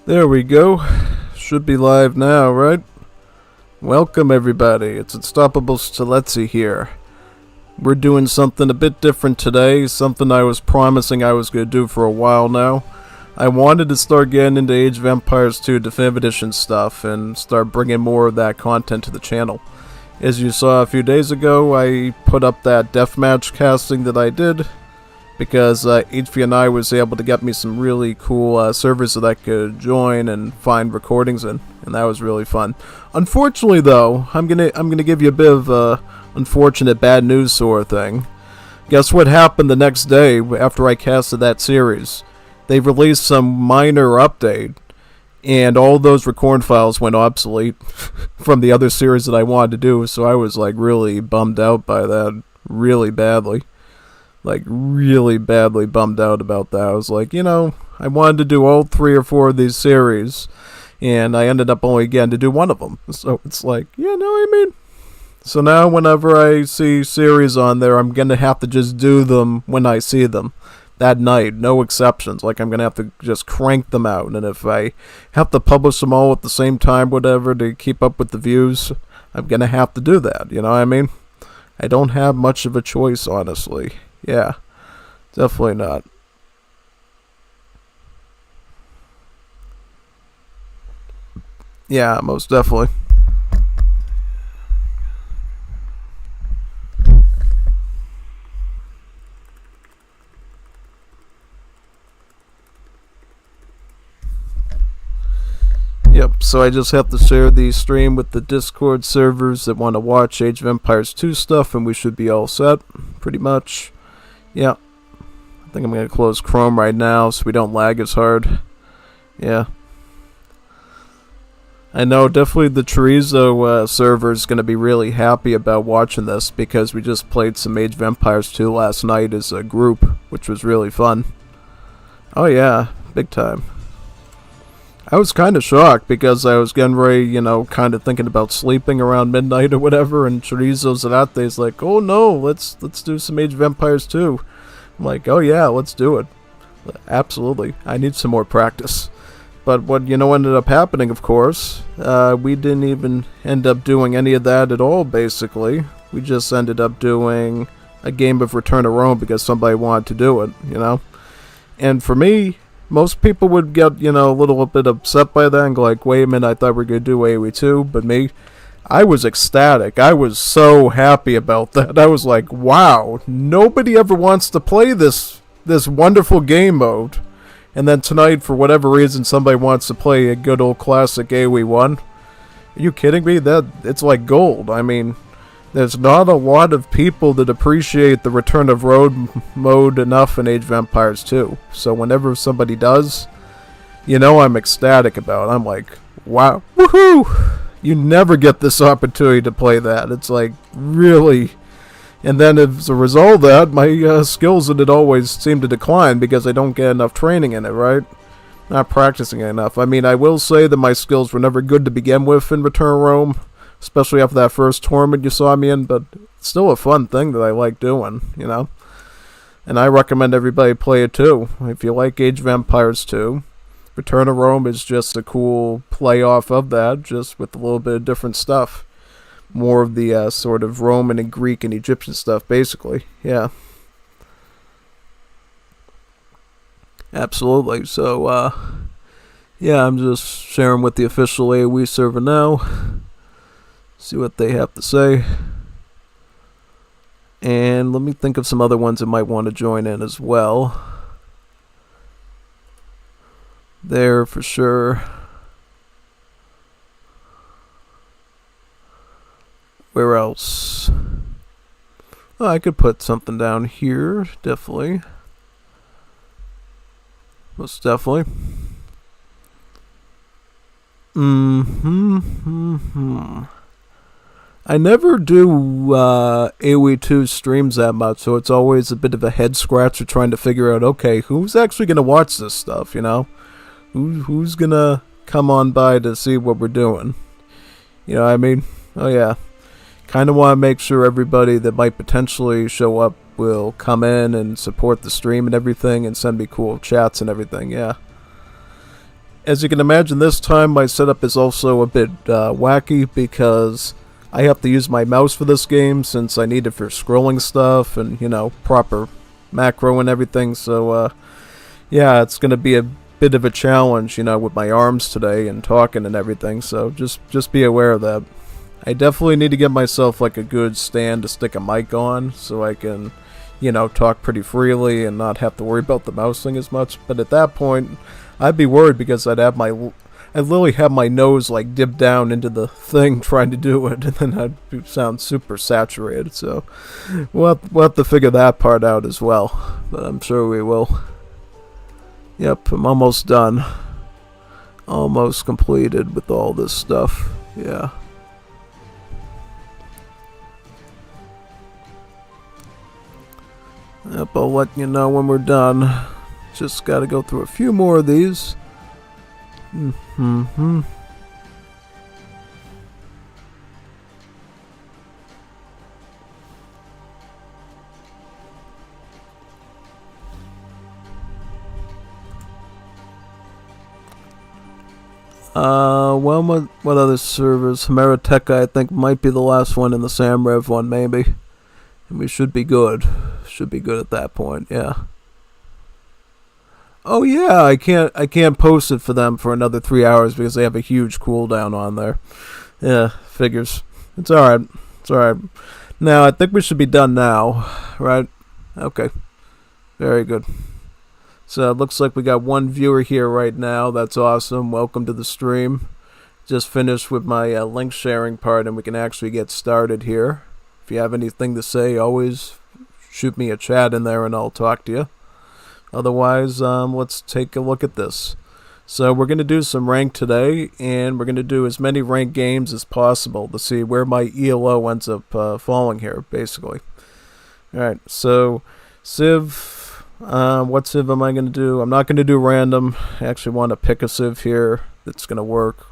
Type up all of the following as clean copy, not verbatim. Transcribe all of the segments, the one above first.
There we go. Should be live now, right? Welcome everybody. It's Unstoppable Stilezzi here. We're doing something a bit different today, something I was promising I was going to do for a while now. I wanted to start getting into Age of Empires 2 Definitive Edition stuff and start bringing more of that content to the channel. As you saw a few days ago, I put up that deathmatch casting that I did, because HVNI was able to get me some really cool servers that I could join and find recordings in, and that was really fun. Unfortunately, though, I'm gonna give you a bit of unfortunate bad news sort of thing. Guess what happened the next day after I casted that series? They released some minor update, and all those recording files went obsolete from the other series that I wanted to do. So I was like really bummed out by that, really badly. Like, really badly bummed out about that. I was like, I wanted to do all 3 or 4 of these series, and I ended up only getting to do one of them. So it's like, you know what I mean? So now whenever I see series on there, I'm going to have to just do them when I see them. That night, no exceptions. Like, I'm going to have to just crank them out. And if I have to publish them all at the same time, whatever, to keep up with the views, I'm going to have to do that. You know what I mean? I don't have much of a choice, honestly. Yeah, definitely not. Yeah, most definitely. Yep, so I just have to share the stream with the Discord servers that want to watch Age of Empires 2 stuff, and we should be all set, pretty much. Yeah, I think I'm going to close Chrome right now so we don't lag as hard. Yeah. I know definitely the Chorizo server is going to be really happy about watching this, because we just played some Age of Empires 2 last night as a group, which was really fun. Oh yeah, big time. I was kind of shocked because I was getting ready, kind of thinking about sleeping around midnight or whatever, and Chorizo Zarate's like, oh no, let's do some Age of Empires 2. I'm like, oh yeah, let's do it. Absolutely. I need some more practice. But what, ended up happening, of course, we didn't even end up doing any of that at all, basically. We just ended up doing a game of Return to Rome because somebody wanted to do it, And for me, most people would get, a little bit upset by that and go like, wait a minute, I thought we were going to do AoE 2, but me, I was ecstatic. I was so happy about that. I was like, wow, nobody ever wants to play this wonderful game mode. And then tonight, for whatever reason, somebody wants to play a good old classic AoE 1. Are you kidding me? It's like gold. I mean, there's not a lot of people that appreciate the Return of Road mode enough in Age of Empires 2. So whenever somebody does, I'm ecstatic about it. I'm like, wow, woohoo! You never get this opportunity to play that. It's like, really. And then as a result of that, my skills in it always seem to decline because I don't get enough training in it, right? Not practicing enough. I mean, I will say that my skills were never good to begin with in Return to Rome, especially after that first tournament you saw me in, but it's still a fun thing that I like doing, And I recommend everybody play it too. If you like Age of Empires 2, Return to Rome is just a cool play-off of that, just with a little bit of different stuff. More of the sort of Roman and Greek and Egyptian stuff, basically. Yeah. Absolutely. So, yeah, I'm just sharing with the official AoE server now. See what they have to say. And let me think of some other ones that might want to join in as well. There for sure. Where else? Oh, I could put something down here, definitely. Most definitely. I never do AoE 2 streams that much, so it's always a bit of a head scratcher trying to figure out, okay, who's actually going to watch this stuff, Who's going to come on by to see what we're doing? You know what I mean? Oh, yeah. Kind of want to make sure everybody that might potentially show up will come in and support the stream and everything and send me cool chats and everything, yeah. as you can imagine, this time my setup is also a bit wacky because I have to use my mouse for this game since I need it for scrolling stuff and, proper macro and everything. So, yeah, it's going to be a bit of a challenge, with my arms today and talking and everything. So just be aware of that. I definitely need to get myself like a good stand to stick a mic on so I can, talk pretty freely and not have to worry about the mouse thing as much. But at that point, I'd be worried because I'd literally have my nose like dipped down into the thing trying to do it, and then I'd sound super saturated. So we'll have to figure that part out as well. But I'm sure we will. Yep, I'm almost done. Almost completed with all this stuff. Yeah. Yep, I'll let you know when we're done. Just gotta go through a few more of these. Mm-hmm. Well, what other servers? Hemeroteca, I think, might be the last one in the Samrev one, maybe. And we should be good. Should be good at that point, yeah. Oh yeah, I can't post it for them for another 3 hours because they have a huge cooldown on there. Yeah, figures. It's alright. It's alright. Now, I think we should be done now, right? Okay. Very good. So it looks like we got one viewer here right now. That's awesome. Welcome to the stream. Just finished with my link sharing part and we can actually get started here. If you have anything to say, always shoot me a chat in there and I'll talk to you. Otherwise, let's take a look at this. So we're going to do some rank today, and we're going to do as many ranked games as possible to see where my ELO ends up falling here, basically. Alright, so Civ, what Civ am I going to do? I'm not going to do random. I actually want to pick a Civ here that's going to work.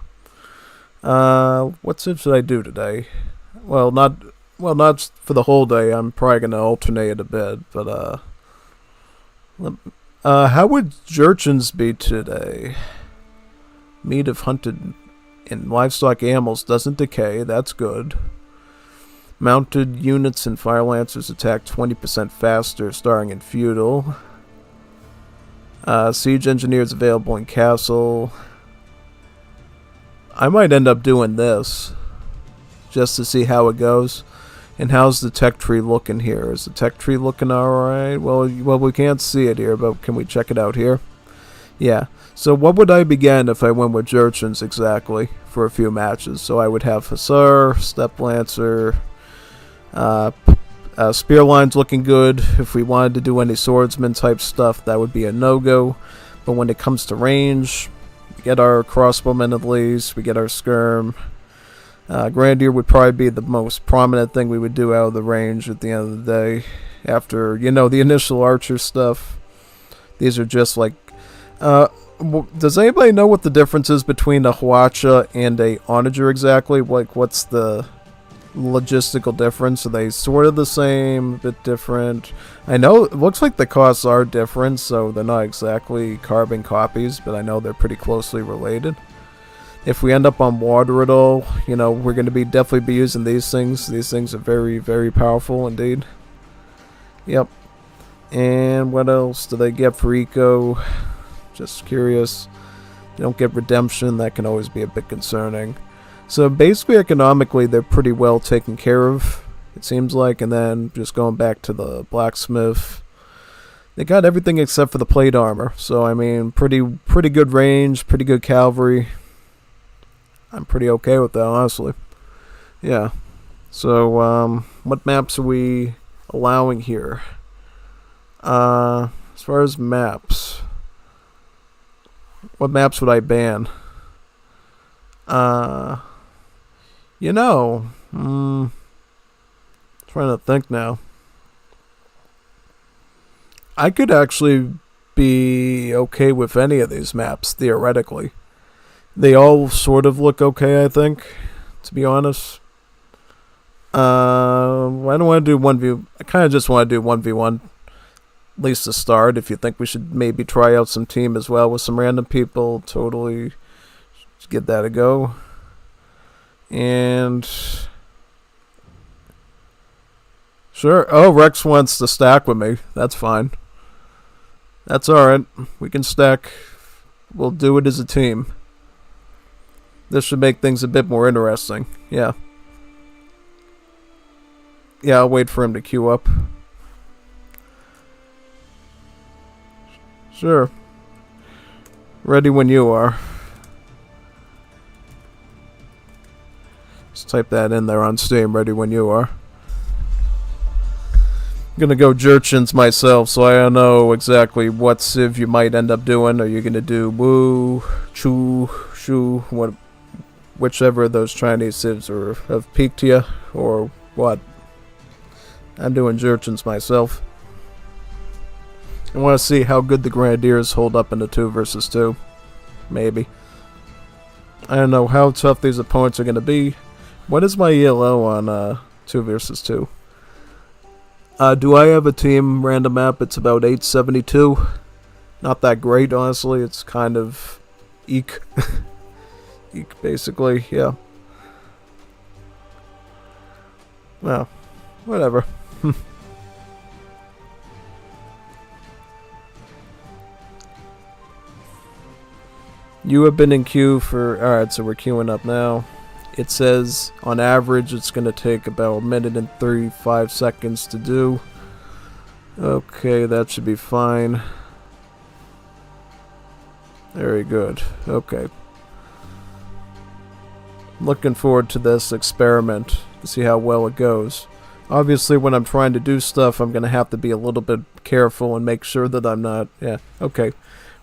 What Civ should I do today? Well, not for the whole day. I'm probably going to alternate a bit, but how would Jurchens be today? Meat if hunted in livestock animals doesn't decay. That's good. Mounted units and fire lancers attack 20% faster, starting in feudal. Siege engineers available in castle. I might end up doing this just to see how it goes. And how's the tech tree looking here? Is the tech tree looking alright? Well, we can't see it here, but can we check it out here? Yeah. So what would I begin if I went with Jurchens exactly for a few matches? So I would have Hussar, Step Lancer, Spear Line's looking good. If we wanted to do any swordsman type stuff, that would be a no-go. But when it comes to range, we get our crossbowmen at least, we get our skirm. Grandier would probably be the most prominent thing we would do out of the range at the end of the day. After, the initial archer stuff. These are just like... does anybody know what the difference is between a Hwacha and a Onager exactly? Like, what's the logistical difference? Are they sort of the same, a bit different? I know it looks like the costs are different, so they're not exactly carbon copies, but I know they're pretty closely related. If we end up on water at all, we're going to definitely be using these things. These things are very, very powerful indeed. Yep. And what else do they get for eco? Just curious. They don't get redemption. That can always be a bit concerning. So basically, economically, they're pretty well taken care of, it seems like. And then just going back to the blacksmith, they got everything except for the plate armor. So I mean, pretty good range, pretty good cavalry. I'm pretty okay with that, honestly. Yeah. So, what maps are we allowing here? As far as maps, what maps would I ban? Trying to think now. I could actually be okay with any of these maps, theoretically. They all sort of look okay, I think, to be honest. I don't want to do 1v... I kind of just want to do 1v1. At least to start. If you think we should maybe try out some team as well with some random people, totally give that a go. And sure. Oh, Rex wants to stack with me. That's fine. That's alright. We can stack. We'll do it as a team. This should make things a bit more interesting. Yeah. Yeah, I'll wait for him to queue up. Sure. Ready when you are. Just type that in there on Steam. Ready when you are. I'm gonna go Jerchins myself, so I don't know exactly what civ you might end up doing. Are you gonna do Woo, Chu, Shu, whichever of those Chinese civs have peaked you, or what? I'm doing Jerchins myself. I want to see how good the Grenadiers hold up in the 2 versus 2. Maybe. I don't know how tough these opponents are gonna be. What is my ELO on 2 versus 2? Do I have a team random map? It's about 872. Not that great, honestly. It's kind of eek. Eek, basically, yeah. Well, whatever. You have been in queue for... Alright, so we're queuing up now. It says, on average, it's going to take about 1 minute and 35 seconds to do. Okay, that should be fine. Very good. Okay. Looking forward to this experiment to see how well it goes. Obviously, when I'm trying to do stuff, I'm going to have to be a little bit careful and make sure that I'm not... Yeah, okay.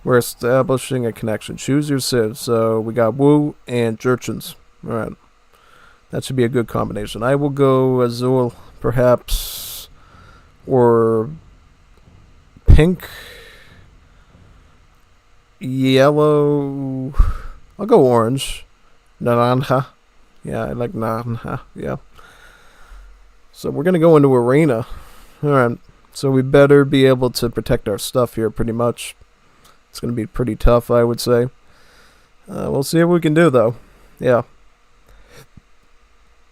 We're establishing a connection. Choose your civ. So we got Wu and Jerchins. Alright. That should be a good combination. I will go Azul, perhaps, or pink, yellow. I'll go orange. Naranja. Yeah, I like naranja. Yeah. So we're going to go into arena. Alright. So we better be able to protect our stuff here pretty much. It's going to be pretty tough, I would say. We'll see what we can do, though. Yeah.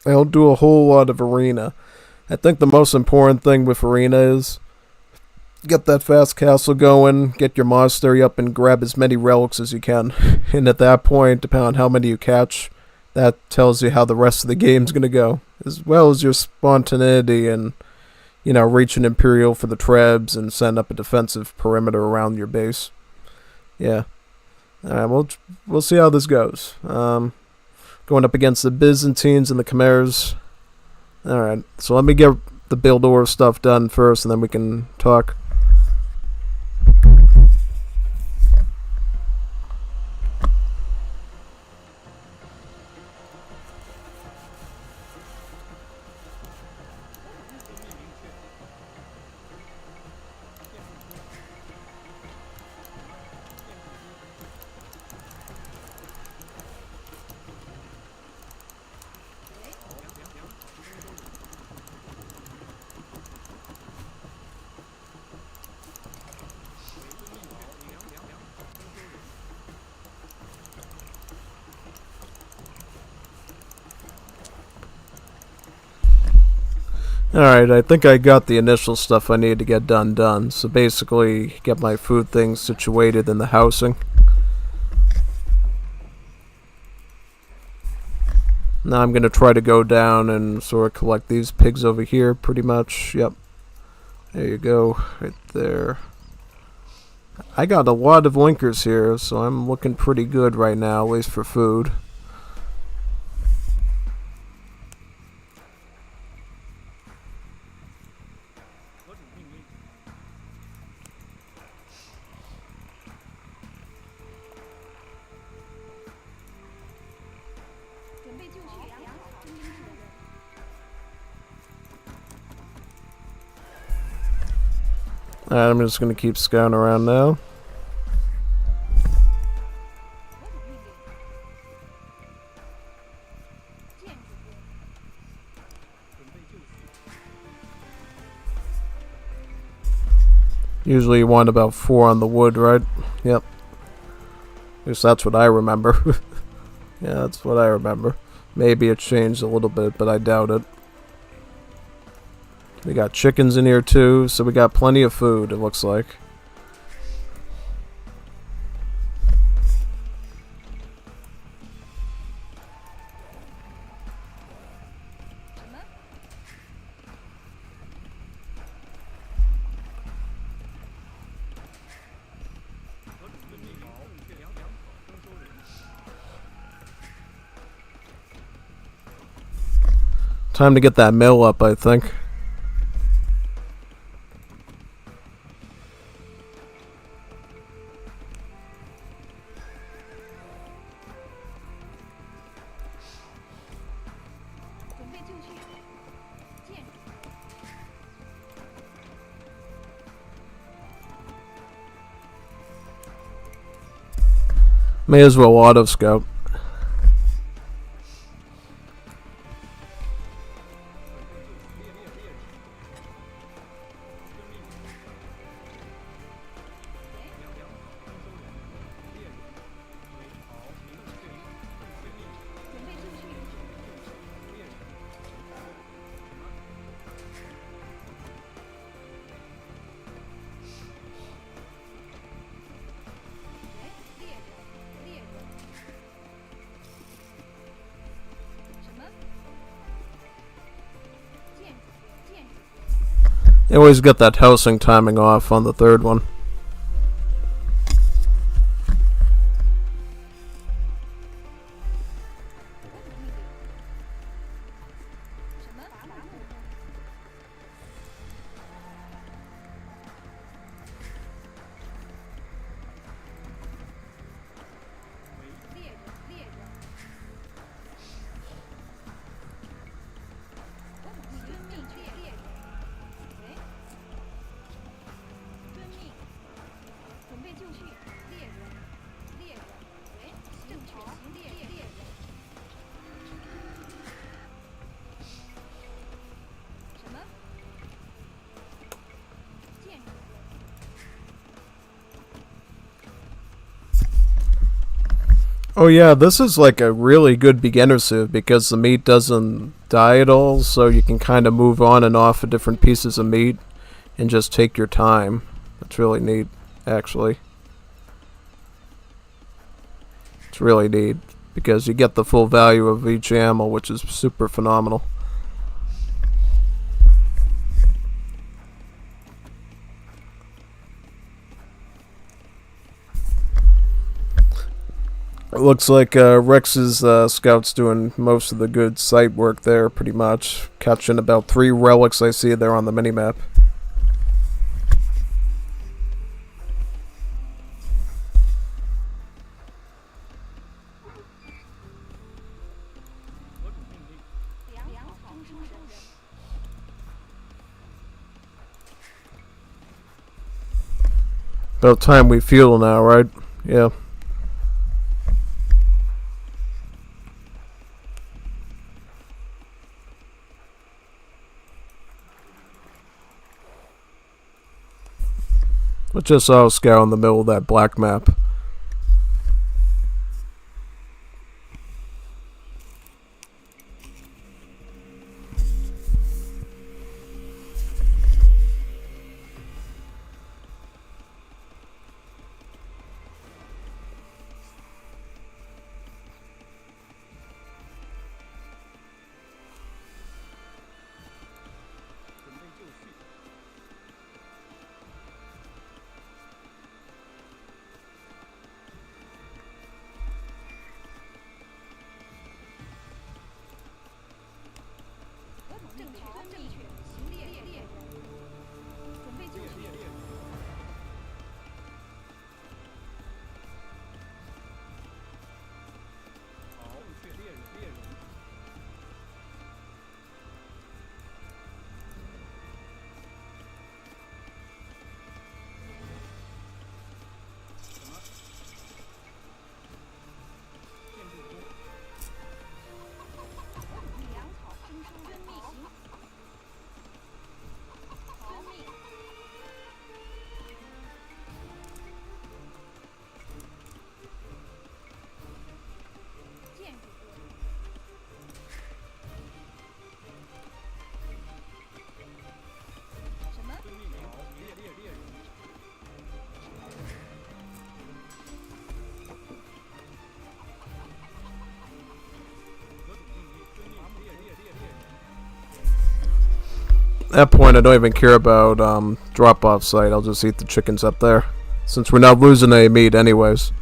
I don't do a whole lot of arena. I think the most important thing with arena is get that fast castle going, get your monastery up, and grab as many relics as you can. And at that point, depending on how many you catch, that tells you how the rest of the game's going to go. As well as your spontaneity and, you know, reaching Imperial for the trebs and setting up a defensive perimeter around your base. Yeah. Alright, we'll see how this goes. Going up against the Byzantines and the Khmers. Alright, so let me get the build order stuff done first, and then we can talk. Alright, I think I got the initial stuff I need to get done. So basically, get my food things situated in the housing. Now I'm going to try to go down and sort of collect these pigs over here, pretty much. Yep. There you go, right there. I got a lot of linkers here, so I'm looking pretty good right now, at least for food. Alright, I'm just going to keep scouting around now. Usually you want about 4 on the wood, right? Yep. At least that's what I remember. Yeah, that's what I remember. Maybe it changed a little bit, but I doubt it. We got chickens in here too, so we got plenty of food, it looks like. Time to get that mill up, I think. May as well auto scout. They always get that housing timing off on the third one. Oh yeah, this is like a really good beginner sieve because the meat doesn't die at all, so you can kind of move on and off of different pieces of meat and just take your time. It's really neat, actually. It's really neat because you get the full value of each animal, which is super phenomenal. It looks like Rex's scouts doing most of the good site work there, pretty much. Catching about 3 relics I see there on the minimap. About time we fuel now, right? Yeah. But just saw a scout in the middle of that black map. that point, I don't even care about drop-off site. I'll just eat the chickens up there, since we're not losing any meat anyways.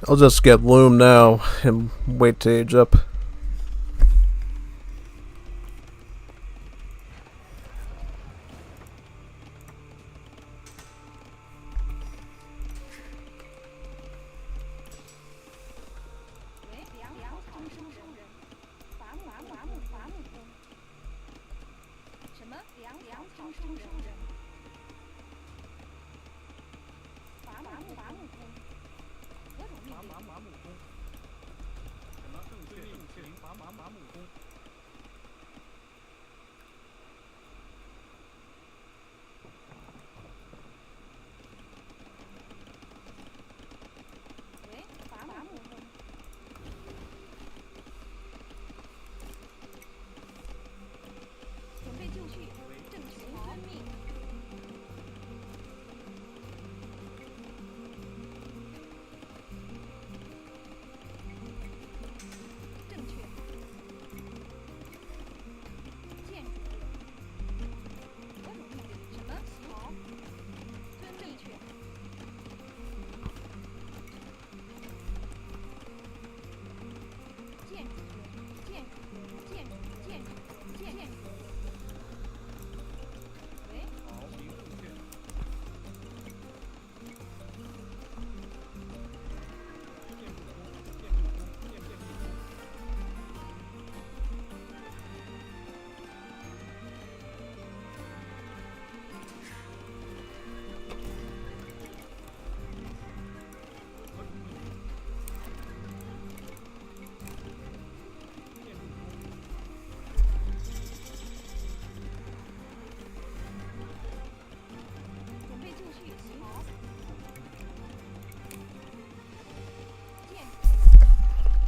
I'll just get loom now and wait to age up.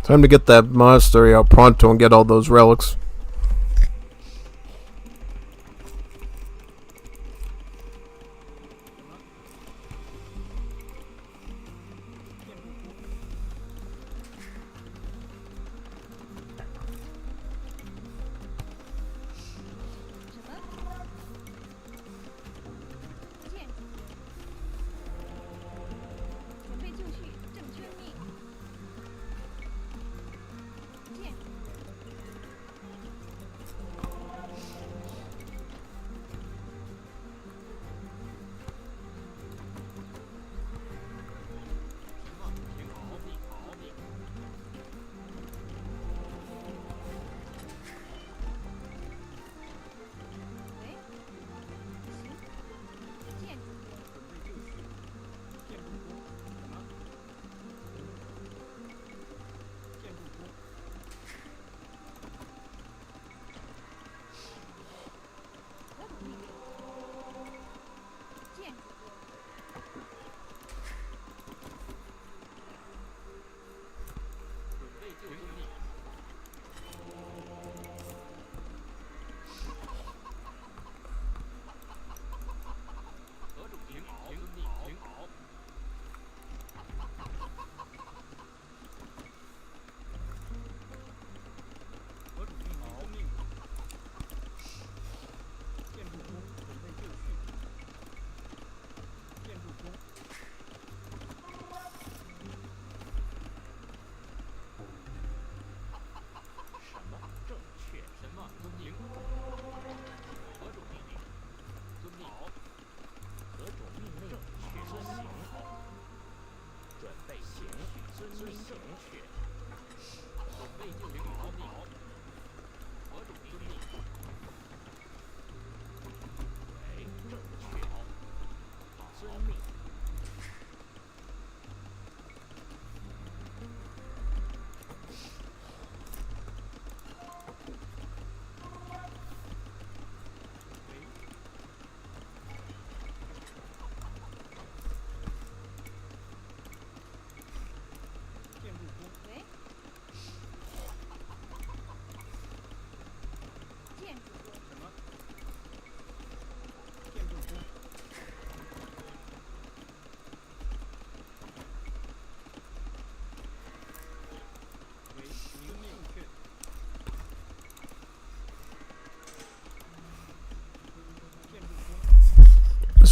Time to get that monastery out pronto and get all those relics.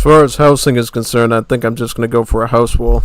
As far as housing is concerned, I think I'm just going to go for a house wall.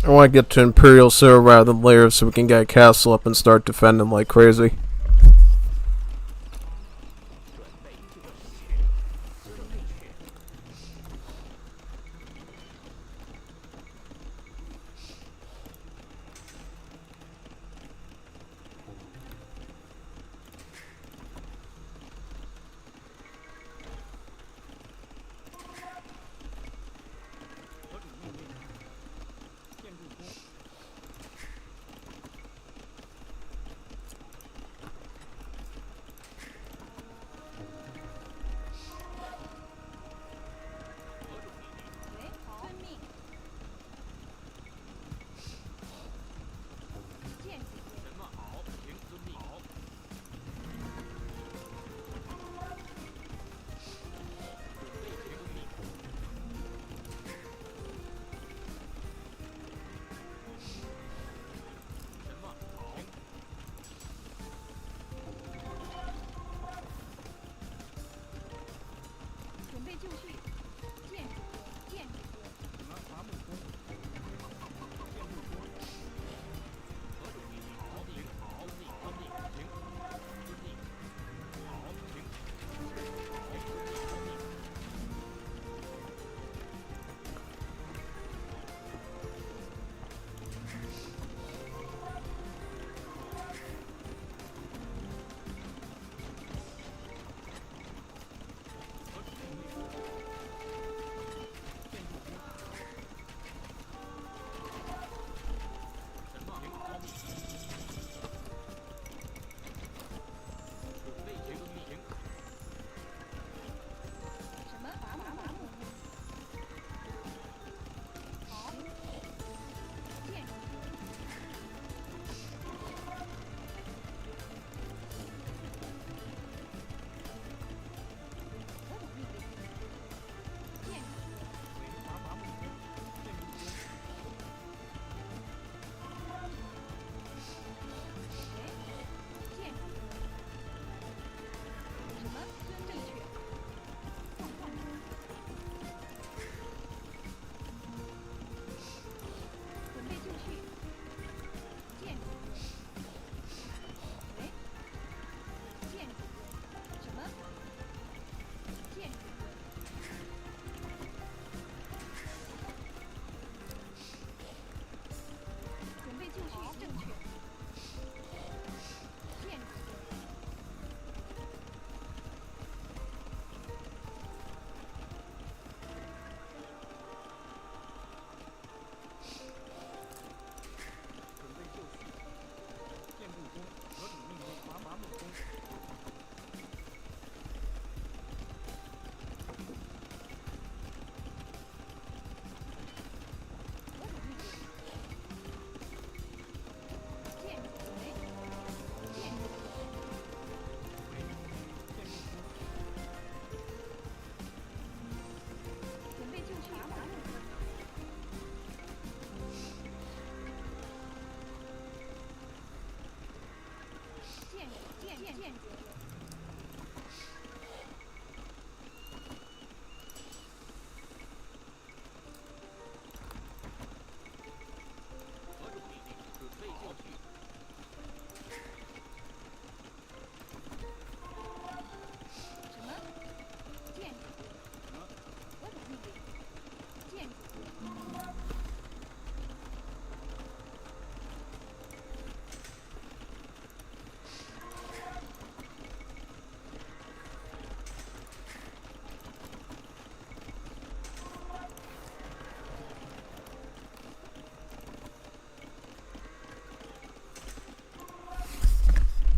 I want to get to Imperial sooner rather than later so we can get a castle up and start defending like crazy.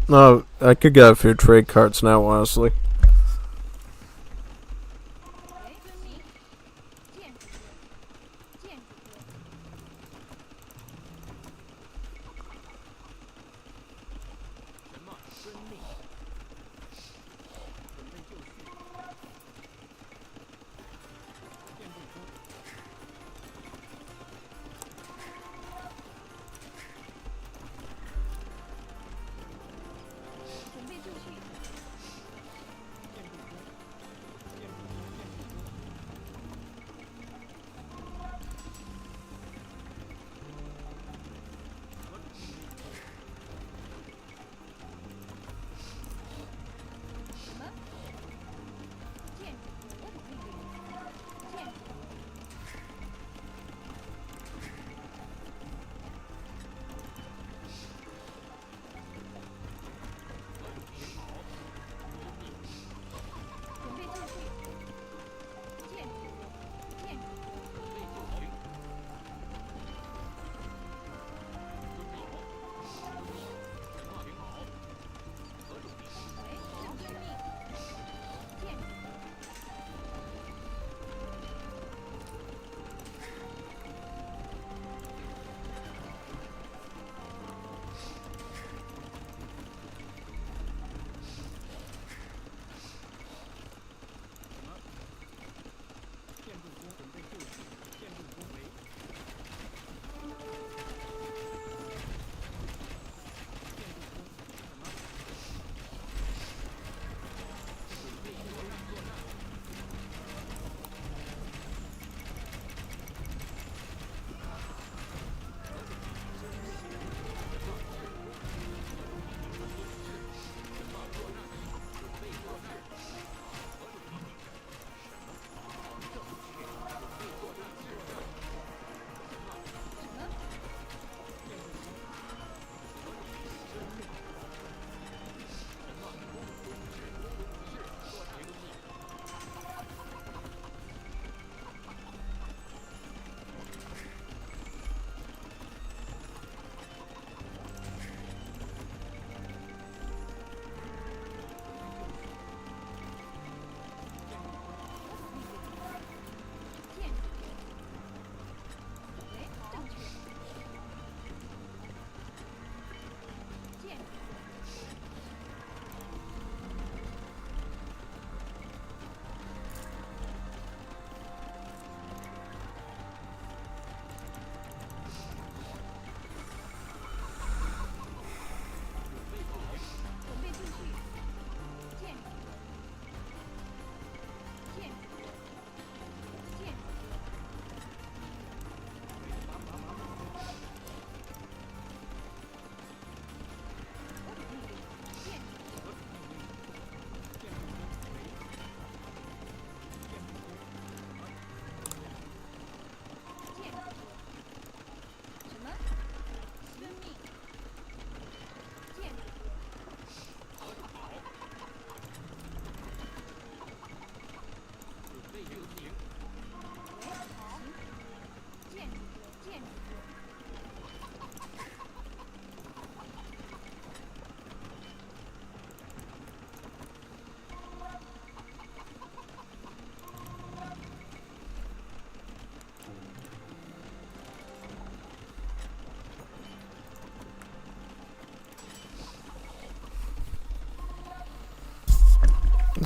No, I could get a few trade cards now, honestly.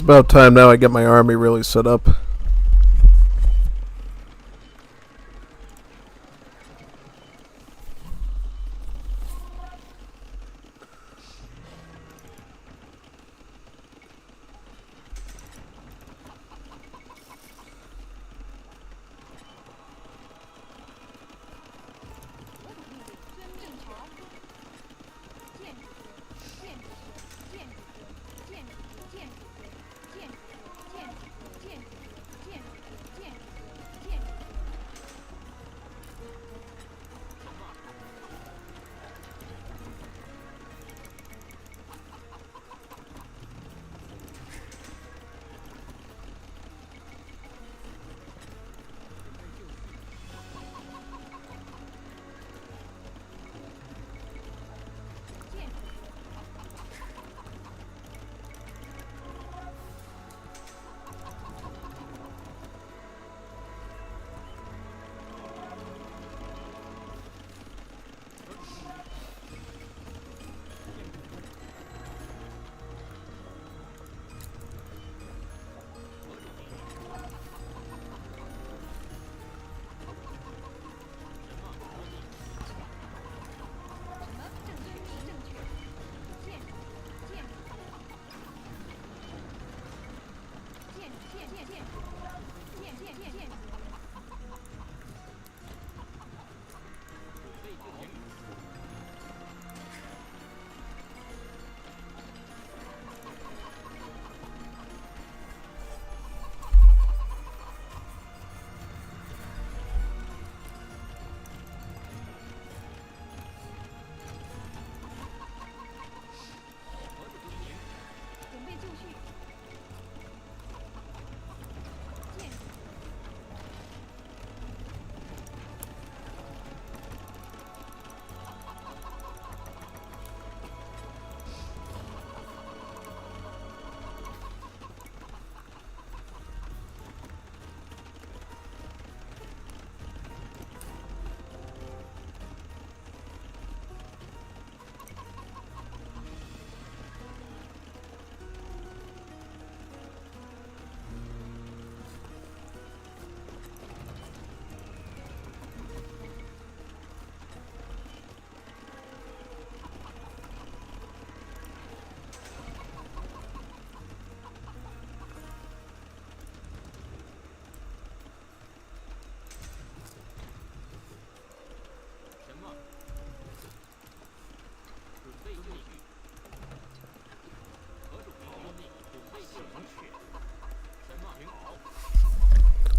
It's about time now I get my army really set up.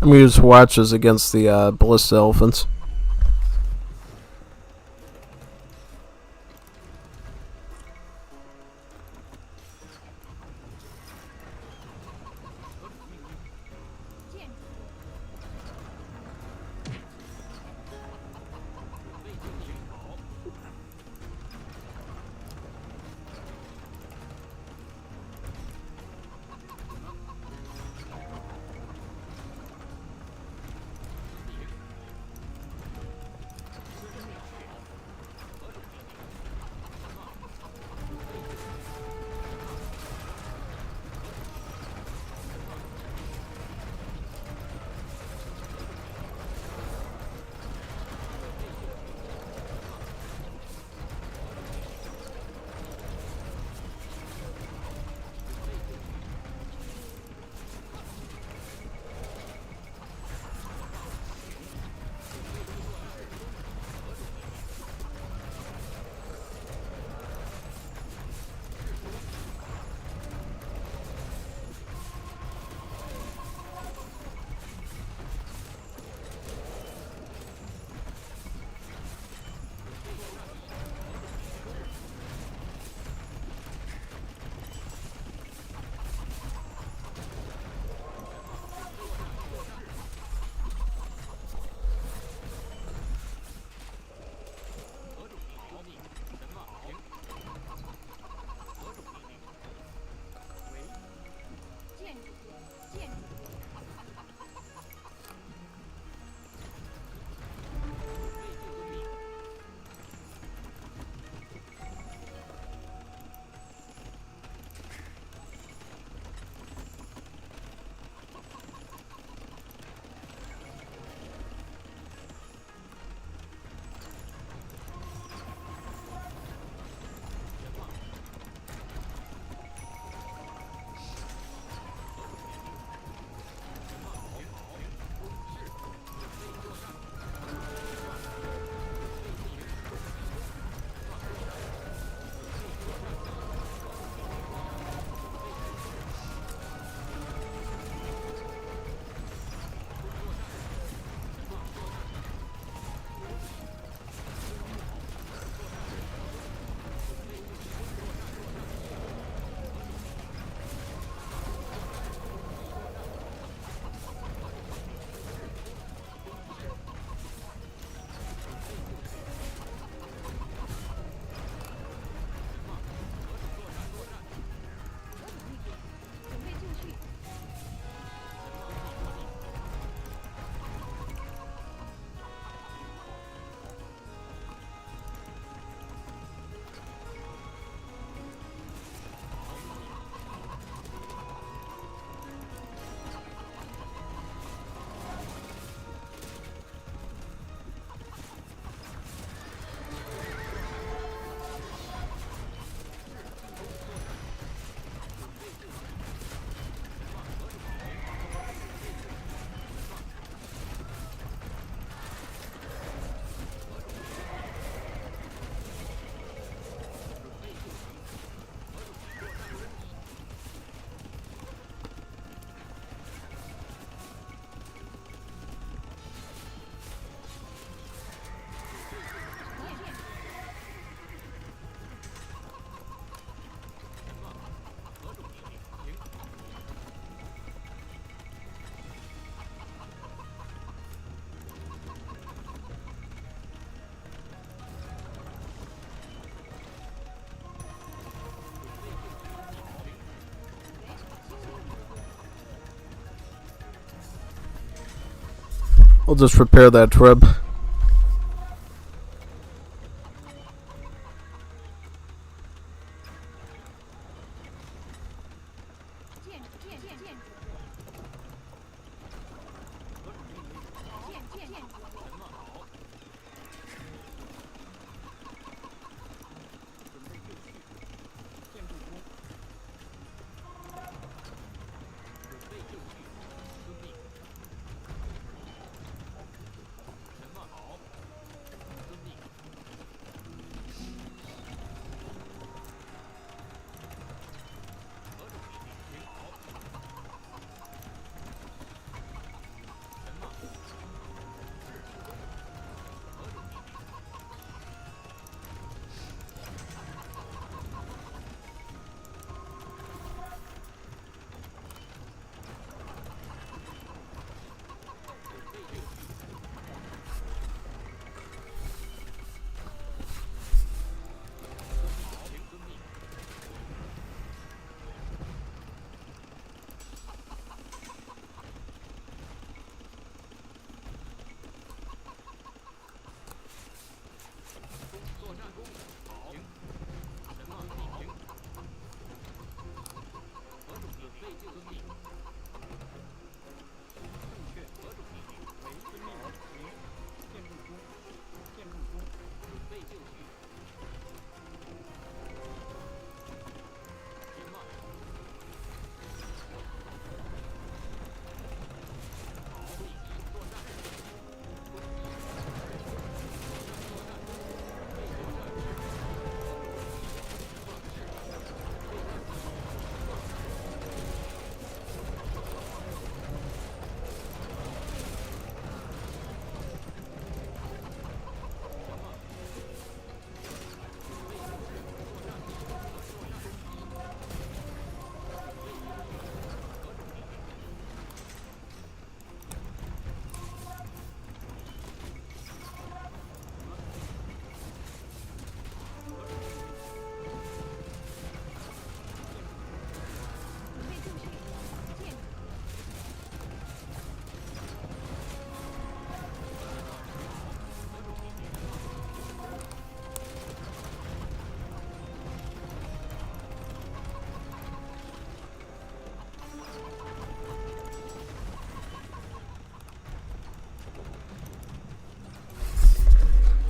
I'm gonna use watches against the ballista elephants. We'll just repair that trib.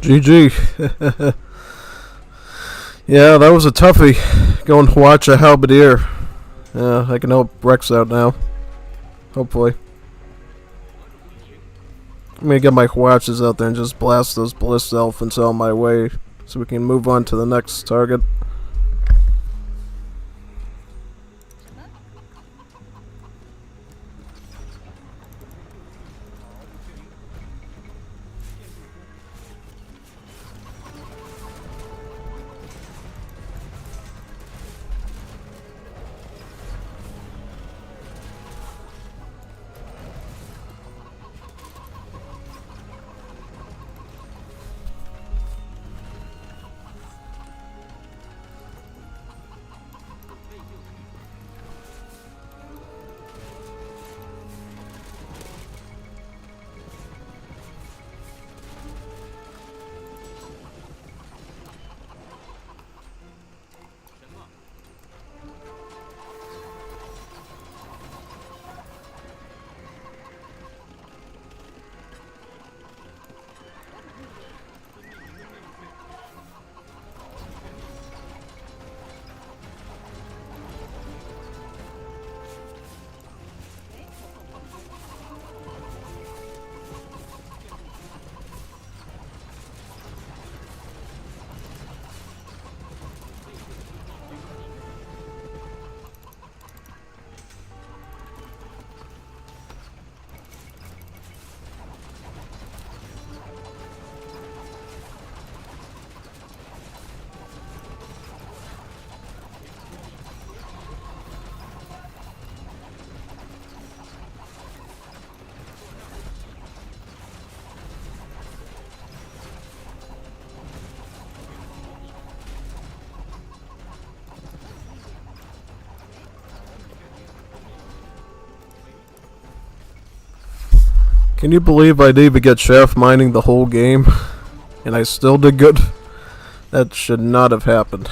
GG. Yeah, that was a toughie. Going to watch a halberdier. Yeah, I can help Rex out now. Hopefully. I'm gonna get my watches out there and just blast those ballista elephants out my way so we can move on to the next target. Can you believe I didn't even get shaft mining the whole game? And I still did good? That should not have happened.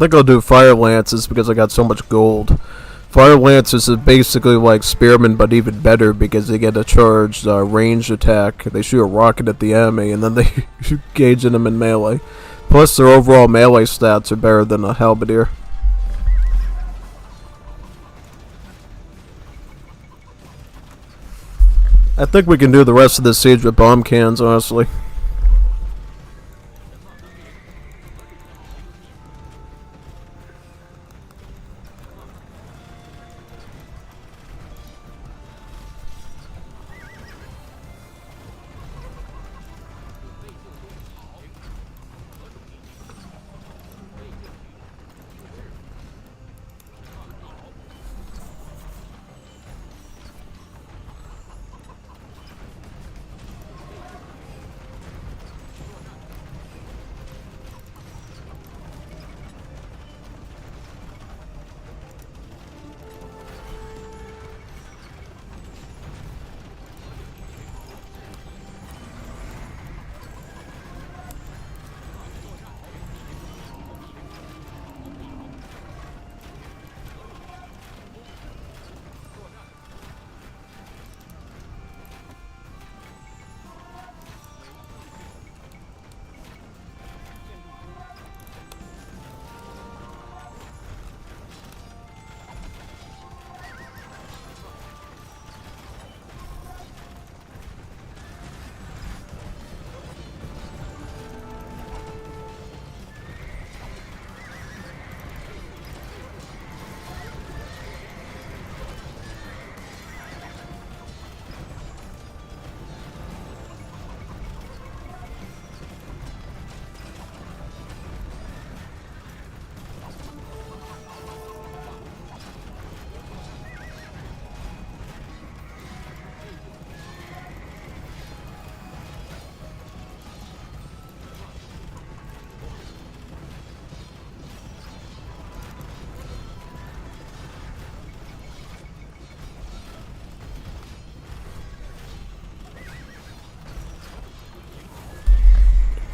think I'll do Fire Lances because I got so much gold. Fire Lances is basically like Spearmen, but even better because they get a charged ranged attack. They shoot a rocket at the enemy, and then they gauge them in melee. Plus, their overall melee stats are better than a Halberdier. I think we can do the rest of this siege with bomb cans, honestly.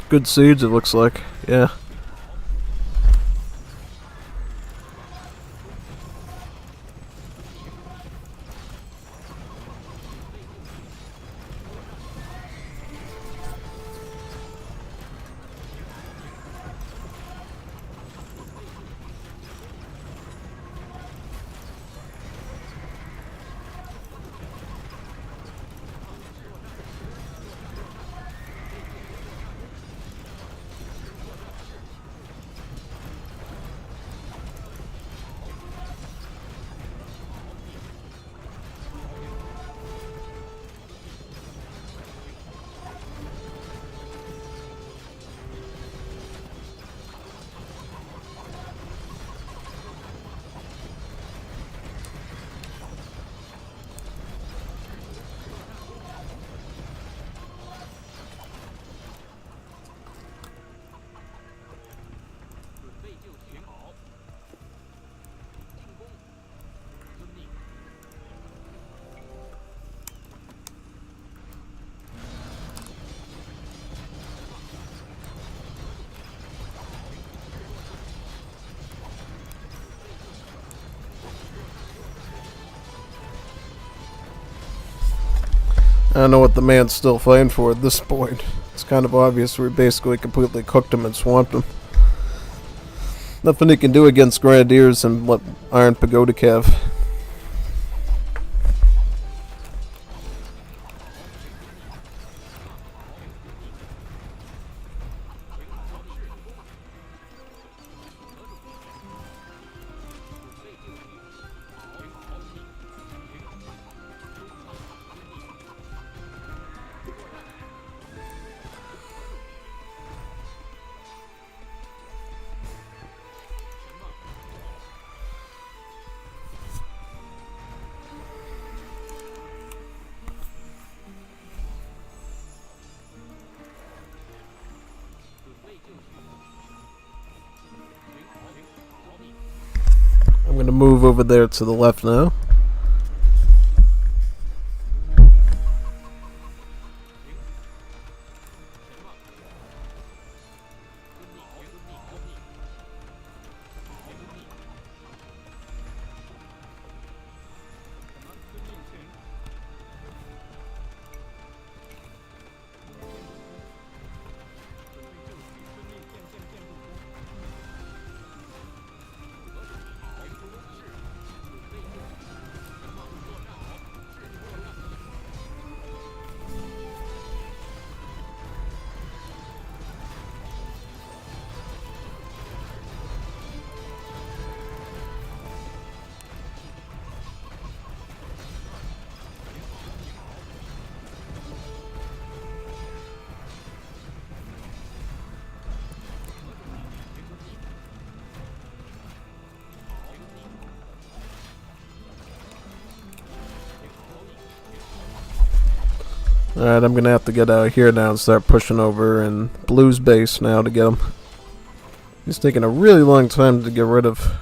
Good siege, it looks like. Yeah. I don't know what the man's still fighting for at this point. It's kind of obvious we basically completely cooked him and swamped him. Nothing he can do against Grenadiers and what Iron Pagoda Cav. I'm going to move over there to the left now. Alright, I'm gonna have to get out of here now and start pushing over in Blue's base now to get him. He's taking a really long time to get rid of.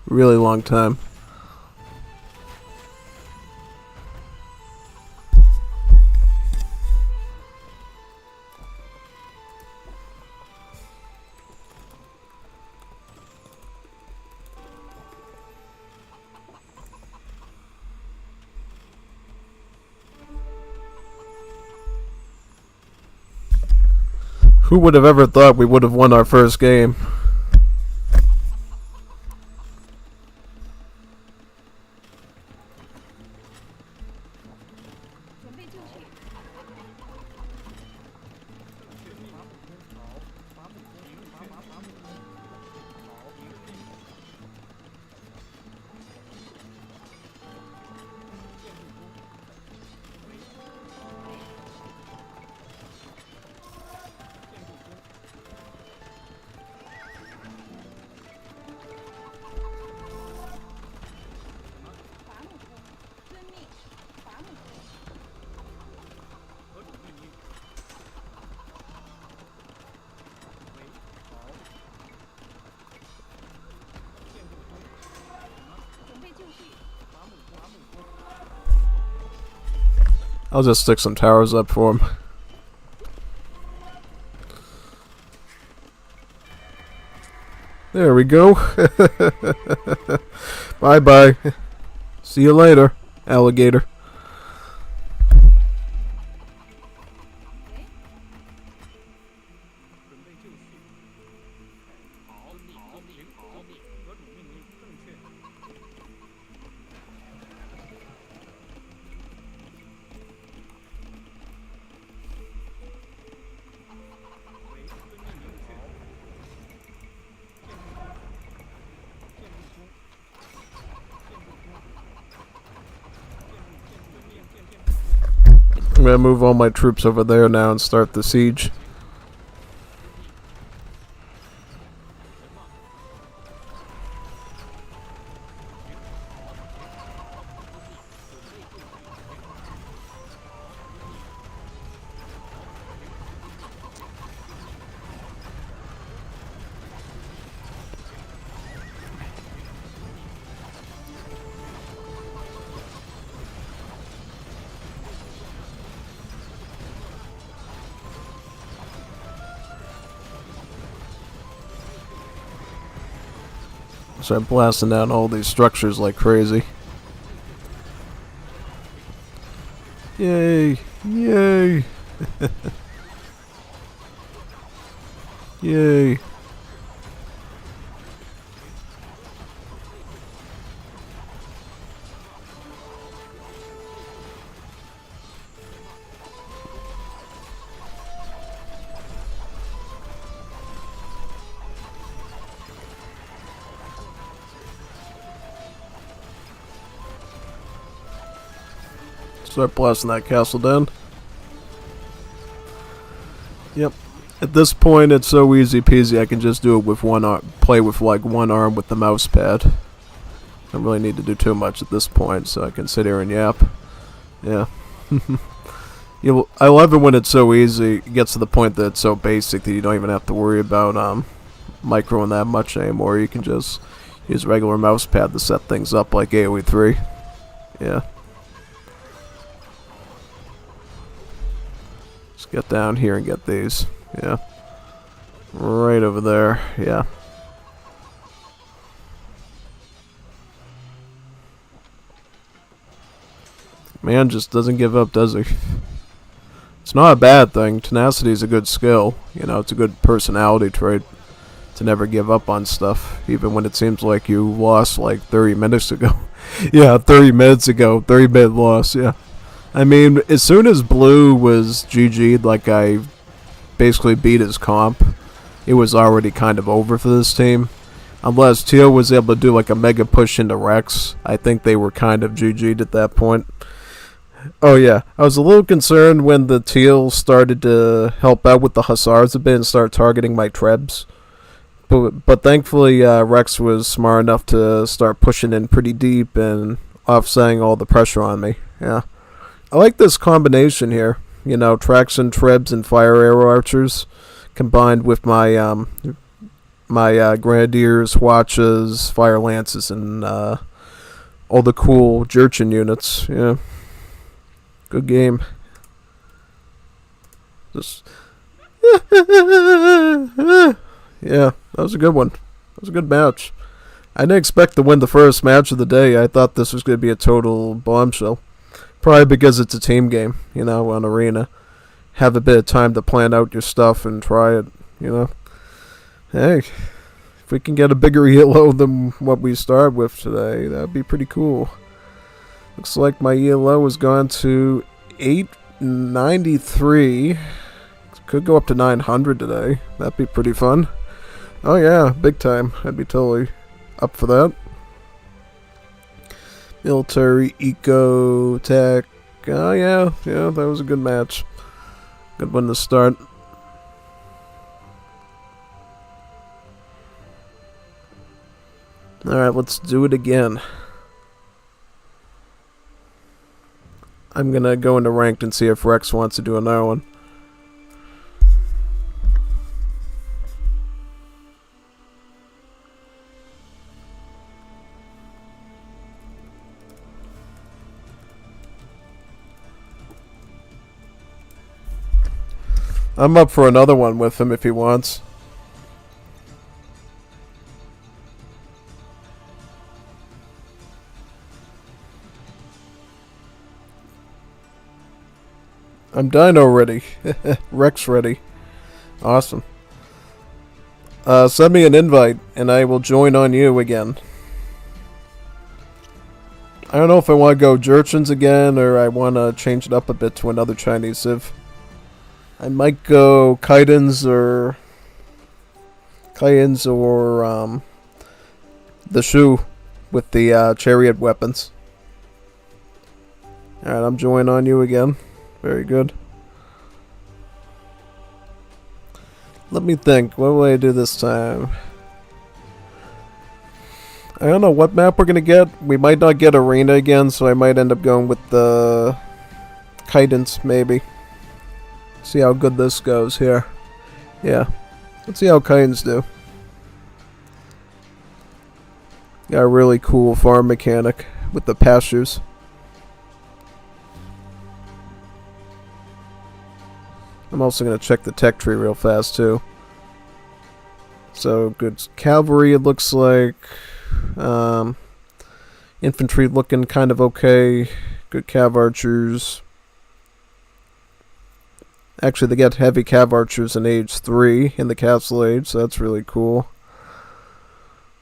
Really long time. Who would have ever thought we would have won our first game? I'll just stick some towers up for him. There we go. Bye bye. See you later, alligator. I'm gonna move all my troops over there now and start the siege. Start blasting down all these structures like crazy. Yay! Yay! Yay! Start blasting that castle down. Yep. At this point, it's so easy peasy. I can just do it with one arm. Play with like one arm with the mouse pad. I don't really need to do too much at this point, so I can sit here and yap. Yeah. I love it when it's so easy. It gets to the point that it's so basic that you don't even have to worry about microing that much anymore. You can just use regular mouse pad to set things up like AoE 3. Yeah. Get down here and get these. Yeah. Right over there. Yeah. Man just doesn't give up, does he? It's not a bad thing. Tenacity is a good skill. You know, it's a good personality trait to never give up on stuff, even when it seems like you lost like 30 minutes ago. Yeah, 30 minutes ago. 30-minute loss, yeah. I mean, as soon as Blue was GG'd, like I basically beat his comp, it was already kind of over for this team. Unless Teal was able to do like a mega push into Rex, I think they were kind of GG'd at that point. Oh yeah, I was a little concerned when the Teal started to help out with the Hussars a bit and start targeting my Trebs. But thankfully Rex was smart enough to start pushing in pretty deep and offsetting all the pressure on me. Yeah. I like this combination here. You know, traction trebs and fire arrow archers, combined with my grenadiers, watches, fire lances, and all the cool Jurchen units. Yeah, good game. Just yeah, that was a good one. That was a good match. I didn't expect to win the first match of the day. I thought this was going to be a total bombshell. Probably because it's a team game, you know, on Arena. Have a bit of time to plan out your stuff and try it, you know. Hey, if we can get a bigger ELO than what we started with today, that'd be pretty cool. Looks like my ELO has gone to 893. Could go up to 900 today. That'd be pretty fun. Oh yeah, big time. I'd be totally up for that. Military, eco, tech. Oh yeah, that was a good match. Good one to start. Alright, let's do it again. I'm gonna go into ranked and see if Rex wants to do another one. I'm up for another one with him if he wants. I'm dino ready. Rex ready. Awesome. Send me an invite and I will join on you again. I don't know if I want to go Jurchens again or I want to change it up a bit to another Chinese civ. I might go Kaidens or the Shu with the chariot weapons. Alright, I'm joining on you again. Very good. Let me think. What will I do this time? I don't know what map we're going to get. We might not get Arena again, so I might end up going with the Kaidens, maybe. See how good this goes here. Yeah. Let's see how Kaidens do. Got a really cool farm mechanic with the pastures. I'm also going to check the tech tree real fast too. So good cavalry it looks like. Infantry looking kind of okay. Good cav archers. Actually, they get heavy cav archers in age 3 in the castle age, so that's really cool.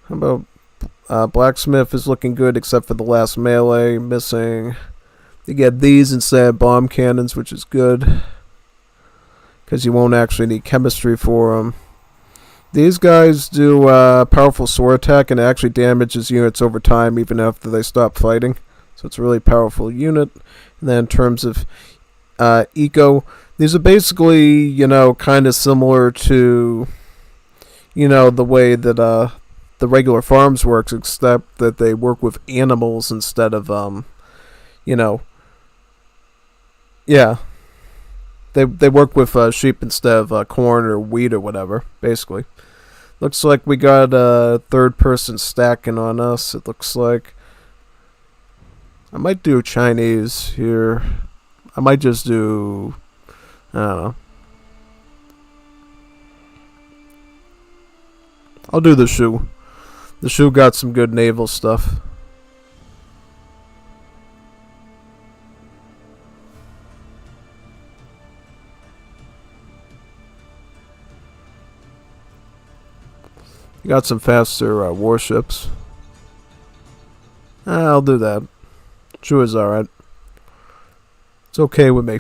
How about blacksmith is looking good except for the last melee missing. You get these instead of bomb cannons, which is good because you won't actually need chemistry for them. These guys do powerful sword attack and it actually damages units over time even after they stop fighting. So it's a really powerful unit. And then in terms of eco, these are basically, you know, kind of similar to, you know, the way that the regular farms works, except that they work with animals instead of, you know, yeah. They work with sheep instead of corn or wheat or whatever, basically. Looks like we got a third person stacking on us, it looks like. I might do Chinese here. I might just do... I don't know. I'll do the Shu. The Shu got some good naval stuff. Got some faster warships. I'll do that. Shu is alright. It's okay with me.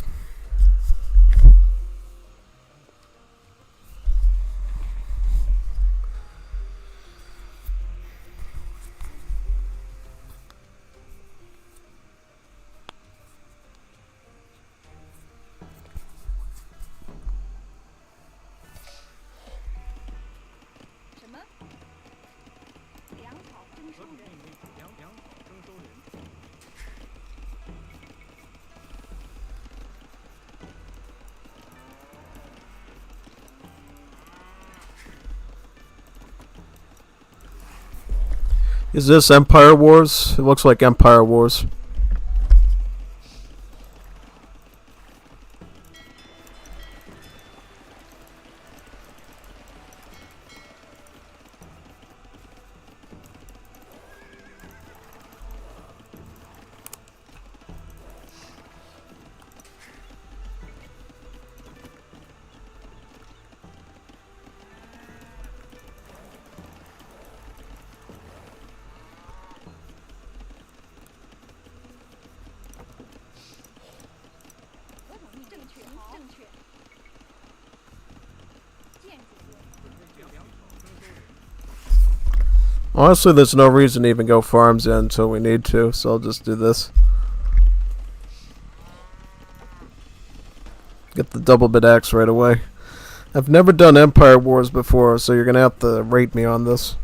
Is this Empire Wars? It looks like Empire Wars. Honestly, there's no reason to even go farms in until we need to, so I'll just do this. Get the double bit axe right away. I've never done Empire Wars before, so you're gonna have to rate me on this.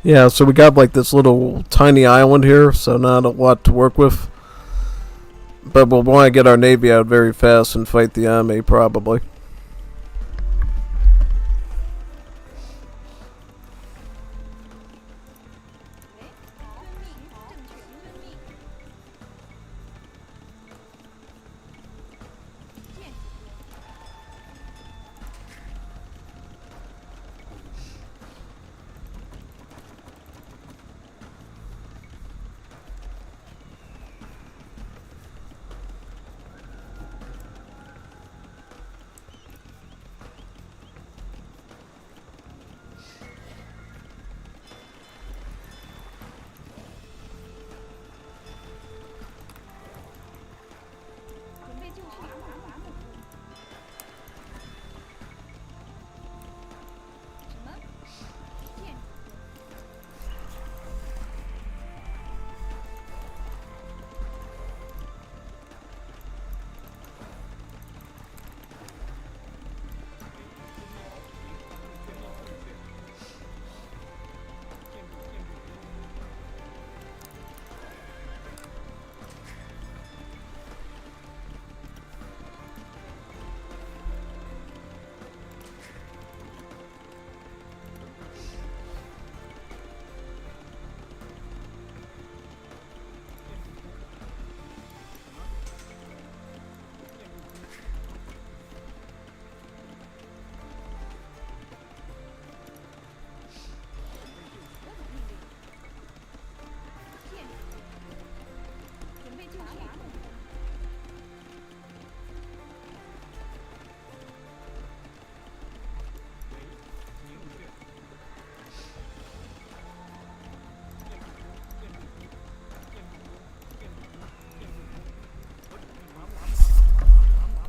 Yeah, so we got like this little tiny island here, so not a lot to work with. But we'll want to get our navy out very fast and fight the army, probably.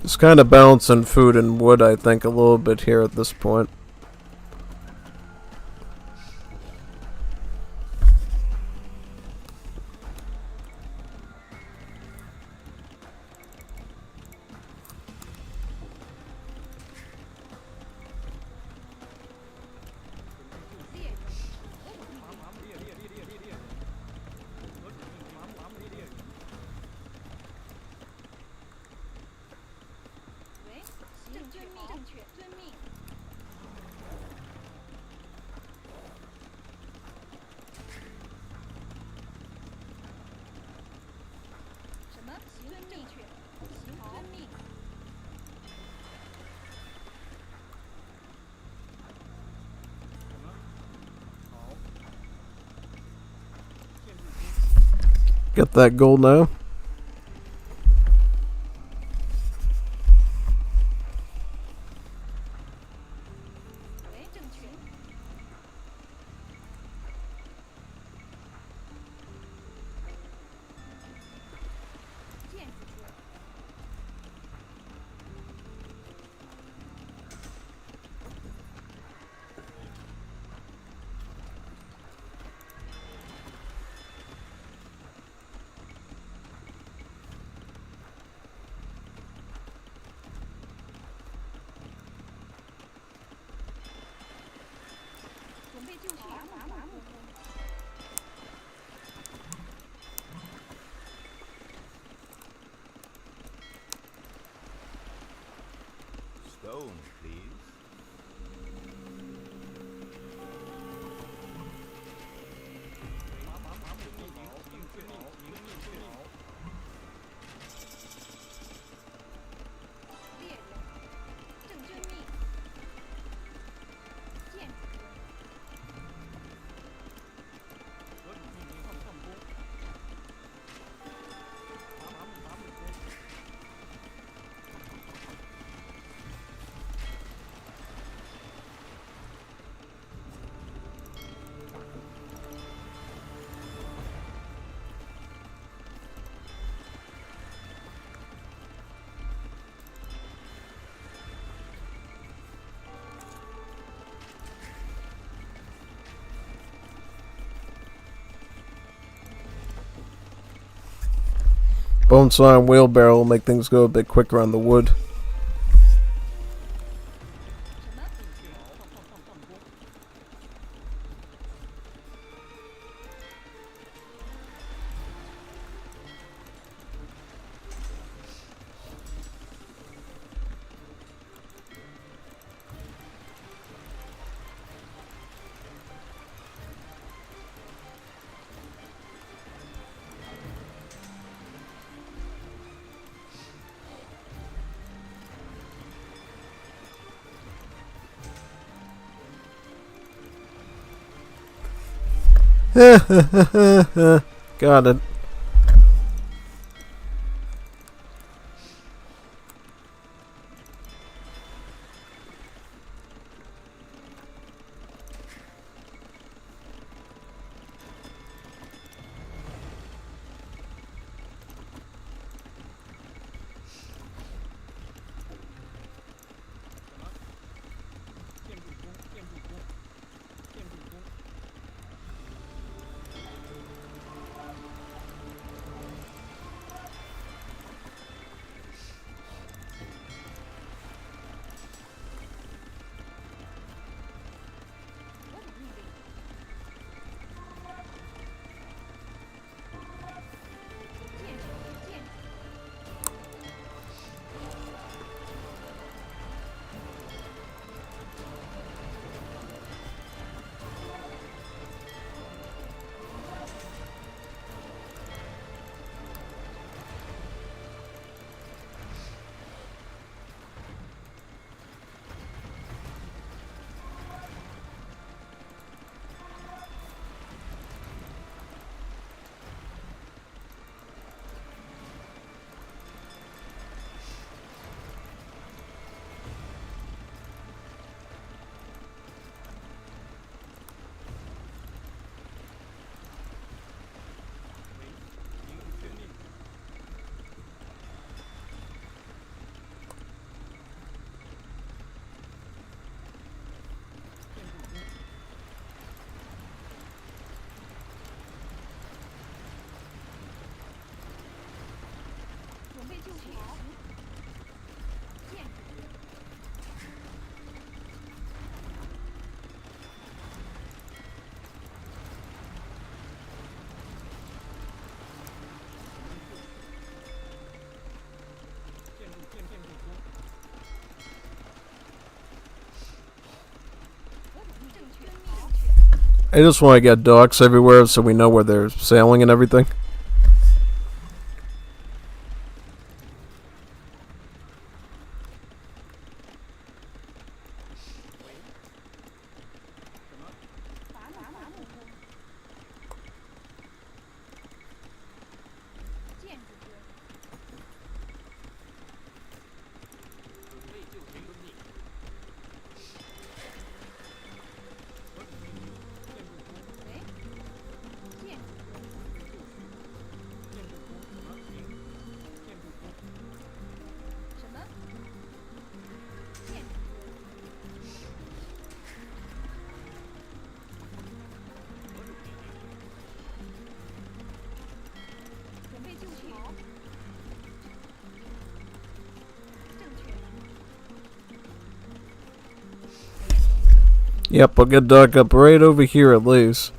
Just kind of balancing food and wood, I think, a little bit here at this point. Get that gold now. Stone, please. Bone saw and wheelbarrow will make things go a bit quicker on the wood. Got it. I just want to get docks everywhere so we know where they're sailing and everything. Yep, I'll get dock up right over here at least.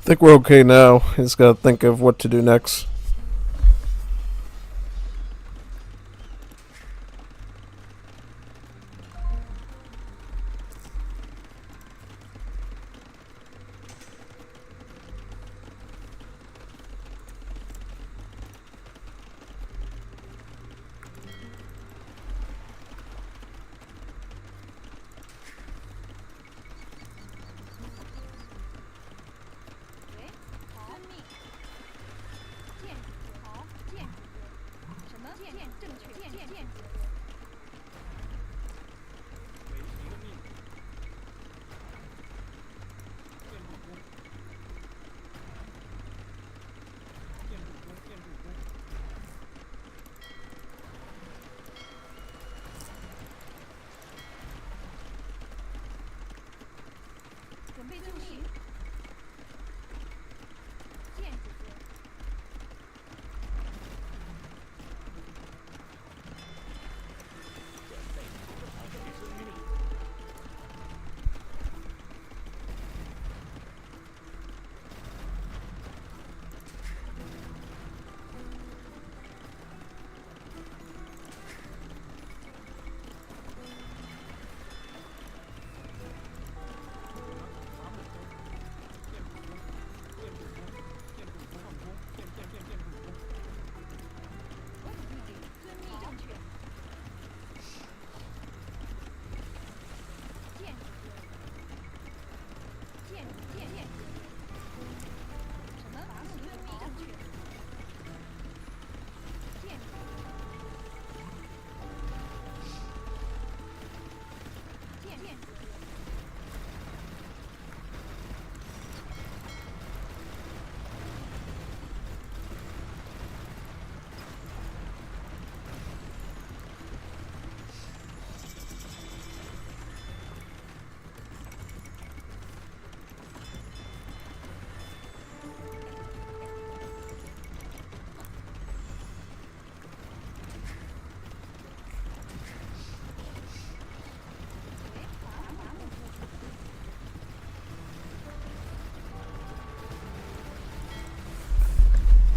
I think we're okay now. Just gotta think of what to do next.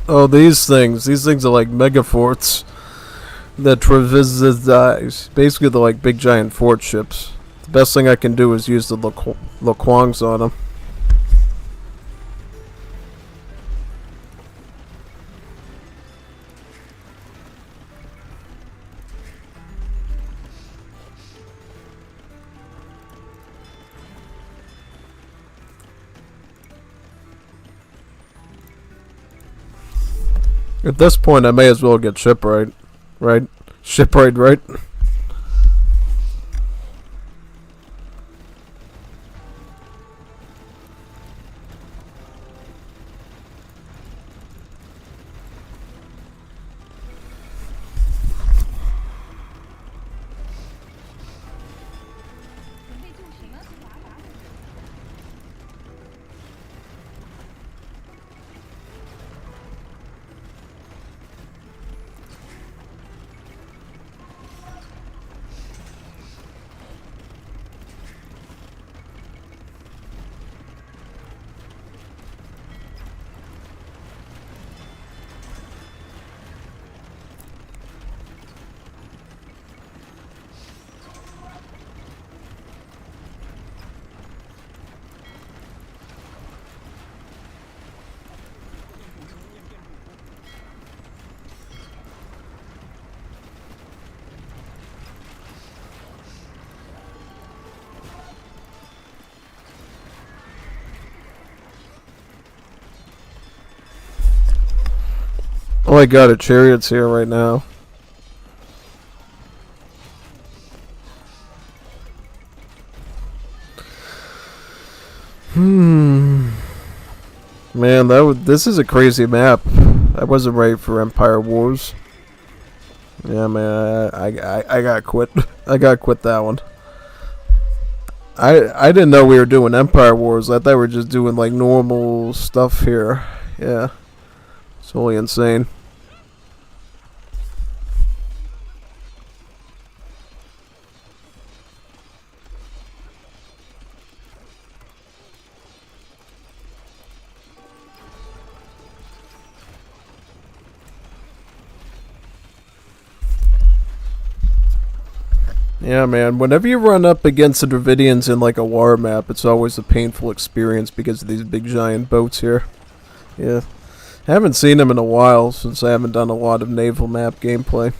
Oh, these things. These things are like mega forts that traverse basically they're like big giant fort ships. The best thing I can do is use the Laquangs on them. At this point, I may as well get shipwright, right? Shipwright, right? Oh my god, a chariot's here right now. Man, this is a crazy map. I wasn't ready for Empire Wars. Yeah, man, I gotta quit. I gotta quit that one. I didn't know we were doing Empire Wars. I thought we were just doing like normal stuff here. Yeah, it's totally insane. Yeah, man. Whenever you run up against the Dravidians in like a war map, it's always a painful experience because of these big giant boats here. Yeah. I haven't seen them in a while since I haven't done a lot of naval map gameplay.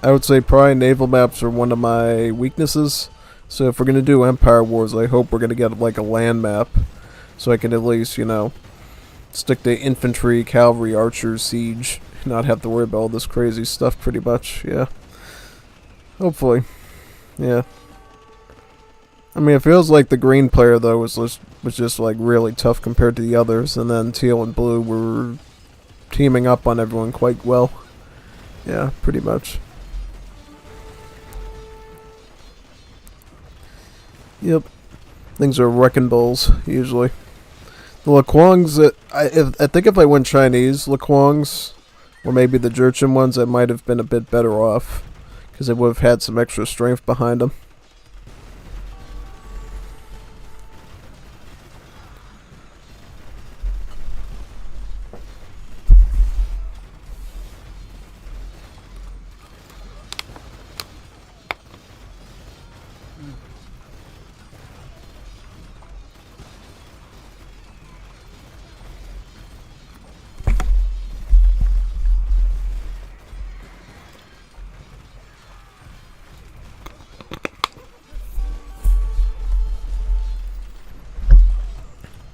I would say probably naval maps are one of my weaknesses. So if we're going to do Empire Wars, I hope we're going to get like a land map. So I can at least, you know, stick to infantry, cavalry, archers, siege. Not have to worry about all this crazy stuff pretty much, yeah. Hopefully. Yeah. I mean, it feels like the green player, though, was just like really tough compared to the others. And then teal and blue were teaming up on everyone quite well. Yeah, pretty much. Yep. Things are wrecking bulls, usually. The Laquangs, I think if I went Chinese Laquangs, or maybe the Jurchen ones, I might have been a bit better off. Because they would have had some extra strength behind them.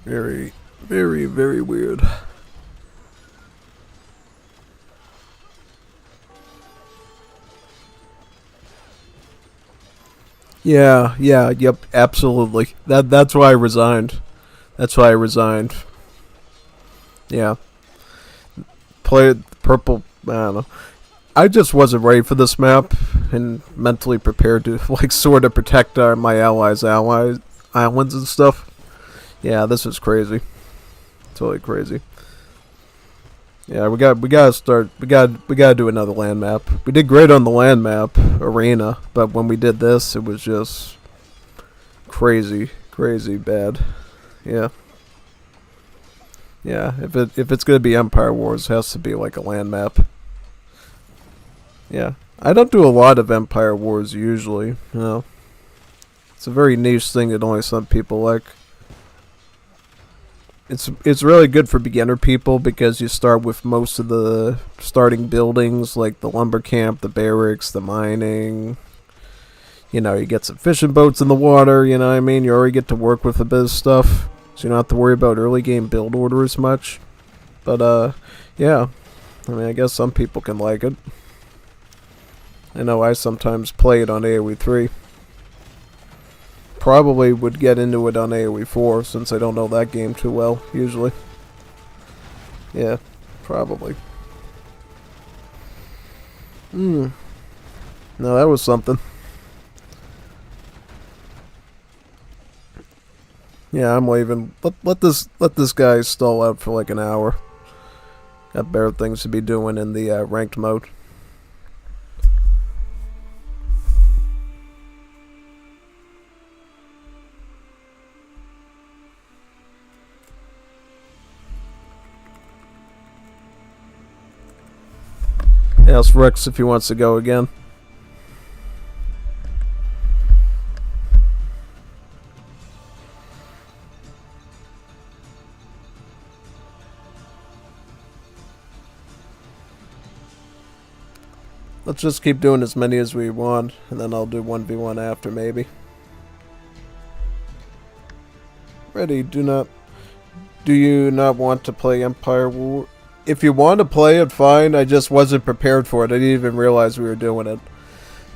Very, very, very weird. Yeah, yep, absolutely. That's why I resigned. That's why I resigned. Yeah. Played purple, I don't know. I just wasn't ready for this map and mentally prepared to like sort of protect my allies' islands and stuff. Yeah, this is crazy. Totally crazy. Yeah, we gotta do another land map. We did great on the land map arena, but when we did this, it was just crazy bad. Yeah. Yeah, if it's gonna be Empire Wars, it has to be like a land map. Yeah. I don't do a lot of Empire Wars usually, you know. It's a very niche thing that only some people like. It's really good for beginner people because you start with most of the starting buildings like the lumber camp, the barracks, the mining. You know, you get some fishing boats in the water, you know what I mean? You already get to work with a bit of stuff, so you don't have to worry about early game build order as much. But, yeah. I mean, I guess some people can like it. I know I sometimes play it on AoE 3. Probably would get into it on AoE 4 since I don't know that game too well, usually. Yeah, probably. No, that was something. Yeah, I'm leaving. Let this guy stall out for like an hour. Got better things to be doing in the ranked mode. Ask Rex if he wants to go again. Let's just keep doing as many as we want, and then I'll do 1v1 after, maybe. Ready, do you not want to play Empire War? If you want to play it, fine. I just wasn't prepared for it. I didn't even realize we were doing it.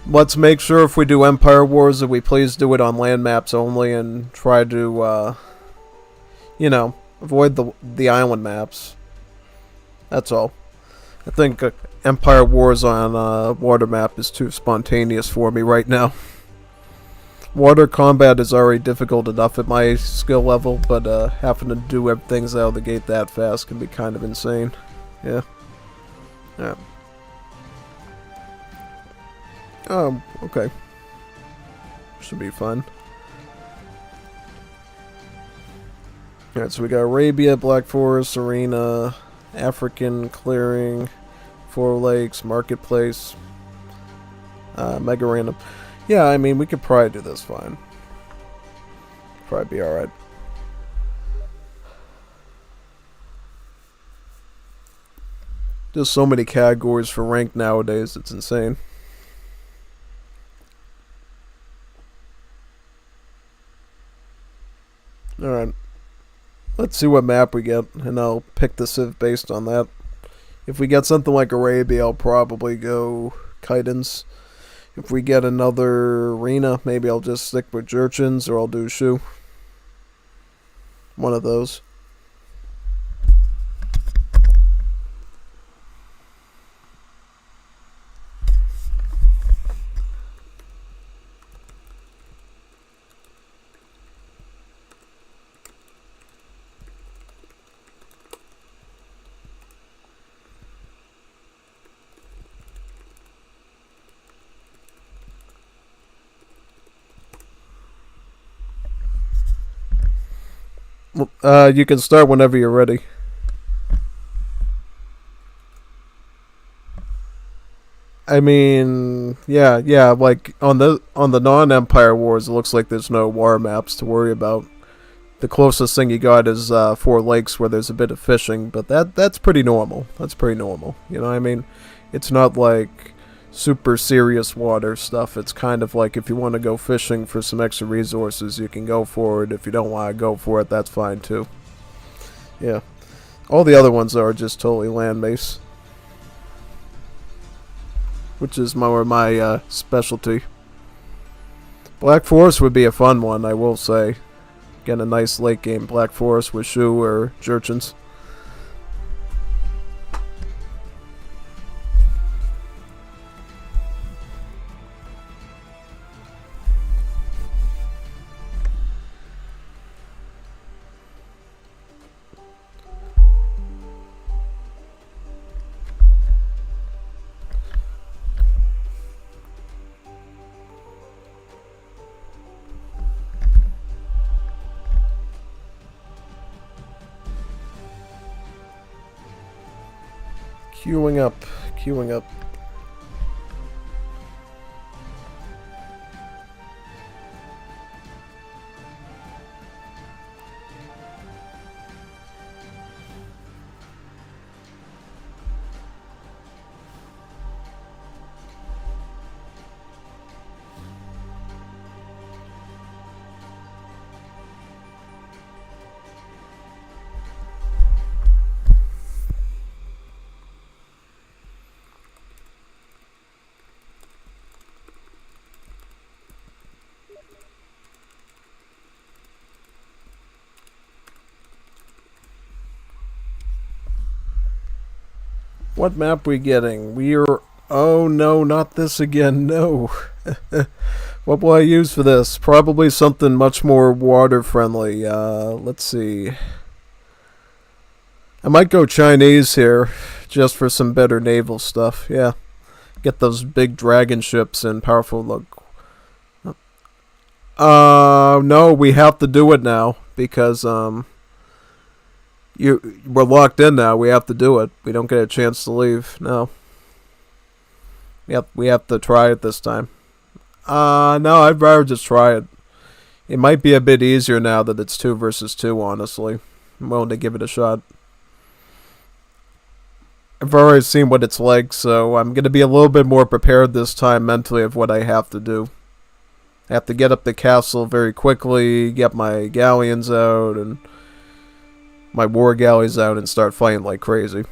Let's make sure if we do Empire Wars that we please do it on land maps only and try to, you know, avoid the island maps. That's all. I think Empire Wars on water map is too spontaneous for me right now. Water combat is already difficult enough at my skill level, but having to do things out of the gate that fast can be kind of insane. Yeah. Yeah. Okay. Should be fun. Alright, so we got Arabia, Black Forest, Arena, African Clearing, Four Lakes, Marketplace, Mega Random. Yeah, I mean, we could probably do this fine. Probably be alright. There's so many categories for rank nowadays, it's insane. Alright. Let's see what map we get, and I'll pick the civ based on that. If we get something like Arabia, I'll probably go Chitons. If we get another arena, maybe I'll just stick with Jurchens, or I'll do Shu. One of those. You can start whenever you're ready. I mean, yeah, like on the non-Empire Wars, it looks like there's no war maps to worry about. The closest thing you got is 4 lakes where there's a bit of fishing, but that's pretty normal. That's pretty normal. You know what I mean? It's not like super serious water stuff. It's kind of like if you want to go fishing for some extra resources, you can go for it. If you don't want to go for it, that's fine too. Yeah. All the other ones are just totally land-based, which is more my specialty. Black Forest would be a fun one, I will say. Get a nice late game Black Forest with Shu or Jurchens. Queuing up, queuing up. What map we getting? We're... Oh no, not this again, no. What will I use for this? Probably something much more water friendly. Let's see. I might go Chinese here, just for some better naval stuff, yeah. Get those big dragon ships and powerful look. No, we have to do it now, because, we're locked in now. We have to do it. We don't get a chance to leave. No. We have to try it this time. No, I'd rather just try it. It might be a bit easier now that it's 2 versus 2, honestly. I'm willing to give it a shot. I've already seen what it's like, so I'm going to be a little bit more prepared this time mentally of what I have to do. I have to get up the castle very quickly, get my galleons out, and my war galleys out and start fighting like crazy.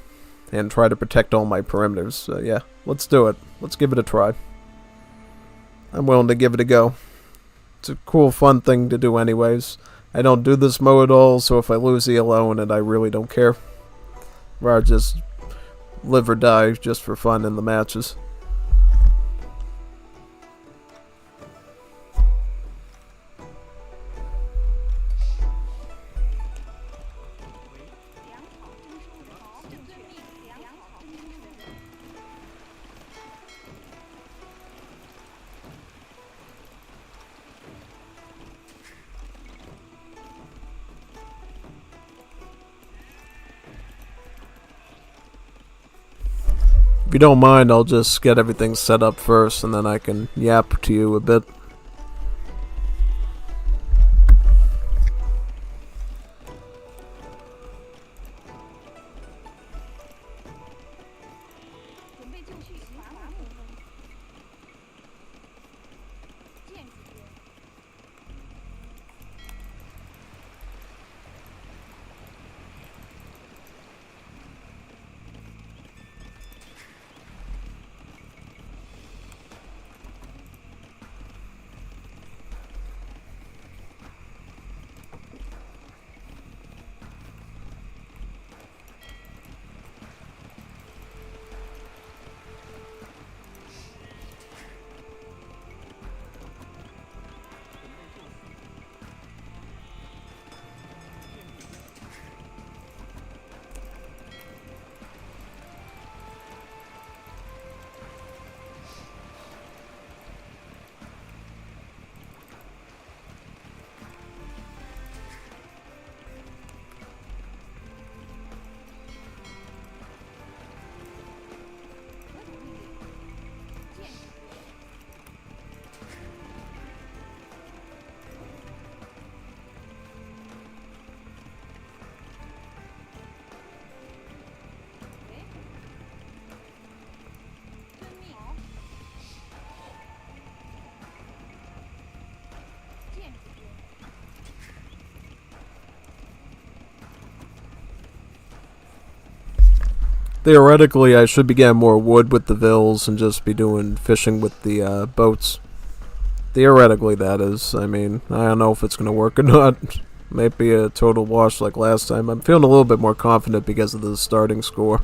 And try to protect all my perimeters. So yeah, let's do it. Let's give it a try. I'm willing to give it a go. It's a cool, fun thing to do anyways. I don't do this mode at all, so if I lose ELO in it, I really don't care. Rather just live or die just for fun in the matches. you don't mind, I'll just get everything set up first, and then I can yap to you a bit. Theoretically, I should be getting more wood with the vills and just be doing fishing with the boats. Theoretically, that is. I mean, I don't know if it's going to work or not. Might be a total wash like last time. I'm feeling a little bit more confident because of the starting score.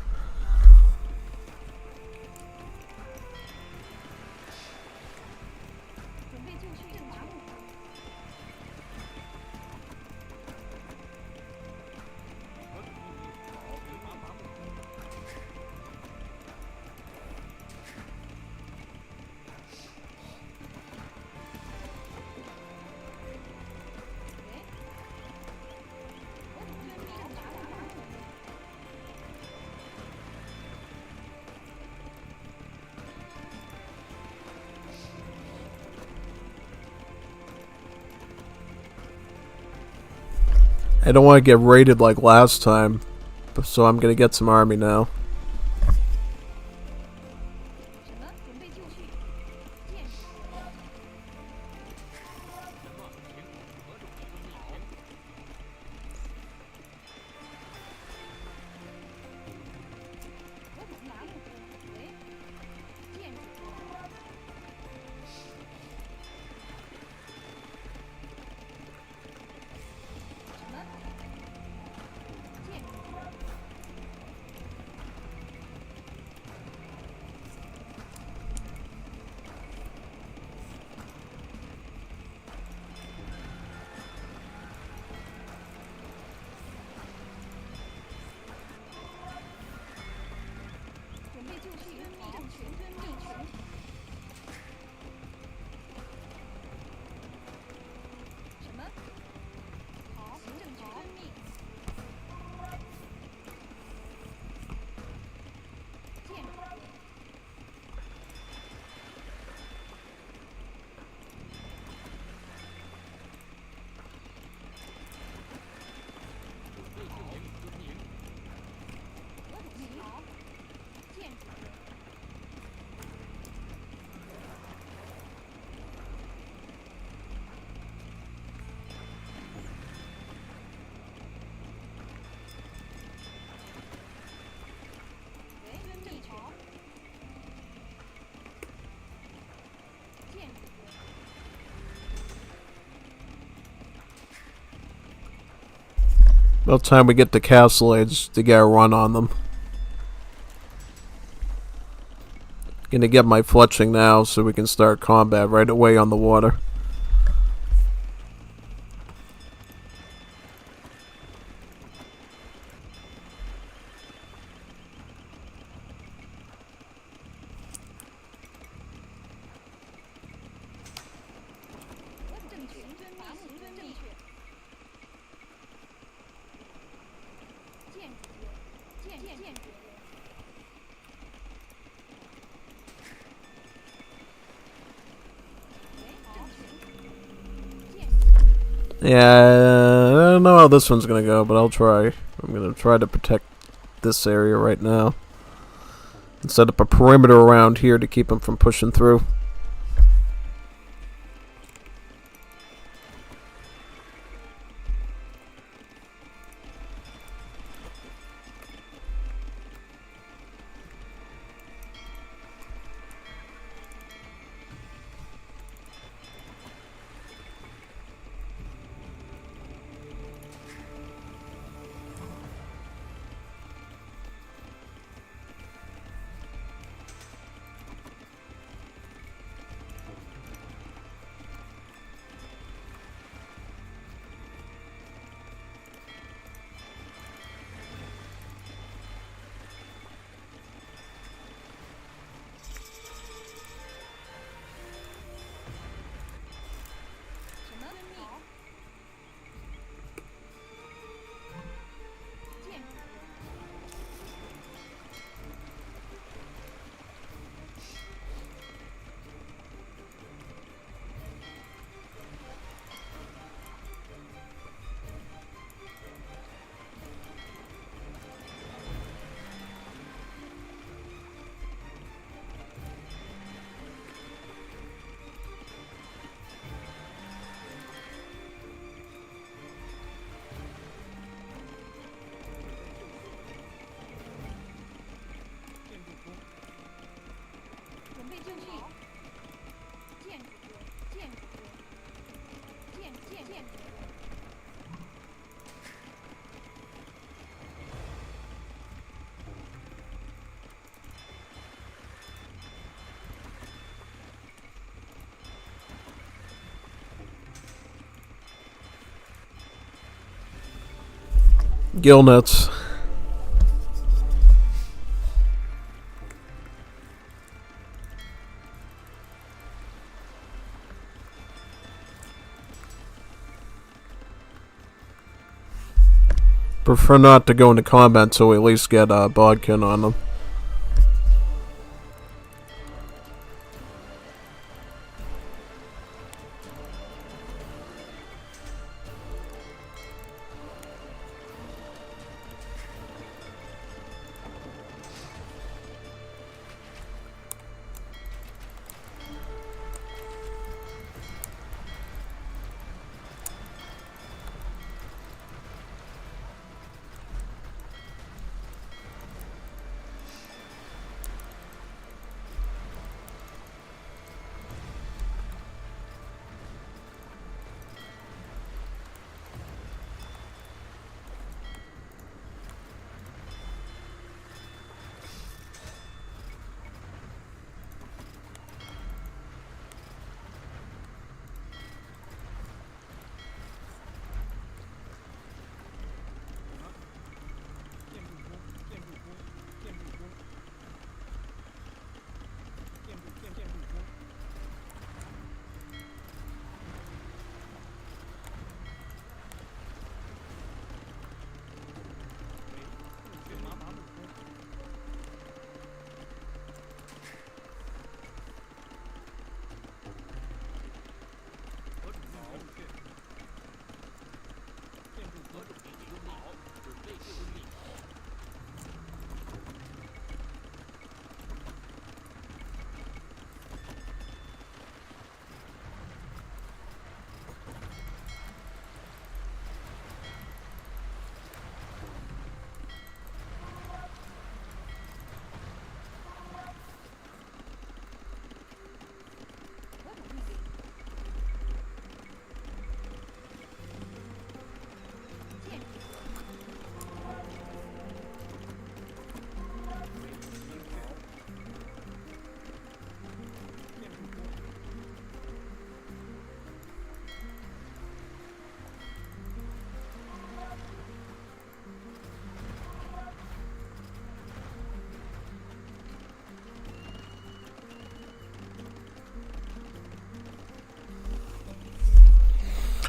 I don't want to get raided like last time, so I'm gonna get some army now. About time we get to Castle Age to get a run on them. Gonna get my fletching now so we can start combat right away on the water. Yeah, I don't know how this one's gonna go, but I'll try. I'm gonna try to protect this area right now. And set up a perimeter around here to keep them from pushing through. Gill nuts. Prefer not to go into combat so we at least get bodkin on them.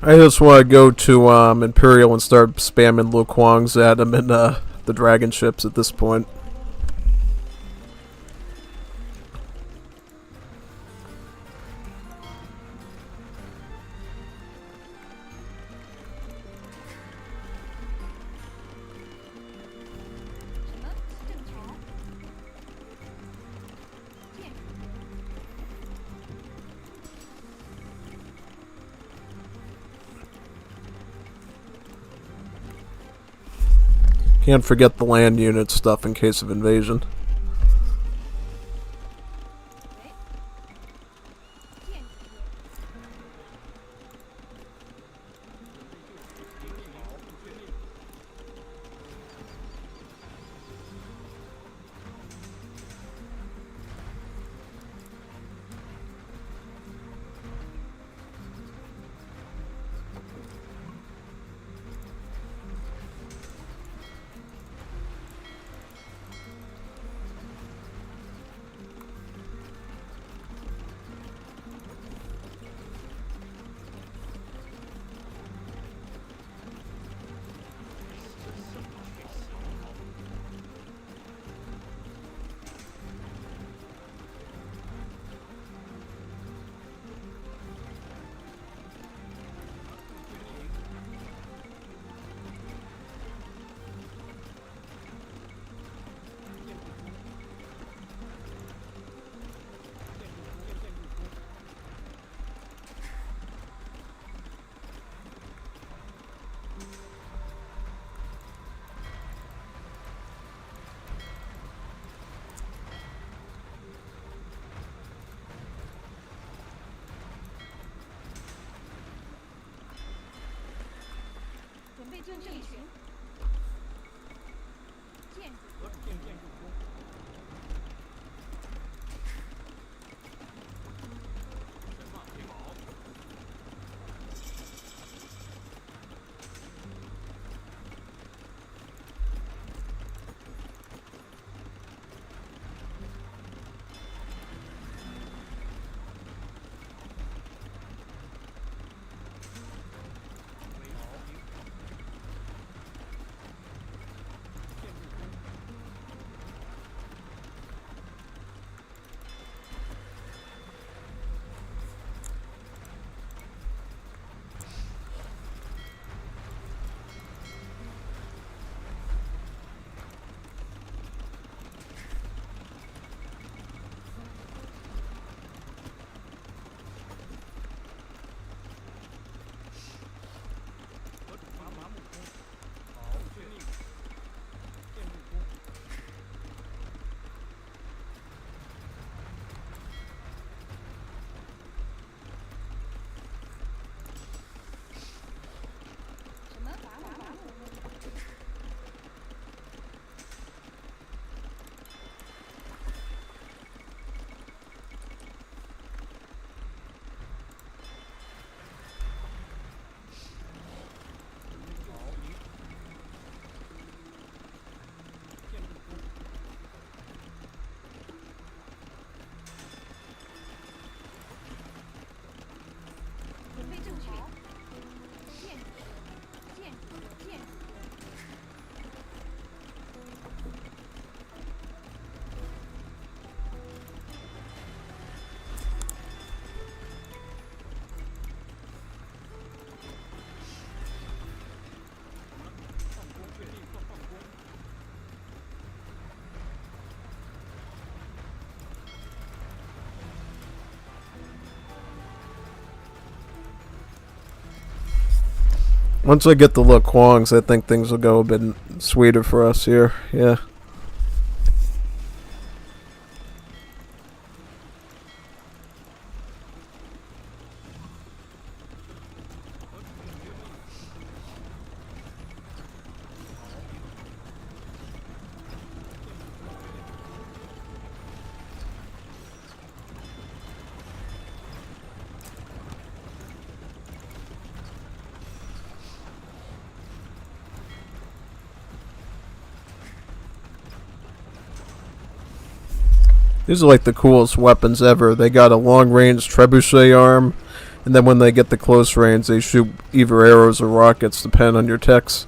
I just want to go to Imperial and start spamming Lu Kuangs at him in the dragon ships at this point. Can't forget the land unit stuff in case of invasion. Once I get the look Kwongs, I think things will go a bit sweeter for us here. Yeah. These are like the coolest weapons ever. They got a long-range trebuchet arm, and then when they get the close range, they shoot either arrows or rockets, depending on your techs.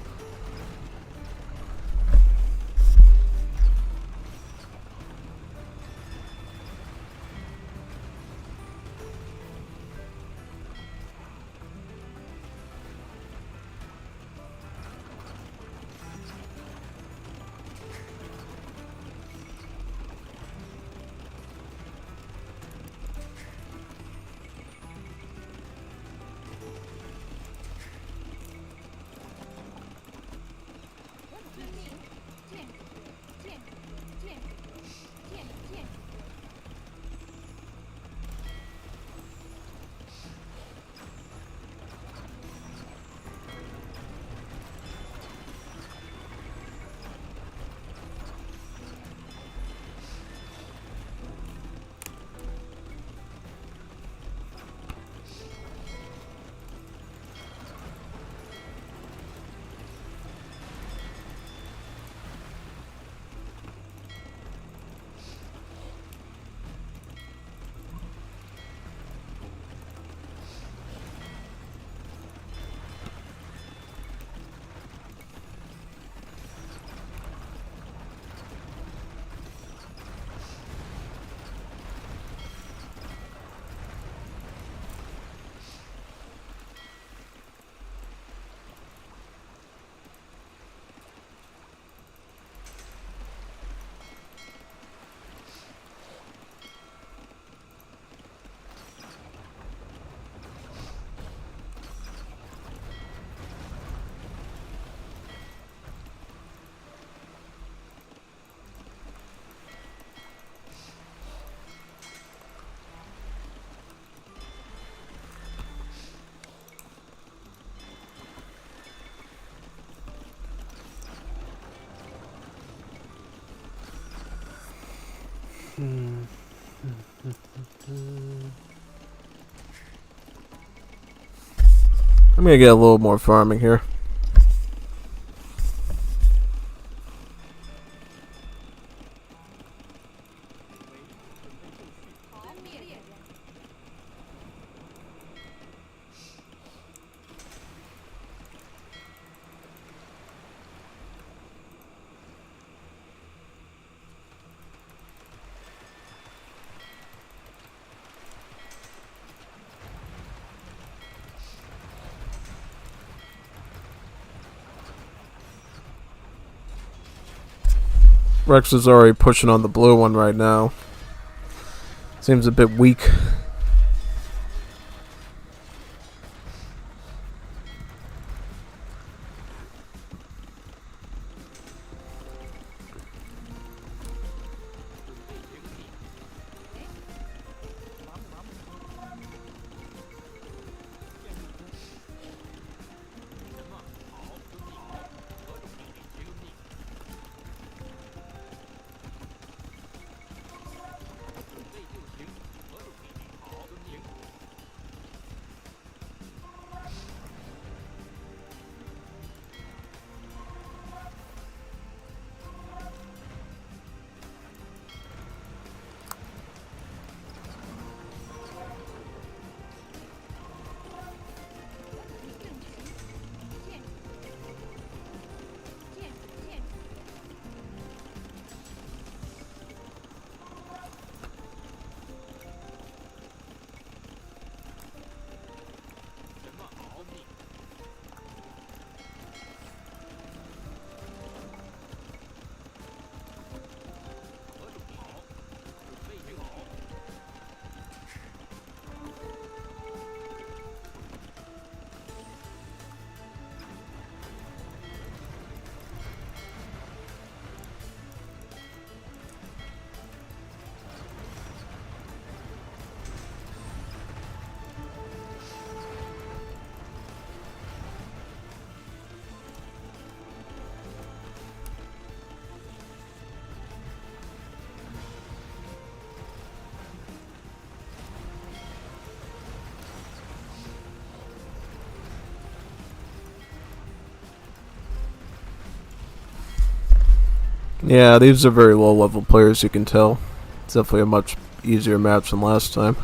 I'm gonna get a little more farming here. Rex is already pushing on the blue one right now. Seems a bit weak. Yeah, these are very low level players, you can tell. It's definitely a much easier match than last time.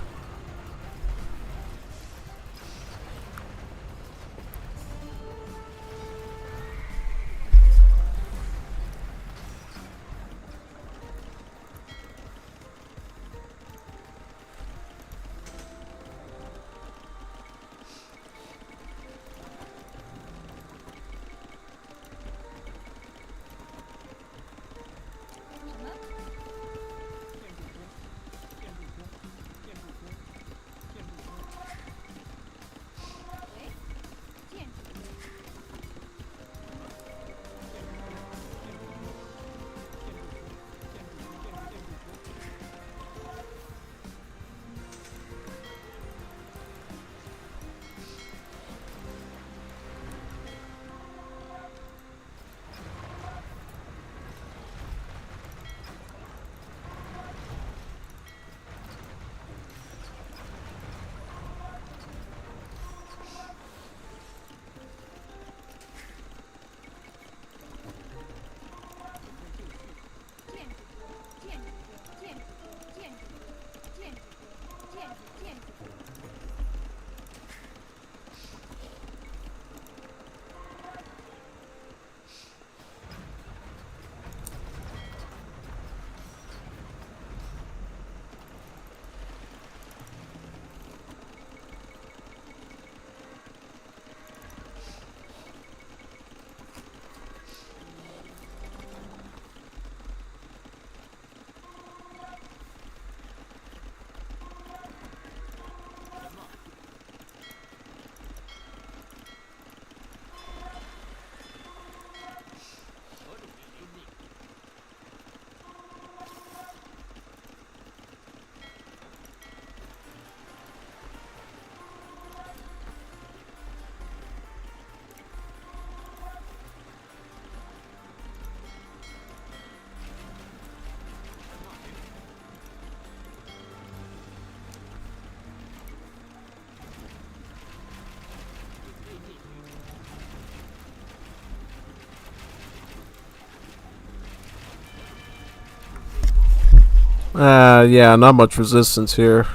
Yeah, not much resistance here.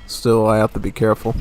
Still, I have to be careful.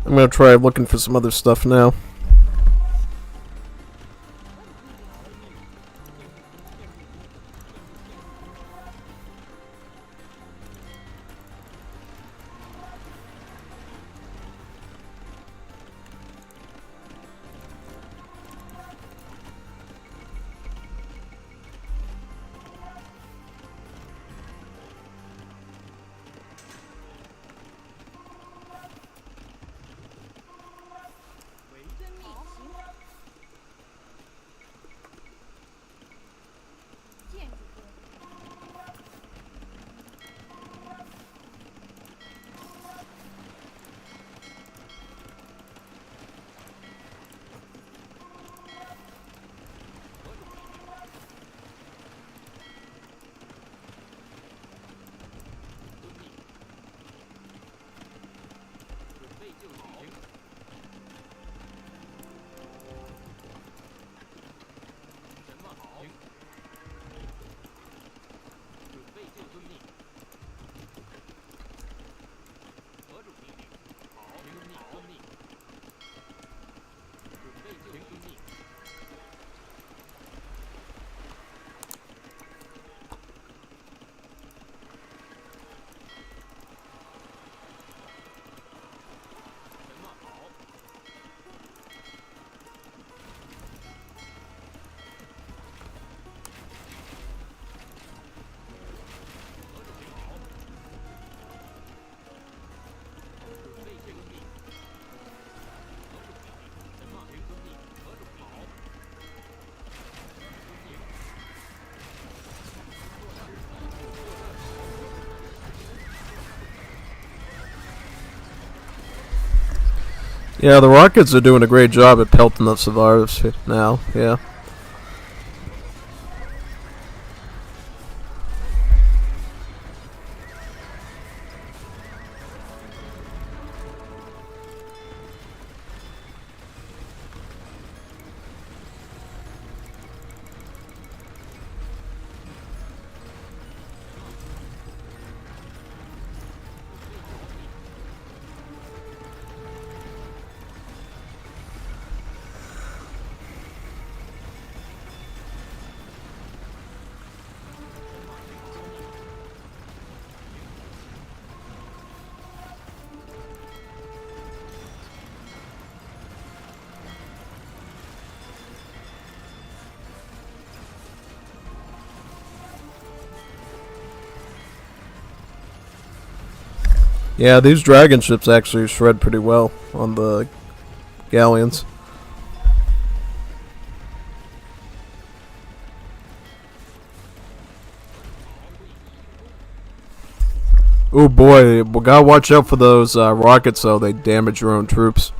I'm gonna try looking for some other stuff now. Yeah, the rockets are doing a great job at pelting the survivors now, yeah. Yeah, these dragon ships actually shred pretty well on the galleons. Oh boy, we gotta watch out for those rockets though, they damage your own troops.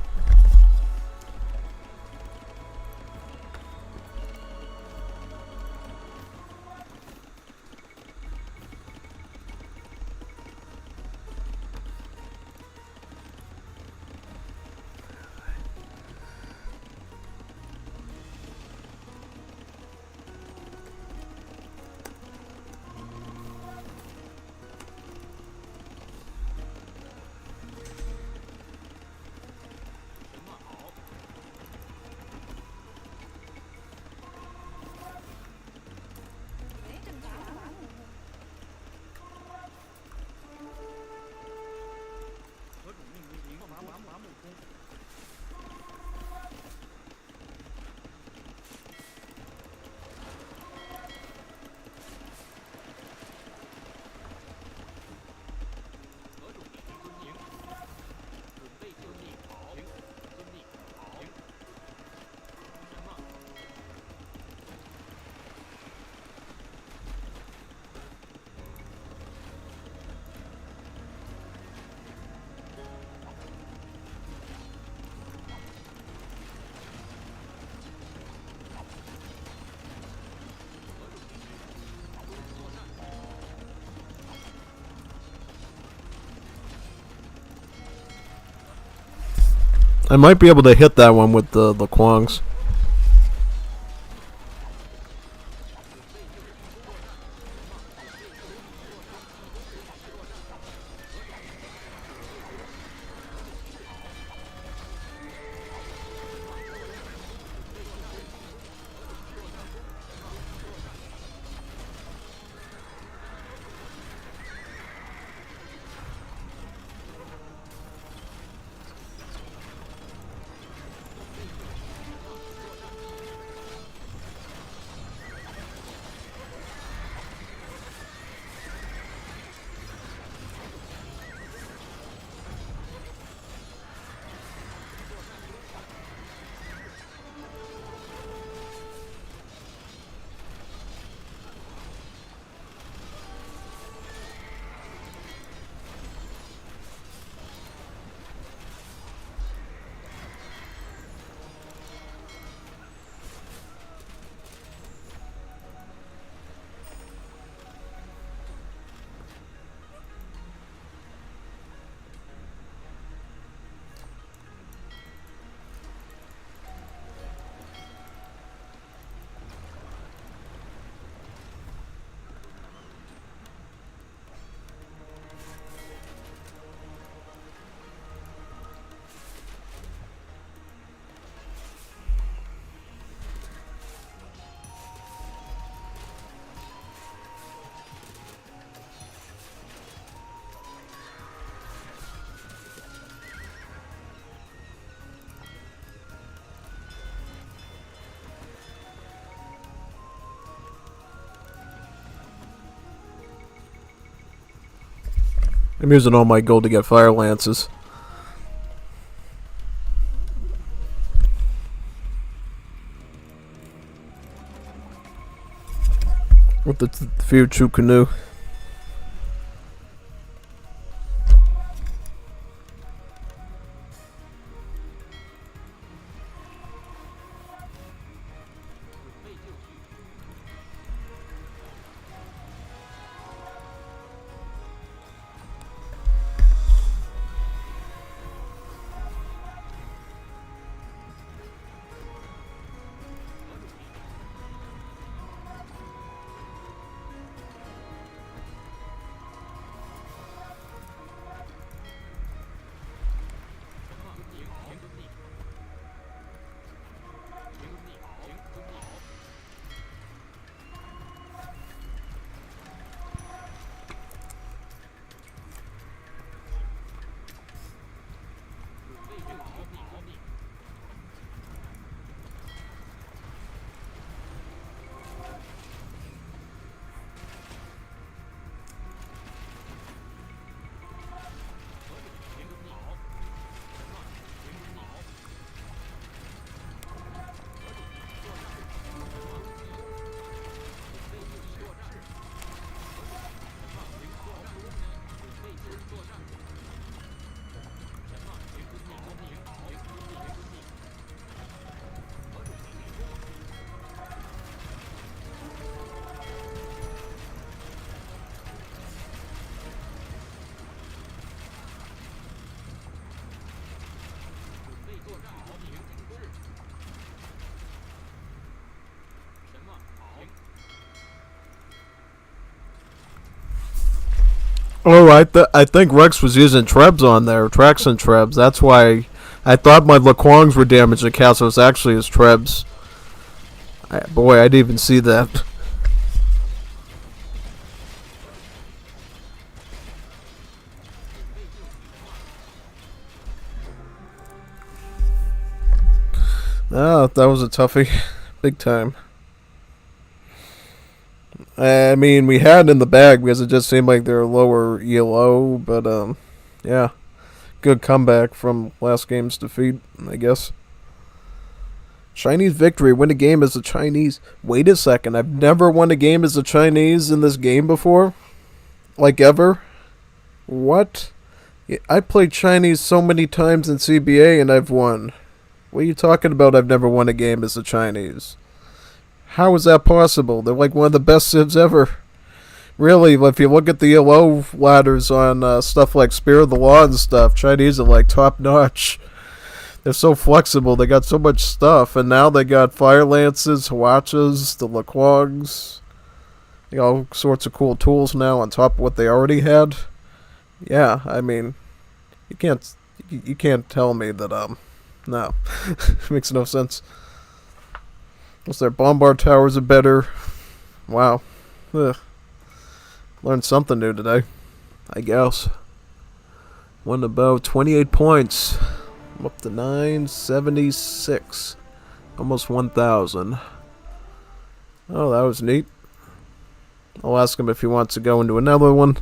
I might be able to hit that one with the Quangs. I'm using all my gold to get fire lances. With the future canoe. Oh, I think Rex was using trebs on there, traction trebs. That's why I thought my Laquongs were damaged in Castle. It was actually his trebs. Boy, I didn't even see that. Oh, that was a toughie. Big time. I mean, we had it in the bag because it just seemed like they're lower ELO, but yeah, good comeback from last game's defeat, I guess. Chinese victory, win a game as a Chinese. Wait a second, I've never won a game as a Chinese in this game before? Like ever? What? I played Chinese so many times in CBA and I've won. What are you talking about? I've never won a game as a Chinese. How is that possible? They're like one of the best civs ever. Really, if you look at the ELO ladders on stuff like Spear of the Law and stuff, Chinese are like top notch. They're so flexible. They got so much stuff, and now they got Fire Lances, Hwachas, the Laquogs. They got all sorts of cool tools now on top of what they already had. Yeah, I mean, you can't tell me that no, makes no sense. Unless their bombard towers are better. Wow. Ugh. Learned something new today, I guess. Won about 28 points. I'm up to 976. Almost 1,000. Oh, that was neat. I'll ask him if he wants to go into another one.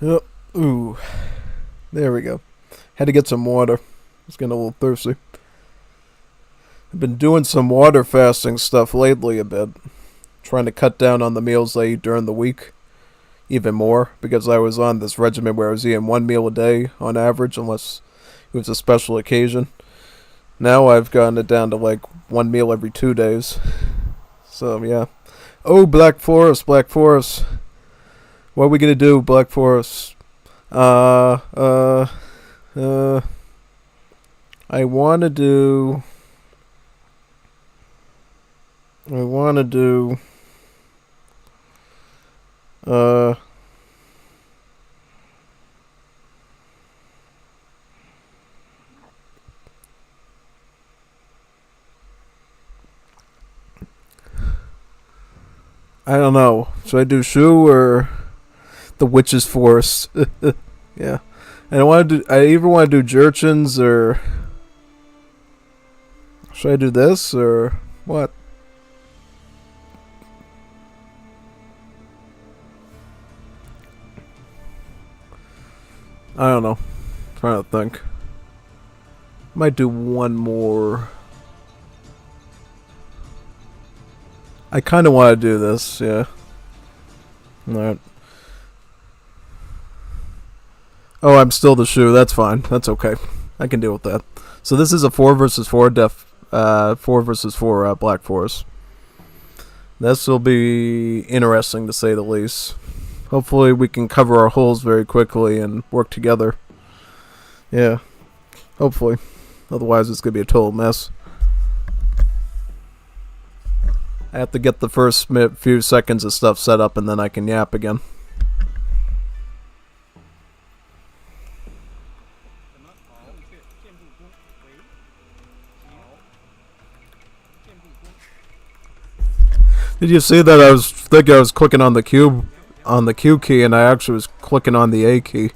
Oh, ooh. There we go. Had to get some water. I was getting a little thirsty. I've been doing some water fasting stuff lately a bit. Trying to cut down on the meals I eat during the week. Even more, because I was on this regimen where I was eating one meal a day on average, unless it was a special occasion. Now I've gotten it down to like one meal every 2 days. So, yeah. Oh, Black Forest, Black Forest. What are we gonna do, Black Forest? I wanna do. I don't know. Should I do Shu or the Witch's Forest? Yeah. And I either want to do Jurchins or should I do this or what? I don't know. I'm trying to think. Might do one more. I kind of want to do this, yeah. Alright. Oh, I'm still the shoe. That's fine. That's okay. I can deal with that. So this is a 4 versus 4 4 versus 4 Black Forest. This will be interesting to say the least. Hopefully we can cover our holes very quickly and work together. Yeah. Hopefully. Otherwise it's going to be a total mess. I have to get the first few seconds of stuff set up and then I can yap again. Did you see that I was clicking on the Q key and I actually was clicking on the A key?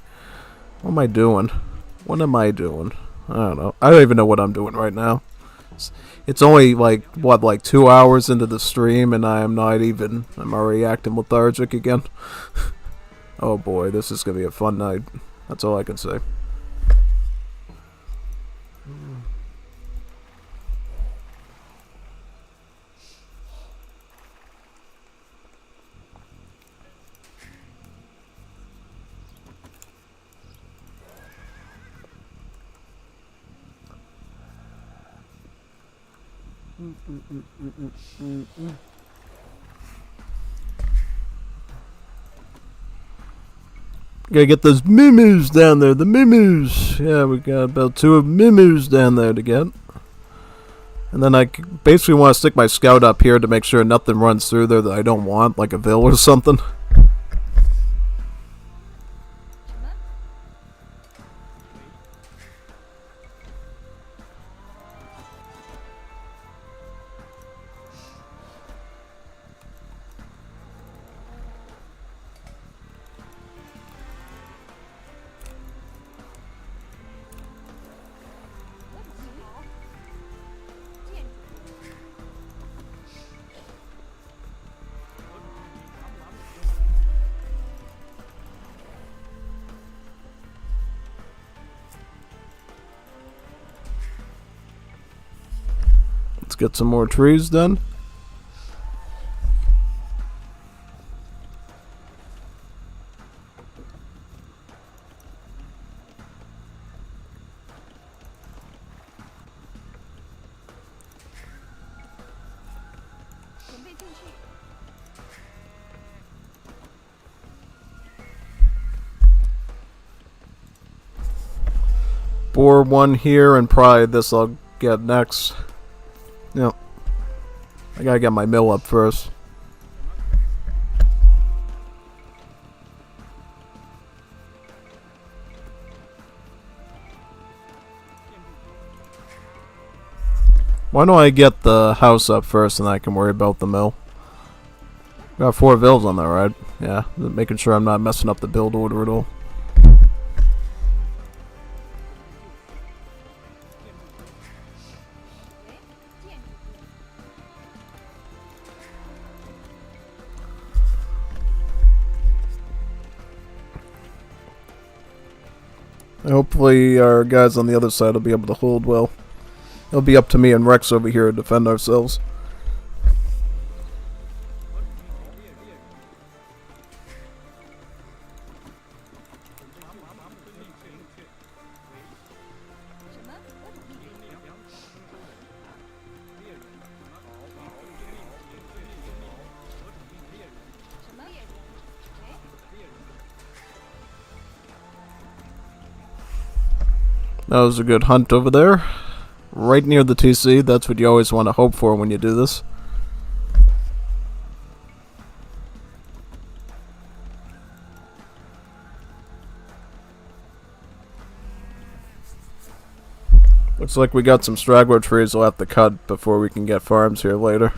What am I doing? What am I doing? I don't know. I don't even know what I'm doing right now. It's only like 2 hours into the stream and I'm already acting lethargic again. Oh boy, this is gonna be a fun night. That's all I can say. Gotta get those mimus down there, the mimus. Yeah, we got about 2 mimus down there to get. And then I basically want to stick my scout up here to make sure nothing runs through there that I don't want, like a vill or something. Let's get some more trees done. Bore one here and probably this I'll get next. Yep. I gotta get my mill up first. Why don't I get the house up first and I can worry about the mill? Got 4 vills on there, right? Yeah, making sure I'm not messing up the build order at all. Hopefully our guys on the other side will be able to hold well. It'll be up to me and Rex over here to defend ourselves. That was a good hunt over there. Right near the TC, that's what you always want to hope for when you do this. Looks like we got some straggler trees we'll have to cut before we can get farms here later.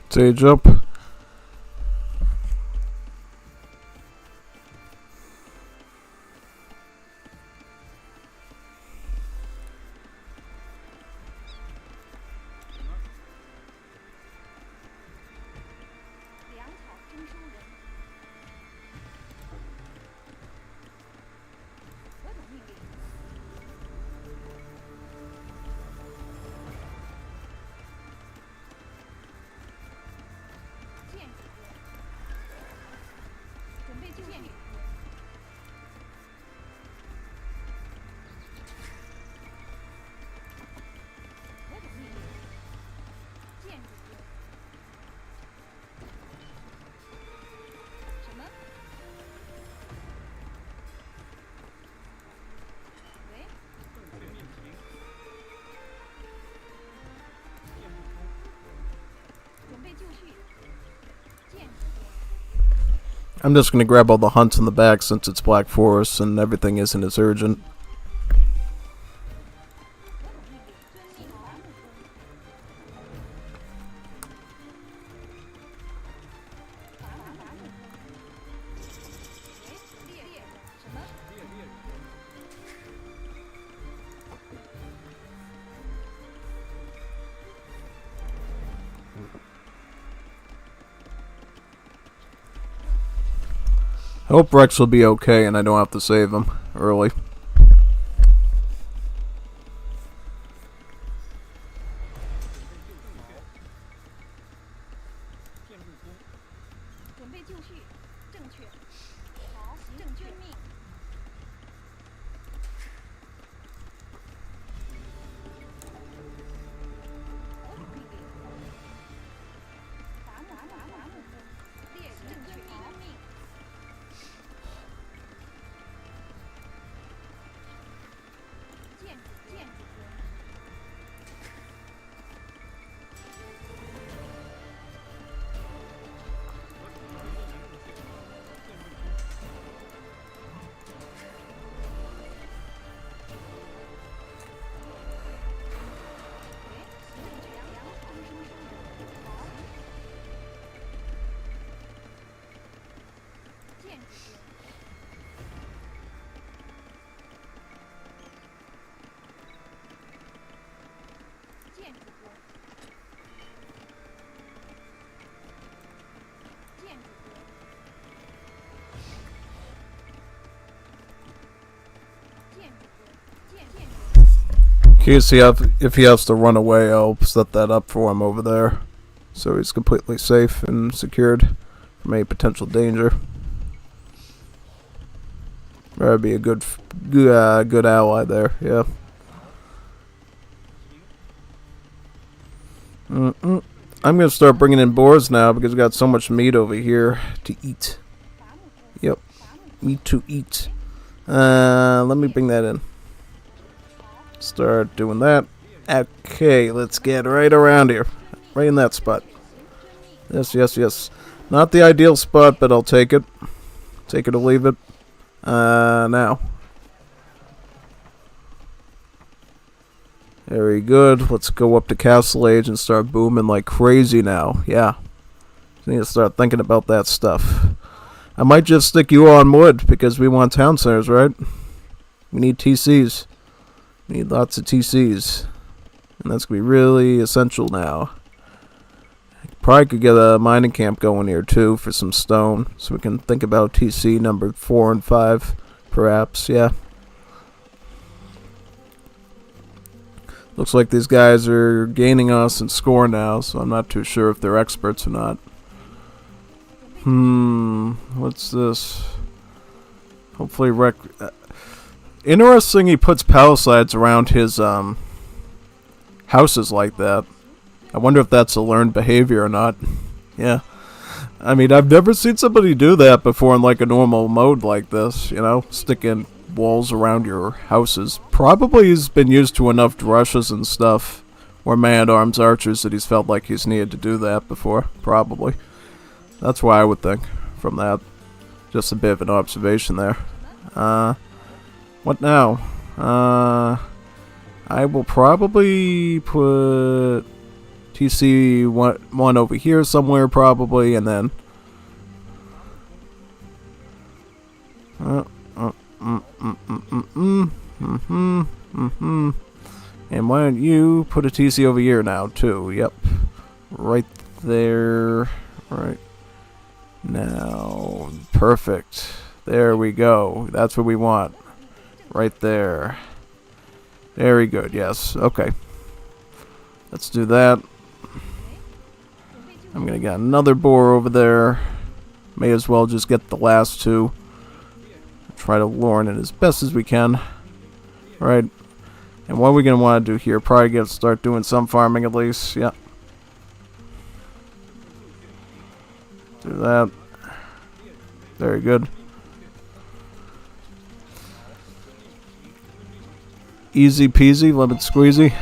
Stage up. I'm just going to grab all the hunts in the back since it's Black Forest and everything isn't as urgent. I hope Rex will be okay and I don't have to save him early. In case if he has to run away, I'll set that up for him over there, so he's completely safe and secured from any potential danger. That'd be a good ally there. Yeah. I'm gonna start bringing in boars now because we got so much meat over here to eat. Yep, meat to eat. Let me bring that in. Start doing that. Okay, let's get right around here. Right in that spot. Yes, yes, yes. Not the ideal spot, but I'll take it. Take it or leave it. Now. Very good. Let's go up to Castle Age and start booming like crazy now. Yeah. Need to start thinking about that stuff. I might just stick you on wood because we want town centers, right? We need TCs. We need lots of TCs. And that's going to be really essential now. Probably could get a mining camp going here too for some stone. So we can think about TC number 4 and 5. Perhaps, yeah. Looks like these guys are gaining us in score now. So I'm not too sure if they're experts or not. What's this? Hopefully interesting he puts palisades around his houses like that. I wonder if that's a learned behavior or not. Yeah. I mean, I've never seen somebody do that before in like a normal mode like this, you know? Sticking walls around your houses. Probably he's been used to enough rushes and stuff, or man-at-arms archers, that he's felt like he's needed to do that before. Probably. That's why I would think from that. Just a bit of an observation there. What now? I will probably put TC1 over here somewhere, probably, and then and why don't you put a TC over here now too? Yep, right there, right now. Perfect. There we go. That's what we want. Right there. Very good. Yes. Okay. Let's do that. I'm gonna get another boar over there. May as well just get the last two. Try to lure in it as best as we can. Right. And what we're gonna want to do here, probably start doing some farming at least. Yeah. Do that. Very good. Easy peasy, lemon squeezy.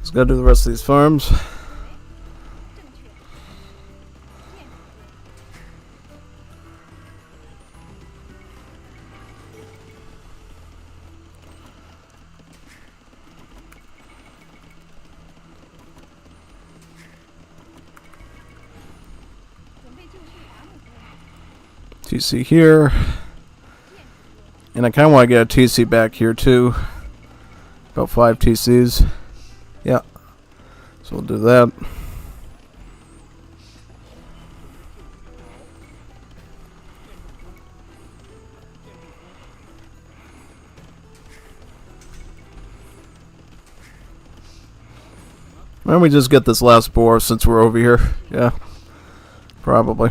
Let's go do the rest of these farms. TC here. And I kind of want to get a TC back here too. About 5 TCs. Yeah. So we'll do that. Why don't we just get this last boar since we're over here? Yeah. Probably.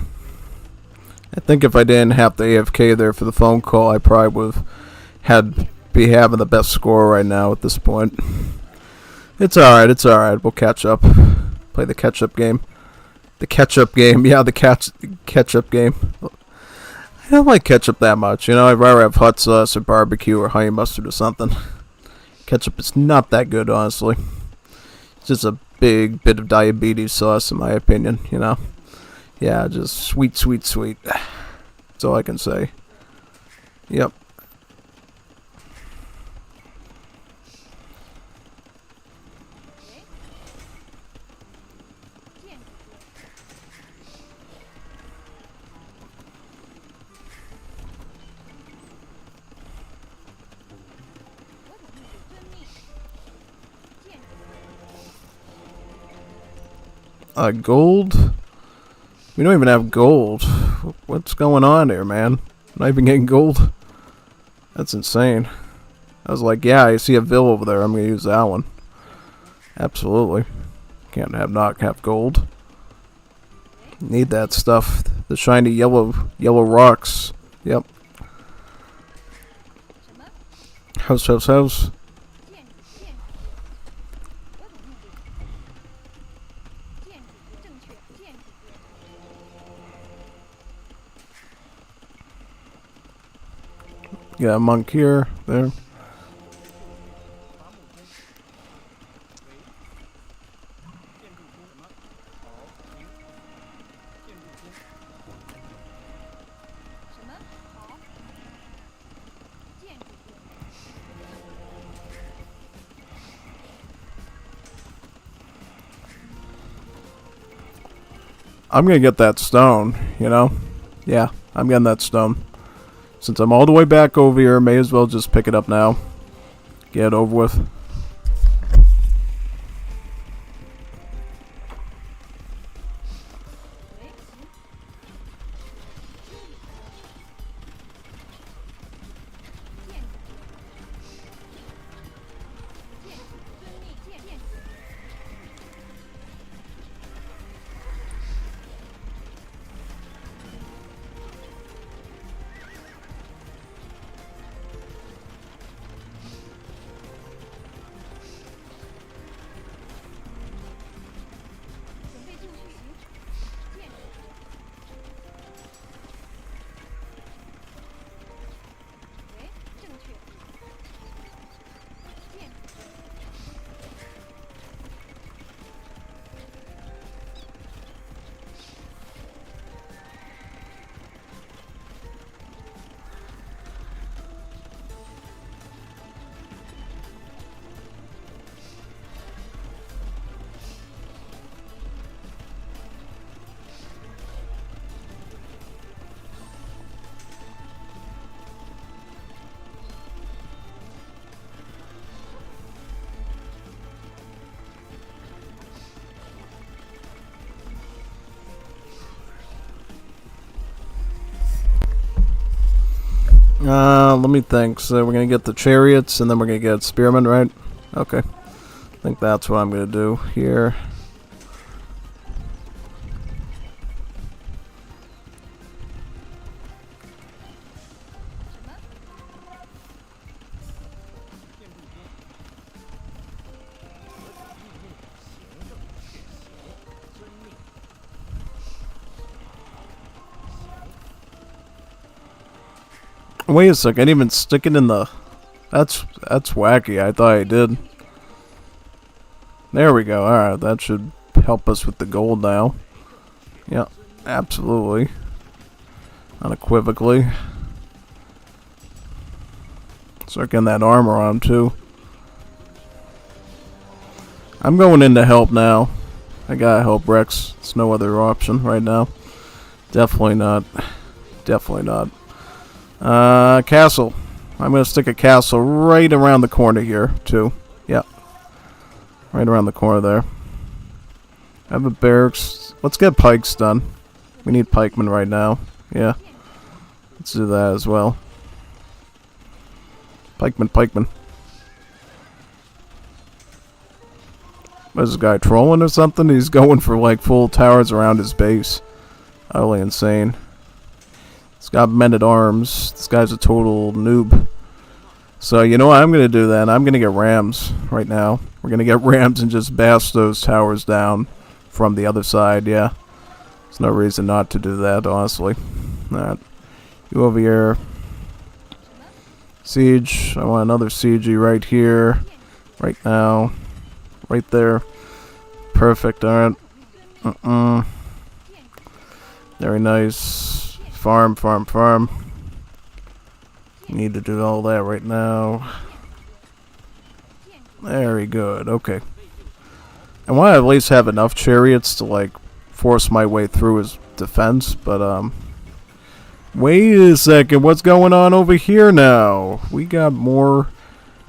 I think if I didn't have the AFK there for the phone call, I probably would have be having the best score right now at this point. It's alright, it's alright. We'll catch up. Play the catch-up game. The catch-up game. Yeah, the catch-up game. I don't like ketchup that much. You know, I'd rather have hot sauce or barbecue or honey mustard or something. Ketchup is not that good, honestly. It's just a big bit of diabetes sauce, in my opinion, you know. Yeah, just sweet, sweet, sweet. That's all I can say. Yep. Gold? We don't even have gold. What's going on here, man? Not even getting gold? That's insane. I was like, yeah, I see a Vill over there. I'm going to use that one. Absolutely. Can't not have gold. Need that stuff. The shiny yellow rocks. Yep. House, house, house. Got a monk here, there. I'm gonna get that stone, you know? Yeah, I'm getting that stone. Since I'm all the way back over here, may as well just pick it up now. Get it over with. Let me think. So we're gonna get the chariots, and then we're gonna get spearmen, right? Okay. I think that's what I'm gonna do here. Wait a sec, I didn't even stick it in the... That's wacky. I thought I did. There we go. Alright, that should help us with the gold now. Yep, absolutely. Unequivocally. Start getting that armor on too. I'm going in to help now. I gotta help Rex. It's no other option right now. Definitely not. Definitely not. Castle. I'm gonna stick a castle right around the corner here too. Yep. Right around the corner there. I have a barracks. Let's get pikes done. We need pikemen right now. Yeah. Let's do that as well. Pikemen. What is this guy, trolling or something? He's going for like full towers around his base. Utterly insane. He's got men at arms. This guy's a total noob. So you know what I'm gonna do then? I'm gonna get rams right now. We're gonna get rams and just bash those towers down from the other side. Yeah, there's no reason not to do that, honestly. Alright, you over here. Siege. I want another siege right here, right now, right there. Perfect. Alright. Very nice. Farm. Need to do all that right now. Very good. Okay. I want to at least have enough chariots to like force my way through his defense, but wait a second, what's going on over here now? We got more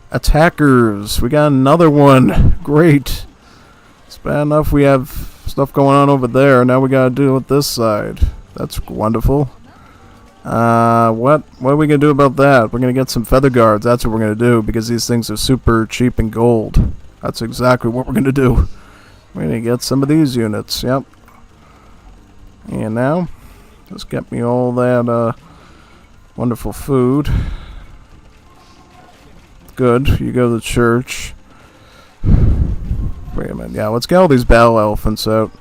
attackers. We got another one. Great. It's bad enough we have stuff going on over there. Now we gotta deal with this side. That's wonderful. What are we gonna do about that? We're gonna get some feather guards. That's what we're gonna do, because these things are super cheap in gold. That's exactly what we're gonna do. We're gonna get some of these units. Yep. And now, just get me all that wonderful food. Good. You go to the church. Wait a minute. Yeah, let's get all these battle elephants out.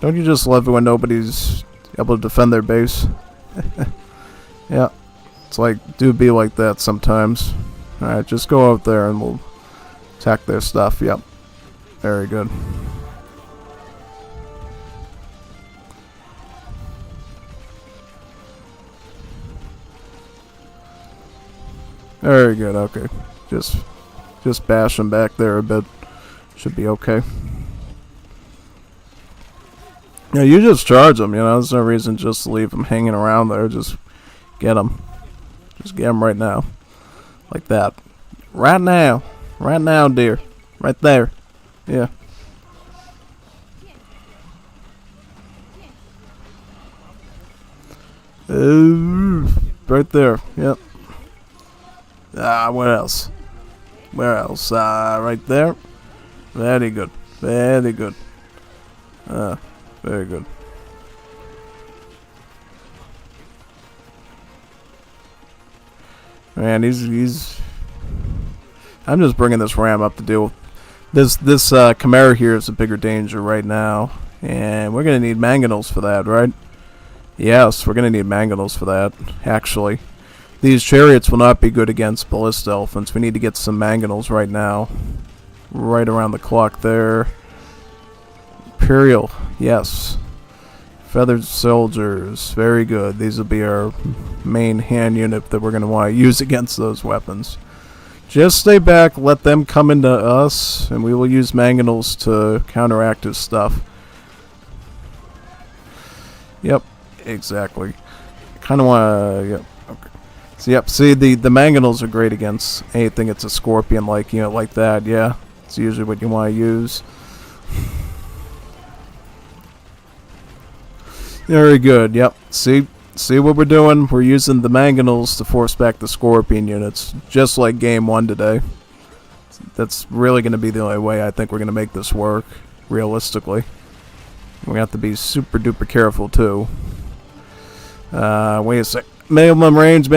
Don't you just love it when nobody's able to defend their base? Yeah. It's like, do be like that sometimes. Alright, just go out there and we'll attack their stuff. Yep. Very good. Very good, okay. Just bash them back there a bit. Should be okay. Yeah, you just charge them, you know. There's no reason just to leave them hanging around there. Just get them. Just get them right now. Like that. Right now. Right now, dear. Right there. Yeah. Right there. Yep. Where else? Where else? Right there. Very good. Very good. Very good. Man, he's. I'm just bringing this ram up to deal with this Chimera here is a bigger danger right now, and we're gonna need mangonels for that, right? Yes, we're gonna need mangonels for that. Actually, these chariots will not be good against ballista elephants. We need to get some mangonels right now, right around the clock there. Imperial, yes. Feathered soldiers, very good. These will be our main hand unit that we're going to want to use against those weapons. Just stay back, let them come into us, and we will use mangonels to counteract his stuff. Yep, exactly. Kind of want to, yep. Okay. So, yep, see, the mangonels are great against anything that's a scorpion-like unit like that, yeah. It's usually what you want to use. Very good, yep. See what we're doing? We're using the mangonels to force back the scorpion units, just like game 1 today. That's really going to be the only way I think we're going to make this work, realistically. We have to be super duper careful, too. Wait a sec. Minimum range.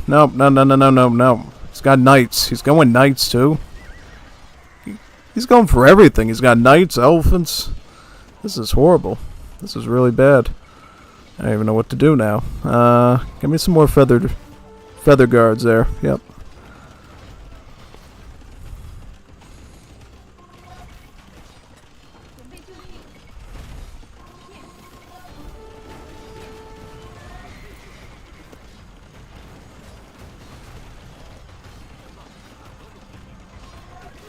Nope, no. He's got knights. He's going knights, too. He's going for everything. He's got knights, elephants. This is horrible. This is really bad. I don't even know what to do now. Give me some more feather guards there. Yep.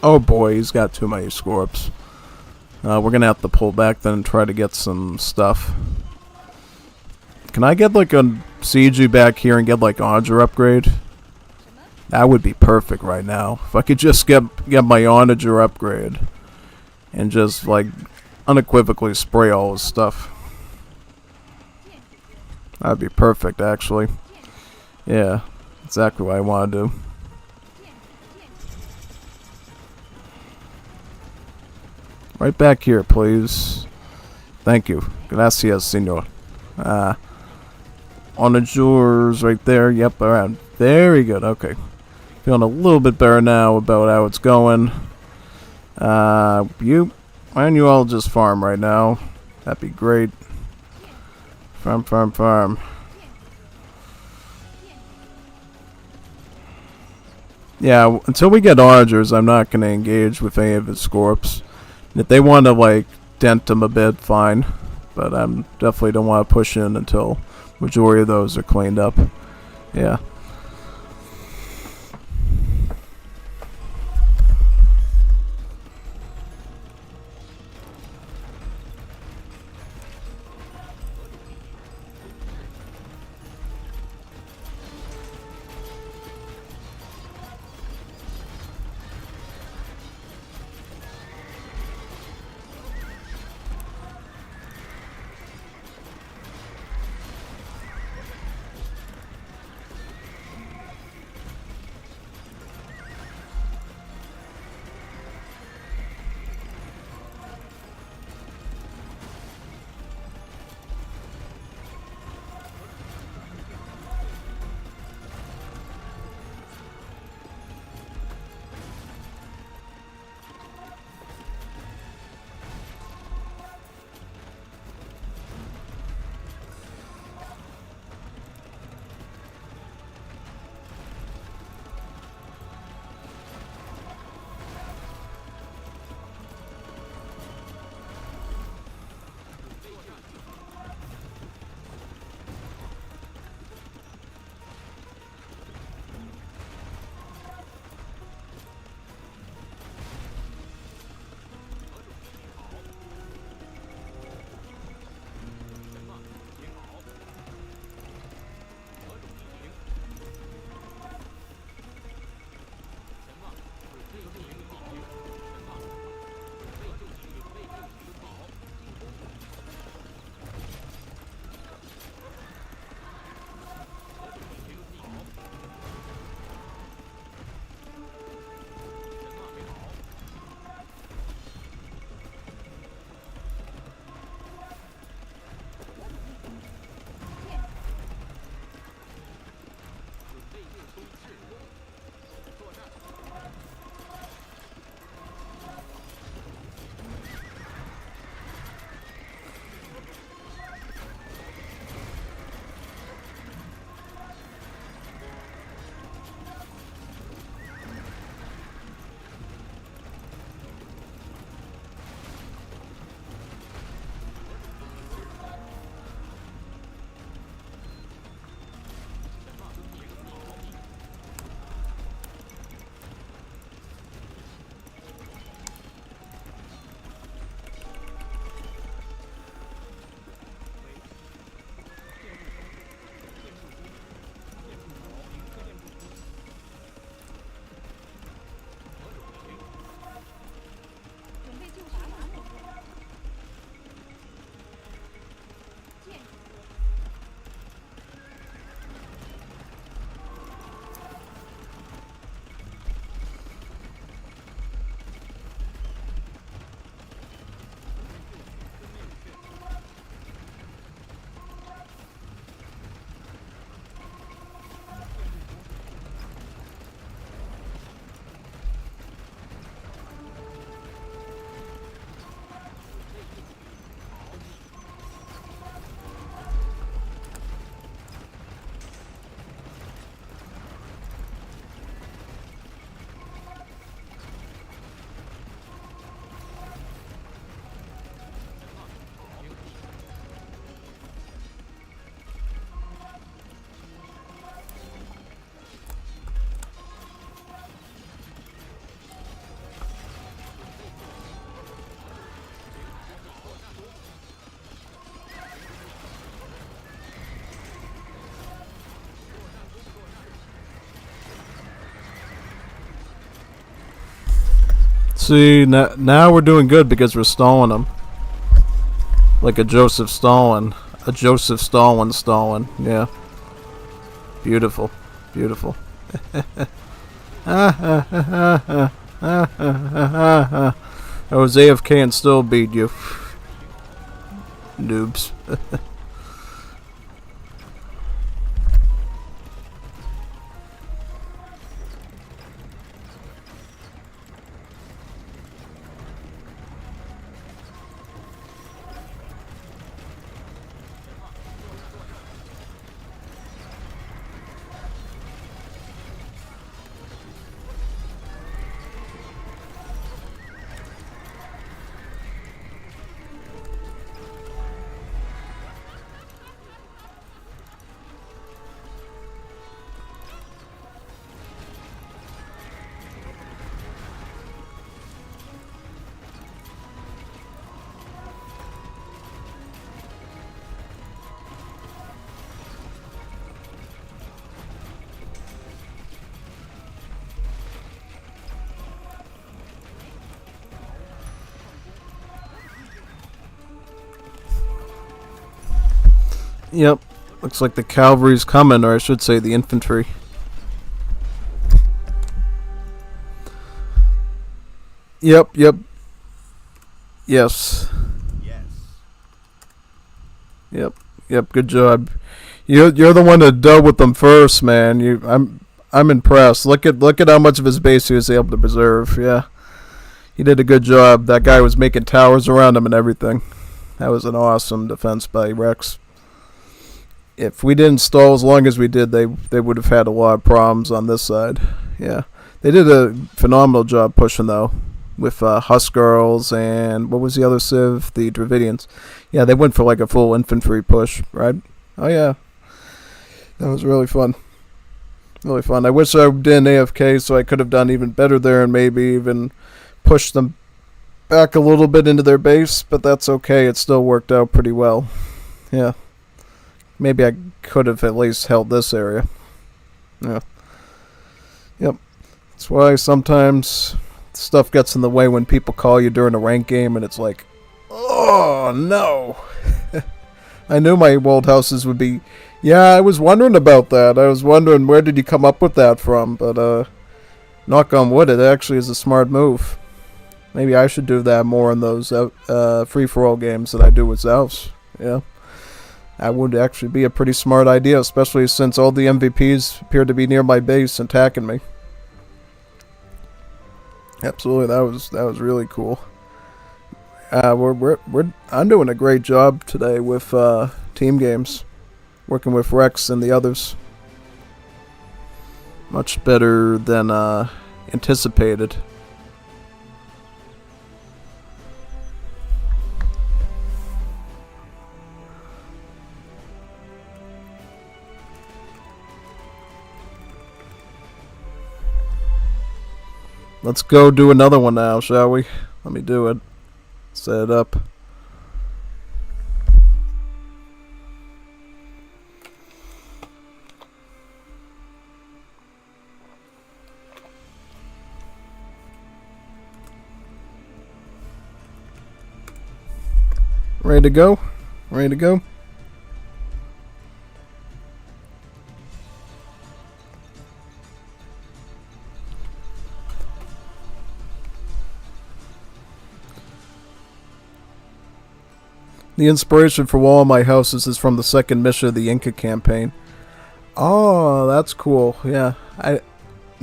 Oh boy, he's got too many scorps. We're gonna have to pull back then and try to get some stuff. Can I get like a CG back here and get like Onager upgrade? That would be perfect right now. If I could just get my Onager upgrade and just like unequivocally spray all his stuff. That'd be perfect actually. Yeah, exactly what I want to do. Right back here, please. Thank you. Gracias, senor. Onagers right there. Yep, around. Very good. Okay. Feeling a little bit better now about how it's going. Why don't you all just farm right now? That'd be great. Farm, farm, farm. Yeah, until we get Onagers, I'm not going to engage with any of his scorps. If they want to, like, dent them a bit, fine. But I definitely don't want to push in until majority of those are cleaned up. Yeah. See, now we're doing good because we're stalling them. Like a Joseph Stalin. A Joseph Stalin. Yeah. Beautiful. Beautiful. I was AFK and still beat you. Noobs. Yep. Looks like the cavalry's coming, or I should say the infantry. Yep. Yes. Yep. Good job. You're the one that dealt with them first, man. I'm impressed. Look at how much of his base he was able to preserve. Yeah. He did a good job. That guy was making towers around him and everything. That was an awesome defense by Rex. If we didn't stall as long as we did, they would have had a lot of problems on this side. Yeah. They did a phenomenal job pushing, though, with Huskarls and what was the other civ? The Dravidians. Yeah, they went for like a full infantry push, right? Oh, yeah. That was really fun. Really fun. I wish I did AFK so I could have done even better there and maybe even pushed them back a little bit into their base, but that's okay. It still worked out pretty well. Yeah. Maybe I could have at least held this area. Yeah. Yep. That's why sometimes stuff gets in the way when people call you during a rank game and it's like, oh, no. I knew my old houses would be... Yeah, I was wondering about that. I was wondering where did you come up with that from, but knock on wood, it actually is a smart move. Maybe I should do that more in those free-for-all games that I do with Zeus. Yeah. That would actually be a pretty smart idea, especially since all the MVPs appear to be near my base attacking me. Absolutely, that was really cool. I'm doing a great job today with team games, working with Rex and the others. Much better than anticipated. Let's go do another one now, shall we? Let me do it. Set it up. Ready to go? Ready to go? The inspiration for all my houses is from the second mission of the Inca campaign. Oh, that's cool. Yeah, I'm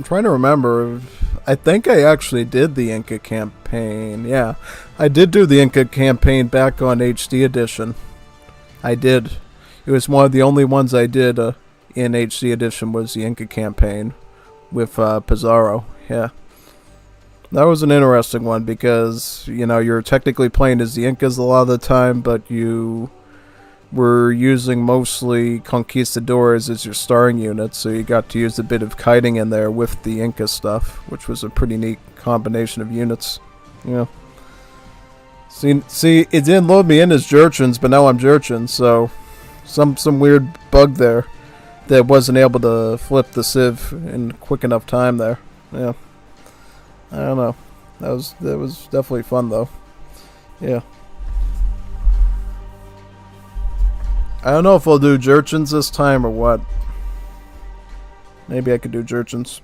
trying to remember. I think I actually did the Inca campaign. Yeah, I did do the Inca campaign back on HD edition. I did. It was one of the only ones I did in HD edition was the Inca campaign with Pizarro. Yeah. That was an interesting one because, you know, you're technically playing as the Incas a lot of the time, but you were using mostly conquistadors as your starring unit, so you got to use a bit of kiting in there with the Inca stuff, which was a pretty neat combination of units. Yeah. See, it didn't load me in as Jurchens, but now I'm Jurchen, so some weird bug there that wasn't able to flip the Civ in quick enough time there. Yeah. I don't know. That was definitely fun though. Yeah. I don't know if I'll do Jerchins this time or what. Maybe I could do Jerchins.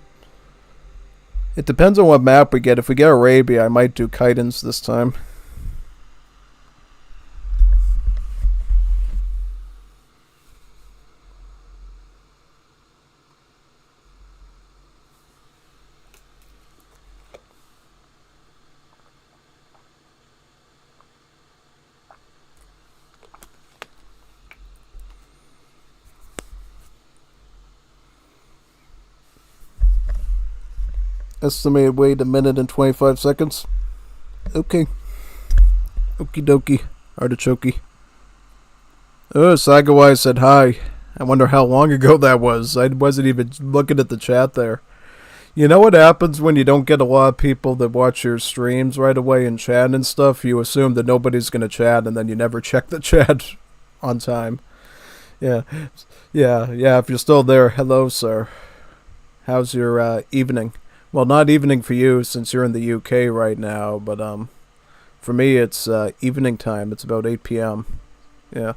It depends on what map we get. If we get Arabia, I might do Kitans this time. Estimated wait 1 minute and 25 seconds. Okay. Okie dokie. Artichoke. Oh, Sagawai said hi. I wonder how long ago that was. I wasn't even looking at the chat there. You know what happens when you don't get a lot of people that watch your streams right away and chat and stuff? You assume that nobody's going to chat, and then you never check the chat on time. Yeah. Yeah. If you're still there, hello, sir. How's your evening? Well, not evening for you since you're in the UK right now, but for me it's evening time. It's about 8 p.m. Yeah.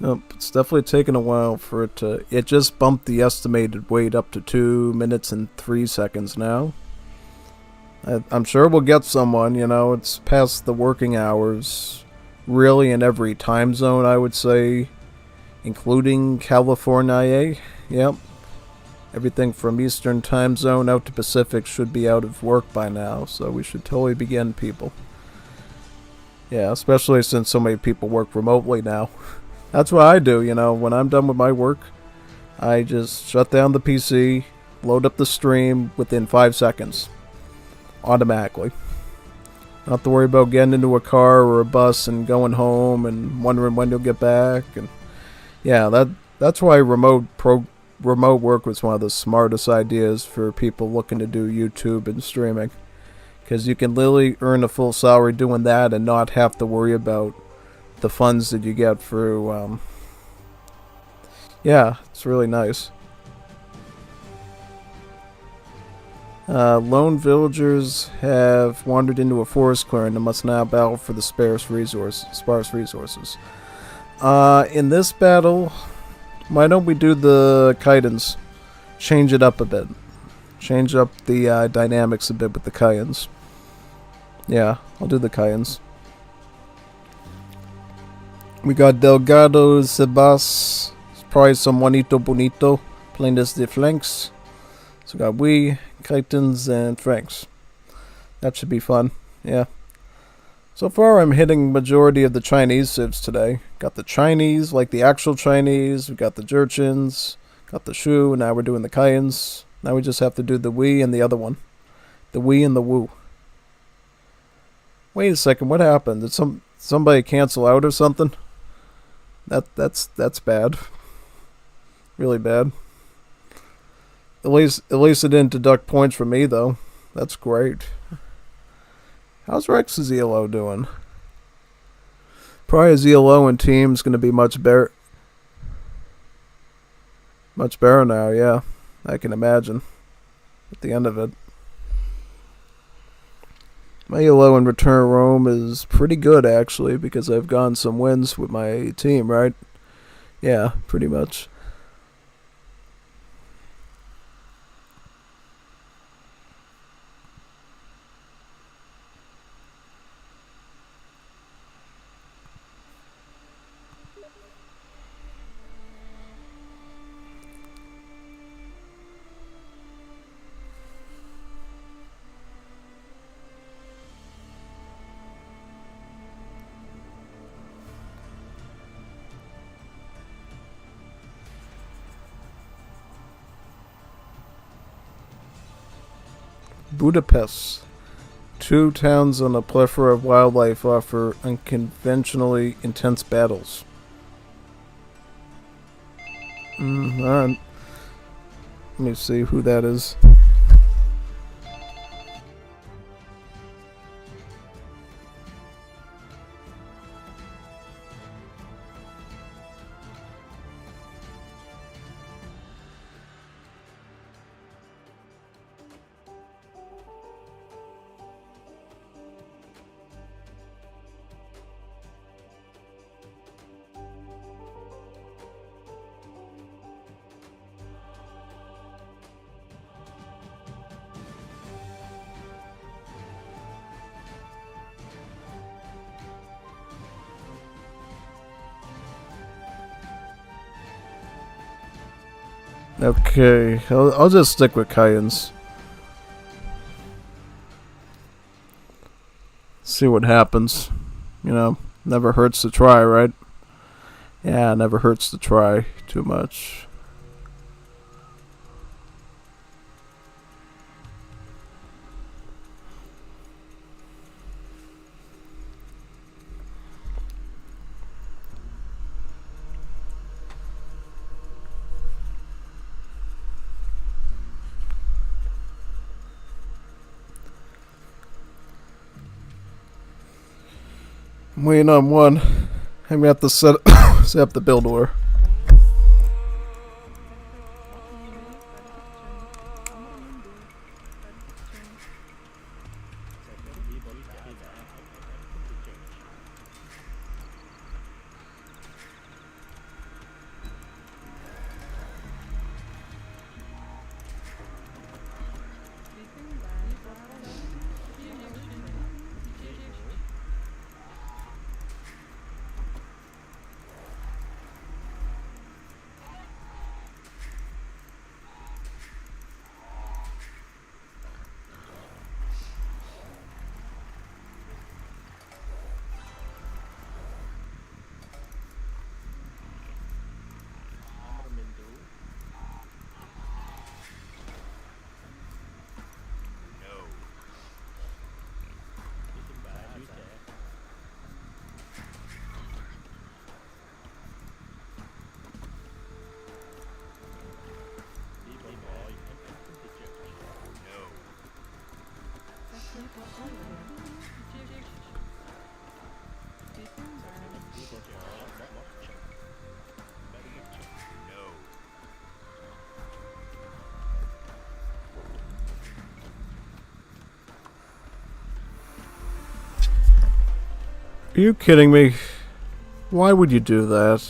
Nope, it's definitely taken a while for it to... It just bumped the estimated wait up to 2 minutes and 3 seconds now. I'm sure we'll get someone, you know, it's past the working hours. Really in every time zone, I would say, including California. Yep. Everything from Eastern time zone out to Pacific should be out of work by now, so we should totally begin, people. Yeah, especially since so many people work remotely now. That's what I do, you know, when I'm done with my work, I just shut down the PC, load up the stream within 5 seconds. Automatically. Not to worry about getting into a car or a bus and going home and wondering when you'll get back. And yeah, that's why remote work was one of the smartest ideas for people looking to do YouTube and streaming. Because you can literally earn a full salary doing that and not have to worry about the funds that you get through, yeah, it's really nice. Lone villagers have wandered into a forest clearing and must now battle for the sparse resources. In this battle, why don't we do the Kitans? Change it up a bit. Change up the dynamics a bit with the Kitans. Yeah, I'll do the Kitans. We got Delgado, Sebas, probably some Juanito Bonito, playing as the flanks. So we got Kitans, and Franks. That should be fun, yeah. So far I'm hitting majority of the Chinese civs today. Got the Chinese, like the actual Chinese, we got the Jurchens, got the Shu, and now we're doing the Kayans. Now we just have to do the Wei and the other one. The Wei and the Wu. Wait a second, what happened? Did somebody cancel out or something? That's bad. Really bad. At least it didn't deduct points from me though. That's great. How's Rex's ELO doing? Probably his ELO and team's gonna be much better. Much better now, yeah. I can imagine. At the end of it. My ELO in Return Rome is pretty good actually because I've gotten some wins with my team, right? Yeah, pretty much. Budapest. 2 towns on a plethora of wildlife offer unconventionally intense battles. Alright. Let me see who that is. Okay, I'll just stick with Kayans. See what happens. You know, never hurts to try, right? Yeah, never hurts to try too much. I'm waiting on one. I'm gonna have to set up the build order. Are you kidding me? Why would you do that?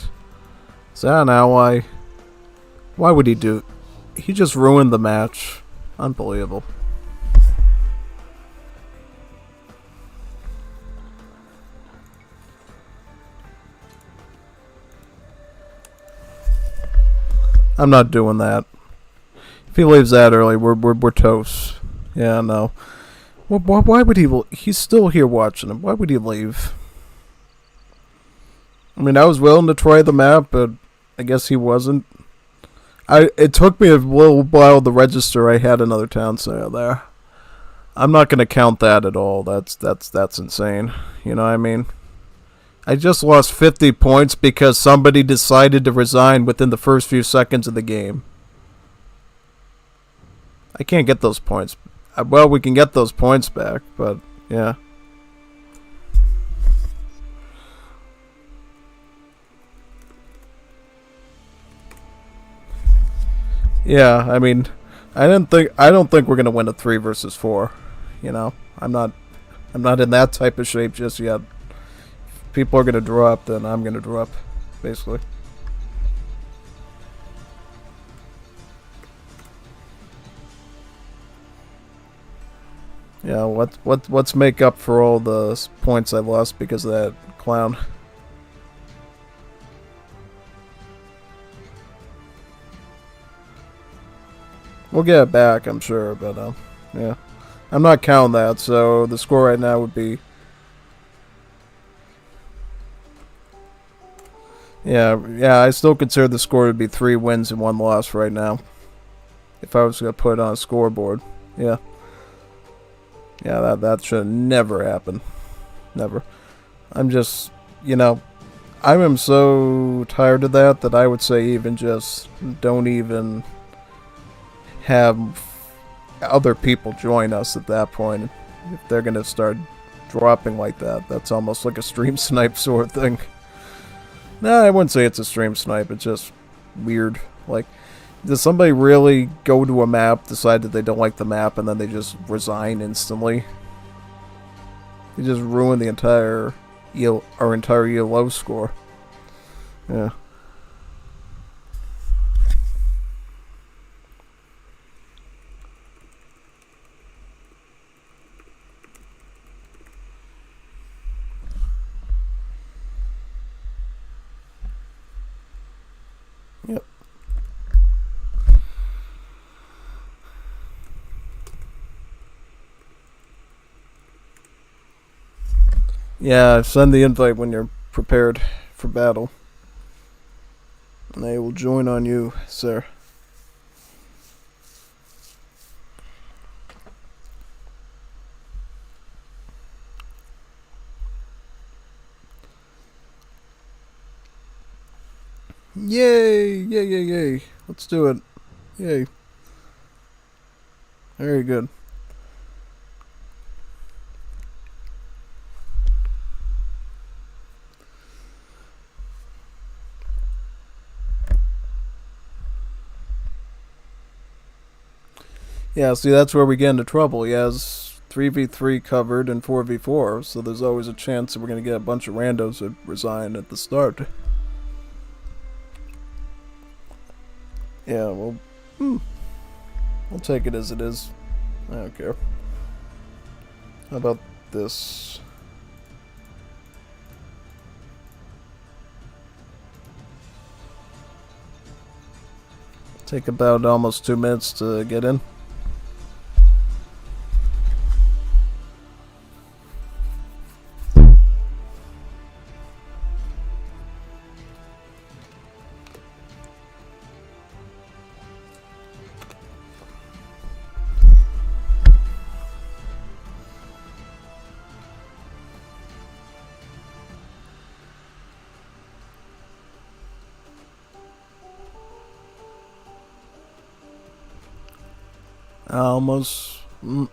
Is that an ally? Why would he do... He just ruined the match. Unbelievable. I'm not doing that. If he leaves that early, we're toast. Yeah, no. Well, why would he... He's still here watching him. Why would he leave? I mean, I was willing to try the map, but I guess he wasn't. It took me a little while to register I had another town center there. I'm not going to count that at all. That's insane. You know what I mean? I just lost 50 points because somebody decided to resign within the first few seconds of the game. I can't get those points. Well, we can get those points back, but yeah. Yeah, I mean, I don't think we're gonna win a 3 versus 4. You know, I'm not in that type of shape just yet. If people are gonna draw up, then I'm gonna draw up, basically. Yeah, what's make up for all the points I lost because of that clown? We'll get it back, I'm sure, but yeah. I'm not counting that, so the score right now would be... Yeah, I still consider the score to be 3 wins and 1 loss right now. If I was going to put it on a scoreboard. Yeah. Yeah, that should never happen. Never. I'm just, you know, I am so tired of that I would say even just don't even have other people join us at that point. If they're going to start dropping like that, that's almost like a stream snipe sort of thing. Nah, I wouldn't say it's a stream snipe, it's just weird. Like, does somebody really go to a map, decide that they don't like the map, and then they just resign instantly? They just ruin the entire our entire ELO score. Yeah. Yep. Yeah, send the invite when you're prepared for battle. And they will join on you, sir. Yay! Yay, yay, yay. Let's do it. Yay. Very good. Yeah, see, that's where we get into trouble. He has 3v3 covered and 4v4, so there's always a chance that we're going to get a bunch of randos that resign at the start. Yeah, well, we'll take it as it is. I don't care. How about this? Take about almost 2 minutes to get in. Almost. I'm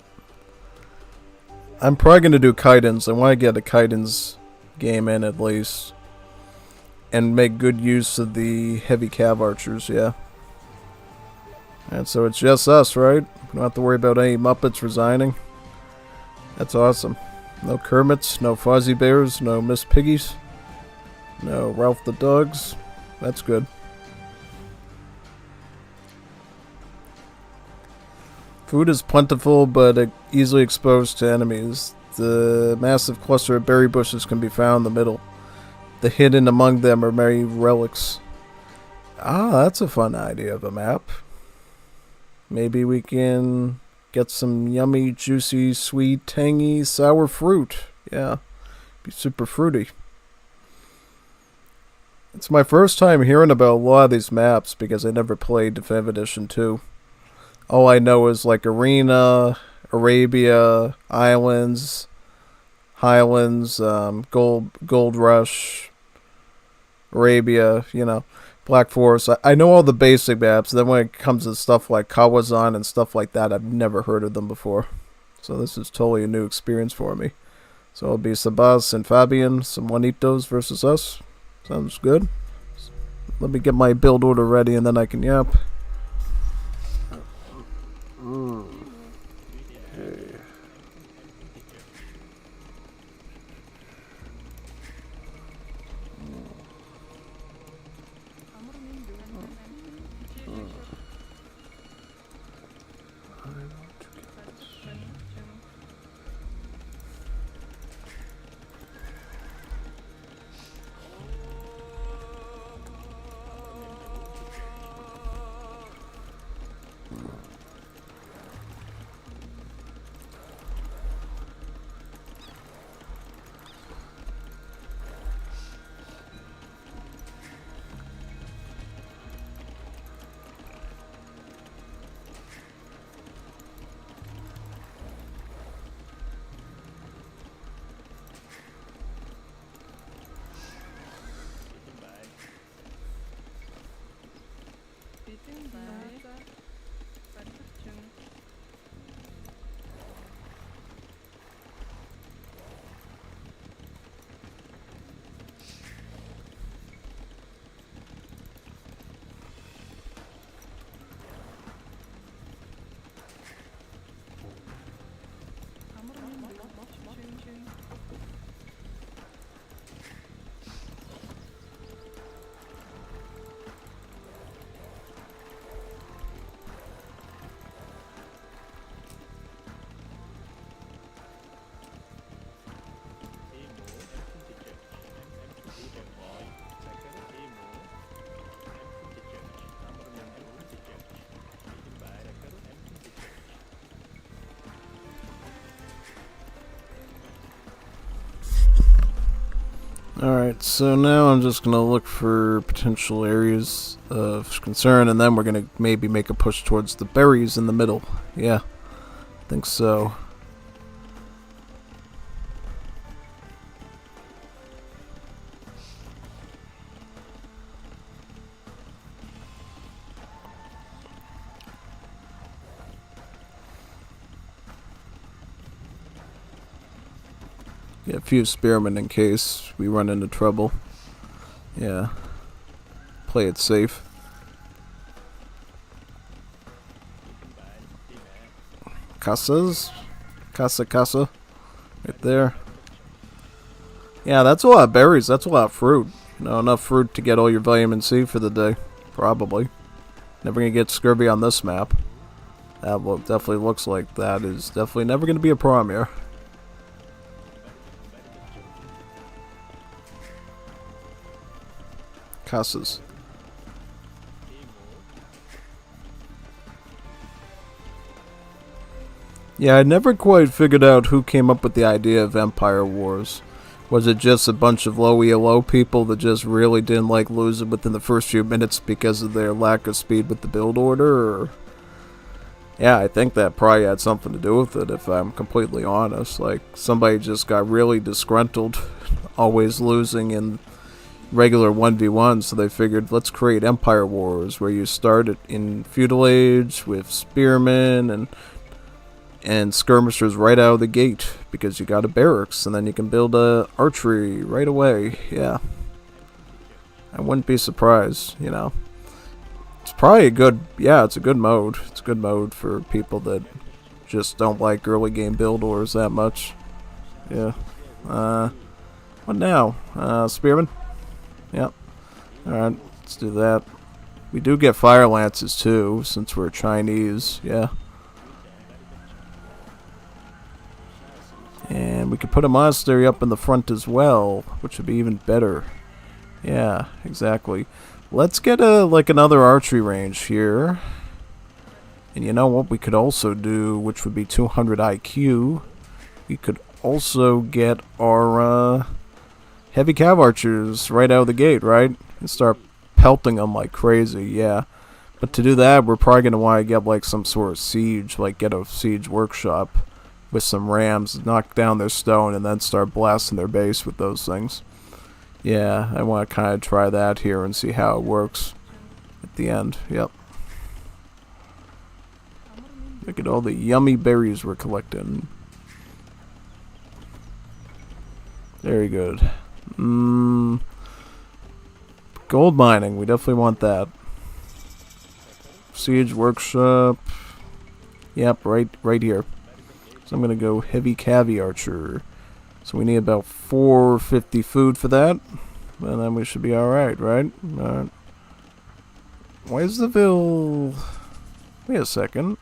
probably going to do Kaidens. I want to get a Kaidens game in at least. And make good use of the heavy cav archers, yeah. And so it's just us, right? We don't have to worry about any Muppets resigning. That's awesome. No Kermits, no Fozzie Bears, no Miss Piggies. No Ralph the Dogs. That's good. Food is plentiful, but easily exposed to enemies. The massive cluster of berry bushes can be found in the middle. The hidden among them are many relics. Ah, that's a fun idea of a map. Maybe we can get some yummy, juicy, sweet, tangy, sour fruit. Yeah, be super fruity. It's my first time hearing about a lot of these maps because I never played Definitive Edition 2. All I know is like Arena, Arabia, Islands, Highlands, Gold Rush, Arabia, you know, Black Forest. I know all the basic maps. Then when it comes to stuff like Kawazan and stuff like that, I've never heard of them before. So this is totally a new experience for me. So it'll be Sabas and Fabian, some Juanitos versus us. Sounds good. Let me get my build order ready and then I can yap. Okay. Alright, so now I'm just going to look for potential areas of concern, and then we're going to maybe make a push towards the berries in the middle. Yeah, I think so. Get a few spearmen in case we run into trouble. Yeah. Play it safe. Casas? Casa. Right there. Yeah, that's a lot of berries. That's a lot of fruit. You know, enough fruit to get all your vitamin C for the day. Probably. Never gonna get scurvy on this map. That definitely looks like that is definitely never gonna be a problem here. Casas. Yeah, I never quite figured out who came up with the idea of Empire Wars. Was it just a bunch of low ELO people that just really didn't like losing within the first few minutes because of their lack of speed with the build order? Or yeah, I think that probably had something to do with it, if I'm completely honest. Like, somebody just got really disgruntled, always losing in regular 1v1, so they figured, let's create Empire Wars, where you start it in Feudal Age with spearmen and skirmishers right out of the gate, because you got a barracks, and then you can build a archery right away. Yeah, I wouldn't be surprised, you know. It's probably a good, yeah, it's a good mode. It's a good mode for people that just don't like early game build orders that much. Yeah. What now? Spearmen? Yep. Alright, let's do that. We do get fire lances too, since we're Chinese, yeah. And we could put a monastery up in the front as well, which would be even better. Yeah, exactly. Let's get another archery range here. And you know what we could also do, which would be 200 IQ. We could also get our heavy cav archers right out of the gate, right? And start pelting them like crazy, yeah. But to do that, we're probably going to want to get like some sort of siege, like get a siege workshop with some rams, knock down their stone, and then start blasting their base with those things. Yeah, I want to kind of try that here and see how it works at the end. Yep. Look at all the yummy berries we're collecting. Very good. Gold mining, we definitely want that. Siege workshop. Yep, right here. So I'm gonna go heavy cavi archer. So we need about 450 food for that, and then we should be alright, right? Alright. Why is the Ville... Wait a second.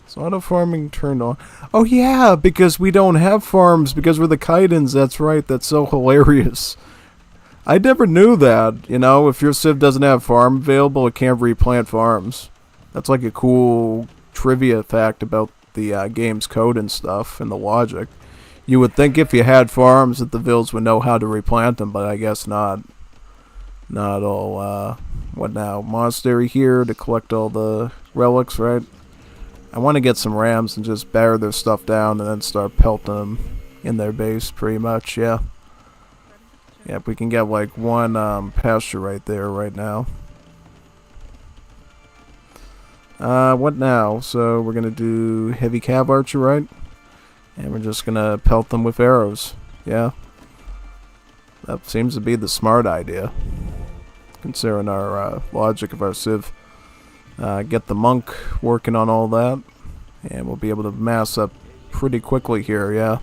Is auto farming turned on? Oh yeah, because we don't have farms, because we're the Kaidens, that's right, that's so hilarious. I never knew that, you know, if your civ doesn't have farm available, it can't replant farms. That's like a cool trivia fact about the game's code and stuff, and the logic. You would think if you had farms that the Vills would know how to replant them, but I guess not. Not all, what now? Monastery here to collect all the relics, right? I want to get some rams and just bear their stuff down and then start pelting them in their base, pretty much, yeah. Yep, we can get like one pasture right there right now. What now? So we're going to do heavy cav archer, right? And we're just going to pelt them with arrows. Yeah. That seems to be the smart idea, considering our logic of our civ. Get the monk working on all that, and we'll be able to mass up pretty quickly here, yeah.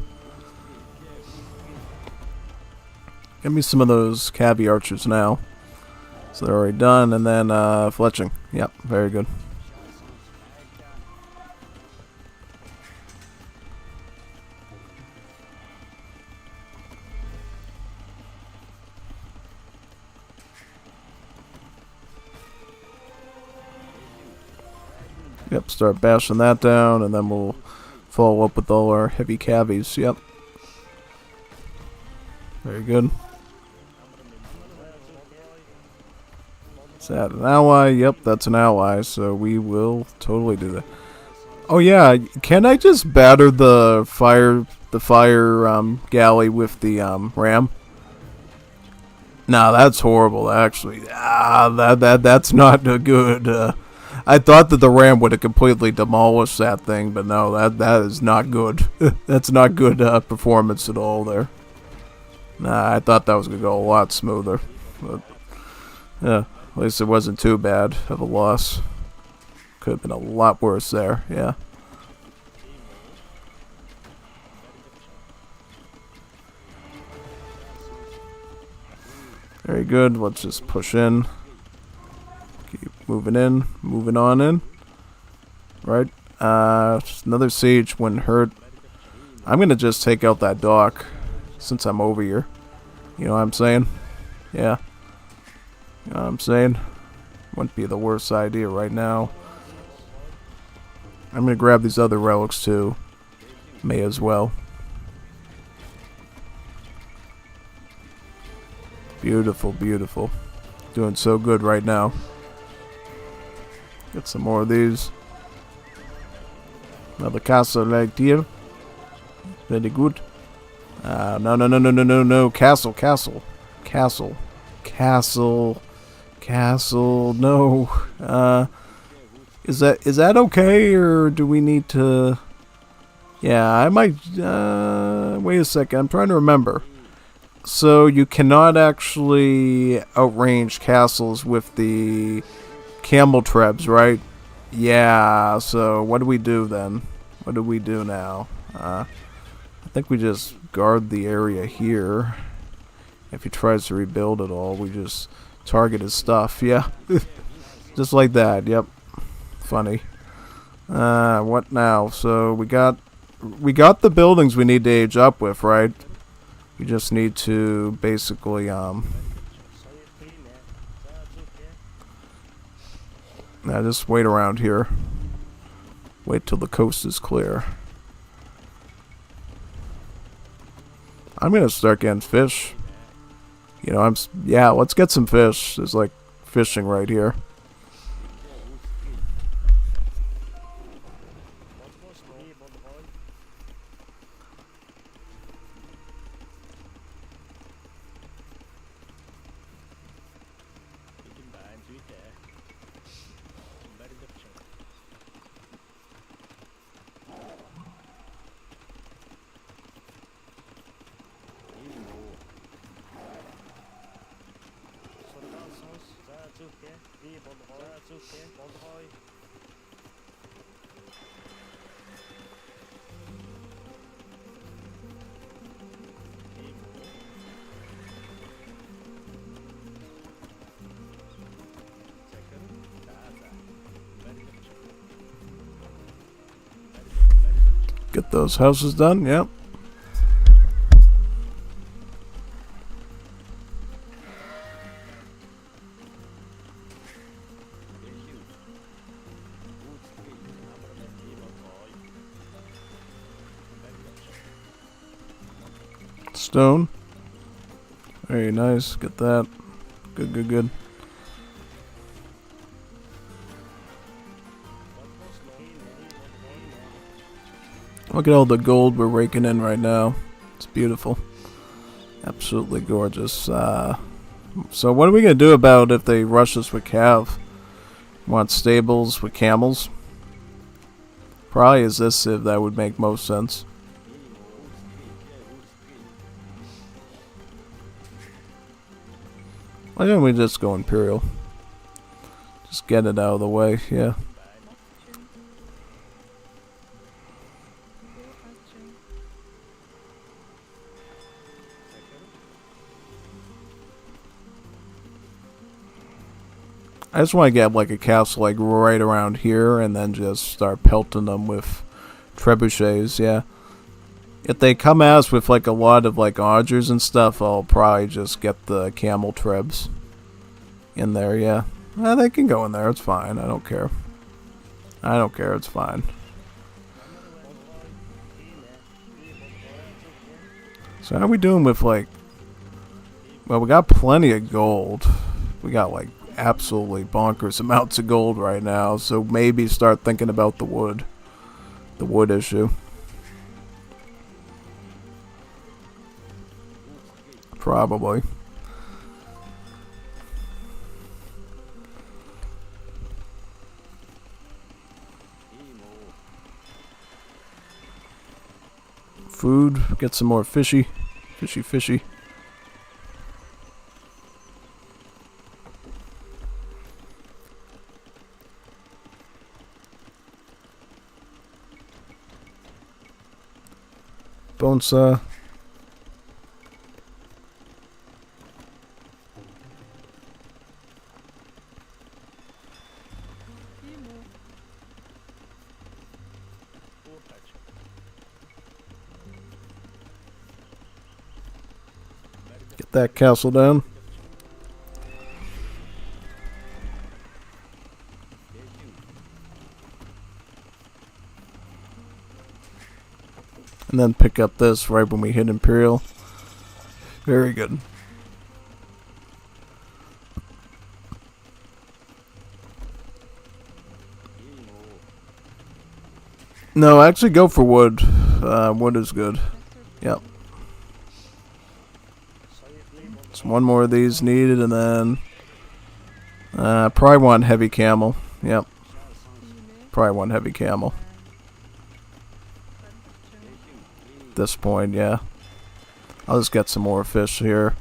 Give me some of those cavi archers now. So they're already done, and then fletching. Yep, very good. Yep, start bashing that down, and then we'll follow up with all our heavy cavies. Yep. Very good. Is that an ally? Yep, that's an ally, so we will totally do that. Oh yeah, can I just batter the fire galley with the ram? Nah, that's horrible actually. That's not a good I thought that the ram would have completely demolished that thing, but no, that is not good. That's not good performance at all there. Nah, I thought that was gonna go a lot smoother. But yeah, at least it wasn't too bad of a loss. Could have been a lot worse there, yeah. Very good, let's just push in. Keep moving in, moving on in. Right, another siege wouldn't hurt. I'm gonna just take out that dock, since I'm over here. You know what I'm saying? Yeah. You know what I'm saying? Wouldn't be the worst idea right now. I'm gonna grab these other relics too. May as well. Beautiful, beautiful. Doing so good right now. Get some more of these. Another castle right here. Very good. No. Castle. No. Is that okay, or do we need to? Yeah, I might. Wait a second. I'm trying to remember. So you cannot actually outrange castles with the camel trebs, right? Yeah. So what do we do then? What do we do now? I think we just guard the area here. If he tries to rebuild it all, we just target his stuff. Yeah. Just like that. Yep. Funny. What now? So we got the buildings we need to age up with, right? We just need to basically now just wait around here. Wait till the coast is clear. I'm gonna start getting fish. You know, yeah, let's get some fish. There's like fishing right here. Get those houses done, yep. Stone. Very nice, get that. Good. Look at all the gold we're raking in right now. It's beautiful. Absolutely gorgeous. So what are we going to do about if they rush us with cav? Want stables with camels? Probably is this if that would make most sense. Why don't we just go Imperial? Just get it out of the way, yeah. I just want to get like a castle like right around here and then just start pelting them with trebuchets, yeah. If they come at us with like a lot of like archers and stuff, I'll probably just get the camel trebs in there, yeah. They can go in there, it's fine, I don't care. I don't care, it's fine. So how are we doing with like... Well, we got plenty of gold. We got like absolutely bonkers amounts of gold right now, so maybe start thinking about the wood issue. Probably. Food, get some more fishy. Fishy. Bone saw. Get that castle down. And then pick up this right when we hit Imperial. Very good. No, actually go for wood. Wood is good. Yep. So one more of these needed, and then probably one heavy camel. Yep. Probably one heavy camel. At this point, yeah. I'll just get some more fish here.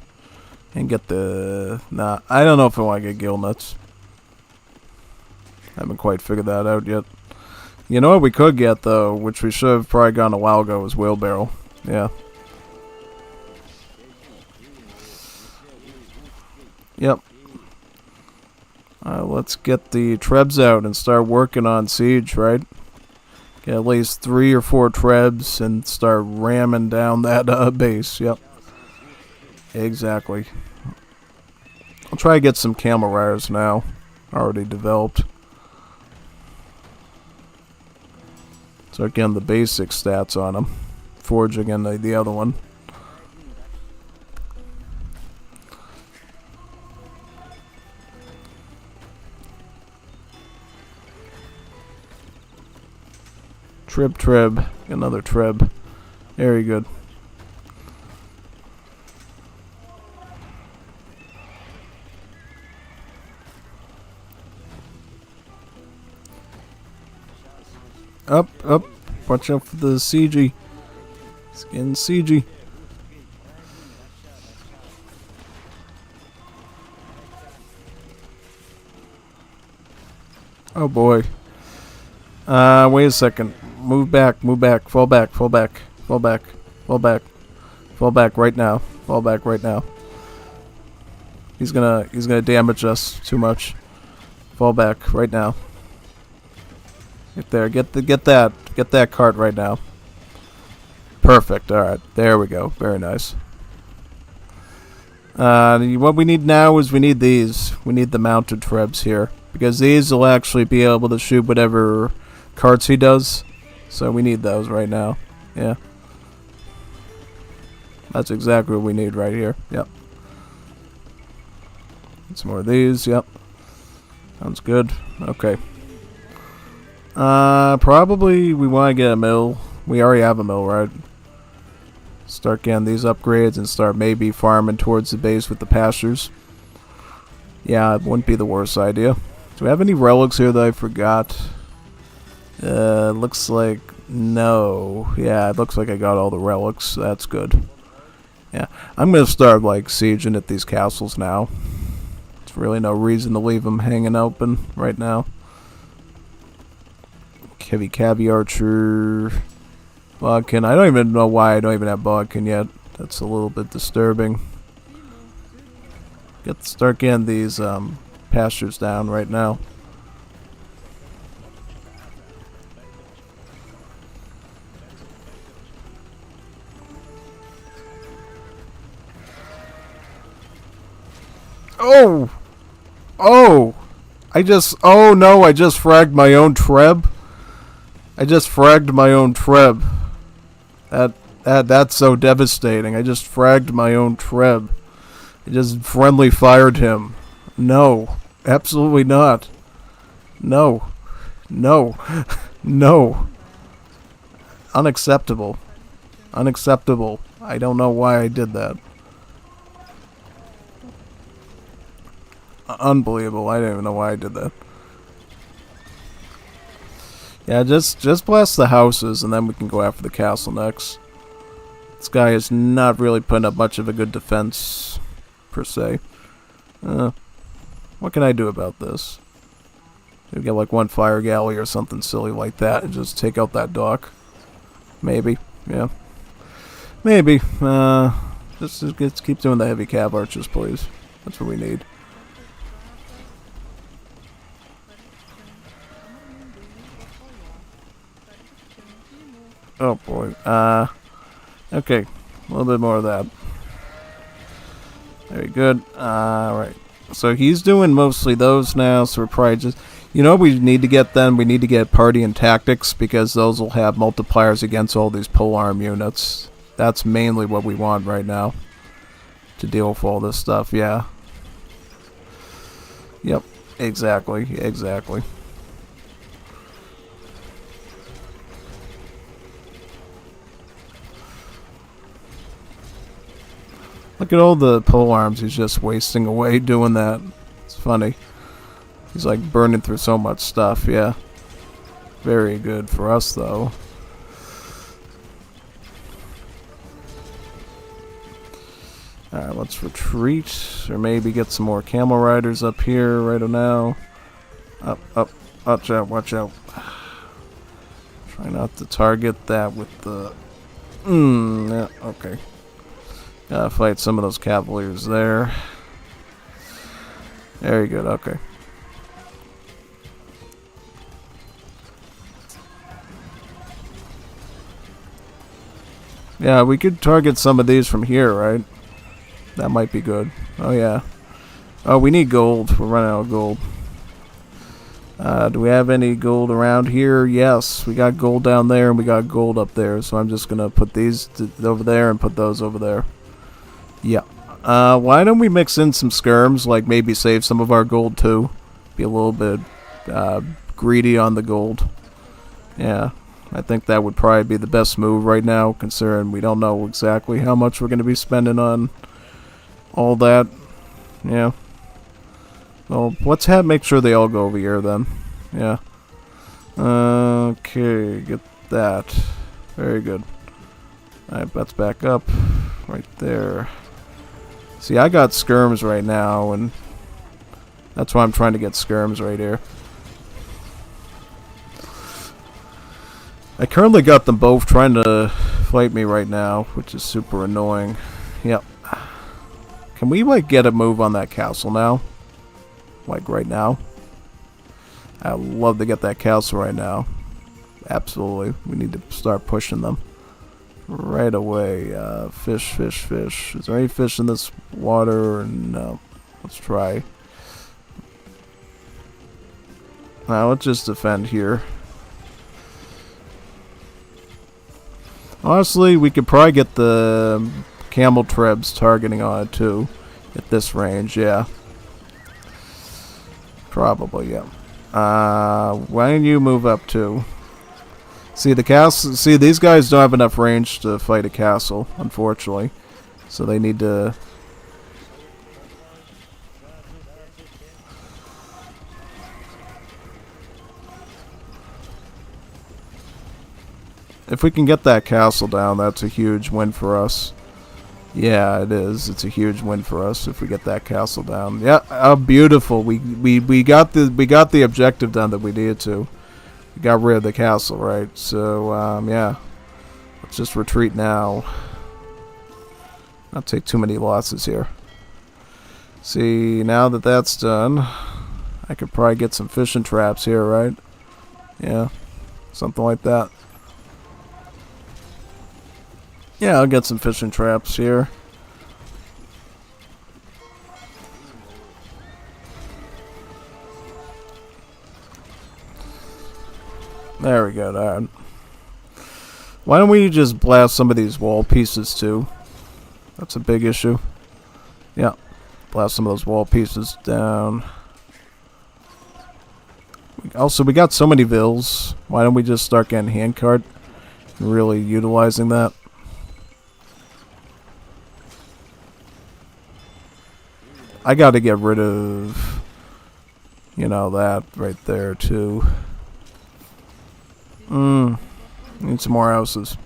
And get the... Nah, I don't know if I want to get gill nuts. Haven't quite figured that out yet. You know what we could get, though, which we should have probably gone a while ago, is wheelbarrow. Yeah. Yep. Let's get the trebs out and start working on siege, right? Get at least 3 or 4 trebs and start ramming down that base. Yep. Exactly. I'll try to get some camel riders now. Already developed. Start getting the basic stats on them. Forging and the other one. Treb. Another treb. Very good. Up. Watch out for the CG. It's getting CG. Oh boy. Wait a second. Move back. Fall back right now. He's gonna damage us too much. Fall back right now. Get there. Get that cart right now. Perfect. All right. There we go. Very nice. What we need now is we need these. We need the mounted trebs here, because these will actually be able to shoot whatever carts he does. So we need those right now. Yeah. That's exactly what we need right here. Yep. Some more of these. Yep. Sounds good. Okay. Probably we want to get a mill. We already have a mill, right? Start getting these upgrades and start maybe farming towards the base with the pastures. Yeah, it wouldn't be the worst idea. Do we have any relics here that I forgot? Looks like no. Yeah, it looks like I got all the relics. That's good. Yeah, I'm gonna start like sieging at these castles now. There's really no reason to leave them hanging open right now. Heavy caviar archer. Bodkin. I don't even know why I don't even have Bodkin yet. That's a little bit disturbing. Start getting these pastures down right now. Oh! Oh! Oh no, I just fragged my own treb. That's so devastating. I just fragged my own treb. I just friendly fired him. No. Absolutely not. No. No. No. Unacceptable. Unacceptable. I don't know why I did that. Unbelievable. I don't even know why I did that. Yeah, just blast the houses and then we can go after the castle next. This guy is not really putting up much of a good defense, per se. What can I do about this? Maybe get like one fire galley or something silly like that and just take out that dock. Maybe. Yeah. Maybe. Just keep doing the heavy cav archers, please. That's what we need. Oh boy. Okay. A little bit more of that. Very good. Alright. So he's doing mostly those now, so we're probably just... You know what we need to get then? We need to get party and tactics, because those will have multipliers against all these polearm units. That's mainly what we want right now. To deal with all this stuff, yeah. Yep. Exactly. Exactly. Look at all the polearms he's just wasting away doing that. It's funny. He's like burning through so much stuff, yeah. Very good for us though. Alright, let's retreat. Or maybe get some more camel riders up here right now. Up. Watch out, watch out. Try not to target that with the... yeah, okay. Gotta fight some of those cavaliers there. Very good, okay. Yeah, we could target some of these from here, right? That might be good. Oh, yeah. Oh, we need gold. We're running out of gold. Do we have any gold around here? Yes, we got gold down there and we got gold up there. So I'm just going to put these over there and put those over there. Yeah. Why don't we mix in some skirms? Like maybe save some of our gold too. Be a little bit greedy on the gold. Yeah. I think that would probably be the best move right now, considering we don't know exactly how much we're going to be spending on all that. Yeah. Well, let's make sure they all go over here then. Yeah. Okay, get that. Very good. Alright, let's back up. Right there. See, I got skirms right now, and that's why I'm trying to get skirms right here. I currently got them both trying to fight me right now, which is super annoying. Yep. Can we, like, get a move on that castle now? Like, right now? I'd love to get that castle right now. Absolutely. We need to start pushing them. Right away. Fish, fish, fish. Is there any fish in this water? No. Let's try. Now, let's just defend here. Honestly, we could probably get the camel trebs targeting on it too. At this range, yeah. Probably, yeah. Why don't you move up too? See, the castle. See, these guys don't have enough range to fight a castle, unfortunately. So they need to... If we can get that castle down, that's a huge win for us. Yeah, it is. It's a huge win for us if we get that castle down. Yeah, how beautiful. We got the objective done that we needed to. We got rid of the castle, right? So yeah. Let's just retreat now. Not take too many losses here. See, now that that's done, I could probably get some fishing traps here, right? Yeah. Something like that. Yeah, I'll get some fishing traps here. There we go, alright. Why don't we just blast some of these wall pieces too? That's a big issue. Yeah. Blast some of those wall pieces down. Also, we got so many vills. Why don't we just start getting handcart and really utilizing that? I got to get rid of, you know, that right there too. Need some more houses.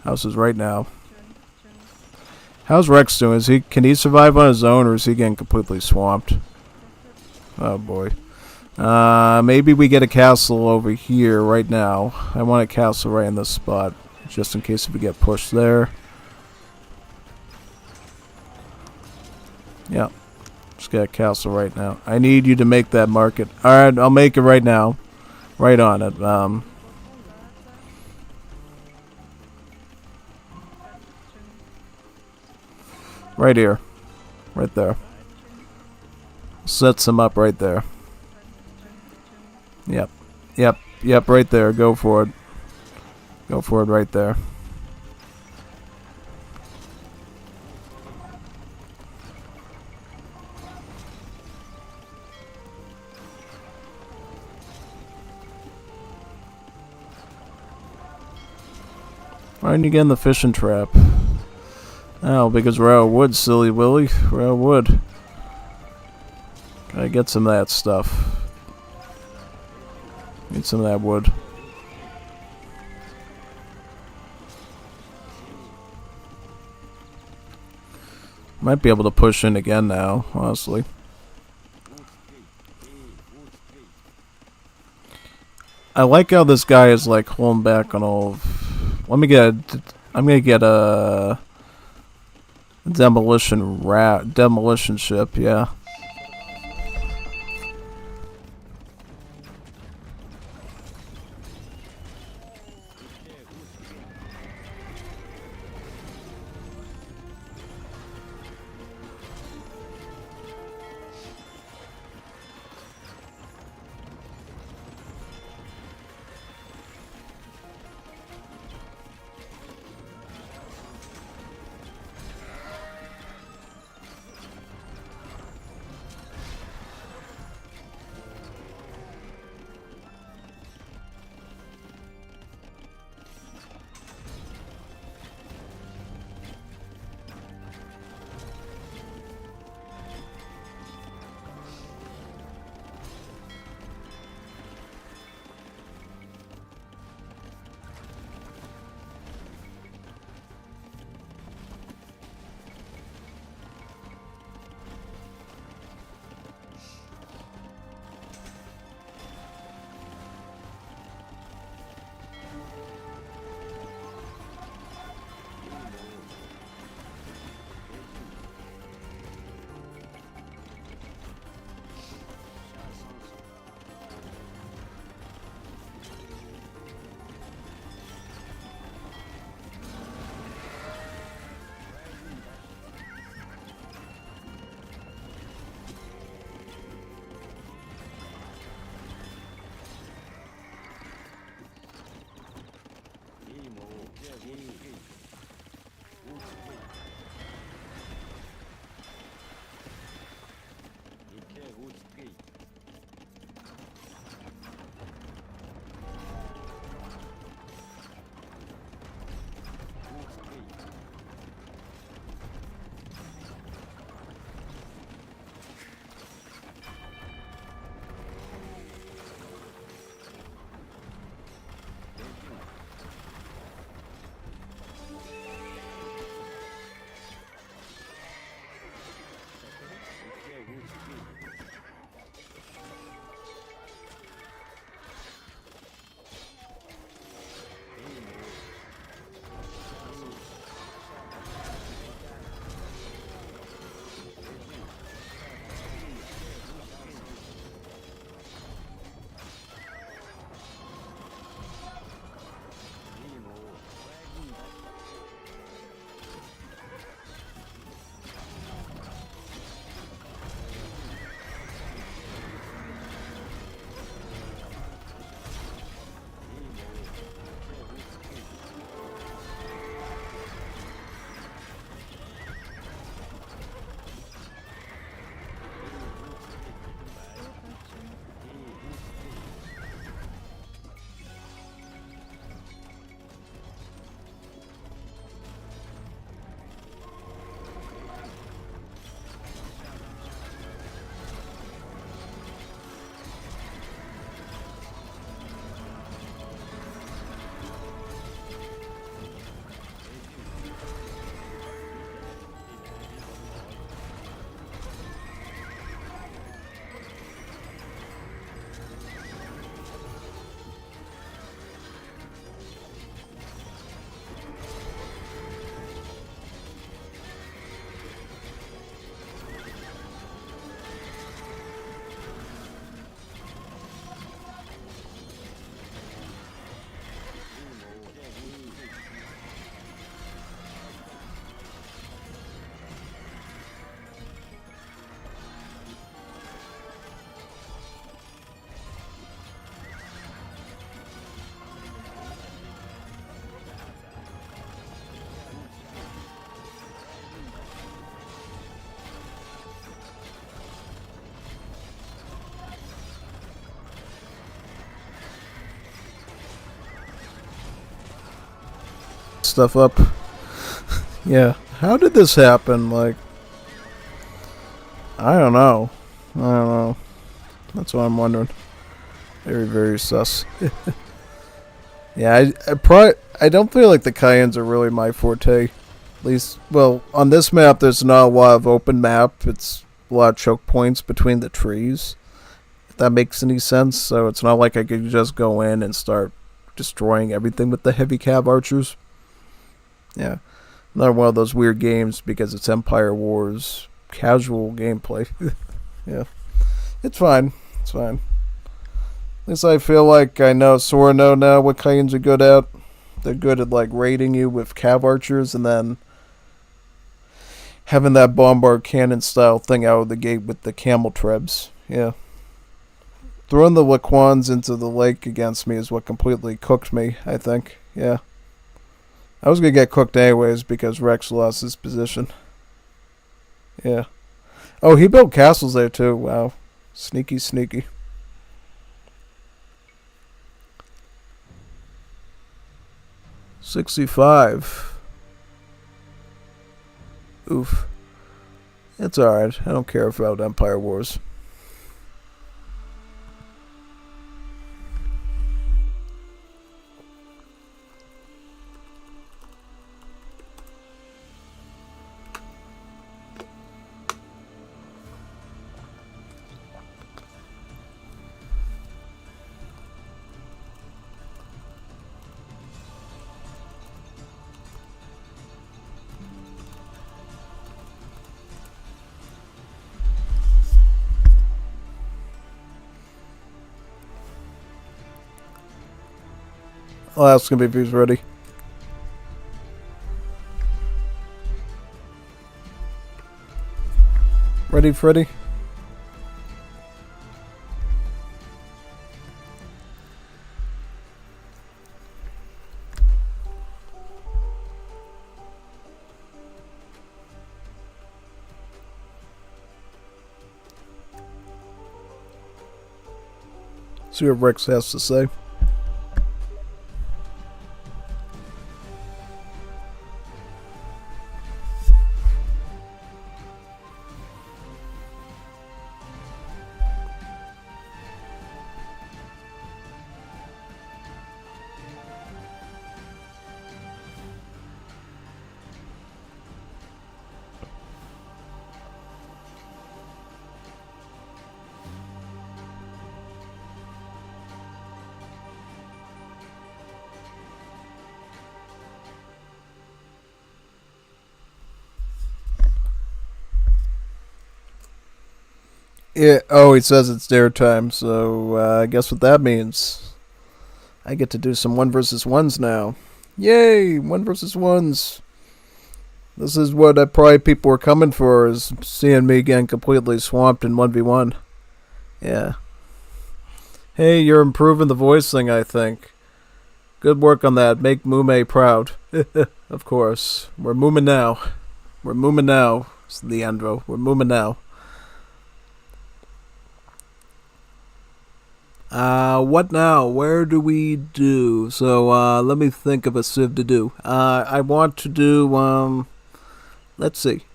Houses right now. How's Rex doing? Can he survive on his own, or is he getting completely swamped? Oh boy. Maybe we get a castle over here right now. I want a castle right in this spot, just in case if we get pushed there. Yeah. Just get a castle right now. I need you to make that market. Alright, I'll make it right now. Right on it. Right here. Right there. Set some up right there. Yep. Yep. Yep, right there. Go for it. Go for it right there. Why aren't you getting the fishing trap? Oh, because we're out of wood, silly Willy. We're out of wood. Gotta get some of that stuff. Need some of that wood. Might be able to push in again now, honestly. I like how this guy is like holding back on all of... Let me get... I'm gonna get a... demolition ship, yeah. stuff up. Yeah. How did this happen? Like, I don't know. That's what I'm wondering. Very, very sus. Yeah, I don't feel like the Cayennes are really my forte. At least, well, on this map, there's not a lot of open map. It's a lot of choke points between the trees. If that makes any sense. So it's not like I could just go in and start destroying everything with the heavy cav archers. Yeah. Another one of those weird games because it's Empire Wars casual gameplay. Yeah. It's fine. It's fine. At least I feel like I sort of know now what Cayennes are good at. They're good at, like, raiding you with cav archers and then having that bombard cannon style thing out of the gate with the camel trebs. Yeah. Throwing the Laquans into the lake against me is what completely cooked me, I think. Yeah. I was going to get cooked anyways because Rex lost his position. Yeah. Oh, he built castles there too. Wow. Sneaky, sneaky. $65. Oof. It's alright. I don't care about Empire Wars. I'll ask him if he's ready. Ready, Freddy? See what Rex has to say. Yeah. Oh, he says it's dare time, so I guess what that means. I get to do some 1 versus 1s now. Yay! 1 versus 1s. This is what probably people were coming for, is seeing me getting completely swamped in 1v1. Yeah. Hey, you're improving the voicing, I think. Good work on that. Make Mume proud. Of course. We're Mume now. We're Mume now. It's Leandro. We're Mume now. What now? Where do we do? So, let me think of a civ to do. I want to do, let's see.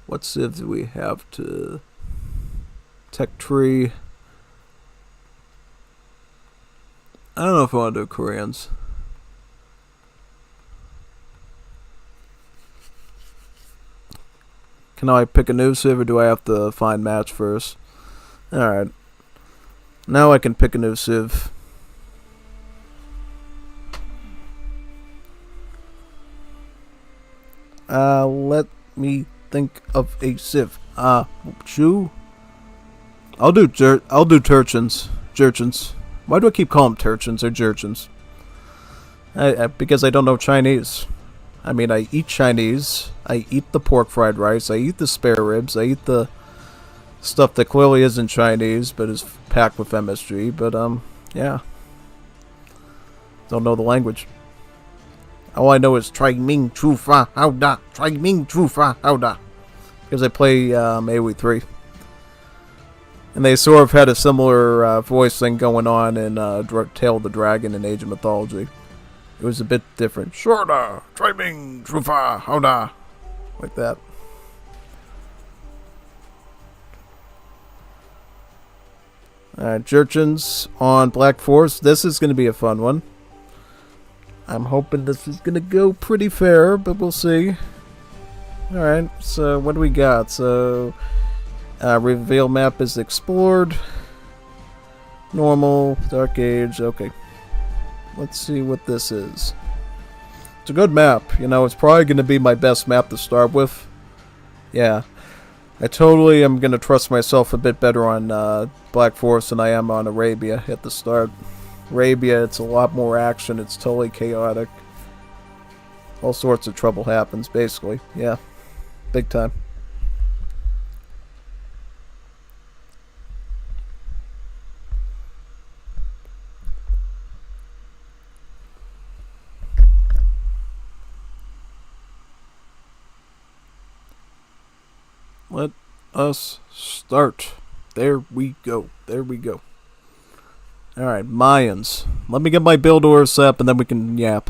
What civ do we have to... Tech tree. I don't know if I want to do Koreans. Can I pick a new civ or do I have to find match first? Alright. Now I can pick a new civ. Let me think of a civ. Chew? I'll do Turchins. Jerchins. Why do I keep calling them Turchins or Jerchins? Because I don't know Chinese. I mean, I eat Chinese. I eat the pork fried rice. I eat the spare ribs. I eat the stuff that clearly isn't Chinese, but is packed with MSG. But, yeah. Don't know the language. All I know is Try Ming Chu Fa How Da. Try Ming Chu Fa How Da. Because I play AoE 3. And they sort of had a similar voice thing going on in Tail of the Dragon and Age of Mythology. It was a bit different. Shorta, driving, trufa, howda. Like that. Alright, Jurchens on Black Forest. This is going to be a fun one. I'm hoping this is going to go pretty fair, but we'll see. Alright, so what do we got? So, reveal map is explored. Normal, Dark Age, okay. Let's see what this is. It's a good map. You know, it's probably going to be my best map to start with. Yeah. I totally am going to trust myself a bit better on Black Forest than I am on Arabia at the start. Arabia, it's a lot more action. It's totally chaotic. All sorts of trouble happens, basically. Yeah. Big time. Let us start. There we go. There we go. Alright, Mayans. Let me get my build orders up and then we can yap.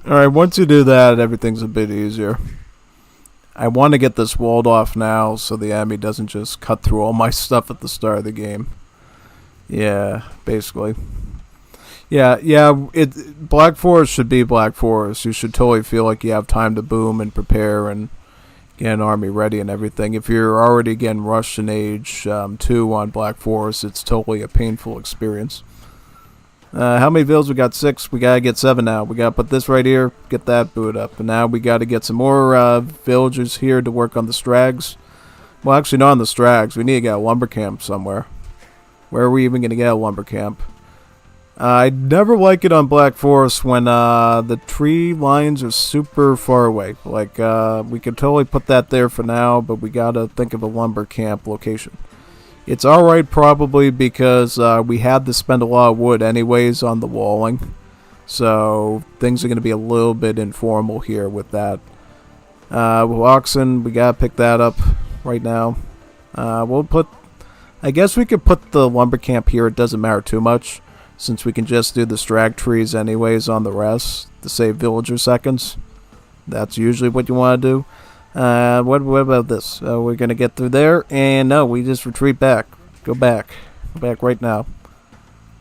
Alright, once you do that, everything's a bit easier. I want to get this walled off now so the enemy doesn't just cut through all my stuff at the start of the game. Yeah, basically. Yeah, Black Forest should be Black Forest. You should totally feel like you have time to boom and prepare and get an army ready and everything. If you're already getting rushed in Age 2 on Black Forest, it's totally a painful experience. How many villas? We got 6. We gotta get 7 now. We gotta put this right here, get that booted up. And now we gotta get some more villagers here to work on the strags. Well, actually not on the strags. We need to get a lumber camp somewhere. Where are we even gonna get a lumber camp? I never like it on Black Forest when the tree lines are super far away. Like, we could totally put that there for now, but we gotta think of a lumber camp location. It's alright probably because we had to spend a lot of wood anyways on the walling. So things are going to be a little bit informal here with that. Oxen, we got to pick that up right now. We'll put... I guess we could put the lumber camp here. It doesn't matter too much since we can just do the strag trees anyways on the rest to save villager seconds. That's usually what you want to do. What about this? We're gonna get through there, and no, we just retreat back. Go back right now.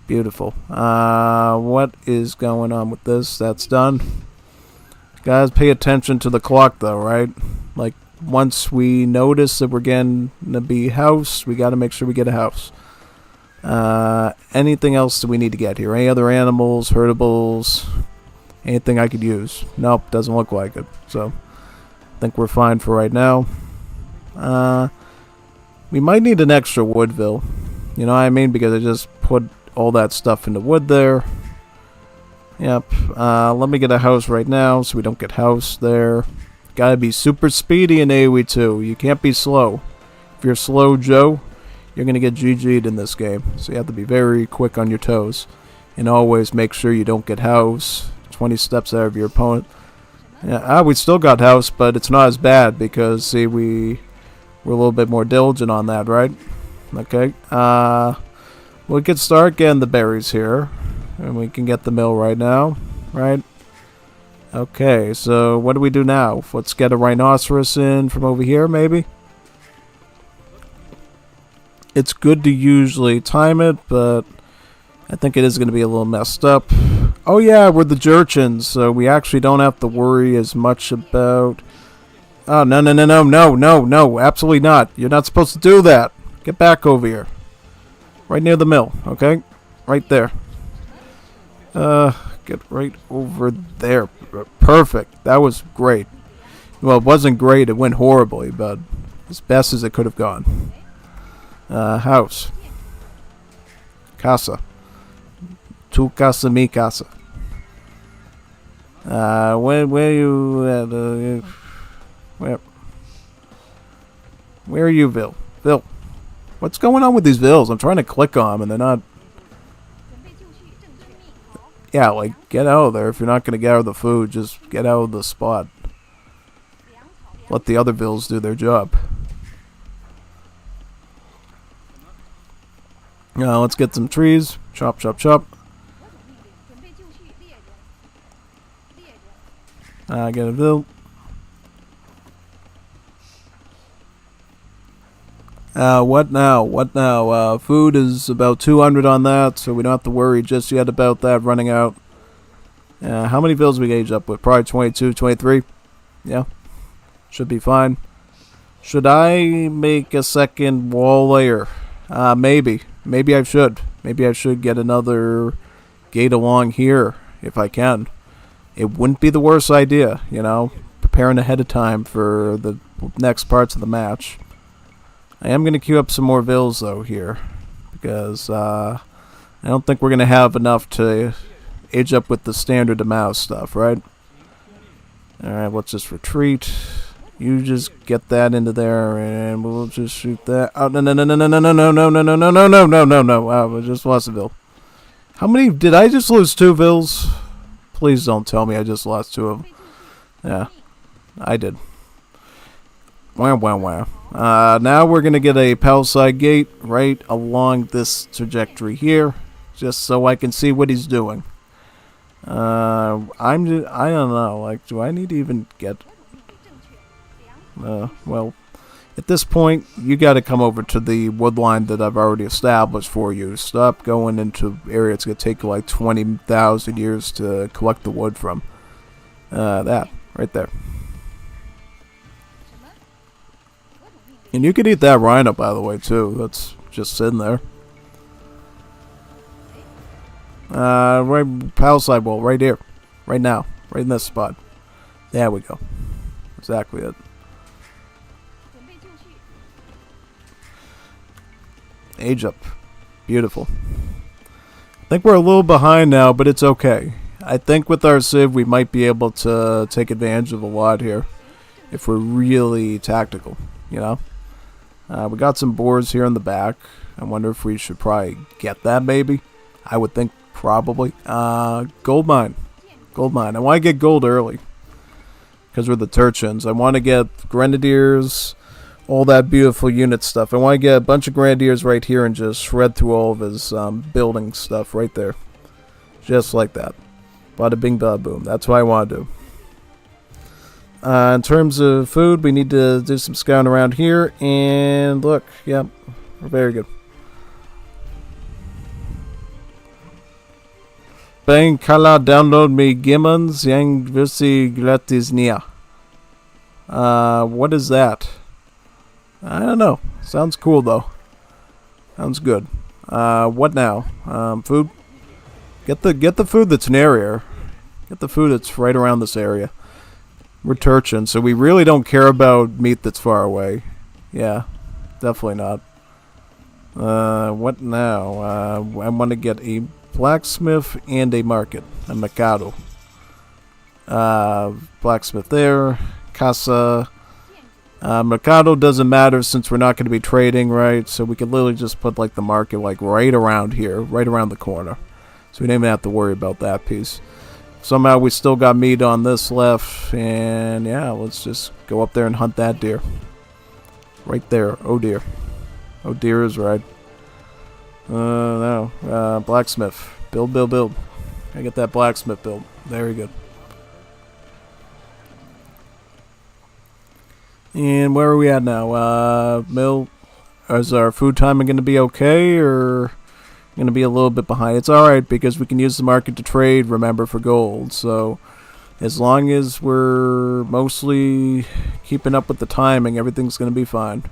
Beautiful. What is going on with this? That's done. Guys, pay attention to the clock, though, right? Like, once we notice that we're getting to be house, we gotta make sure we get a house. Anything else that we need to get here? Any other animals, herdables, anything I could use? Nope, doesn't look like it. So. Think we're fine for right now. We might need an extra woodville. You know what I mean? Because I just put all that stuff into wood there. Yep. Let me get a house right now so we don't get house there. Gotta be super speedy in AoE 2. You can't be slow. If you're slow Joe, you're gonna get GG'd in this game. So you have to be very quick on your toes. And always make sure you don't get house 20 steps out of your opponent. Yeah, we still got house, but it's not as bad because, see, we're a little bit more diligent on that, right? Okay. We could start getting the berries here, and we can get the mill right now, right? Okay, so what do we do now? Let's get a rhinoceros in from over here, maybe? It's good to usually time it, but I think it is going to be a little messed up. Oh yeah, we're the Jurchens, so we actually don't have to worry as much about... Oh, no, absolutely not. You're not supposed to do that. Get back over here. Right near the mill, okay? Right there. Get right over there. Perfect. That was great. Well, it wasn't great. It went horribly, but as best as it could have gone. House. Casa. Tu casa, mi casa. Where you at? Where are you, Vil? Vil. What's going on with these Vils? I'm trying to click on them and they're not. Yeah, like, get out of there. If you're not going to get out of the food, just get out of the spot. Let the other Vils do their job. Now, let's get some trees. Chop, chop, chop. Get a Vil. What now? What now? Food is about 200 on that, so we don't have to worry just yet about that running out. How many Vils we gauge up with? Probably 22, 23. Yeah. Should be fine. Should I make a second wall layer? Maybe. Maybe I should. Maybe I should get another gate along here, if I can. It wouldn't be the worst idea, you know. Preparing ahead of time for the next parts of the match. I am going to queue up some more Vils, though, here. Because, I don't think we're going to have enough to age up with the standard Demouse stuff, right? Alright, let's just retreat. You just get that into there, and we'll just shoot that. Oh, no, no, no, no, no, no, no, no, no, no, no, no, no, no, no, no, no. Wow, we just lost a Vil. How many? Did I just lose 2 Vils? Please don't tell me I just lost 2 of them. Yeah, I did. Wow, wow, wow. Now we're going to get a Palisade gate right along this trajectory here, just so I can see what he's doing. I don't know, like, do I need to even get... well, at this point, you got to come over to the wood line that I've already established for you. Stop going into areas it's going to take like 20,000 years to collect the wood from. That, right there. And you could eat that rhino, by the way, too. That's just sitting there. Right, Palisade wall, right here. Right now. Right in this spot. There we go. Exactly it. Age up. Beautiful. I think we're a little behind now, but it's okay. I think with our Civ, we might be able to take advantage of a lot here. If we're really tactical, you know? We got some boars here in the back. I wonder if we should probably get that, maybe. I would think probably. Gold mine. Gold mine. I want to get gold early. Because we're the Turchins. I want to get Grenadiers, all that beautiful unit stuff. I want to get a bunch of Grenadiers right here and just shred through all of his building stuff right there. Just like that. Bada bing, bada boom. That's what I want to do. In terms of food, we need to do some scouting around here. And look, yep, we're very good. Bang kala download me gimmons yang versi gratis nia. What is that? I don't know. Sounds cool though. Sounds good. What now? Food. Get the food that's in area. Get the food that's right around this area. We're Turchin, so we really don't care about meat that's far away. Yeah, definitely not. What now? I want to get a blacksmith and a market. A mercado. Blacksmith there. Casa. Mercado doesn't matter since we're not going to be trading, right? So we could literally just put like the market like right around here, right around the corner. So we don't even have to worry about that piece. Somehow we still got meat on this left, and yeah, let's just go up there and hunt that deer. Right there. Oh dear. Oh dear is right. No. Blacksmith. Build, build, build. I get that blacksmith build. Very good. And where are we at now? Mill. Is our food timing going to be okay, or going to be a little bit behind? It's alright, because we can use the market to trade, remember, for gold. So, as long as we're mostly keeping up with the timing, everything's going to be fine.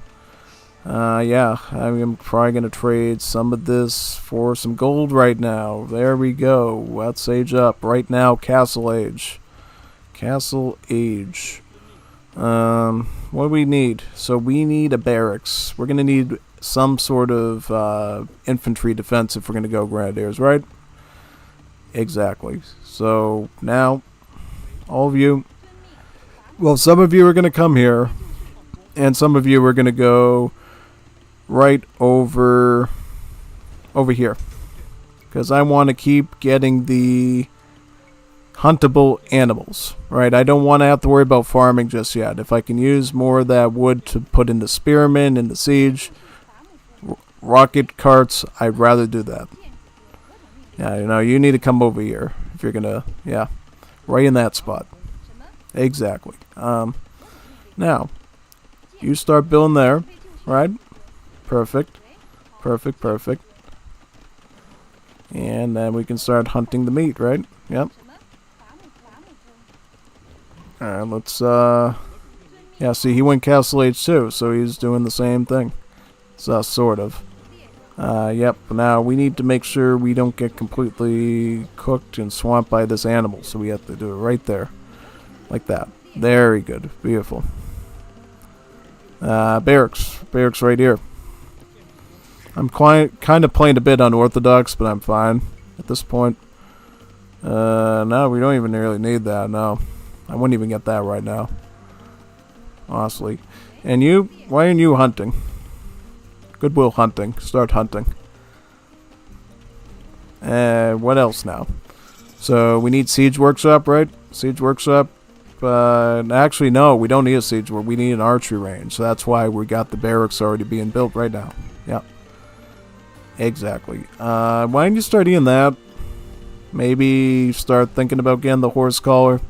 Yeah, I'm probably gonna trade some of this for some gold right now. There we go. Let's age up right now. Castle age. Castle age. What do we need? So we need a barracks. We're gonna need some sort of infantry defense if we're gonna go grenadiers, right? Exactly. So now, all of you. Well, some of you are gonna come here, and some of you are gonna go right over here, because I want to keep getting the huntable animals, right? I don't want to have to worry about farming just yet. If I can use more of that wood to put into spearmen, into siege, rocket carts, I'd rather do that. Yeah, you know, you need to come over here if you're gonna, yeah, right in that spot. Exactly. Now, you start building there, right? Perfect. Perfect, perfect. And then we can start hunting the meat, right? Yep. Alright, let's, yeah, see, he went Castle Age too, so he's doing the same thing. So, sort of. Yep, now we need to make sure we don't get completely cooked and swamped by this animal, so we have to do it right there. Like that. Very good. Beautiful. Barracks. Barracks right here. I'm kind of playing a bit unorthodox, but I'm fine at this point. No, we don't even really need that, no. I wouldn't even get that right now. Honestly. And you? Why aren't you hunting? Goodwill hunting. Start hunting. What else now? So, we need Siege Workshop, right? Siege Workshop. Actually, no, we don't need a Siege Workshop. We need an archery range. So that's why we got the barracks already being built right now. Yep. Exactly. Why don't you start doing that? Maybe start thinking about getting the horse collar.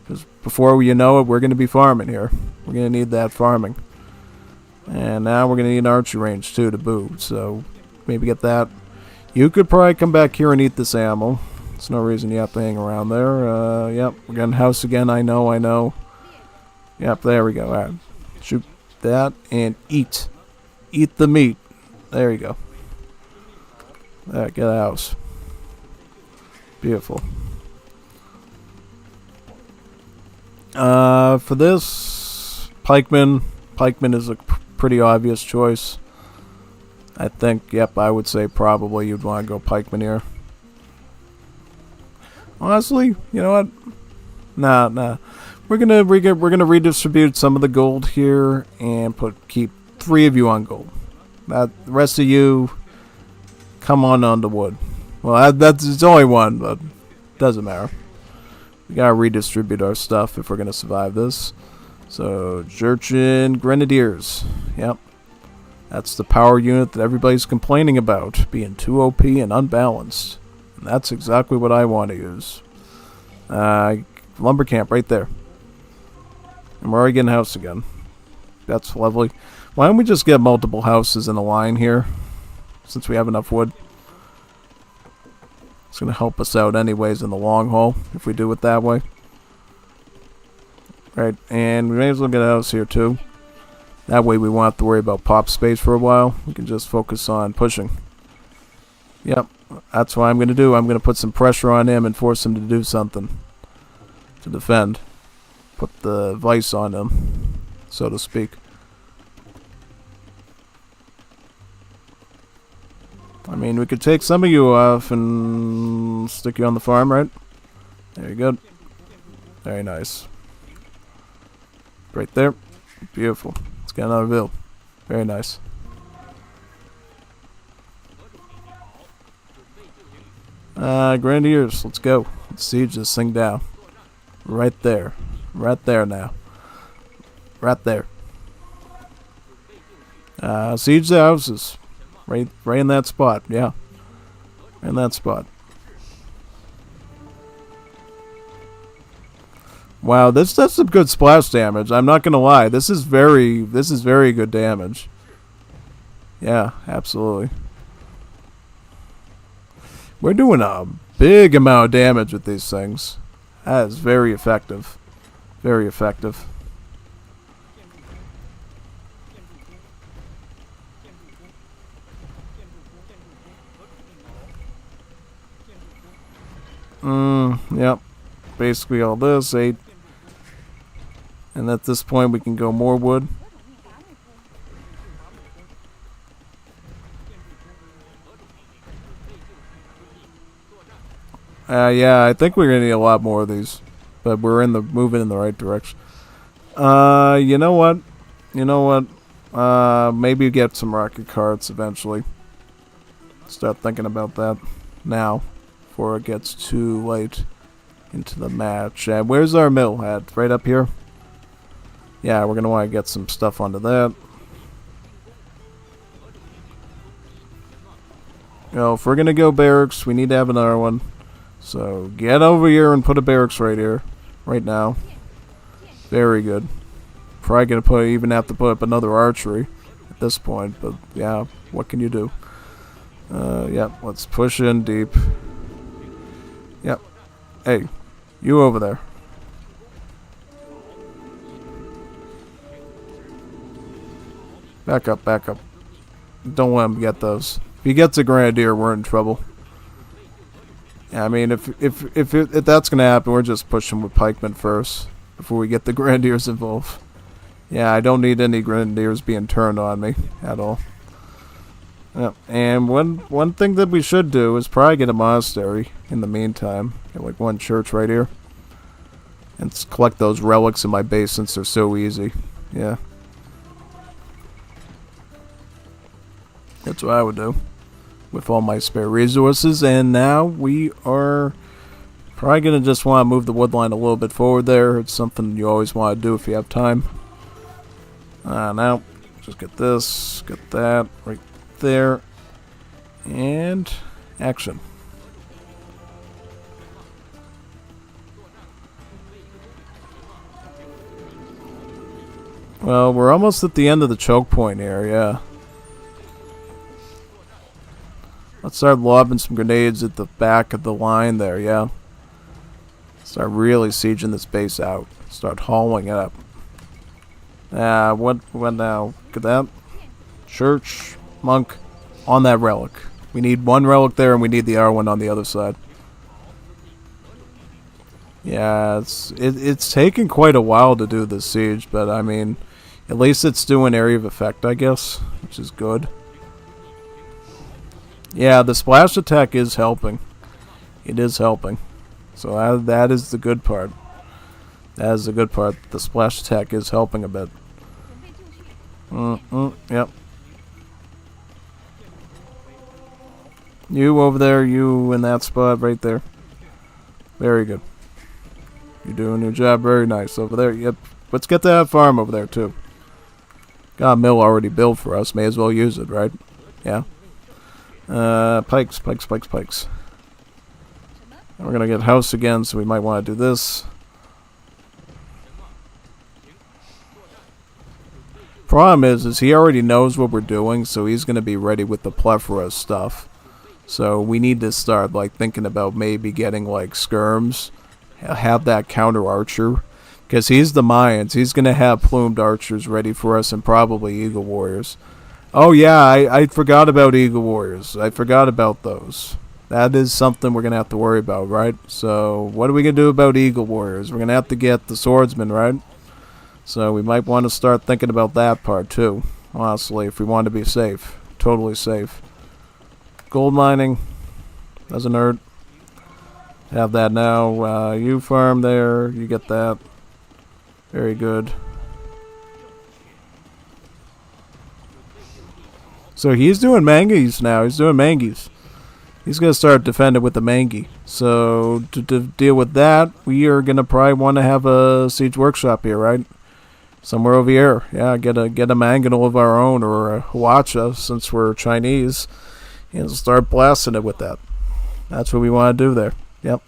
Because before you know it, we're going to be farming here. We're going to need that farming. And now we're going to need an archery range too to boot. So maybe get that. You could probably come back here and eat this ammo. There's no reason you have to hang around there. Yep, we're getting house again. I know. Yep, there we go. Alright. Shoot that and eat. Eat the meat. There you go. Alright, get a house. Beautiful. For this, pikeman. Pikeman is a pretty obvious choice. I think, yep, I would say probably you'd want to go pikeman here. Honestly, you know what? Nah. We're gonna redistribute some of the gold here and keep 3 of you on gold. The rest of you come on to wood. Well, it's only 1, but doesn't matter. We gotta redistribute our stuff if we're gonna survive this. So, Jurchen Grenadiers. Yep. That's the power unit that everybody's complaining about, being too OP and unbalanced. And that's exactly what I want to use. Lumber camp right there. And we're already getting a house again. That's lovely. Why don't we just get multiple houses in a line here? Since we have enough wood. It's going to help us out anyways in the long haul, if we do it that way. Right, and we may as well get a house here too. That way we won't have to worry about pop space for a while. We can just focus on pushing. Yep, that's what I'm going to do. I'm going to put some pressure on him and force him to do something. To defend. Put the vice on him, so to speak. I mean, we could take some of you off and stick you on the farm, right? There you go. Very nice. Right there. Beautiful. Let's get another build. Very nice. Grenadiers, let's go. Let's siege this thing down. Right there. Right there now. Right there. Siege the houses. Right in that spot, yeah. In that spot. Wow, that's some good splash damage. I'm not gonna lie. This is very good damage. Yeah, absolutely. We're doing a big amount of damage with these things. That is very effective. Very effective. Yep. Basically all this, 8. And at this point we can go more wood. Yeah, I think we're gonna need a lot more of these. But we're moving in the right direction. You know what? Maybe get some rocket carts eventually. Start thinking about that now, before it gets too late into the match. Where's our mill at? Right up here? Yeah, we're gonna want to get some stuff onto that. If we're gonna go barracks, we need to have another one. So get over here and put a barracks right here, right now. Very good. Probably gonna even have to put up another archery at this point, but yeah, what can you do? Yep, let's push in deep. Yep. Hey, you over there. Back up, back up. Don't let him get those. If he gets a grenadier, we're in trouble. Yeah, I mean, if that's gonna happen, we're just pushing with pikemen first before we get the grenadiers involved. Yeah, I don't need any grenadiers being turned on me at all. Yep. And one thing that we should do is probably get a monastery in the meantime. Get like one church right here. And collect those relics in my base since they're so easy. Yeah. That's what I would do with all my spare resources. And now we are probably going to just want to move the wood line a little bit forward there. It's something you always want to do if you have time. Now, just get this, get that right there, and action. Well, we're almost at the end of the choke point here, yeah. Let's start lobbing some grenades at the back of the line there, yeah. Start really sieging this base out. Start hauling it up. What now? Get that? Church, monk, on that relic. We need one relic there and we need the other one on the other side. Yeah, it's taking quite a while to do this siege, but I mean, at least it's doing area of effect, I guess, which is good. Yeah, the splash attack is helping. It is helping. So that is the good part. That is the good part. The splash attack is helping a bit. Yep. You over there, you in that spot right there. Very good. You're doing your job very nice over there. Yep. Let's get that farm over there too. Got a mill already built for us. May as well use it, right? Yeah. Pikes. And we're gonna get house again, so we might want to do this. Problem is he already knows what we're doing, so he's gonna be ready with the plethora stuff. So we need to start like thinking about maybe getting like skirms, have that counter archer, because he's the Mayans. He's gonna have plumed archers ready for us, and probably eagle warriors. Oh yeah, I forgot about eagle warriors. I forgot about those. That is something we're gonna have to worry about, right? So what are we gonna do about eagle warriors? We're gonna have to get the swordsman, right? So we might want to start thinking about that part too, honestly, if we want to be safe. Totally safe. Gold mining doesn't hurt. Have that now. You farm there, you get that. Very good. So he's doing mangies now. He's doing mangies. He's going to start defending with the mangi. So to deal with that, we are going to probably want to have a siege workshop here, right? Somewhere over here. Yeah, get a mangonel of our own, or a huacha, since we're Chinese. And start blasting it with that. That's what we want to do there. Yep.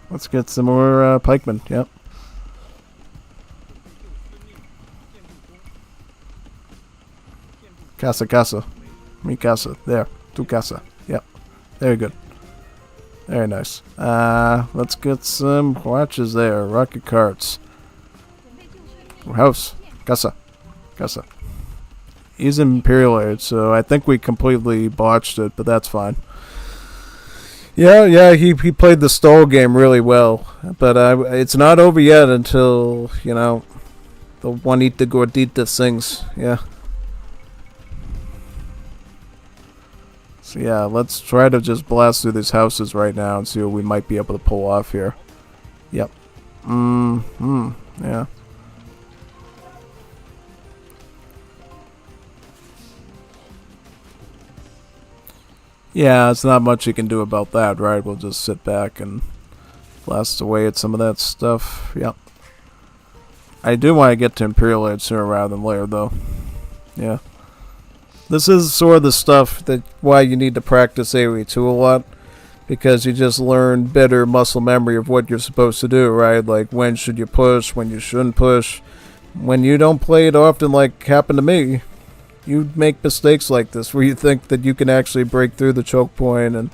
Let's get some more pikemen. Yep. Casa. Mi casa. There. Tu casa. Yep. Very good. Very nice. Let's get some watches there. Rocket carts. House. Casa. He's Imperial Age, so I think we completely botched it, but that's fine. Yeah, he played the stall game really well, but it's not over yet until, the Juanita Gordita sings. Yeah. So yeah, let's try to just blast through these houses right now and see what we might be able to pull off here. Yep. Yeah. Yeah, it's not much you can do about that, right? We'll just sit back and blast away at some of that stuff. Yep. I do want to get to Imperial Age sooner rather than later, though. Yeah. This is sort of the stuff that why you need to practice AoE 2 a lot. Because you just learn better muscle memory of what you're supposed to do, right? Like, when should you push, when you shouldn't push. When you don't play it often, like happened to me, you make mistakes like this where you think that you can actually break through the choke point and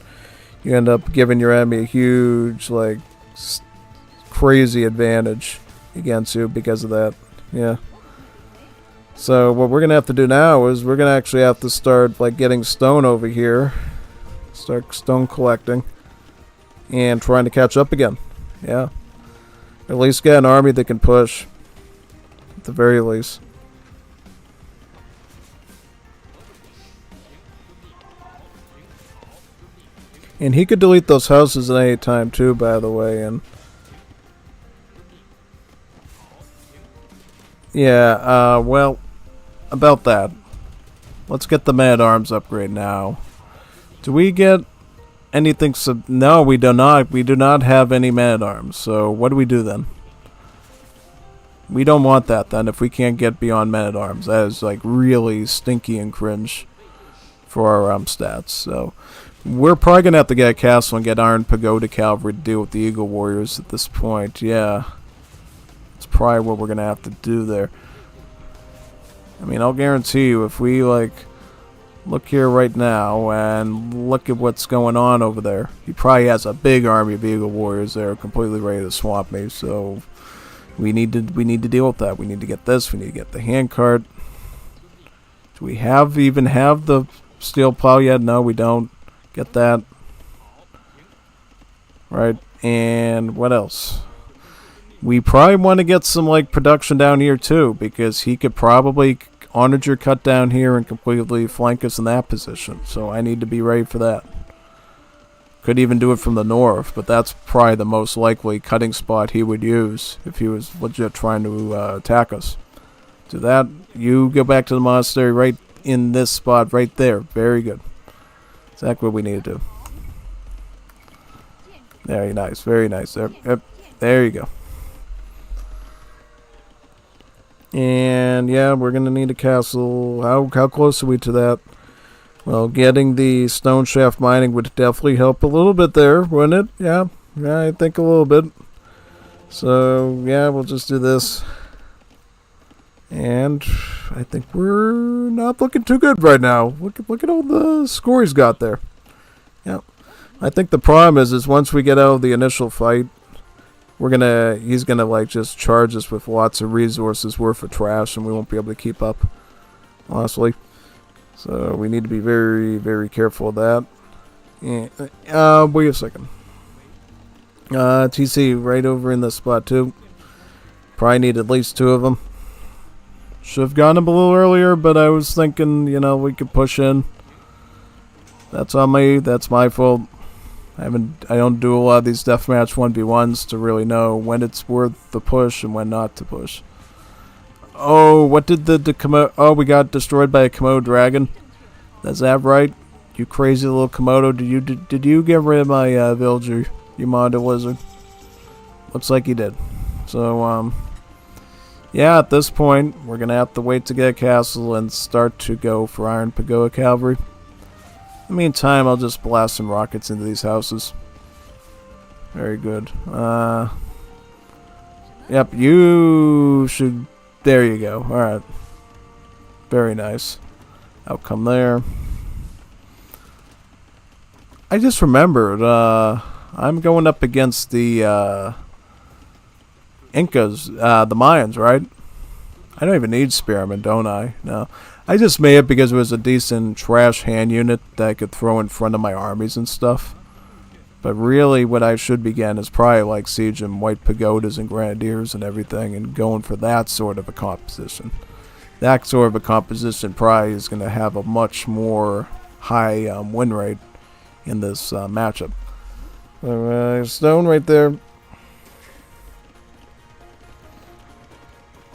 you end up giving your enemy a huge, like, crazy advantage against you because of that. Yeah. So what we're going to have to do now is we're going to actually have to start, like, getting stone over here. Start stone collecting. And trying to catch up again. Yeah. At least get an army that can push. At the very least. And he could delete those houses at any time too, by the way, and yeah, well, about that. Let's get the man-at-arms upgrade now. Do we get anything no, we do not. We do not have any man-at-arms, so what do we do then? We don't want that then if we can't get beyond man-at-arms. That is like really stinky and cringe for our stats, so we're probably going to have to get a castle and get Iron Pagoda Cavalry to deal with the Eagle Warriors at this point. Yeah. That's probably what we're going to have to do there. I mean, I'll guarantee you if we, like, look here right now and look at what's going on over there. He probably has a big army of Eagle Warriors there completely ready to swamp me. So we need to deal with that. We need to get this. We need to get the handcart. Do we even have the steel plow yet? No, we don't. Get that. Right. And what else? We probably want to get some, like, production down here too, because he could probably onager cut down here and completely flank us in that position. So I need to be ready for that. Could even do it from the north, but that's probably the most likely cutting spot he would use if he was legit trying to attack us. Do that. You go back to the monastery right in this spot right there. Very good. Exactly what we need to do. Very nice, very nice. There you go. And yeah, we're gonna need a castle. How close are we to that? Well, getting the stone shaft mining would definitely help a little bit there, wouldn't it? Yeah, I think a little bit. So yeah, we'll just do this. And I think we're not looking too good right now. Look at all the score he's got there. Yeah. I think the problem is once we get out of the initial fight, he's gonna like just charge us with lots of resources worth of trash and we won't be able to keep up. Honestly. So we need to be very, very careful of that. And, wait a second. TC right over in this spot too. Probably need at least 2 of them. Should have gotten him a little earlier, but I was thinking, we could push in. That's on me. That's my fault. I don't do a lot of these deathmatch 1v1s to really know when it's worth the push and when not to push. Oh, what did the Komodo... Oh, we got destroyed by a Komodo dragon. Is that right? You crazy little Komodo. Did you get rid of my villager, you modded lizard? Looks like you did. So, yeah, at this point, we're going to have to wait to get a castle and start to go for Iron Pagoda Cavalry. In the meantime, I'll just blast some rockets into these houses. Very good. Yep, you should... There you go. Alright. Very nice. Outcome there. I just remembered, I'm going up against the, Incas, the Mayans, right? I don't even need Spearmen, don't I? No. I just made it because it was a decent trash hand unit that I could throw in front of my armies and stuff. But really what I should be getting is probably like siege and white pagodas and grenadiers and everything, and going for that sort of a composition. That sort of a composition probably is going to have a much more high win rate in this matchup. Stone right there.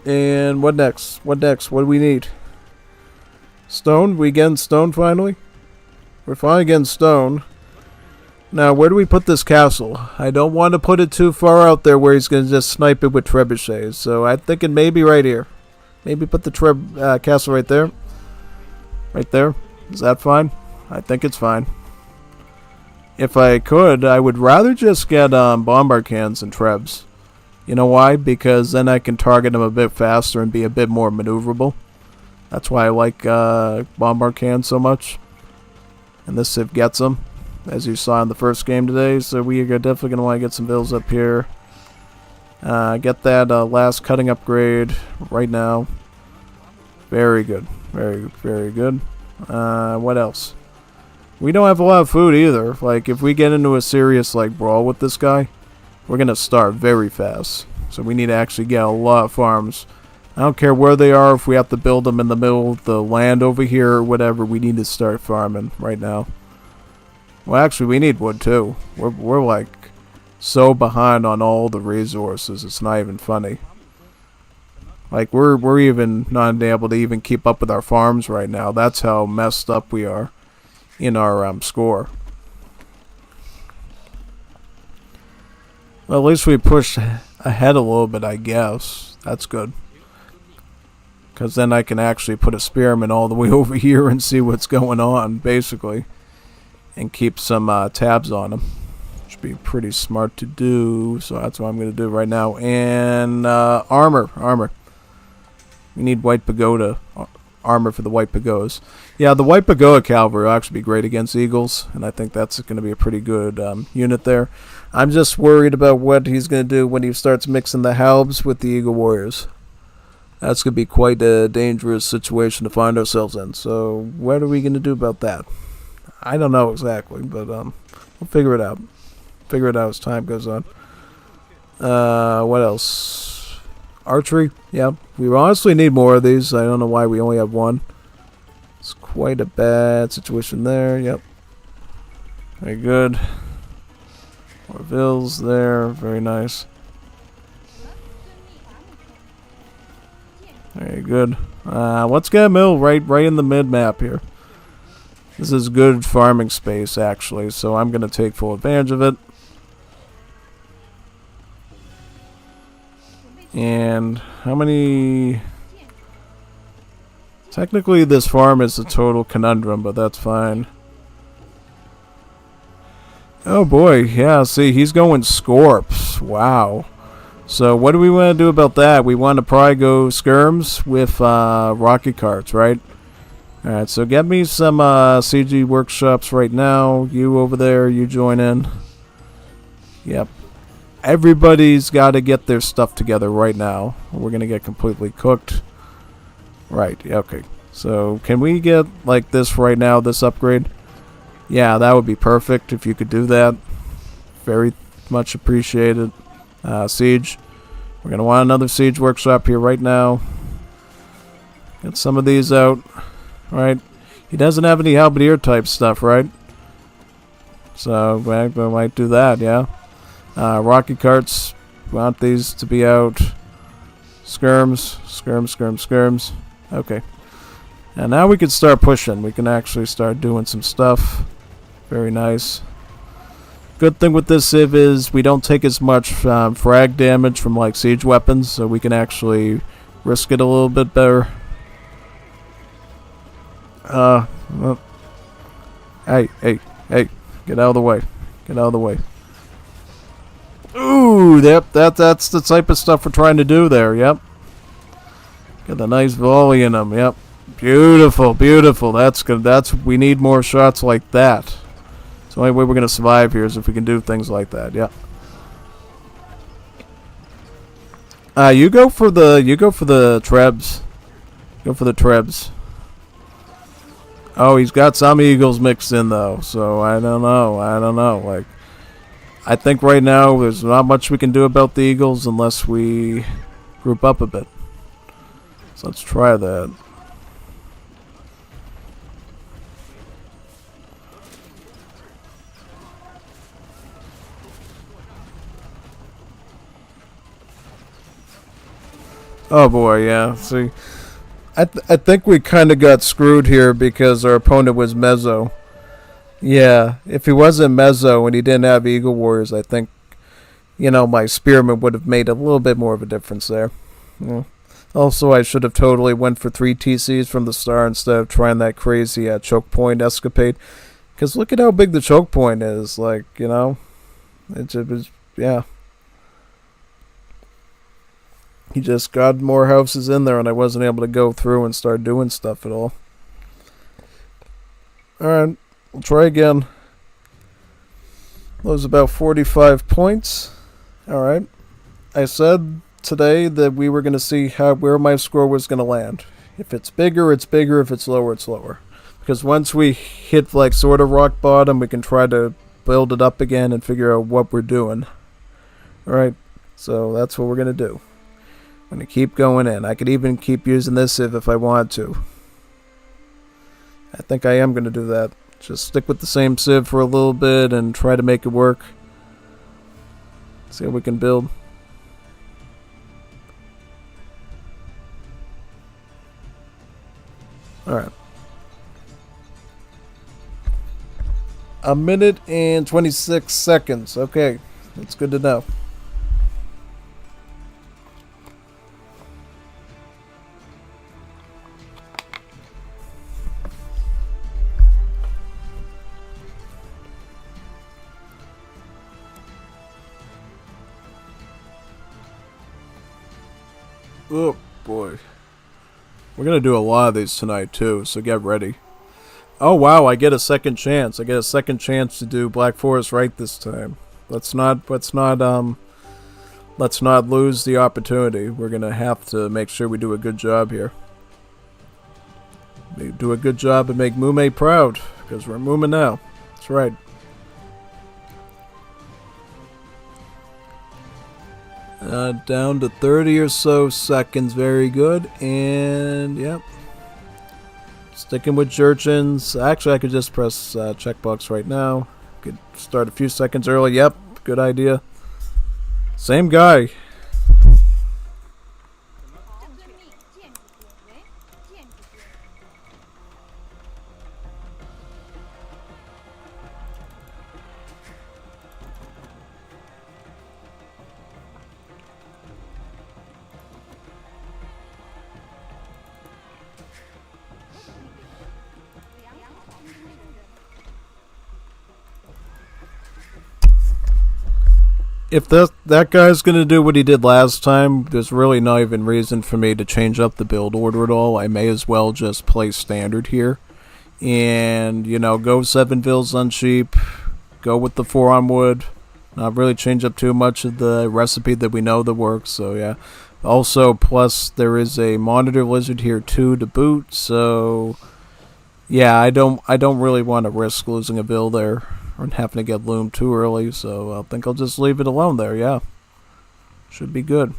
And what next? What next? What do we need? Stone? We getting stone finally? We're finally getting stone. Now, where do we put this castle? I don't want to put it too far out there where he's going to just snipe it with trebuchets. So I'm thinking maybe right here. Maybe put the castle right there. Right there. Is that fine? I think it's fine. If I could, I would rather just get bombard cannons and trebs. You know why? Because then I can target them a bit faster and be a bit more maneuverable. That's why I like bombard cannons so much. And this civ gets them, as you saw in the first game today. So we are definitely going to want to get some bills up here. Get that last cutting upgrade right now. Very good. Very, very good. What else? We don't have a lot of food either. Like, if we get into a serious, like, brawl with this guy, we're going to starve very fast. So we need to actually get a lot of farms. I don't care where they are. If we have to build them in the middle of the land over here or whatever, we need to start farming right now. Well, actually, we need wood, too. We're like, so behind on all the resources. It's not even funny. Like, we're even not able to even keep up with our farms right now. That's how messed up we are in our score. Well, at least we pushed ahead a little bit, I guess. That's good. Because then I can actually put a spearman all the way over here and see what's going on, basically. And keep some tabs on them. Should be pretty smart to do. So that's what I'm going to do right now. And armor. We need white pagoda armor for the white pagodas. Yeah, the white pagoda cavalry will actually be great against eagles, and I think that's going to be a pretty good unit there. I'm just worried about what he's going to do when he starts mixing the halbs with the eagle warriors. That's going to be quite a dangerous situation to find ourselves in. So what are we going to do about that? I don't know exactly, but we'll figure it out. Figure it out as time goes on. What else? Archery, yeah. We honestly need more of these. I don't know why we only have one. It's quite a bad situation there, yep. Very good. More vills there, very nice. Very good. Let's get a mill right in the mid-map here. This is good farming space, actually, so I'm going to take full advantage of it. And how many... Technically this farm is a total conundrum, but that's fine. Oh boy, yeah, see, he's going Scorps. Wow. So what do we want to do about that? We want to probably go skirms with rocket carts, right? Alright, so get me some CG workshops right now. You over there, you join in. Yep. Everybody's got to get their stuff together right now. We're going to get completely cooked. Right, okay. So, can we get, like, this right now, this upgrade? Yeah, that would be perfect if you could do that. Very much appreciated. Siege. We're going to want another siege workshop here right now. Get some of these out. Right. He doesn't have any halberdier type stuff, right? So, we might do that, yeah. Rocket carts, want these to be out. Skirms. Okay. And now we can start pushing. We can actually start doing some stuff. Very nice. Good thing with this civ is we don't take as much frag damage from like siege weapons, so we can actually risk it a little bit better. Well, hey, get out of the way. Get out of the way. Ooh, that's the type of stuff we're trying to do there, yep. Get a nice volley in them, yep. Beautiful. That's good. We need more shots like that. So the only way we're gonna survive here is if we can do things like that, yep. You go for the trebs. Go for the trebs. Oh, he's got some eagles mixed in though, so I don't know. Like, I think right now there's not much we can do about the eagles unless we group up a bit. So let's try that. Oh boy, yeah. See, I think we kind of got screwed here because our opponent was Mezzo. Yeah, if he wasn't Mezzo and he didn't have Eagle Warriors, I think, my Spearman would have made a little bit more of a difference there. Yeah. Also, I should have totally went for 3 TCs from the start instead of trying that crazy choke point escapade. Because look at how big the choke point is. Like, it was, yeah. He just got more houses in there and I wasn't able to go through and start doing stuff at all. Alright, we'll try again. That was about 45 points. Alright. I said today that we were going to see where my score was going to land. If it's bigger, it's bigger. If it's lower, it's lower. Because once we hit like sort of rock bottom, we can try to build it up again and figure out what we're doing. Alright, so that's what we're going to do. I'm going to keep going in. I could even keep using this sieve if I want to. I think I am going to do that. Just stick with the same sieve for a little bit and try to make it work. See how we can build. Alright. 1 minute and 26 seconds. Okay, that's good to know. Oh boy. We're going to do a lot of these tonight too, so get ready. Oh wow, I get a second chance. I get a second chance to do Black Forest right this time. Let's not lose the opportunity. We're going to have to make sure we do a good job here. We do a good job and make Mume proud, because we're Mume now. That's right. Down to 30 or so seconds. Very good. And, yep. Sticking with Jurchins. Actually, I could just press checkbox right now. Could start a few seconds early. Yep. Good idea. Same guy. If that guy's going to do what he did last time, there's really not even reason for me to change up the build order at all. I may as well just play standard here. And, go 7 vills on sheep. Go with the 4 on wood. Not really change up too much of the recipe that we know that works, so yeah. Also, plus there is a monitor lizard here too to boot, so yeah, I don't really want to risk losing a vill there. Or having to get loomed too early, so I think I'll just leave it alone there, yeah. Should be good.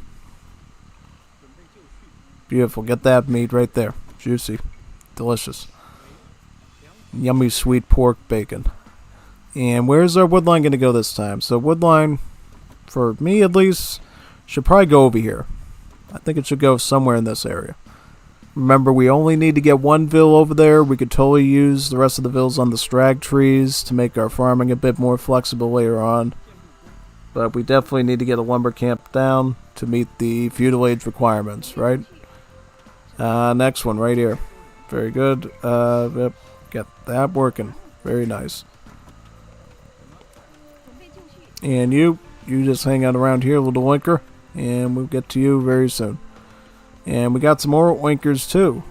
Beautiful, get that meat right there. Juicy. Delicious. Yummy sweet pork bacon. And where's our woodline going to go this time? So woodline, for me at least, should probably go over here. I think it should go somewhere in this area. Remember, we only need to get 1 vill over there. We could totally use the rest of the vills on the strag trees to make our farming a bit more flexible later on. But we definitely need to get a lumber camp down to meet the feudal age requirements, right? Next one right here. Very good. Yep, get that working. Very nice. And you just hang out around here, little winker, and we'll get to you very soon. And we got some more oinkers too.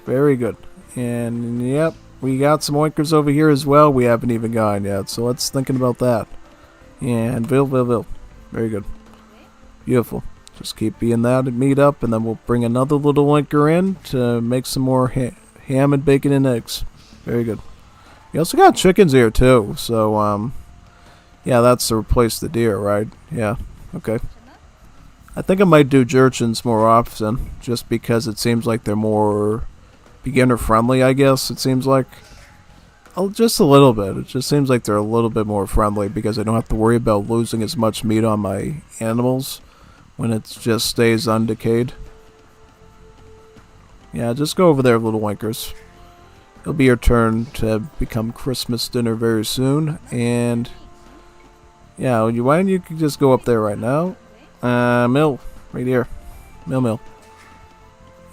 Very good. And yep, we got some oinkers over here as well. We haven't even gone yet, so let's thinking about that. And vill. Very good. Beautiful. Just keep being that and meet up, and then we'll bring another little oinker in to make some more ham and bacon and eggs. Very good. You also got chickens here too, so yeah, that's to replace the deer, right? Yeah. Okay. I think I might do urchins more often, just because it seems like they're more beginner friendly. I guess it seems like. Oh, just a little bit. It just seems like they're a little bit more friendly because I don't have to worry about losing as much meat on my animals when it just stays undecayed. Yeah, just go over there, little winkers. It'll be your turn to become Christmas dinner very soon, and yeah, why don't you just go up there right now? Mill, right here. Mill.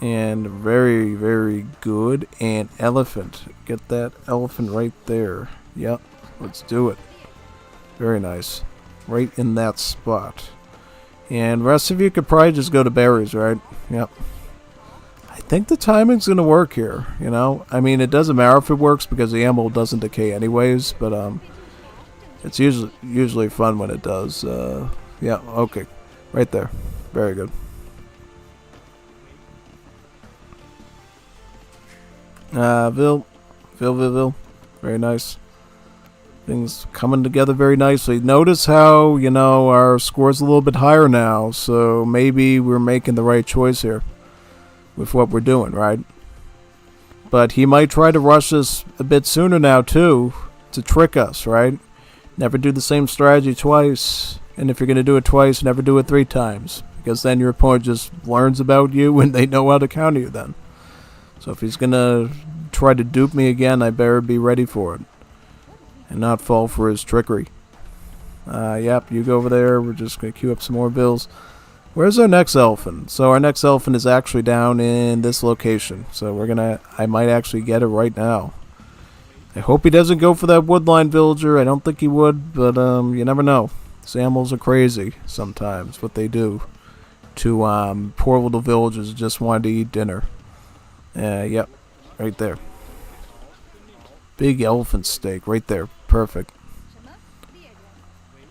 And very, very good. And elephant. Get that elephant right there. Yep. Let's do it. Very nice. Right in that spot. And the rest of you could probably just go to berries, right? Yep. I think the timing's going to work here, you know? I mean, it doesn't matter if it works because the ammo doesn't decay anyways, but it's usually fun when it does. Yeah, okay. Right there. Very good. Vil. Very nice. Things coming together very nicely. Notice how, you know, our score's a little bit higher now, so maybe we're making the right choice here with what we're doing, right? But he might try to rush us a bit sooner now, too, to trick us, right? Never do the same strategy twice, and if you're going to do it twice, never do it 3 times, because then your opponent just learns about you and they know how to counter you then. So if he's going to try to dupe me again, I better be ready for it. And not fall for his trickery. Yep, you go over there. We're just going to queue up some more bills. Where's our next elephant? So our next elephant is actually down in this location. So I might actually get it right now. I hope he doesn't go for that woodline villager. I don't think he would, but you never know. These animals are crazy sometimes, what they do to poor little villagers who just want to eat dinner. Yep, right there. Big elephant steak, right there. Perfect.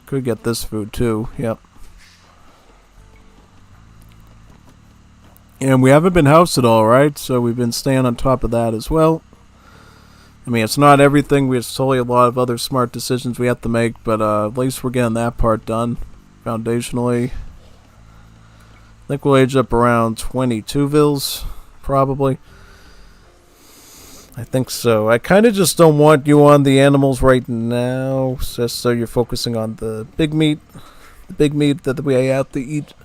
Could get this food too, yep. And we haven't been housed at all, right? So we've been staying on top of that as well. I mean, it's not everything. There's totally a lot of other smart decisions we have to make, but at least we're getting that part done foundationally. I think we'll age up around 22 vils, probably. I think so. I kind of just don't want you on the animals right now, just so you're focusing on the big meat. The big meat that we have to eat.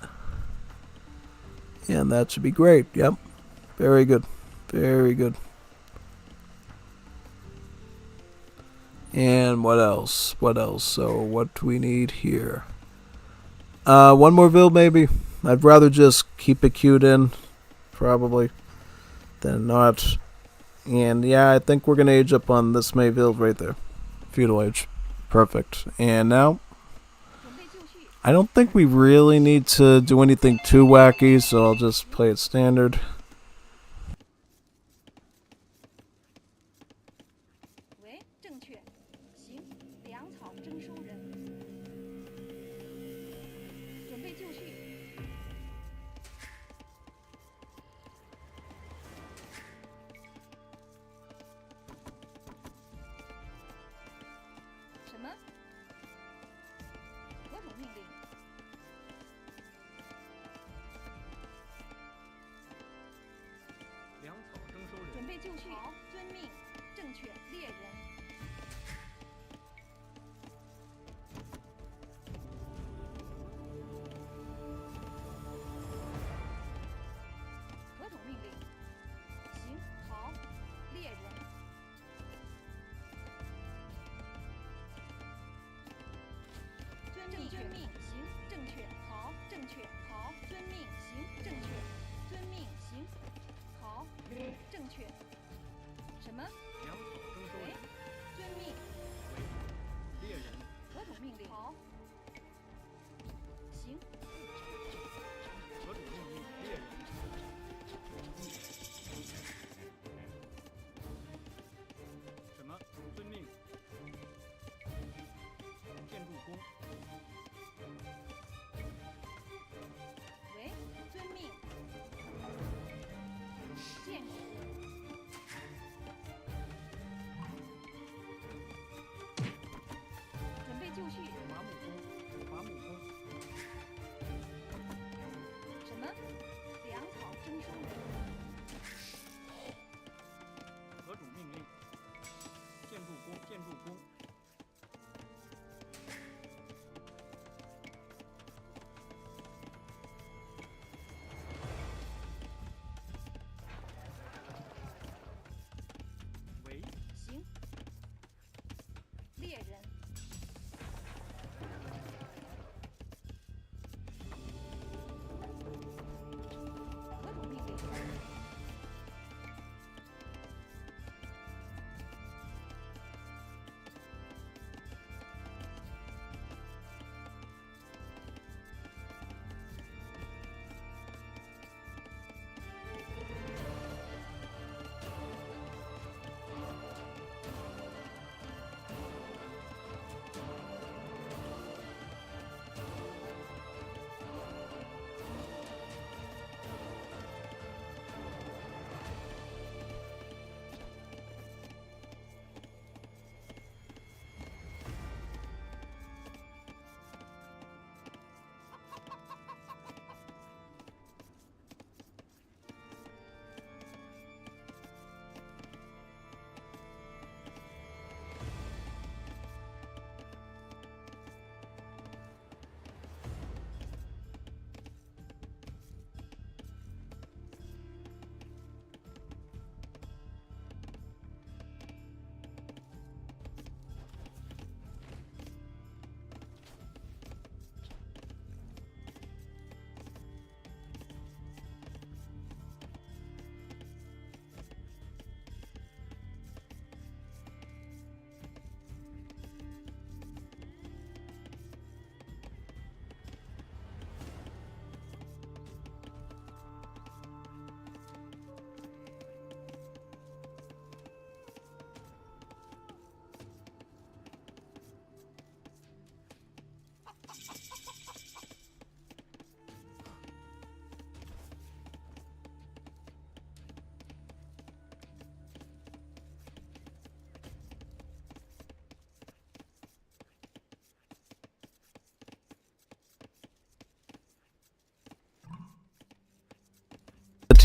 And that should be great. Yep. Very good. Very good. And what else? What else? So what do we need here? One more vil maybe. I'd rather just keep it queued in, probably, than not. And yeah, I think we're going to age up on this Mayville right there. Feudal age. Perfect. And now, I don't think we really need to do anything too wacky, so I'll just play it standard.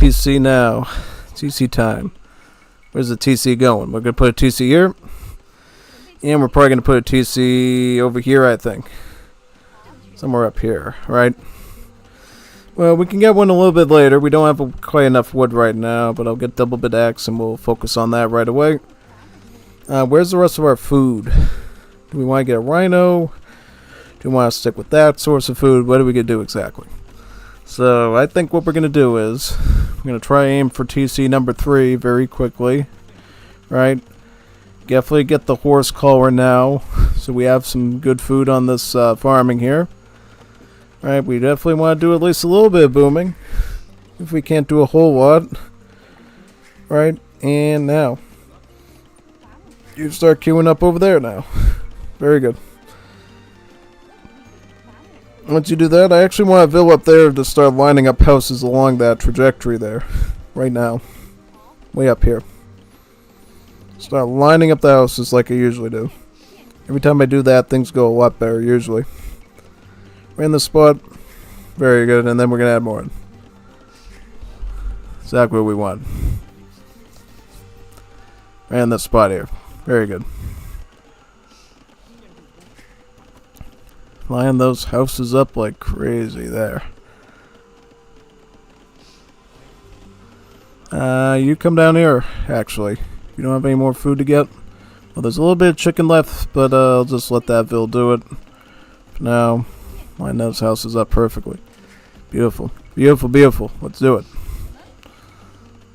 TC now. TC time. Where's the TC going? We're going to put a TC here. And we're probably going to put a TC over here, I think. Somewhere up here, right? Well, we can get one a little bit later. We don't have quite enough wood right now, but I'll get double bit axe and we'll focus on that right away. Where's the rest of our food? Do we want to get a rhino? Do we want to stick with that source of food? What are we going to do exactly? So I think what we're going to do is we're going to try aim for TC number 3 very quickly. Right? Definitely get the horse collar now, so we have some good food on this farming here. Right, we definitely want to do at least a little bit of booming, if we can't do a whole lot. Right, and now you start queuing up over there now. Very good. Once you do that, I actually want a Ville up there to start lining up houses along that trajectory there, right now, way up here. Start lining up the houses like I usually do. Every time I do that, things go a lot better, usually. We're in the spot. Very good, and then we're going to add more in. Exactly what we want. We're in this spot here. Very good. Line those houses up like crazy there. You come down here, actually. You don't have any more food to get? Well, there's a little bit of chicken left, but I'll just let that Ville do it. For now, line those houses up perfectly. Beautiful. Beautiful, beautiful. Let's do it.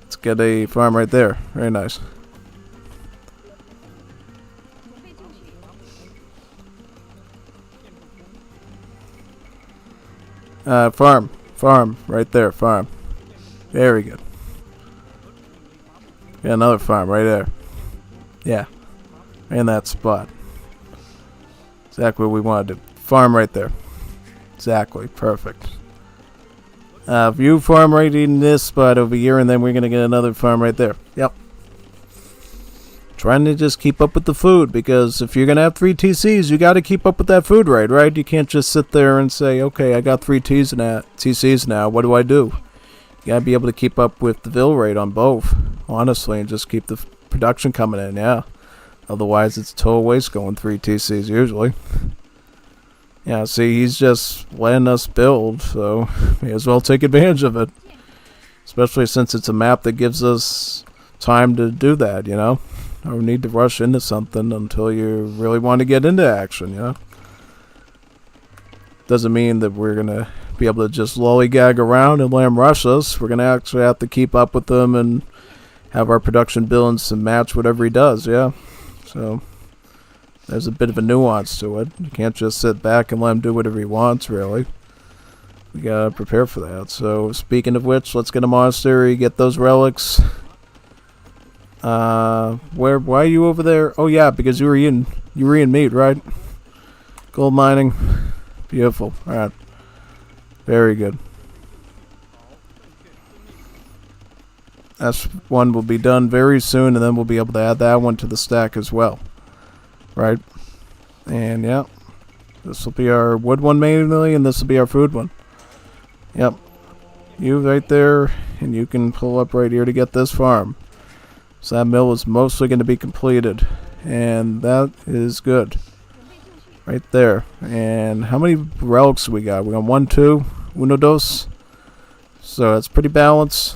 Let's get a farm right there. Very nice. Farm. Farm. Right there. Farm. Very good. Got another farm right there. Yeah. In that spot. Exactly what we wanted to. Farm right there. Exactly. Perfect. View farm right in this spot over here, and then we're going to get another farm right there. Yep. Trying to just keep up with the food, because if you're going to have 3 TCs, you got to keep up with that food rate, right? You can't just sit there and say, okay, I got 3 TCs now. What do I do? You got to be able to keep up with the Ville rate on both, honestly, and just keep the production coming in, yeah. Otherwise, it's a total waste going 3 TCs usually. Yeah, see, he's just letting us build, so may as well take advantage of it. Especially since it's a map that gives us time to do that, you know? Or need to rush into something until you really want to get into action, you know? Doesn't mean that we're going to be able to just lollygag around and let him rush us. We're going to actually have to keep up with him and have our production bills to match whatever he does, yeah? So there's a bit of a nuance to it. You can't just sit back and let him do whatever he wants, really. We gotta prepare for that. So speaking of which, let's get a monastery, get those relics. Why are you over there? Oh yeah, because you were eating meat, right? Gold mining. Beautiful. Alright. Very good. S1 will be done very soon, and then we'll be able to add that one to the stack as well. Right? And yeah, this will be our wood one mainly, and this will be our food one. Yep. You right there, and you can pull up right here to get this farm. So that mill is mostly going to be completed, and that is good. Right there. And how many relics do we got? We got 1, 2, uno, dos. So it's pretty balanced.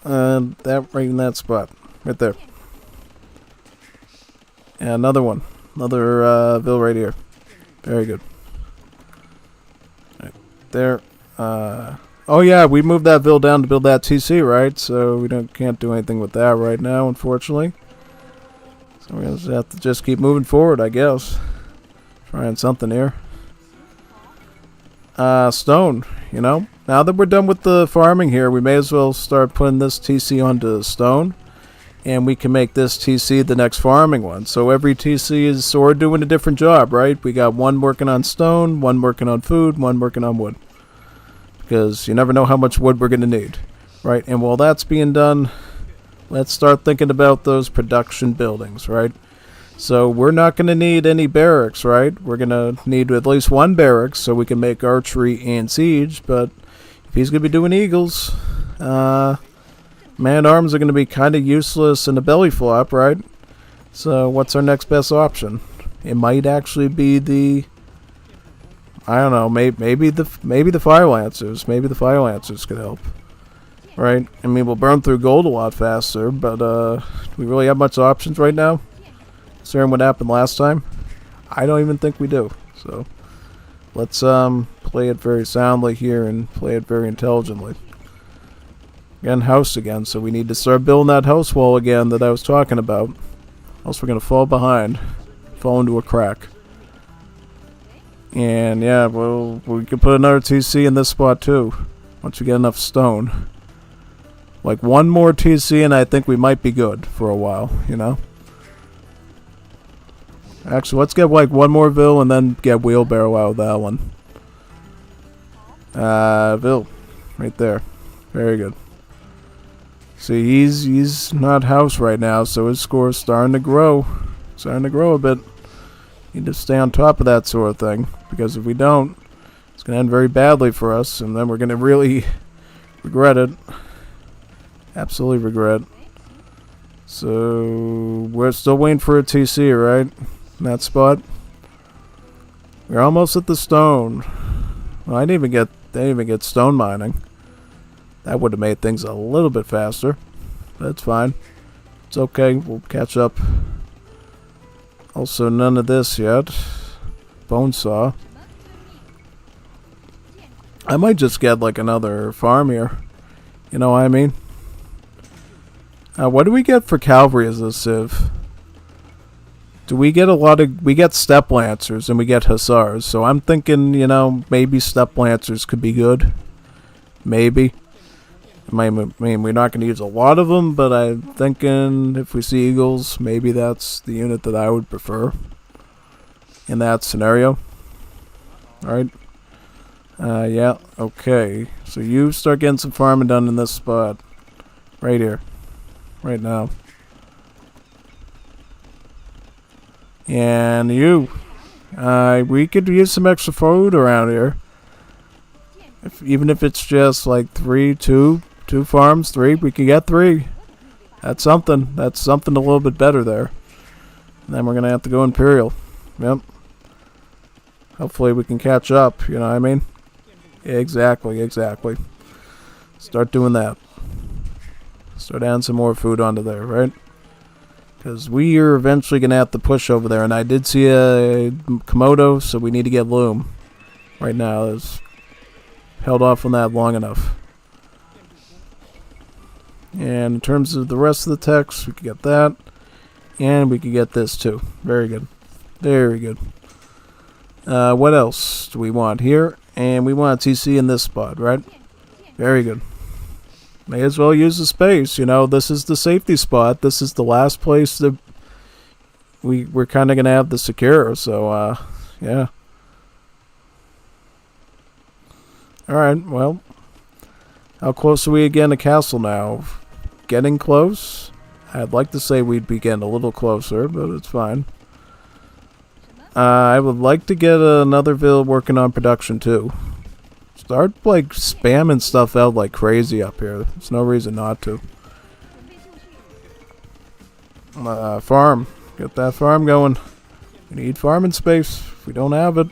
And that right in that spot. Right there. And another one. Another Ville right here. Very good. Right there. Oh yeah, we moved that Ville down to build that TC, right? So we can't do anything with that right now, unfortunately. So we're gonna have to just keep moving forward, I guess. Trying something here. Stone, you know. Now that we're done with the farming here, we may as well start putting this TC onto stone. And we can make this TC the next farming one. So every TC is sort of doing a different job, right? We got one working on stone, one working on food, one working on wood. Because you never know how much wood we're going to need, right? And while that's being done, let's start thinking about those production buildings, right? So we're not going to need any barracks, right? We're going to need at least one barracks so we can make archery and siege, but If he's going to be doing eagles, man-at-arms are going to be kind of useless in a belly flop, right? So what's our next best option? It might actually be the, I don't know, maybe the fire lancers. Maybe the fire lancers could help, right? I mean, we'll burn through gold a lot faster, but do we really have much options right now? Considering what happened last time, I don't even think we do. So let's play it very soundly here and play it very intelligently. Again, house again, so we need to start building that house wall again that I was talking about. Else we're going to fall behind. Fall into a crack. And yeah, well, we can put another TC in this spot too. Once we get enough stone. Like one more TC and I think we might be good for a while, you know? Actually, let's get like one more Ville and then get wheelbarrow out of that one. Ville. Right there. Very good. See, he's not house right now, so his score is starting to grow. Starting to grow a bit. Need to stay on top of that sort of thing, because if we don't, it's going to end very badly for us, and then we're going to really regret it. Absolutely regret. So, we're still waiting for a TC, right? In that spot. We're almost at the stone. Well, I didn't even get stone mining. That would have made things a little bit faster. That's fine. It's okay. We'll catch up. Also, none of this yet. Bone saw. I might just get like another farm here. You know what I mean? What do we get for cavalry as a civ? Do we get a lot of... We get step lancers and we get hussars. So I'm thinking, you know, maybe step lancers could be good. Maybe. I mean, we're not going to use a lot of them, but I'm thinking if we see eagles, maybe that's the unit that I would prefer in that scenario. Alright. Yeah, okay. So you start getting some farming done in this spot. Right here. Right now. And you. We could use some extra food around here. Even if it's just like 2 farms, 3, we can get 3. That's something. That's something a little bit better there. And then we're going to have to go Imperial. Yep. Hopefully we can catch up, you know what I mean? Exactly. Start doing that. Start adding some more food onto there, right? Because we are eventually going to have to push over there. And I did see a Komodo, so we need to get loom. Right now, it's held off on that long enough. And in terms of the rest of the text, we could get that. And we could get this too. Very good. Very good. What else do we want here? And we want a TC in this spot, right? Very good. May as well use the space. You know, this is the safety spot. This is the last place that we're kind of going to have to secure. So, yeah. Alright, well. How close are we again to castle now? Getting close? I'd like to say we'd be getting a little closer, but it's fine. I would like to get another Ville working on production too. Start like spamming stuff out like crazy up here. There's no reason not to. Farm. Get that farm going. We need farming space. If we don't have it,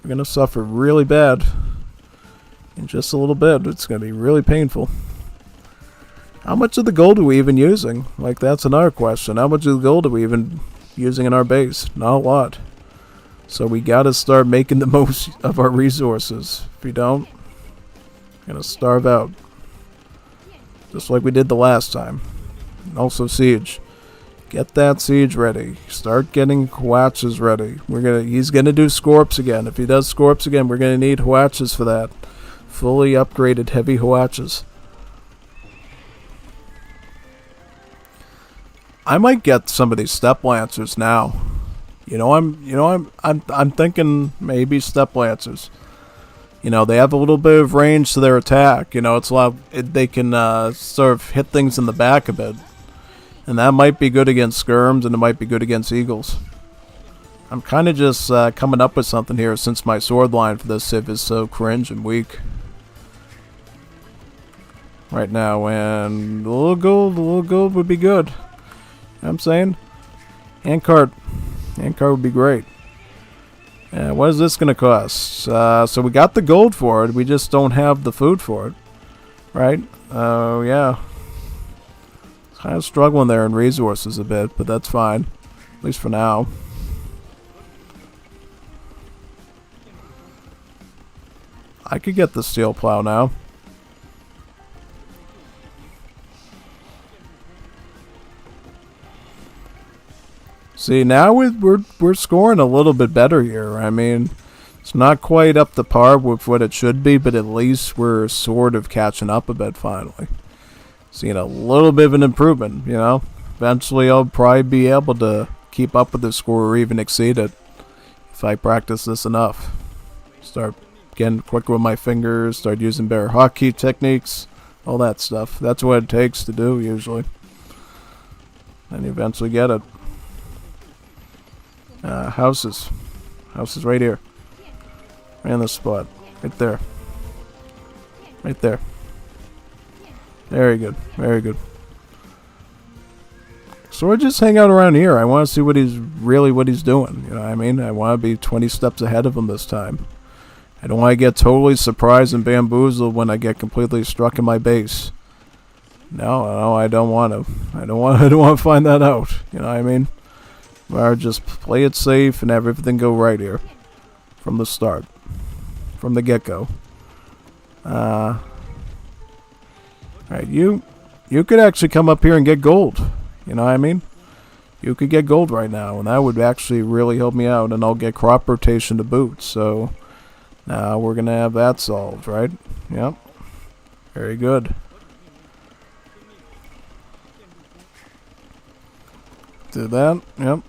we're going to suffer really bad. In just a little bit. It's going to be really painful. How much of the gold are we even using? Like, that's another question. How much of the gold are we even using in our base? Not a lot. So we got to start making the most of our resources. If we don't, we're going to starve out. Just like we did the last time. And also siege. Get that siege ready. Start getting Hwatches ready. He's gonna do Scorps again. If he does Scorps again, we're gonna need Hwatches for that. Fully upgraded heavy Hwatches. I might get some of these step lancers now. I'm thinking maybe step lancers. You know, they have a little bit of range to their attack. You know, it's a lot. They can sort of hit things in the back a bit, and that might be good against skirms, and it might be good against eagles. I'm kind of just coming up with something here since my sword line for this civ is so cringe and weak. right now, and a little gold would be good. You know what I'm saying? Handcart would be great. What is this going to cost? So we got the gold for it. We just don't have the food for it. Right? Oh, yeah. Kind of struggling there in resources a bit, but that's fine. At least for now. I could get the steel plow now. See, now we're scoring a little bit better here. I mean, it's not quite up to par with what it should be, but at least we're sort of catching up a bit finally. Seeing a little bit of an improvement, you know. Eventually I'll probably be able to keep up with the score or even exceed it if I practice this enough. Start getting quicker with my fingers, start using better hotkey techniques, all that stuff. That's what it takes to do usually. And you eventually get it. Houses. Houses right here. Right in this spot. Right there. Right there. Very good. Very good. So we're just hang out around here. I want to see what he's doing. You know what I mean? I want to be 20 steps ahead of him this time. I don't want to get totally surprised and bamboozled when I get completely struck in my base. No, I don't want to. I don't want to find that out. You know what I mean? Or just play it safe and have everything go right here. From the start. From the get-go. Alright, you could actually come up here and get gold. You know what I mean? You could get gold right now, and that would actually really help me out, and I'll get crop rotation to boot, so now we're going to have that solved, right? Yep. Very good. Do that, yep.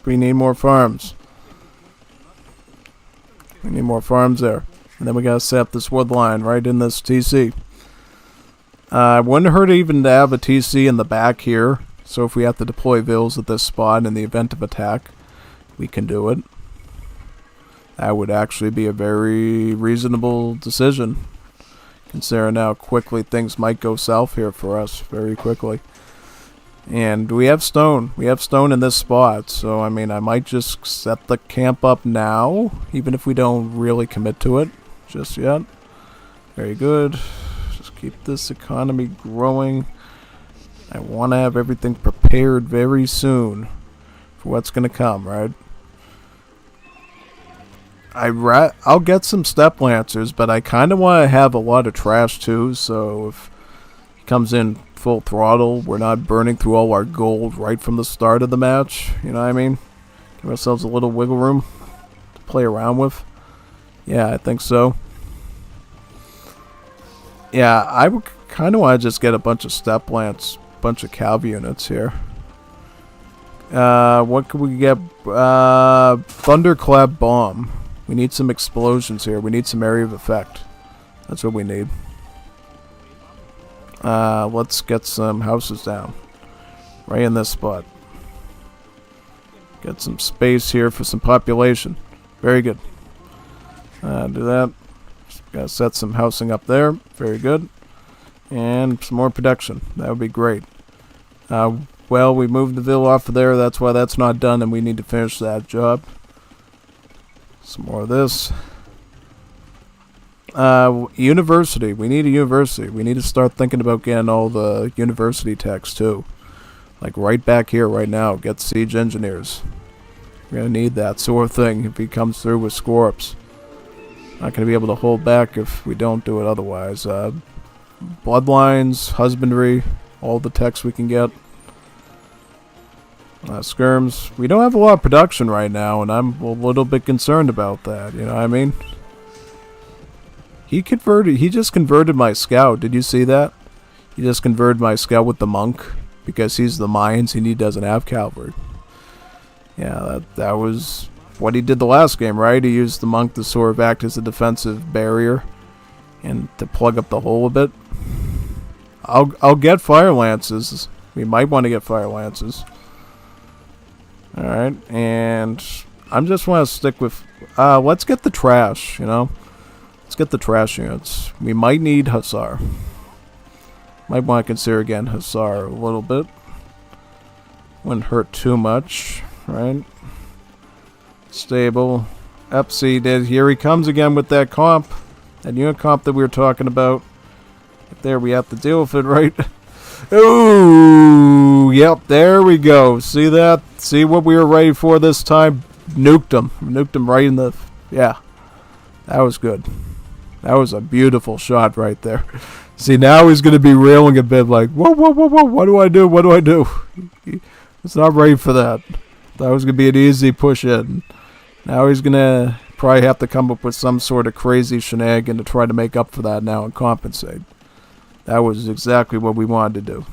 We need more farms. We need more farms there. And then we gotta set up this wood line right in this TC. Wouldn't hurt even to have a TC in the back here. So if we have to deploy vills at this spot in the event of attack, we can do it. That would actually be a very reasonable decision. Considering how quickly things might go south here for us very quickly. And we have stone. We have stone in this spot. So, I mean, I might just set the camp up now. Even if we don't really commit to it just yet. Very good. Just keep this economy growing. I want to have everything prepared very soon for what's going to come, right? I'll get some step lancers, but I kind of want to have a lot of trash too. So if he comes in full throttle, we're not burning through all our gold right from the start of the match. You know what I mean? Give ourselves a little wiggle room to play around with. Yeah, I think so. Yeah, I would kind of want to just get a bunch of step lance, bunch of cav units here. What could we get? Thunderclap bomb. We need some explosions here. We need some area of effect. That's what we need. Let's get some houses down. Right in this spot. Get some space here for some population. Very good. Do that. Just gotta set some housing up there. Very good. And some more production. That would be great. Well, we moved the ville off of there. That's why that's not done, and we need to finish that job. Some more of this. University. We need a university. We need to start thinking about getting all the university techs too. Like right back here, right now. Get siege engineers. We're going to need that sort of thing if he comes through with Scorps. Not going to be able to hold back if we don't do it otherwise. Bloodlines, husbandry, all the techs we can get. Skirms. We don't have a lot of production right now, and I'm a little bit concerned about that. You know what I mean? He just converted my scout. Did you see that? He just converted my scout with the monk because he's the mines and he doesn't have cavalry. Yeah, that was what he did the last game, right? He used the monk to sort of act as a defensive barrier and to plug up the hole a bit. I'll get fire lances. We might want to get fire lances. Alright, and I just want to stick with let's get the trash, you know. Let's get the trash units. We might need Hussar. Might want to consider again Hussar a little bit. Wouldn't hurt too much, right? Stable. Epsi did. Here he comes again with that comp. That unit comp that we were talking about. There, we have to deal with it, right? Ooh, yep, there we go. See that? See what we were ready for this time? Nuked him. Nuked him right in the... Yeah. That was good. That was a beautiful shot right there. See, now he's going to be railing a bit like, whoa, whoa, whoa, whoa, what do I do? What do I do? It's not ready for that. That was going to be an easy push in. Now he's going to probably have to come up with some sort of crazy shenanigan to try to make up for that now and compensate. That was exactly what we wanted to do.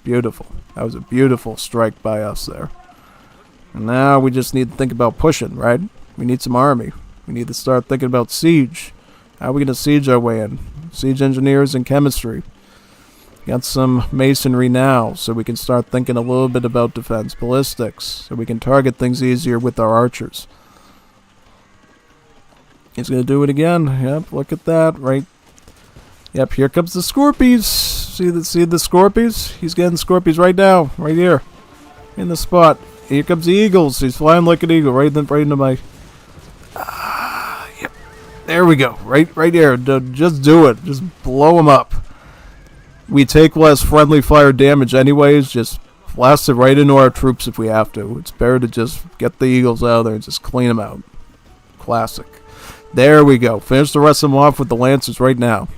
Beautiful. That was a beautiful strike by us there. And now we just need to think about pushing, right? We need some army. We need to start thinking about siege. How are we going to siege our way in? Siege engineers and chemistry. Got some masonry now, so we can start thinking a little bit about defense. Ballistics, so we can target things easier with our archers. He's going to do it again. Yep, look at that, right? Yep, here comes the Scorpies. See the Scorpies? He's getting Scorpies right now, right here. In the spot. Here comes the Eagles. He's flying like an eagle, right into my... Yep. There we go. Right there. Just do it. Just blow him up. We take less friendly fire damage anyways. Just blast it right into our troops if we have to. It's better to just get the Eagles out of there and just clean them out. Classic. There we go. Finish the rest of them off with the Lancers right now.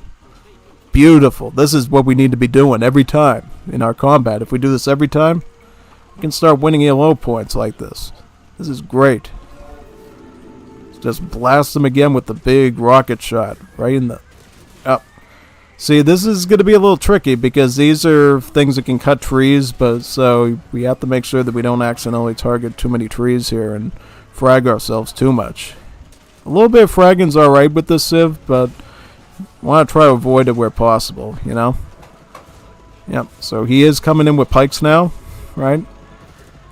Beautiful. This is what we need to be doing every time in our combat. If we do this every time, we can start winning ELO points like this. This is great. Just blast them again with the big rocket shot right in the... Up. See, this is going to be a little tricky because these are things that can cut trees, but so we have to make sure that we don't accidentally target too many trees here and frag ourselves too much. A little bit of fragging's alright with this Civ, but I want to try to avoid it where possible, you know? Yep, so he is coming in with pikes now, right?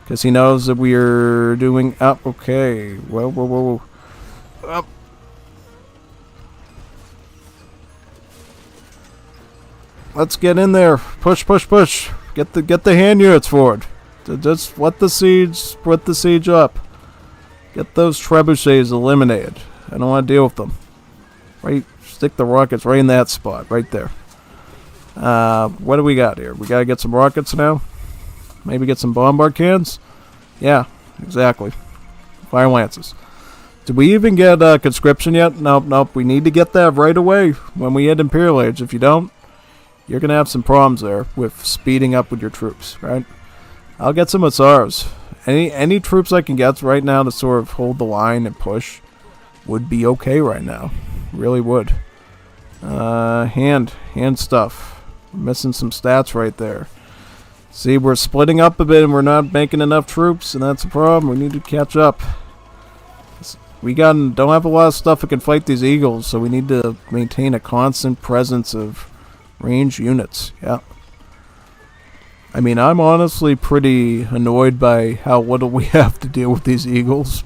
Because he knows that we are doing... Up, okay. Whoa. Up. Let's get in there. Push. Get the hand units forward. Just let the siege up. Get those trebuchets eliminated. I don't want to deal with them. Right, stick the rockets right in that spot, right there. What do we got here? We gotta get some rockets now. Maybe get some bombard cans. Yeah, exactly. Fire lances. Did we even get conscription yet? Nope. We need to get that right away when we hit Imperial Age. If you don't, you're gonna have some problems there with speeding up with your troops, right? I'll get some Hussars. Any troops I can get right now to sort of hold the line and push would be okay right now. Really would. Hand stuff. We're missing some stats right there. See, we're splitting up a bit and we're not making enough troops, and that's a problem. We need to catch up. We don't have a lot of stuff that can fight these Eagles, so we need to maintain a constant presence of range units. Yeah. I mean, I'm honestly pretty annoyed by how little we have to deal with these Eagles.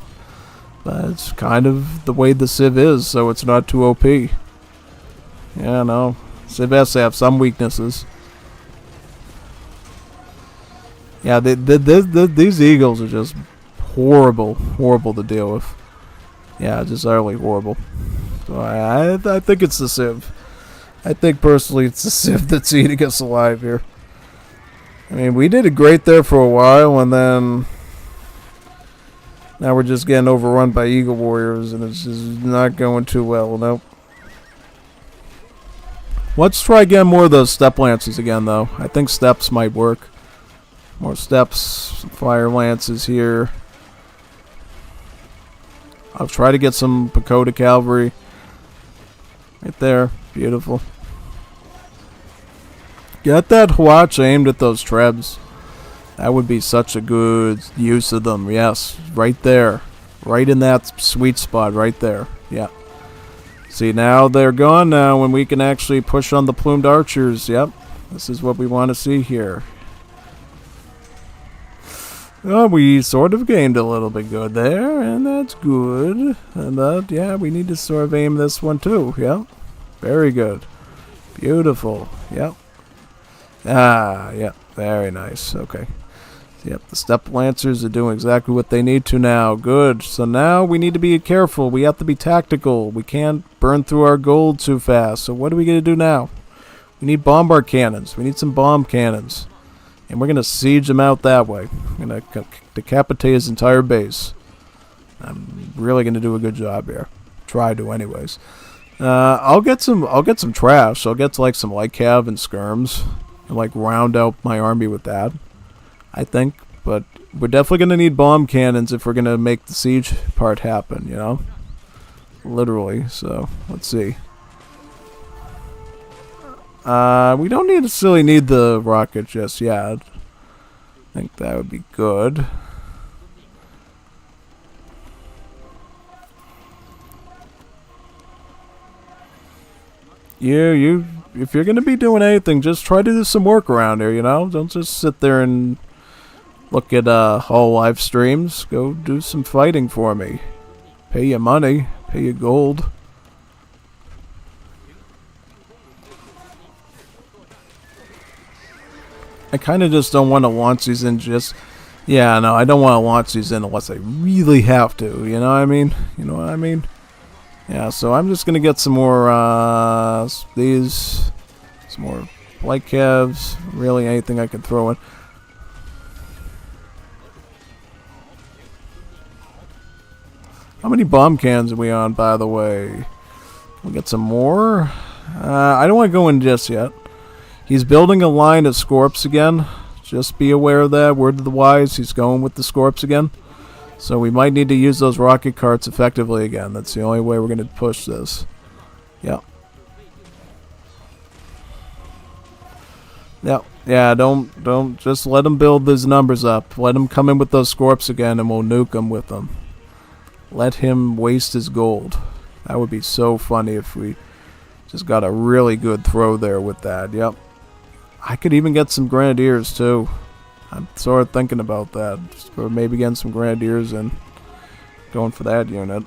But it's kind of the way the Civ is, so it's not too OP. Yeah, no. Civ has to have some weaknesses. Yeah, these Eagles are just horrible to deal with. Yeah, just utterly horrible. So I think it's the Civ. I think personally it's the Civ that's eating us alive here. I mean, we did it great there for a while, and then now we're just getting overrun by Eagle Warriors, and it's just not going too well. Nope. Let's try again more of those step lances again, though. I think steps might work. More steps, fire lances here. I'll try to get some Pagoda cavalry. Right there. Beautiful. Get that Hwatch aimed at those trebs. That would be such a good use of them. Yes, right there. Right in that sweet spot right there. Yeah. See, now they're gone now, and we can actually push on the plumed archers. Yep. This is what we want to see here. Oh, we sort of gained a little bit good there, and that's good. And yeah, we need to sort of aim this one too. Yep. Very good. Beautiful. Yep. Ah, yep. Very nice. Okay. Yep, the step lancers are doing exactly what they need to now. Good. So now we need to be careful. We have to be tactical. We can't burn through our gold too fast. So what are we going to do now? We need bombard cannons. We need some bomb cannons. And we're going to siege him out that way. We're going to decapitate his entire base. I'm really going to do a good job here. Try to anyways. I'll get some trash. I'll get like some light cav and skirms and like round out my army with that, I think. But we're definitely going to need bomb cannons if we're going to make the siege part happen, you know? Literally. So, let's see. We don't necessarily need the rocket just yet. I think that would be good. If you're gonna be doing anything, just try to do some work around here, you know? Don't just sit there and look at whole live streams. Go do some fighting for me. Pay your money, pay your gold. I kind of just don't want to launch these in just... Yeah, no, I don't want to launch these in unless I really have to, you know what I mean? You know what I mean? Yeah, so I'm just going to get some more, some more light calves, really anything I can throw in. How many bomb cans are we on, by the way? We'll get some more. I don't want to go in just yet. He's building a line of Scorps again. Just be aware of that. Word to the wise, he's going with the Scorps again. So we might need to use those rocket carts effectively again. That's the only way we're going to push this. Yep. Yep. Yeah, don't just let him build those numbers up. Let him come in with those Scorps again and we'll nuke him with them. Let him waste his gold. That would be so funny if we just got a really good throw there with that. Yep. I could even get some Grenadiers too. I'm sort of thinking about that. Or maybe getting some Grenadiers and going for that unit.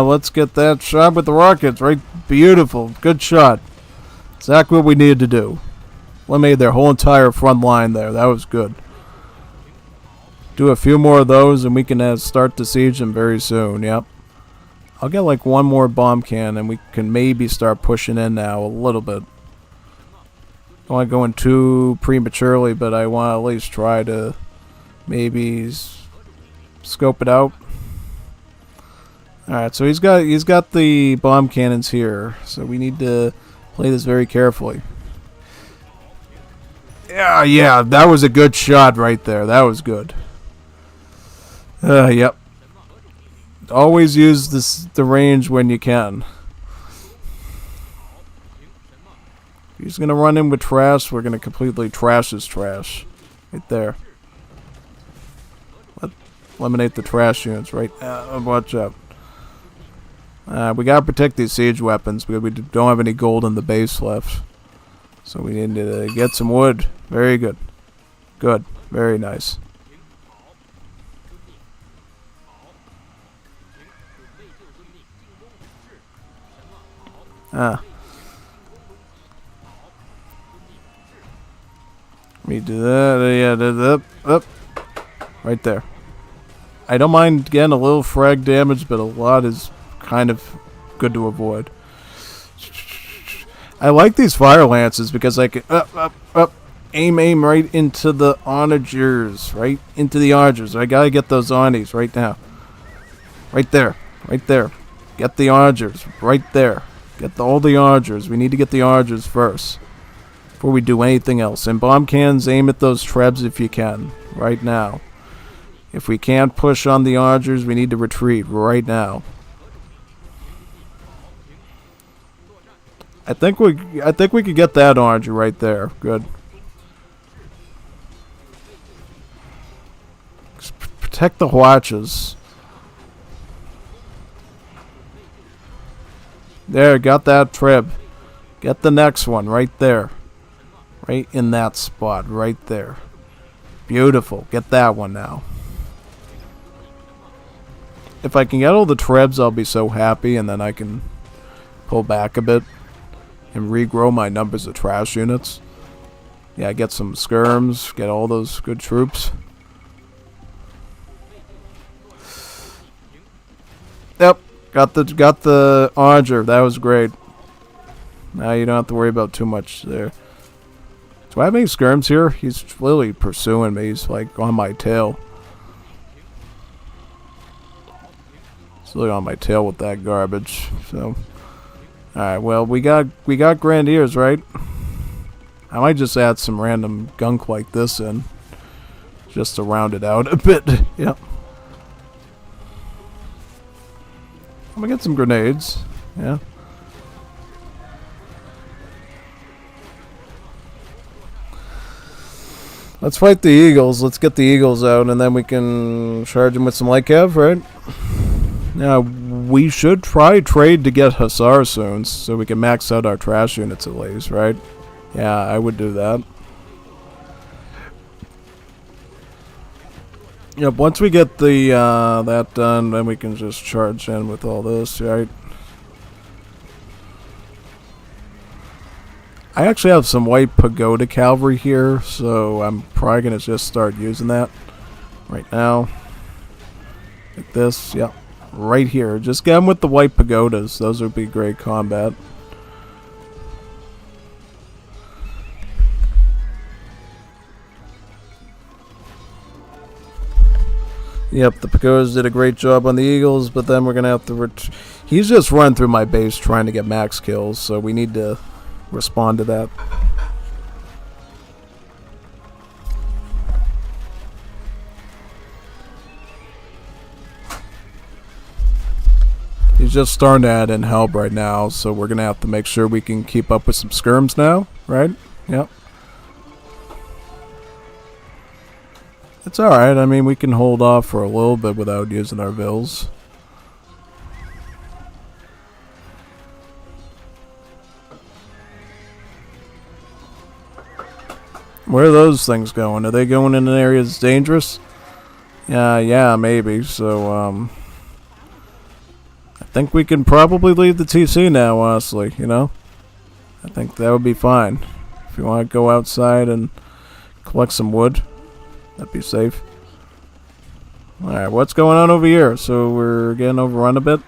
Let's get that shot with the rockets, right? Beautiful. Good shot. Exactly what we needed to do. Eliminated their whole entire front line there. That was good. Do a few more of those and we can start to siege them very soon. Yep. I'll get like one more bomb can and we can maybe start pushing in now a little bit. Don't want to go in too prematurely, but I want to at least try to maybe scope it out. Alright, so he's got the bomb cannons here, so we need to play this very carefully. Yeah, that was a good shot right there. That was good. Yep. Always use the range when you can. If he's gonna run in with trash, we're gonna completely trash his trash. Right there. Eliminate the trash units, right? Watch out. We gotta protect these siege weapons because we don't have any gold in the base left. So we need to get some wood. Very good. Good. Very nice. Let me do that. Yeah, up. Right there. I don't mind getting a little frag damage, but a lot is kind of good to avoid. I like these fire lances because I can aim right into the onagers, right into the onagers. I gotta get those onies right now. Right there. Get the onagers right there. Get all the onagers. We need to get the onagers first before we do anything else. And bomb cans, aim at those trebs if you can right now. If we can't push on the onagers, we need to retreat right now. I think we could get that orange right there. Good. Just protect the watches. There, got that trib. Get the next one right there. Right in that spot, right there. Beautiful. Get that one now. If I can get all the trebs, I'll be so happy, and then I can pull back a bit and regrow my numbers of trash units. Yeah, get some skirms, get all those good troops. Yep, got the Arger. That was great. Now you don't have to worry about too much there. Do I have any skirms here? He's really pursuing me. He's like on my tail. He's really on my tail with that garbage. So, all right. Well, we got Grenadiers, right? I might just add some random gunk like this in, just to round it out a bit. Yep. I'm gonna get some grenades. Yeah. Let's fight the Eagles. Let's get the Eagles out, and then we can charge them with some light cav, right? Now, we should try trade to get Hussar soon, so we can max out our trash units at least, right? Yeah, I would do that. Yep, once we get the that done, then we can just charge in with all this, right? I actually have some white pagoda cavalry here, so I'm probably going to just start using that right now. Like this, yep. Right here. Just get them with the white pagodas. Those would be great combat. Yep, the pagodas did a great job on the Eagles, but then we're going to have to... He's just run through my base trying to get max kills, so we need to respond to that. He's just starting to add in help right now, so we're gonna have to make sure we can keep up with some skirms now, right? Yep. It's alright, I mean we can hold off for a little bit without using our vills. Where are those things going? Are they going in an area that's dangerous? Yeah, maybe. So, I think we can probably leave the TC now, honestly, you know? I think that would be fine. If you want to go outside and collect some wood, that'd be safe. Alright, what's going on over here? So, we're getting overrun a bit.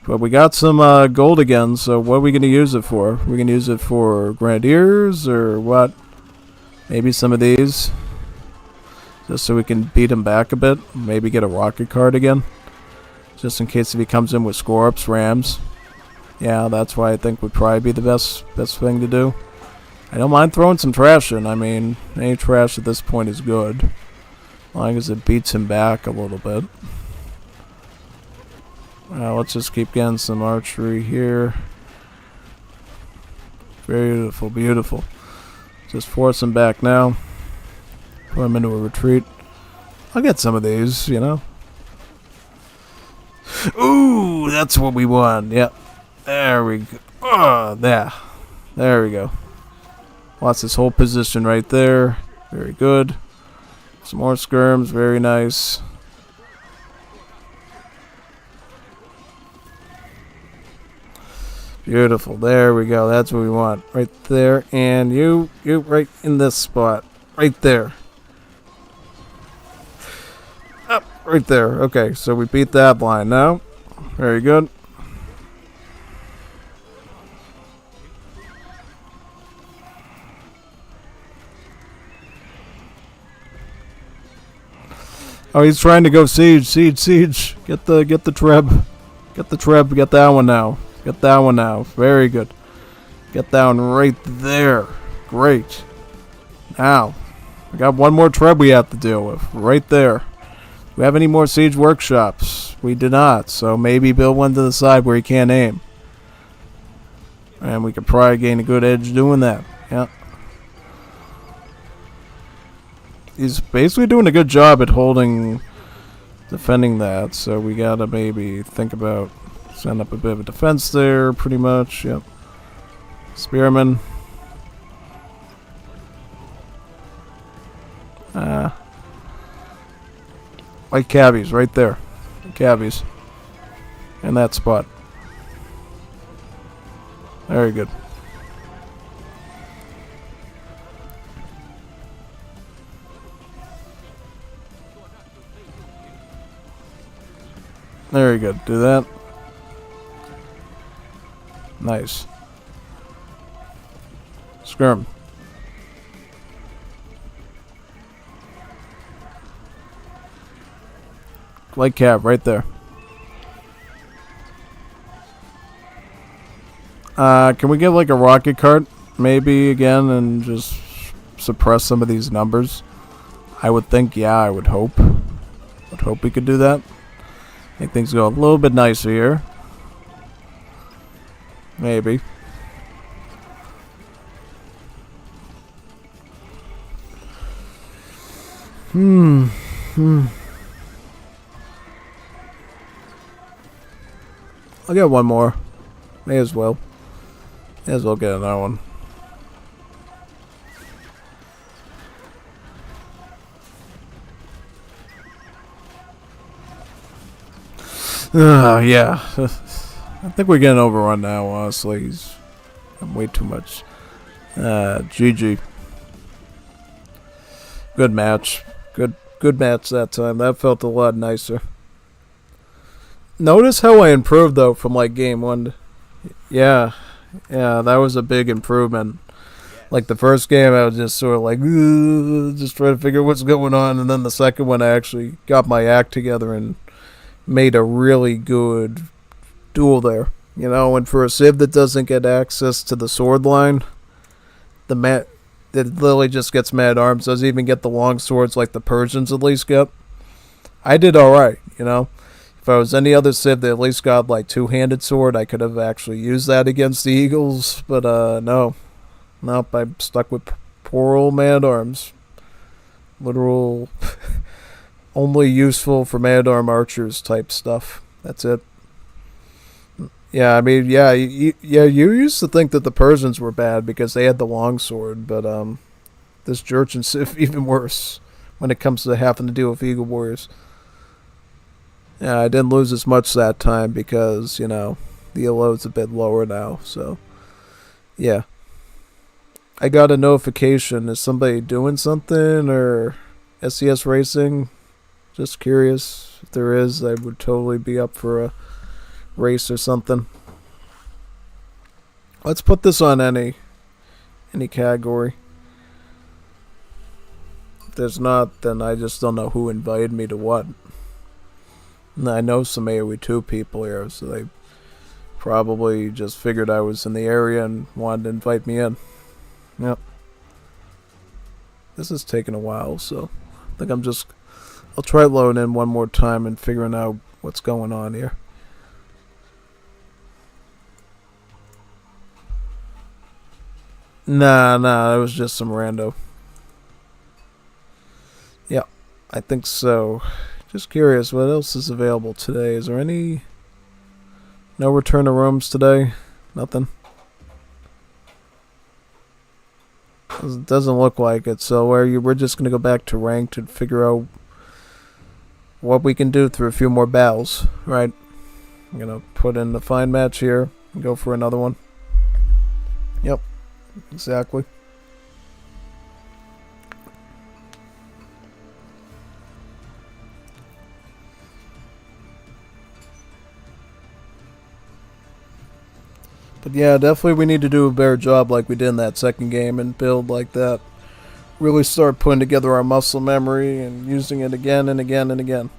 But we got some gold again, so what are we going to use it for? We're going to use it for Grenadiers, or what? Maybe some of these. Just so we can beat him back a bit. Maybe get a rocket card again. Just in case if he comes in with Scorps, Rams. Yeah, that's why I think would probably be the best thing to do. I don't mind throwing some trash in. I mean, any trash at this point is good. As long as it beats him back a little bit. Let's just keep getting some archery here. Beautiful, beautiful. Just force him back now. Put him into a retreat. I'll get some of these, you know. Ooh, that's what we want. Yep. There we go. Oh, there we go. Lost this whole position right there. Very good. Some more skirms. Very nice. Beautiful. There we go. That's what we want. Right there. And you right in this spot. Right there. Up. Right there. Okay, so we beat that line now. Very good. Oh, he's trying to go siege. Get the treb. Get the treb. Get that one now. Get that one now. Very good. Get that one right there. Great. Now, we got one more treb we have to deal with. Right there. Do we have any more siege workshops? We do not. So maybe build one to the side where he can't aim. And we could probably gain a good edge doing that. Yeah. He's basically doing a good job at defending that, so we gotta maybe think about setting up a bit of a defense there, pretty much. Yep. Spearman. Like cabbies, right there. Cabbies. In that spot. Very good. Very good. Do that. Nice. Skirm. Light cab right there. Can we get like a rocket cart maybe again and just suppress some of these numbers? I would think, yeah, I would hope. Would hope we could do that. Make things go a little bit nicer here. Maybe. I'll get one more. May as well. May as well get another one. Yeah. I think we're getting overrun now, honestly. I'm way too much. GG. Good match. Good match that time. That felt a lot nicer. Notice how I improved, though, from, like, game 1. Yeah, that was a big improvement. Like, the first game, I was just sort of like, just trying to figure out what's going on. And then the second one, I actually got my act together and made a really good duel there. You know, and for a Civ that doesn't get access to the sword line, it literally just gets mad arms. Doesn't even get the long swords like the Persians at least get. I did alright, you know. If I was any other Civ that at least got like two-handed sword, I could have actually used that against the Eagles. But no. Nope, I'm stuck with poor old mad arms. Literal only useful for mad arm archers type stuff. That's it. Yeah, I mean, you used to think that the Persians were bad because they had the longsword, but this Jurchen Civ even worse when it comes to having to deal with Eagle Warriors. Yeah, I didn't lose as much that time because, you know, the ELO is a bit lower now, so yeah. I got a notification. Is somebody doing something or SDS Racing? Just curious. If there is, I would totally be up for a race or something. Let's put this on any category. If there's not, then I just don't know who invited me to what. And I know some AoE 2 people here, so they probably just figured I was in the area and wanted to invite me in. Yep. This is taking a while, so I think I'll try loading in one more time and figuring out what's going on here. Nah, it was just some rando. Yeah, I think so. Just curious, what else is available today? Is there no return to rooms today? Nothing? Doesn't look like it, so we're just going to go back to ranked and figure out what we can do through a few more battles, right? I'm going to put in the fine match here and go for another one. Yep, exactly. But yeah, definitely we need to do a better job like we did in that second game and build like that. Really start putting together our muscle memory and using it again and again and again.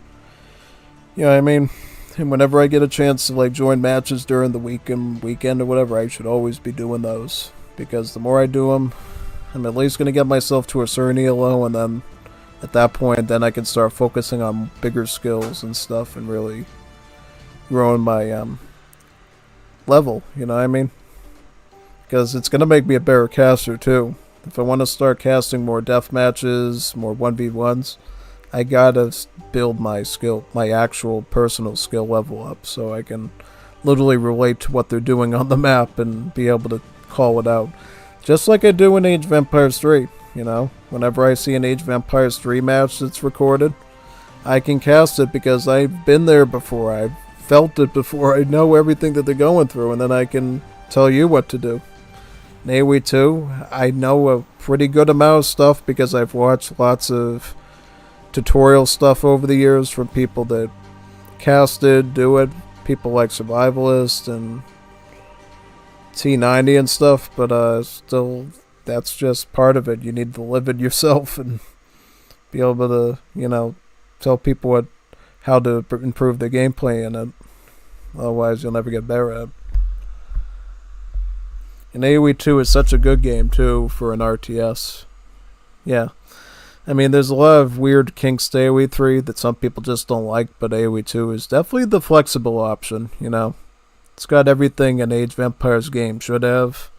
You know what I mean? And whenever I get a chance to like join matches during the weekend or whatever, I should always be doing those. Because the more I do them, I'm at least going to get myself to a certain ELO, and then at that point, then I can start focusing on bigger skills and stuff and really growing my level, you know what I mean? Because it's going to make me a better caster, too. If I want to start casting more death matches, more 1v1s, I gotta build my skill, my actual personal skill level up, so I can literally relate to what they're doing on the map and be able to call it out. Just like I do in Age of Empires 3, you know? Whenever I see an Age of Empires 3 match that's recorded, I can cast it because I've been there before, I've felt it before, I know everything that they're going through, and then I can tell you what to do. In AoE 2, I know a pretty good amount of stuff because I've watched lots of tutorial stuff over the years from people that casted, do it, people like Survivalist and T90 and stuff, but still, that's just part of it. You need to live it yourself and be able to, you know, tell people how to improve their gameplay in it. Otherwise, you'll never get better at it. And AoE 2 is such a good game, too, for an RTS. Yeah. I mean, there's a lot of weird kinks to AoE 3 that some people just don't like, but AoE 2 is definitely the flexible option, you know. It's got everything an Age of Empires game should have,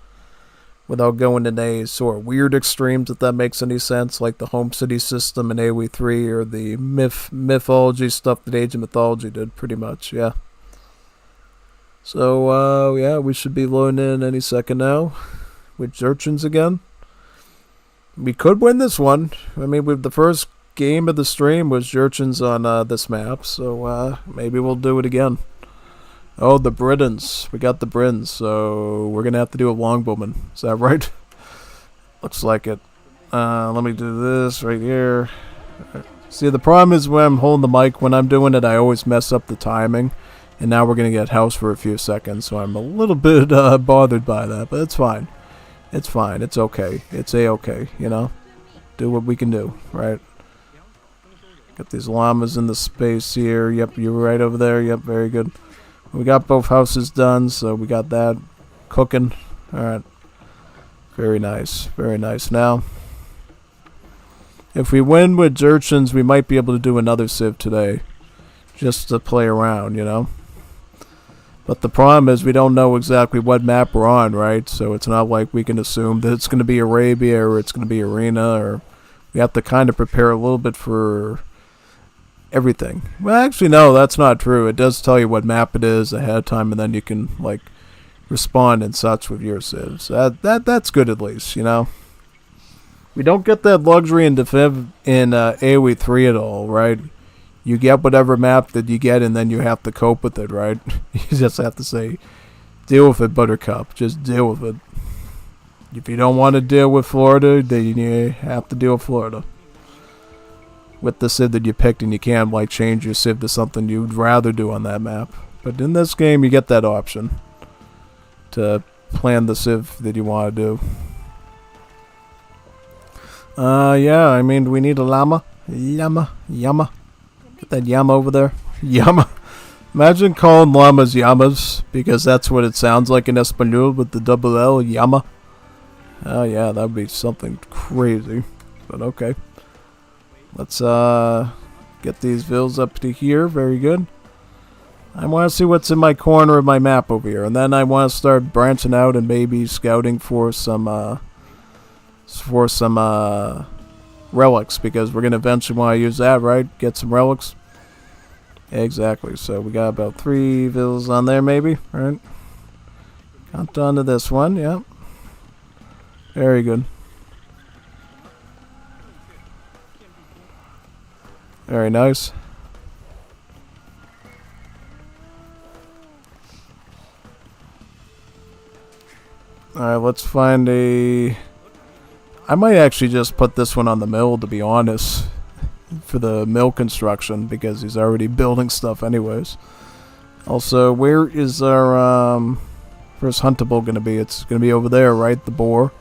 without going into any sort of weird extremes, if that makes any sense, like the home city system in AoE 3, or the mythology stuff that Age of Mythology did, pretty much, yeah. So, yeah, we should be loading in any second now with Urchins again. We could win this one. I mean, the first game of the stream was Urchins on this map, so maybe we'll do it again. Oh, the Britons. We got the Brins, so we're going to have to do a longbowman. Is that right? Looks like it. Let me do this right here. See, the problem is when I'm holding the mic, when I'm doing it, I always mess up the timing. And now we're going to get house for a few seconds, so I'm a little bit bothered by that, but it's fine. It's fine. It's okay. It's A-okay, you know? Do what we can do, right? Got these llamas in the space here. Yep, you're right over there. Yep, very good. We got both houses done, so we got that cooking. Alright. Very nice. Very nice. Now, if we win with Urchins, we might be able to do another Civ today. Just to play around, you know? But the problem is we don't know exactly what map we're on, right? So it's not like we can assume that it's going to be Arabia or it's going to be Arena, or we have to kind of prepare a little bit for everything. Well, actually, no, that's not true. It does tell you what map it is ahead of time, and then you can, like, respond and such with your civs. That's good at least, you know? We don't get that luxury in AoE 3 at all, right? You get whatever map that you get, and then you have to cope with it, right? You just have to say, deal with it, Buttercup. Just deal with it. If you don't want to deal with Florida, then you have to deal with Florida. With the Civ that you picked, and you can't, like, change your Civ to something you'd rather do on that map. But in this game, you get that option to plan the Civ that you want to do. Yeah, I mean, we need a llama. Llama. Get that llama over there. Llama. Imagine calling llamas llamas, because that's what it sounds like in Espanol with the double L, llama. Oh yeah, that would be something crazy. But okay. Let's get these vills up to here. Very good. I want to see what's in my corner of my map over here, and then I want to start branching out and maybe scouting for some relics, because we're going to eventually want to use that, right? Get some relics. Exactly. So we got about 3 villas on there, maybe, right? Count on to this one, yeah. Very good. Very nice. Alright, let's find a... I might actually just put this one on the mill, to be honest, for the mill construction, because he's already building stuff anyways. Also, where is our first huntable going to be? It's going to be over there, right? The boar.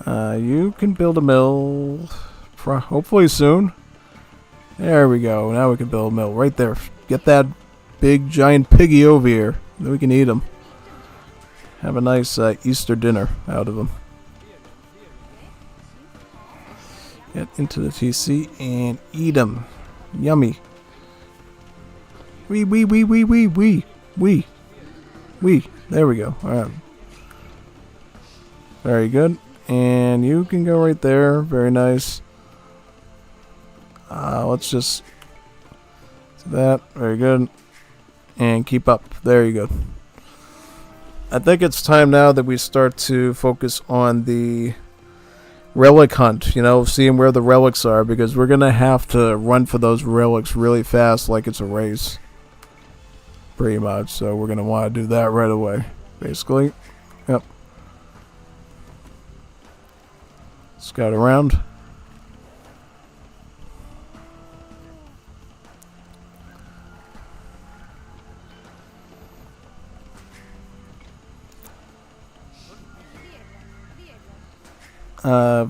You can build a mill hopefully soon. There we go. Now we can build a mill right there. Get that big giant piggy over here. Then we can eat him. Have a nice Easter dinner out of him. Get into the TC and eat them. Yummy. Wee. There we go. Alright. Very good. And you can go right there. Very nice. Let's just do that. Very good. And keep up. There you go. I think it's time now that we start to focus on the relic hunt, you know, seeing where the relics are, because we're going to have to run for those relics really fast like it's a race. Pretty much, so we're going to want to do that right away, basically. Yep. Scout around.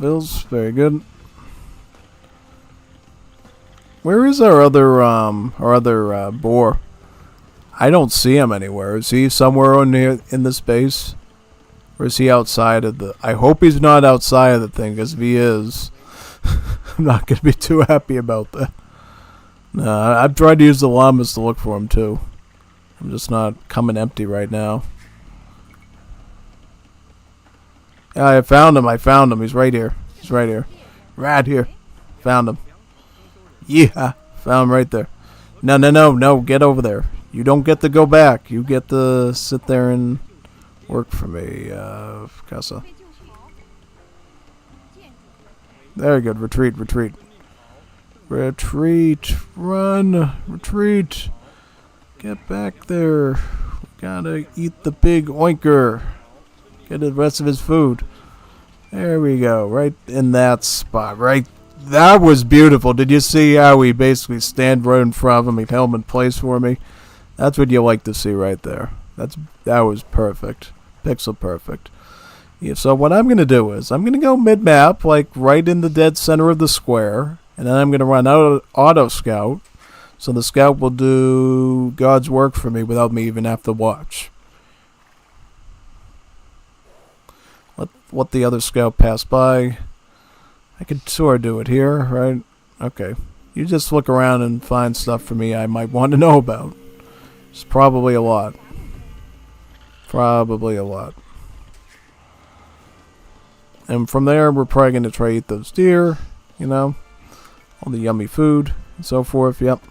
Bills, very good. Where is our other boar? I don't see him anywhere. Is he somewhere on here in this base? Or is he outside of the... I hope he's not outside of the thing, because if he is, I'm not going to be too happy about that. Nah, I've tried to use the llamas to look for him, too. I'm just not coming empty right now. Yeah, I found him. He's right here. He's right here. Right here. Found him. Yeah. Found him right there. No. Get over there. You don't get to go back. You get to sit there and work for me, Casa. Very good. Retreat. Retreat. Run. Retreat. Get back there. We gotta eat the big oinker. Get the rest of his food. There we go. Right in that spot. Right. That was beautiful. Did you see how we basically stand right in front of him? He held him in place for me. That's what you like to see right there. That was perfect. Pixel perfect. Yeah, so what I'm going to do is I'm going to go mid-map, like right in the dead center of the square. And then I'm going to run out auto scout. So the scout will do God's work for me without me even have to watch. Let the other scout pass by. I could sort of do it here, right? Okay. You just look around and find stuff for me I might want to know about. It's probably a lot. Probably a lot. And from there, we're probably going to try to eat those deer, you know. All the yummy food and so forth, yep.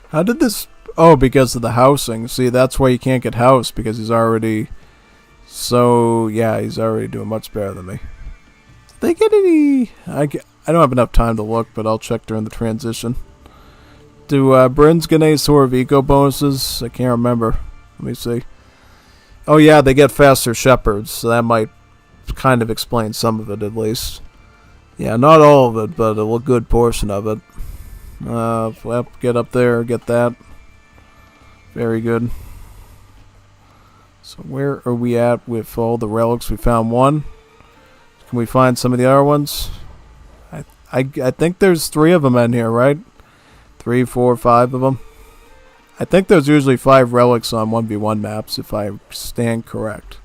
How did this... Oh, because of the housing. See, that's why you can't get housed, because he's already... So, yeah, he's already doing much better than me. Did they get any... I don't have enough time to look, but I'll check during the transition. Do Brins get any sort of eco bonuses? I can't remember. Let me see. Oh, yeah, they get faster shepherds, so that might kind of explain some of it, at least. Yeah, not all of it, but a good portion of it. Well, get up there, get that. Very good. So where are we at with all the relics? We found one. Can we find some of the other ones? I think there's 3 of them in here, right? 3, 4, 5 of them. I think there's usually 5 relics on 1v1 maps, if I stand correct.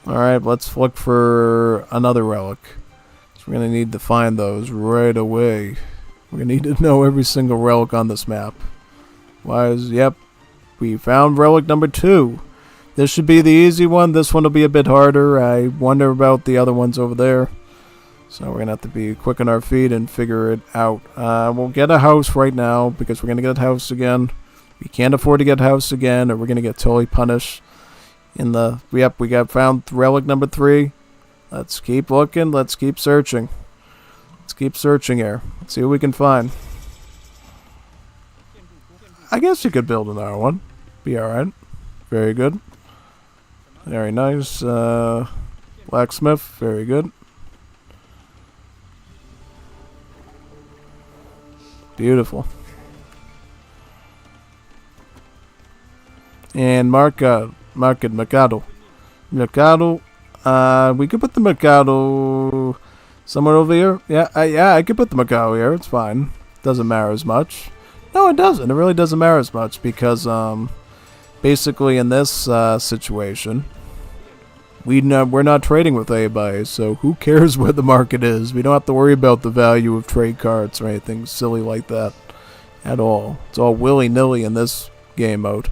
Alright, let's look for another relic. So we're going to need to find those right away. We're going to need to know every single relic on this map. Yep, we found relic number 2. This should be the easy one. This one will be a bit harder. I wonder about the other ones over there. So we're going to have to be quick on our feet and figure it out. We'll get a house right now because we're going to get a house again. We can't afford to get a house again or we're going to get totally punished. Yep, we got found relic number 3. Let's keep looking. Let's keep searching. Let's keep searching here. Let's see what we can find. I guess you could build another one. Be alright. Very good. Very nice. Blacksmith. Very good. Beautiful. And Mercado. Mercado. We could put the Mercado somewhere over here. Yeah, I could put the Mercado here. It's fine. Doesn't matter as much. No, it doesn't. It really doesn't matter as much because, basically in this situation, we're not trading with anybody, so who cares where the market is? We don't have to worry about the value of trade cards or anything silly like that. at all. It's all willy-nilly in this game mode.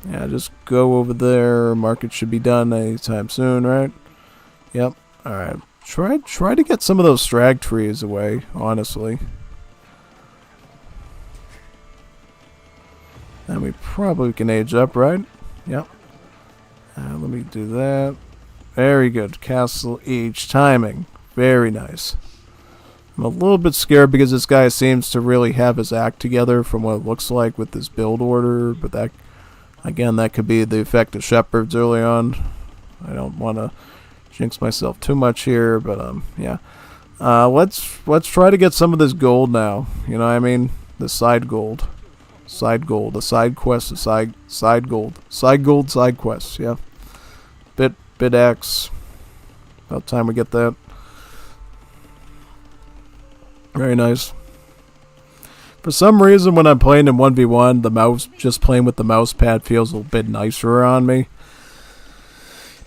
Yeah, just go over there. Market should be done anytime soon, right? Yep. Alright. Try to get some of those strag trees away, honestly. And we probably can age up, right? Yep. Let me do that. Very good. Castle age timing. Very nice. I'm a little bit scared because this guy seems to really have his act together from what it looks like with this build order, but that, again, that could be the effect of shepherds early on. I don't want to jinx myself too much here, but yeah. Let's try to get some of this gold now. You know what I mean? The side gold. Side gold, a side quest, a side gold. Side gold, side quest, yeah. Bit X. About time we get that. Very nice. For some reason, when I'm playing in 1v1, the mouse, just playing with the mouse pad feels a little bit nicer on me.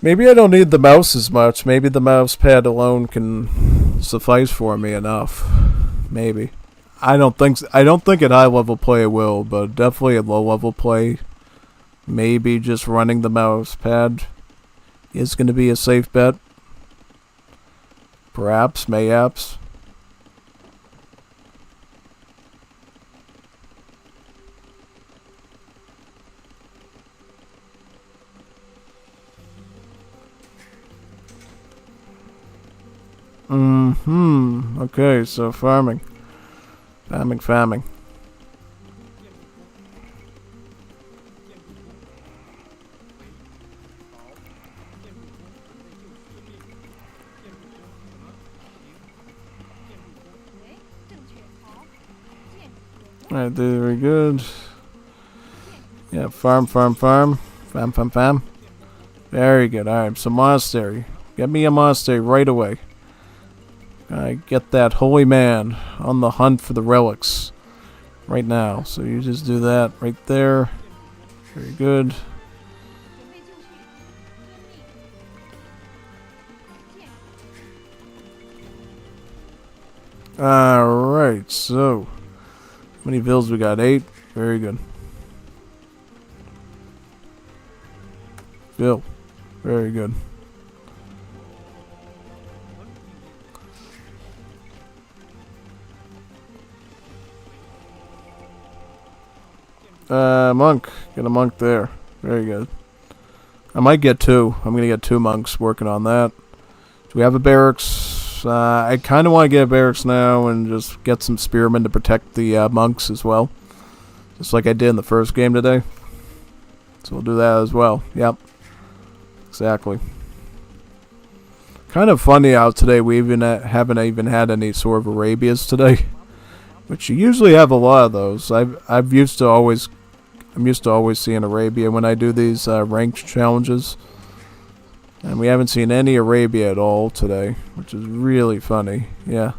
Maybe I don't need the mouse as much. Maybe the mouse pad alone can suffice for me enough. Maybe. I don't think at high level play it will, but definitely at low level play, maybe just running the mouse pad is going to be a safe bet. Perhaps, mayhaps. Okay, so farming. Farming. Alright, very good. Yeah, farm. Very good. Alright, so monastery. Get me a monastery right away. I get that holy man on the hunt for the relics right now. So you just do that right there. Very good. Alright, so how many vills we got? 8. Very good. Vill. Very good. Monk. Get a monk there. Very good. I might get 2. I'm going to get 2 monks working on that. Do we have a barracks? I kind of want to get a barracks now and just get some spearmen to protect the monks as well. Just like I did in the first game today. So we'll do that as well. Yep. Exactly. Kind of funny how today we haven't even had any sort of Arabias today. Which you usually have a lot of those. I'm used to always seeing Arabia when I do these ranked challenges, and we haven't seen any Arabia at all today, which is really funny. Yeah.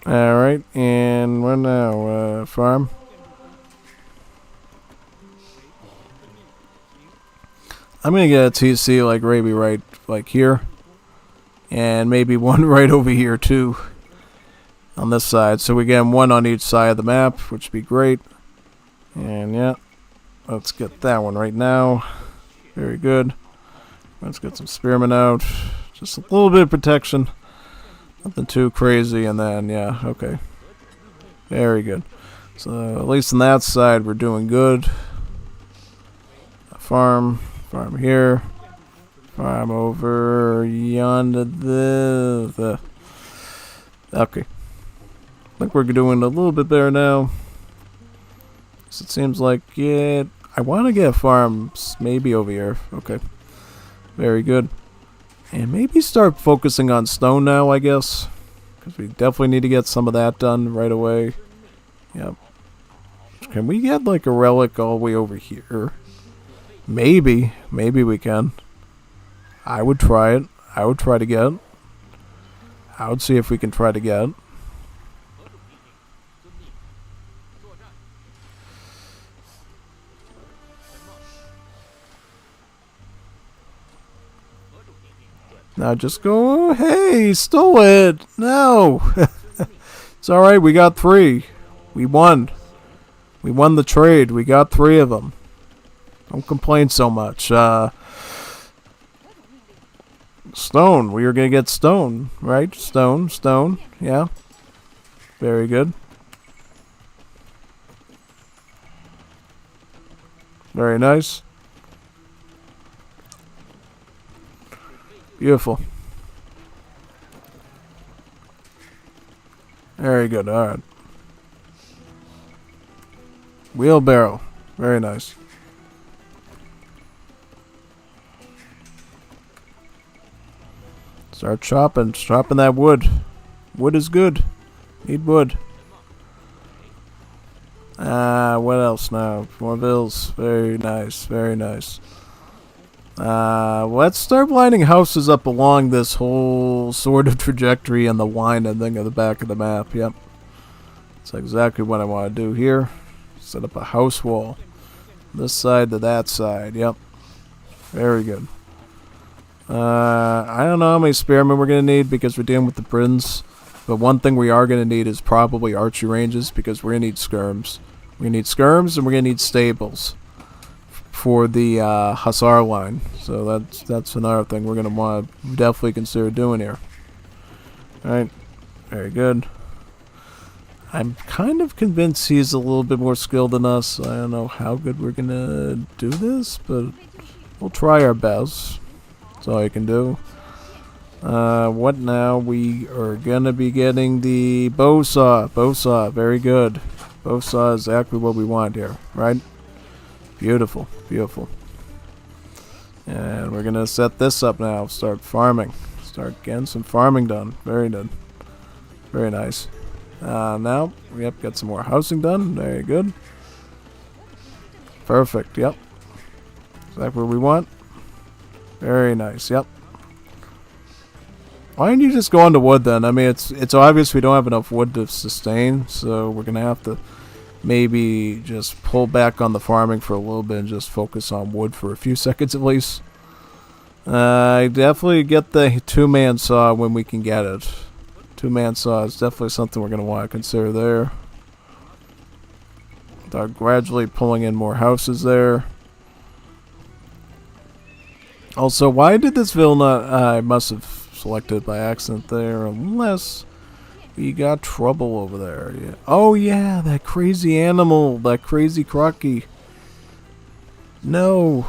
Alright, and what now? Farm? I'm gonna get a TC like maybe right like here. And maybe one right over here too. On this side. So we get one on each side of the map, which would be great. And yeah. Let's get that one right now. Very good. Let's get some spearmen out. Just a little bit of protection. Nothing too crazy, and then, yeah, okay. Very good. So, at least on that side, we're doing good. Farm here. Farm over yonder. Okay. I think we're doing a little bit better now. So it seems like, yeah, I want to get a farm maybe over here. Okay. Very good. And maybe start focusing on stone now, I guess. Because we definitely need to get some of that done right away. Yep. Can we get like a relic all the way over here? Maybe. Maybe we can. I would try it. I would try to get it. I would see if we can try to get it. Now just go. Hey, he stole it. No. It's alright. We got 3. We won. We won the trade. We got 3 of them. Don't complain so much. Stone. We are going to get stone, right? Stone. Yeah. Very good. Very nice. Beautiful. Very good. Alright. Wheelbarrow. Very nice. Start chopping. Chopping that wood. Wood is good. Need wood. What else now? More bills. Very nice. Very nice. Let's start lining houses up along this whole sort of trajectory and the line and thing at the back of the map. Yep. That's exactly what I want to do here. Set up a house wall. This side to that side. Yep. Very good. I don't know how many spearmen we're going to need because we're dealing with the Brins. But one thing we are going to need is probably archery ranges because we're going to need skirms. We're going to need skirms and we're going to need stables for the Hussar line. So that's another thing we're going to want to definitely consider doing here. Alright. Very good. I'm kind of convinced he's a little bit more skilled than us. I don't know how good we're going to do this, but we'll try our best. That's all I can do. What now? We are going to be getting the bow saw. Bow saw. Very good. Bow saw is exactly what we want here, right? Beautiful. Beautiful. And we're going to set this up now. Start farming. Start getting some farming done. Very good. Very nice. Now, yep, got some more housing done. Very good. Perfect. Yep. Exactly what we want. Very nice. Yep. Why don't you just go on to wood then? I mean, it's obvious we don't have enough wood to sustain, so we're gonna have to maybe just pull back on the farming for a little bit and just focus on wood for a few seconds at least. Definitely get the 2-man saw when we can get it. 2-man saw is definitely something we're gonna want to consider there. Start gradually pulling in more houses there. Also, why did this ville not... I must have selected by accident there, unless we got trouble over there. Yeah. Oh yeah, that crazy animal, that crazy crocky. No.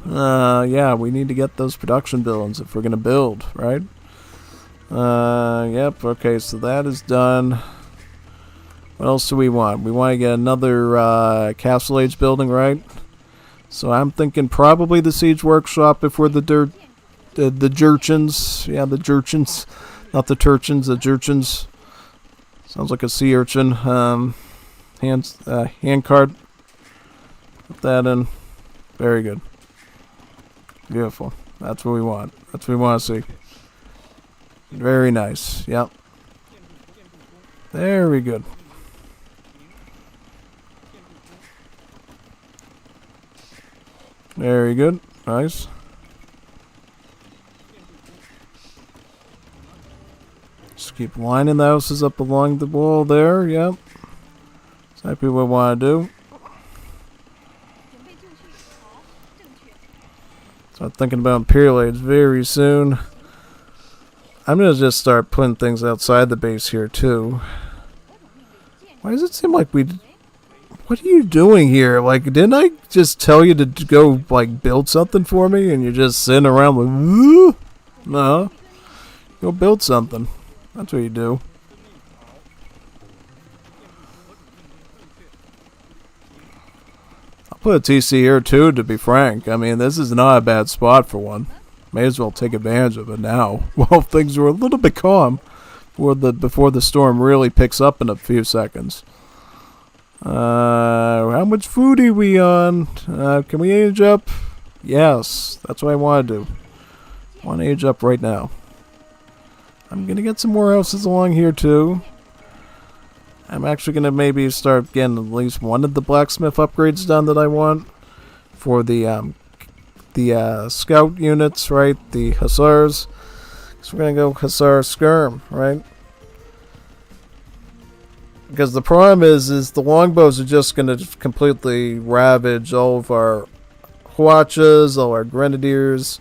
Yeah, we need to get those production buildings if we're going to build, right? Yep, okay, so that is done. What else do we want? We want to get another Castle Age building, right? So I'm thinking probably the Siege Workshop before the Jurchins. Yeah, the Jurchins. Not the Turchins, the Jurchins. Sounds like a sea urchin. Hand card. Put that in. Very good. Beautiful. That's what we want. That's what we want to see. Very nice. Yep. Very good. Very good. Nice. Just keep lining the houses up along the wall there. Yep. Exactly what we want to do. Start thinking about Imperial Age very soon. I'm going to just start putting things outside the base here too. Why does it seem like we... What are you doing here? Like, didn't I just tell you to go, like, build something for me? And you're just sitting around like, woo? No. Go build something. That's what you do. I'll put a TC here, too, to be frank. I mean, this is not a bad spot for one. May as well take advantage of it now. While things were a little bit calm before the storm really picks up in a few seconds. How much food are we on? Can we age up? Yes, that's what I want to do. Want to age up right now. I'm going to get some more houses along here too. I'm actually going to maybe start getting at least one of the blacksmith upgrades done that I want for the scout units, right? The hussars. So we're going to go hussar skirm, right? Because the problem is the longbows are just going to completely ravage all of our Hwachas, all our grenadiers.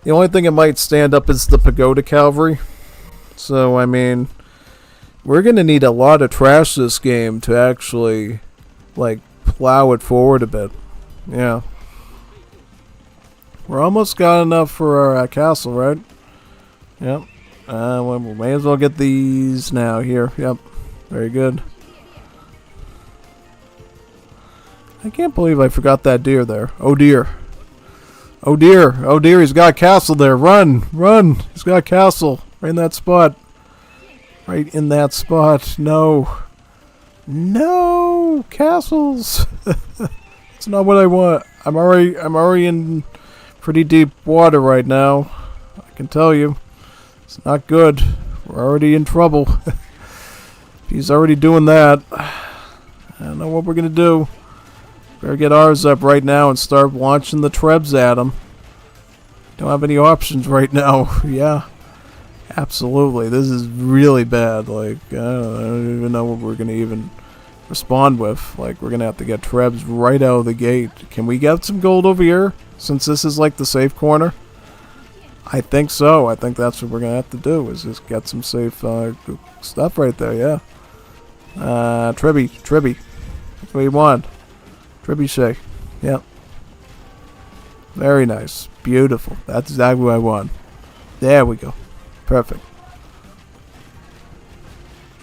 The only thing that might stand up is the pagoda cavalry. So, I mean, we're going to need a lot of trash this game to actually, like, plow it forward a bit. Yeah. We're almost got enough for our castle, right? Yep. Well, we may as well get these now here. Yep. Very good. I can't believe I forgot that deer there. Oh dear. Oh dear. Oh dear, he's got a castle there. Run! Run! He's got a castle. Right in that spot. Right in that spot. No. No! Castles! That's not what I want. I'm already in pretty deep water right now. I can tell you. It's not good. We're already in trouble. He's already doing that. I don't know what we're going to do. Better get ours up right now and start launching the trebs at him. Don't have any options right now. Yeah. Absolutely. This is really bad. Like, I don't even know what we're going to even respond with. Like, we're going to have to get trebs right out of the gate. Can we get some gold over here? Since this is like the safe corner? I think so. I think that's what we're going to have to do. Is just get some safe stuff right there. Yeah. Tribby. That's what you want. Trebuchet. Yep. Very nice. Beautiful. That's exactly what I want. There we go. Perfect.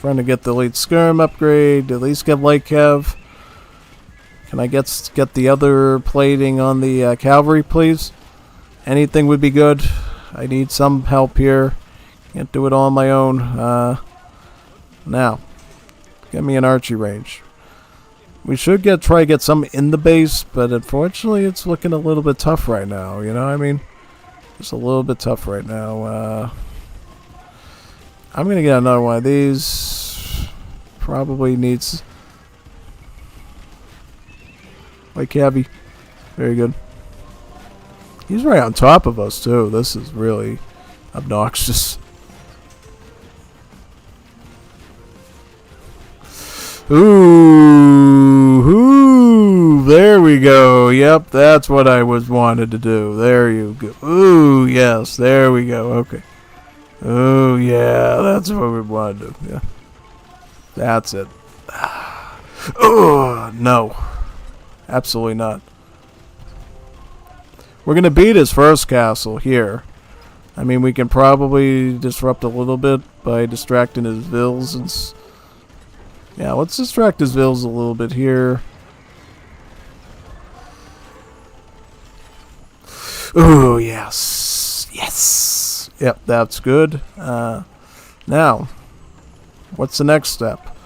Trying to get the elite skirm upgrade. At least get light cav. Can I get the other plating on the cavalry, please? Anything would be good. I need some help here. Can't do it all on my own. Now, get me an archery range. We should try to get some in the base, but unfortunately it's looking a little bit tough right now, you know what I mean? Just a little bit tough right now. I'm going to get another one of these. Probably needs... White cabbie. Very good. He's right on top of us, too. This is really obnoxious. Ooh, there we go. Yep, that's what I wanted to do. There you go. Ooh, yes, there we go. Okay. Oh, yeah, that's what we wanted to do. Yeah. That's it. Oh, no. Absolutely not. We're going to beat his first castle here. I mean, we can probably disrupt a little bit by distracting his vills and... Yeah, let's distract his vills a little bit here. Ooh, yes. Yes. Yep, that's good. Now, what's the next step?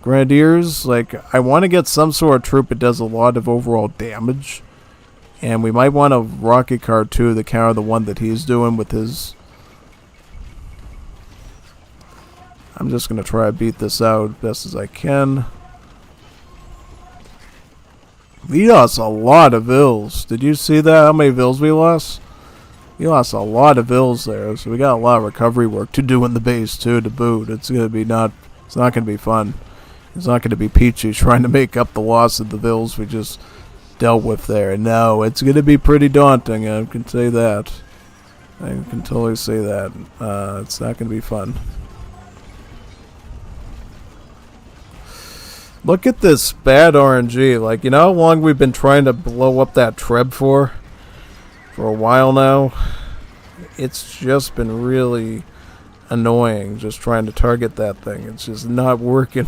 Grenadiers, like, I want to get some sort of troop that does a lot of overall damage. And we might want a rocket card, too, to counter the one that he's doing with his... I'm just going to try to beat this out best as I can. We lost a lot of vills. Did you see that? How many vills we lost? We lost a lot of vills there. So we got a lot of recovery work to do in the base too to boot. It's not going to be fun. It's not going to be peachy trying to make up the loss of the vills we just dealt with there. No, it's going to be pretty daunting. I can say that. I can totally say that. It's not going to be fun. Look at this bad RNG. Like, you know how long we've been trying to blow up that Treb for? For a while now. It's just been really annoying just trying to target that thing. It's just not working.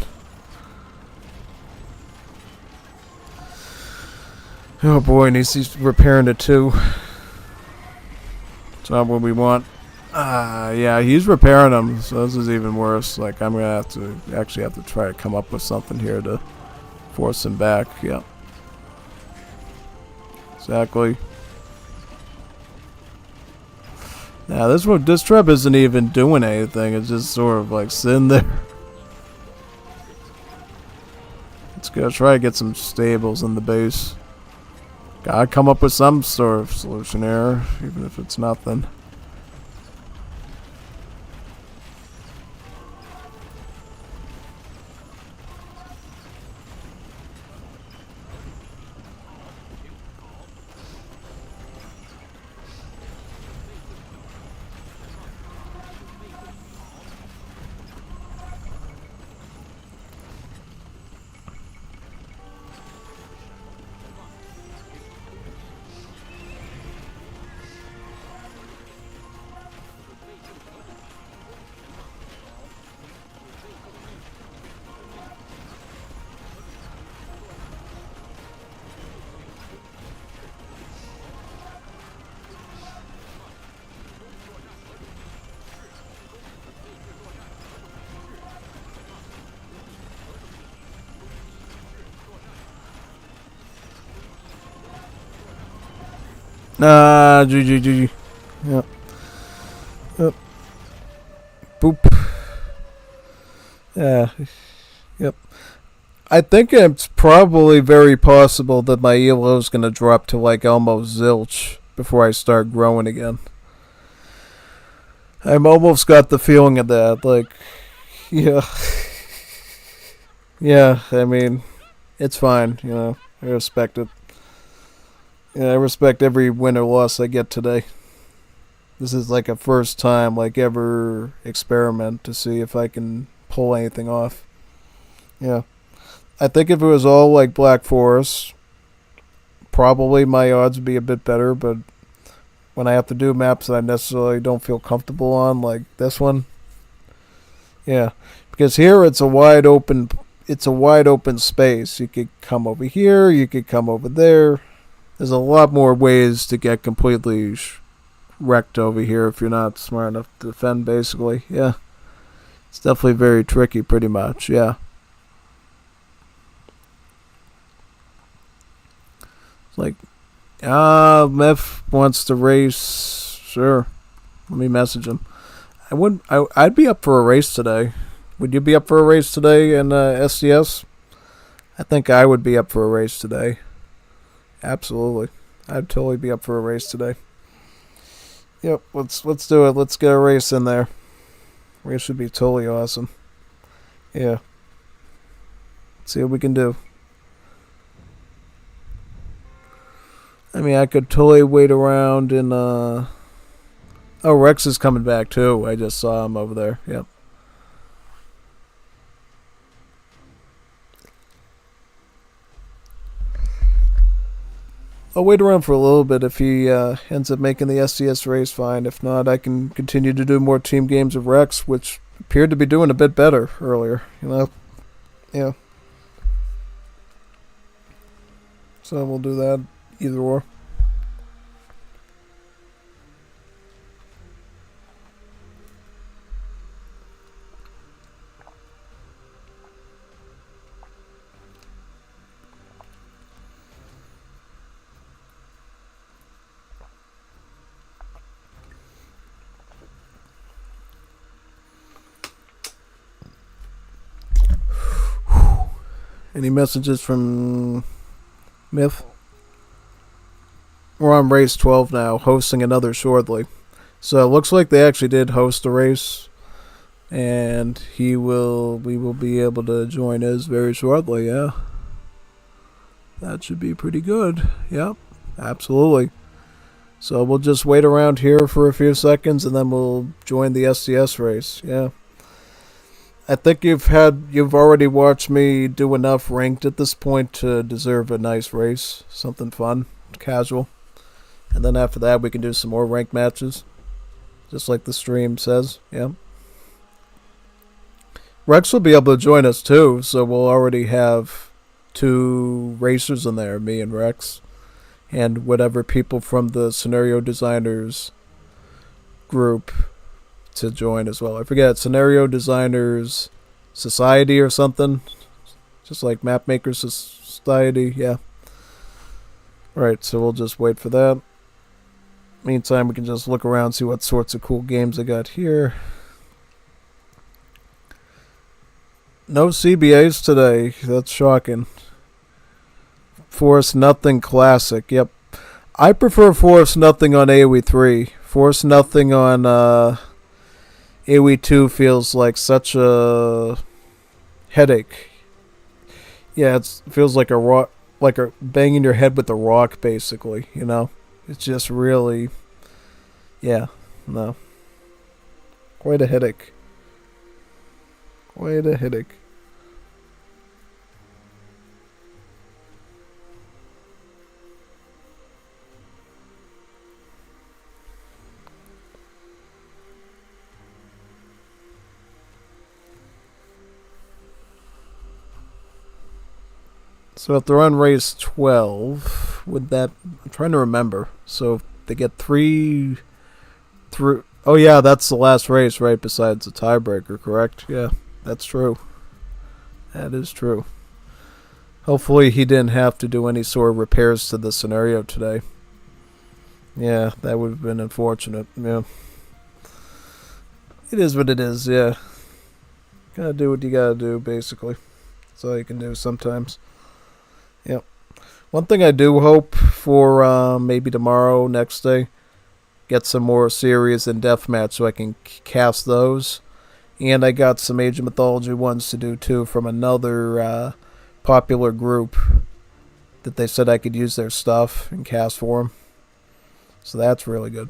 Oh boy, and he's repairing it too. It's not what we want. Yeah, he's repairing them, so this is even worse. Like, I'm gonna have to try to come up with something here to force him back. Yep. Exactly. Now this trap isn't even doing anything. It's just sort of like sitting there. Let's go try to get some stables in the base. Gotta come up with some sort of solution here, even if it's nothing. GG. Yep. Yep. Boop. Yeah. Yep. I think it's probably very possible that my ELO is going to drop to like almost zilch before I start growing again. I've almost got the feeling of that. Like, yeah. Yeah, I mean, it's fine, you know. I respect it. Yeah, I respect every win or loss I get today. This is like a first time, like, ever experiment to see if I can pull anything off. Yeah. I think if it was all like Black Forest, probably my odds would be a bit better, but when I have to do maps that I necessarily don't feel comfortable on, like this one, yeah. Because here it's a wide open space. You could come over here, you could come over there. There's a lot more ways to get completely wrecked over here if you're not smart enough to defend, basically. Yeah. It's definitely very tricky, pretty much. Yeah. It's like, Meth wants to race. Sure. Let me message him. I'd be up for a race today. Would you be up for a race today in SDS? I think I would be up for a race today. Absolutely. I'd totally be up for a race today. Yep, let's do it. Let's get a race in there. Race would be totally awesome. Yeah. Let's see what we can do. I mean, I could totally wait around and oh, Rex is coming back too. I just saw him over there. Yep. I'll wait around for a little bit. If he ends up making the SDS race, fine. If not, I can continue to do more team games of Rex, which appeared to be doing a bit better earlier. You know? Yeah. So we'll do that. Either or. Any messages from Myth? We're on race 12 now, hosting another shortly. So it looks like they actually did host a race, and we will be able to join us very shortly. Yeah, that should be pretty good. Yep, absolutely. So we'll just wait around here for a few seconds, and then we'll join the SDS race. Yeah. I think you've already watched me do enough ranked at this point to deserve a nice race, something fun, casual. And then after that, we can do some more ranked matches, just like the stream says. Yeah. Rex will be able to join us too, so we'll already have 2 racers in there, me and Rex, and whatever people from the Scenario Designers group to join as well. I forget, Scenario Designers Society or something, just like Map Makers Society. Yeah. Right, so we'll just wait for that. Meantime, we can just look around, see what sorts of cool games I got here. No CBAs today. That's shocking. Force Nothing Classic. Yep. I prefer Force Nothing on AoE 3. Force Nothing on AoE 2 feels like such a headache. Yeah, it feels like a rock, like a banging your head with a rock, basically. You know, it's just really, yeah, no, quite a headache. Quite a headache. So if they're on race 12, would that... I'm trying to remember. So if they get three through... Oh yeah, that's the last race, right, besides the tiebreaker, correct? Yeah, that's true. That is true. Hopefully he didn't have to do any sort of repairs to the scenario today. Yeah, that would have been unfortunate, yeah. It is what it is, yeah. Gotta do what you gotta do, basically. That's all you can do sometimes. Yep. One thing I do hope for maybe tomorrow, next day, get some more series and deathmatch so I can cast those. And I got some Age of Mythology ones to do too from another popular group that they said I could use their stuff and cast for them. So that's really good.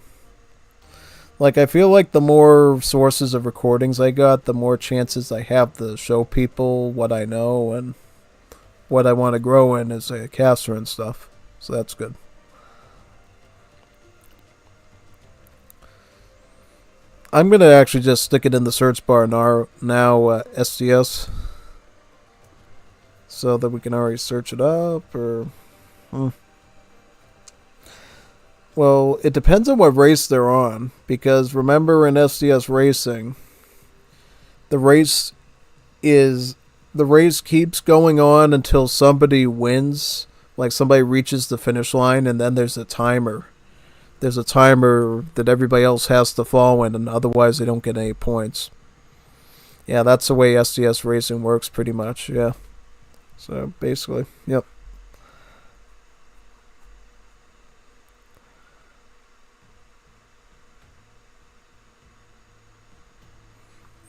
Like, I feel like the more sources of recordings I got, the more chances I have to show people what I know and what I want to grow in as a caster and stuff. So that's good. I'm going to actually just stick it in the search bar now SDS. So that we can already search it up, or... Well, it depends on what race they're on. Because remember in SDS Racing, the race keeps going on until somebody wins. Like somebody reaches the finish line, and then there's a timer. There's a timer that everybody else has to follow in, and otherwise they don't get any points. Yeah, that's the way SDS Racing works pretty much, yeah. So, basically, yep.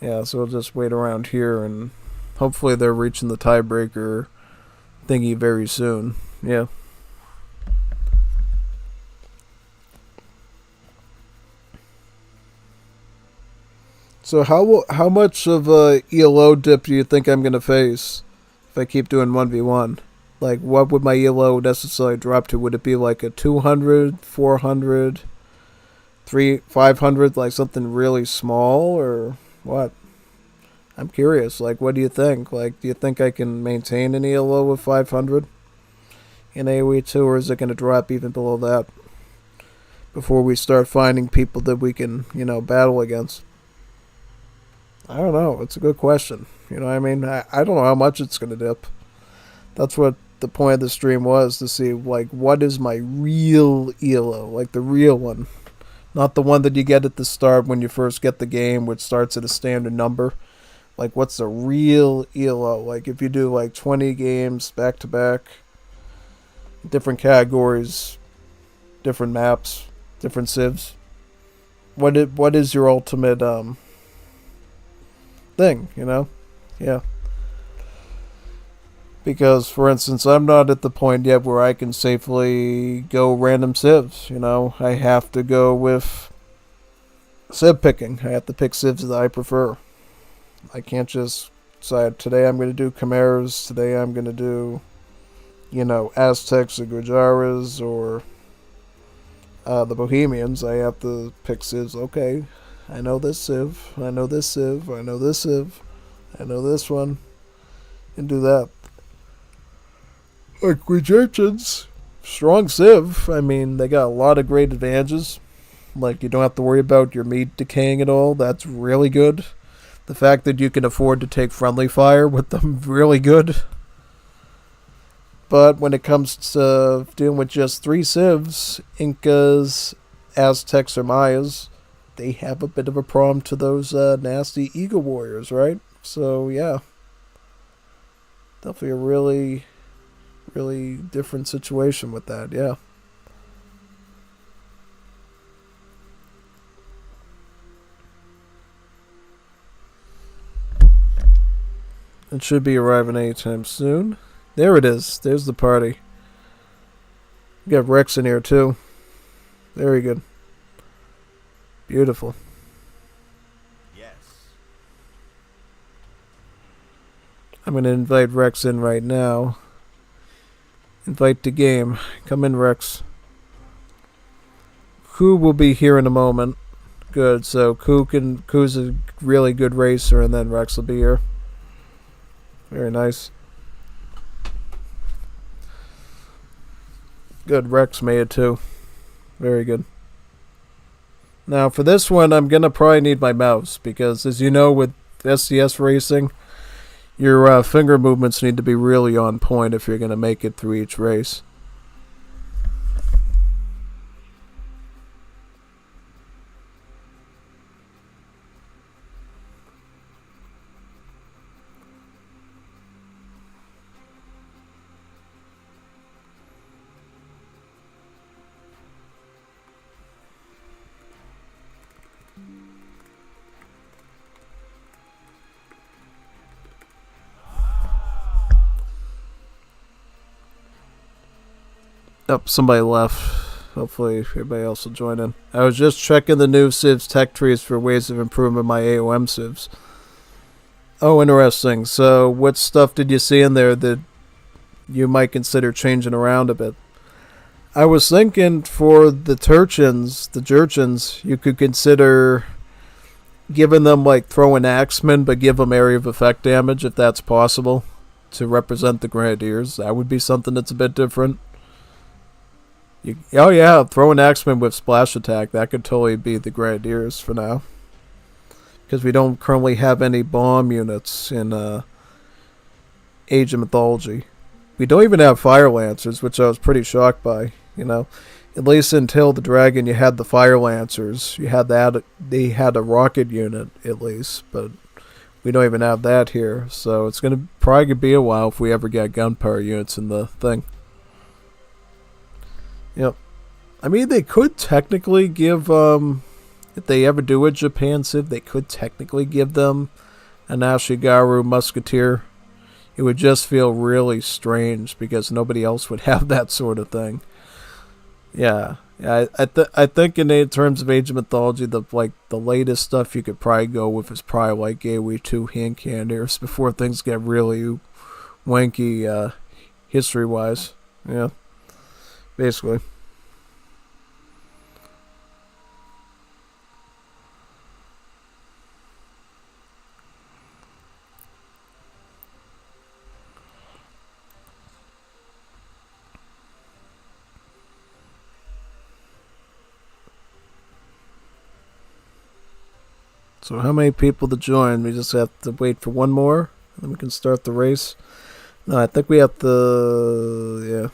Yeah, so we'll just wait around here, and hopefully they're reaching the tiebreaker thingy very soon, yeah. So how much of a ELO dip do you think I'm going to face if I keep doing 1v1? Like, what would my ELO necessarily drop to? Would it be like a 200, 400, 500, like something really small, or what? I'm curious. Like, what do you think? Like, do you think I can maintain an ELO of 500 in AoE 2, or is it going to drop even below that before we start finding people that we can, battle against? I don't know. It's a good question. You know what I mean? I don't know how much it's going to dip. That's what the point of the stream was, to see, like, what is my real ELO? Like, the real one. Not the one that you get at the start when you first get the game, which starts at a standard number. Like, what's the real ELO? Like, if you do, like, 20 games back-to-back, different categories, different maps, different civs. What is your ultimate, thing, Yeah. Because, for instance, I'm not at the point yet where I can safely go random civs, I have to go with civ picking. I have to pick civs that I prefer. I can't just decide, today I'm going to do Chimeras, today I'm going to do, Aztecs or Gujaras or the Bohemians. I have to pick civs. Okay, I know this civ, I know this civ, I know this civ, I know this one, and do that. Like Egyptians, strong civ. I mean, they got a lot of great advantages. Like, you don't have to worry about your meat decaying at all. That's really good. The fact that you can afford to take friendly fire with them, really good. But when it comes to dealing with just 3 civs, Incas, Aztecs or Mayas, they have a bit of a problem to those nasty Eagle Warriors, right? So, yeah. Definitely a really, really different situation with that, yeah. It should be arriving anytime soon. There it is. There's the party. We got Rex in here, too. Very good. Beautiful. Yes. I'm going to invite Rex in right now. Invite to game. Come in, Rex. Koo will be here in a moment. Good, so Koo's a really good racer, and then Rex will be here. Very nice. Good, Rex made it too. Very good. Now for this one, I'm going to probably need my mouse, because as you know with SDS Racing, your finger movements need to be really on point if you're going to make it through each race. Oh, somebody left. Hopefully everybody else will join in. I was just checking the new Civs tech trees for ways of improving my AOM Civs. Oh, interesting. So what stuff did you see in there that you might consider changing around a bit? I was thinking for the Jurchins, you could consider giving them like throwing axemen, but give them area of effect damage if that's possible to represent the Grenadiers. That would be something that's a bit different. Oh yeah, throw an axeman with splash attack. That could totally be the Grenadiers for now. Because we don't currently have any bomb units in Age of Mythology. We don't even have Fire Lancers, which I was pretty shocked by. You know, at least until the Dragon, you had the Fire Lancers. You had that. They had a rocket unit at least, but we don't even have that here. So it's gonna probably be a while if we ever get gunpowder units in the thing. Yep. I mean, they could technically give, if they ever do a Japan Civ, they could technically give them an Ashigaru Musketeer. It would just feel really strange because nobody else would have that sort of thing. Yeah. I think in terms of Age of Mythology, the latest stuff you could probably go with is probably like AoE 2 hand cannoneers before things get really wanky history-wise. Yeah. Basically. So how many people to join? We just have to wait for one more, and then we can start the race. No, I think we have to... Yeah.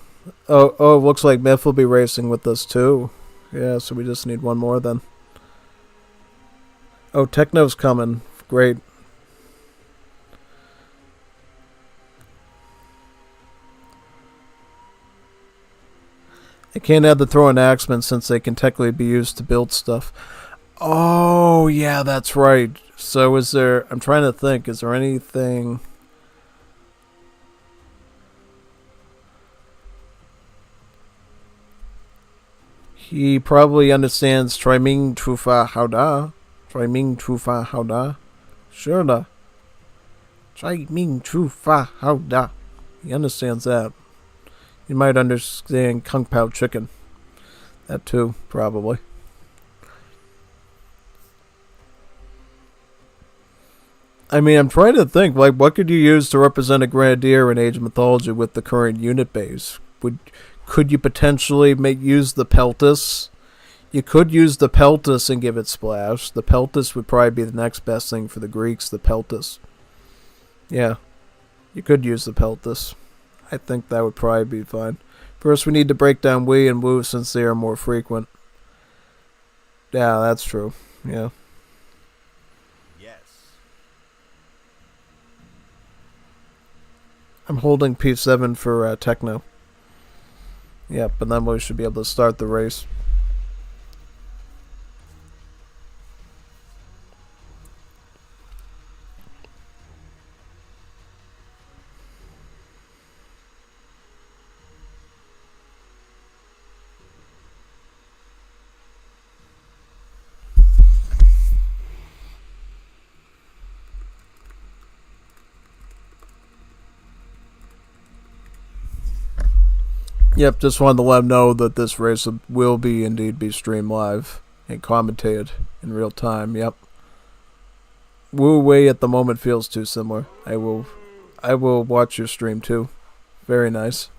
Oh, looks like Myth will be racing with us too. Yeah, so we just need one more then. Oh, Techno's coming. Great. I can't add the throwing axemen since they can technically be used to build stuff. Oh, yeah, that's right. So is there... I'm trying to think. Is there anything... He probably understands Triming Trufa Hauda. Triming Trufa Hauda. Sure da. Triming Trufa Hauda. He understands that. He might understand Kung Pao Chicken. That too, probably. I mean, I'm trying to think, like, what could you use to represent a Grenadier in Age of Mythology with the current unit base? Could you potentially use the Peltus? You could use the Peltus and give it splash. The Peltus would probably be the next best thing for the Greeks, the Peltus. Yeah, you could use the Peltus. I think that would probably be fine. First, we need to break down Wii and Wu since they are more frequent. Yeah, that's true. Yeah. Yes. I'm holding P7 for Techno. Yep, and then we should be able to start the race. Yep, just wanted to let them know that this race will indeed be streamed live and commentated in real time. Yep. Wu Wei at the moment feels too similar. I will watch your stream too. Very nice.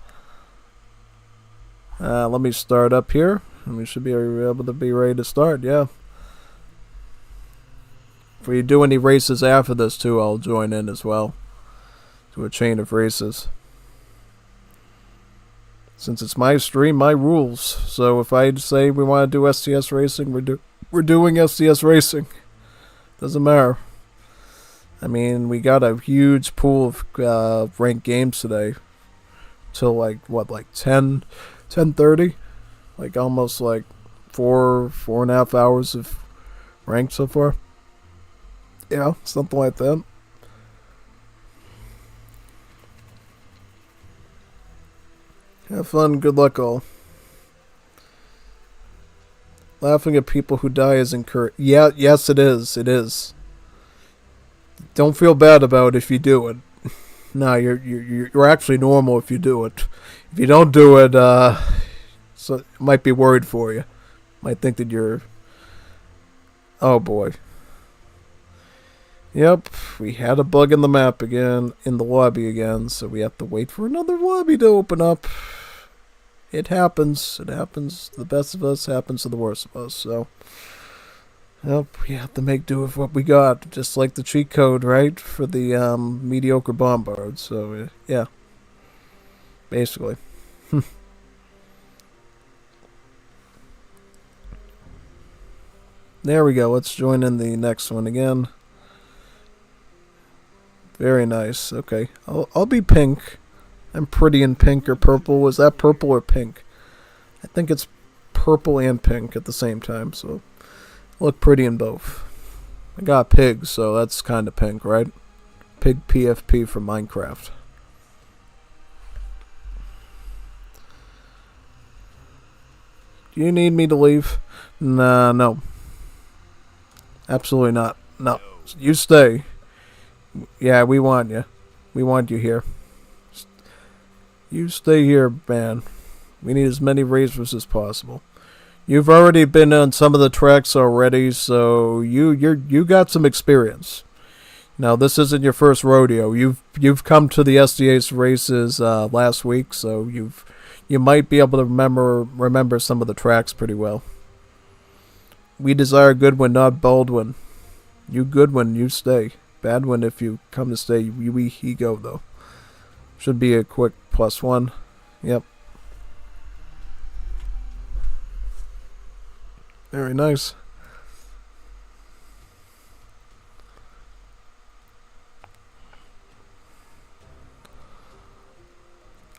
Let me start up here, and we should be able to be ready to start. Yeah. If we do any races after this too, I'll join in as well. To a chain of races. Since it's my stream, my rules. So if I say we want to do SDS Racing, we're doing SDS Racing. Doesn't matter. I mean, we got a huge pool of ranked games today. Till like 10:30, like almost like 4.5 hours of ranked so far. Yeah, something like that. Have fun. Good luck, all. Laughing at people who die is encouraged. Yeah, yes, it is. It is. Don't feel bad about it if you do it. No, you're actually normal if you do it. If you don't do it, so might be worried for you. Might think that you're. Oh boy. Yep, we had a bug in the map again, in the lobby again, so we have to wait for another lobby to open up. It happens. It happens. The best of us happens to the worst of us, so. Yep, we have to make do with what we got, just like the cheat code, right? For the mediocre bombard, so, yeah. Basically. There we go, let's join in the next one again. Very nice, okay. I'll be pink. I'm pretty in pink or purple. Was that purple or pink? I think it's purple and pink at the same time, so look pretty in both. I got pig, so that's kind of pink, right? Pig PFP from Minecraft. Do you need me to leave? Nah, no. Absolutely not. No. You stay. Yeah, we want you. We want you here. You stay here, man. We need as many racers as possible. You've already been on some of the tracks already, so you got some experience. Now this isn't your first rodeo. You've come to the SDS races last week, so you might be able to remember some of the tracks pretty well. We desire Goodwin, not Baldwin. You Goodwin, you stay. Badwin, if you come to stay, he go though. Should be a quick +1. Yep. Very nice.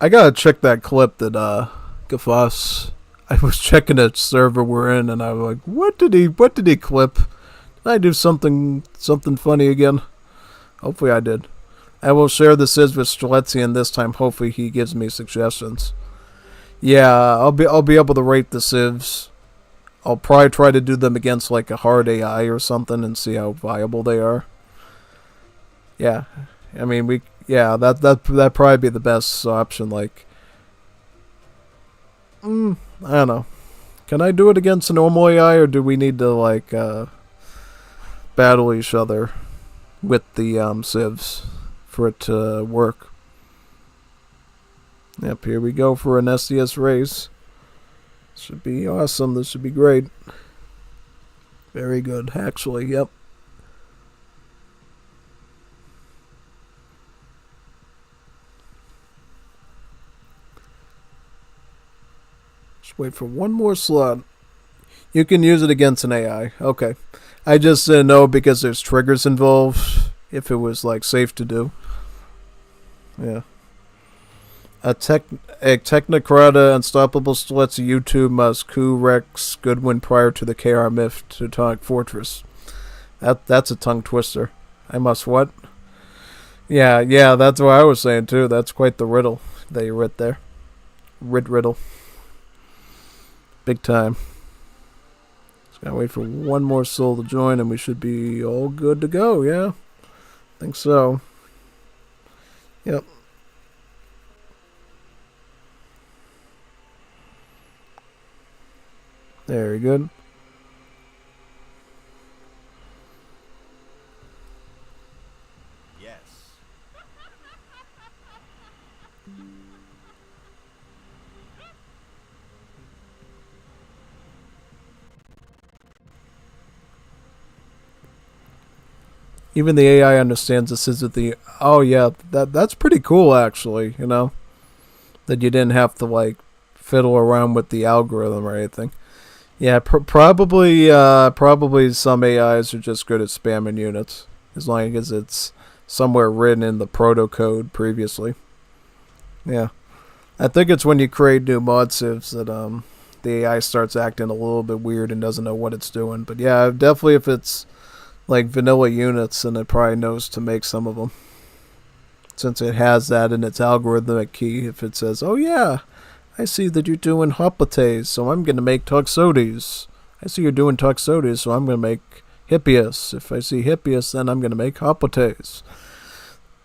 I gotta check that clip that Gaffoss. I was checking a server we're in, and I was like, "What did he clip? Did I do something funny again?" Hopefully, I did. I will share the Sids with Streletsy, and this time, hopefully, he gives me suggestions. Yeah, I'll be able to rate the civs. I'll probably try to do them against like a hard AI or something and see how viable they are. Yeah, I mean that'd probably be the best option. Like, I don't know. Can I do it against a normal AI, or do we need to like battle each other with the civs for it to work? Yep, here we go for an SDS race. Should be awesome. This should be great. Very good, actually. Yep. Just wait for one more slot. You can use it against an AI. Okay. I just didn't know because there's triggers involved. If it was like safe to do. Yeah. A Technocrata Unstoppable lets YouTube must coup Rex Goodwin prior to the KR Myth Teutonic Fortress. That's a tongue twister. I must what? Yeah, that's what I was saying too. That's quite the riddle that you writ there. Riddle. Big time. Just gotta wait for one more soul to join and we should be all good to go, yeah? Think so. Yep. Very good. Yes. Even the AI understands this isn't the. Oh yeah, that's pretty cool actually. You know that you didn't have to like fiddle around with the algorithm or anything. Yeah, probably some AIs are just good at spamming units as long as it's somewhere written in the protocode previously. Yeah, I think it's when you create new mod civs that the AI starts acting a little bit weird and doesn't know what it's doing. But yeah, definitely if it's like vanilla units, then it probably knows to make some of them. Since it has that in its algorithmic key, if it says, oh yeah, I see that you're doing hoplites, so I'm going to make toxotes. I see you're doing toxotes, so I'm going to make hippias. If I see hippias, then I'm going to make hoplites.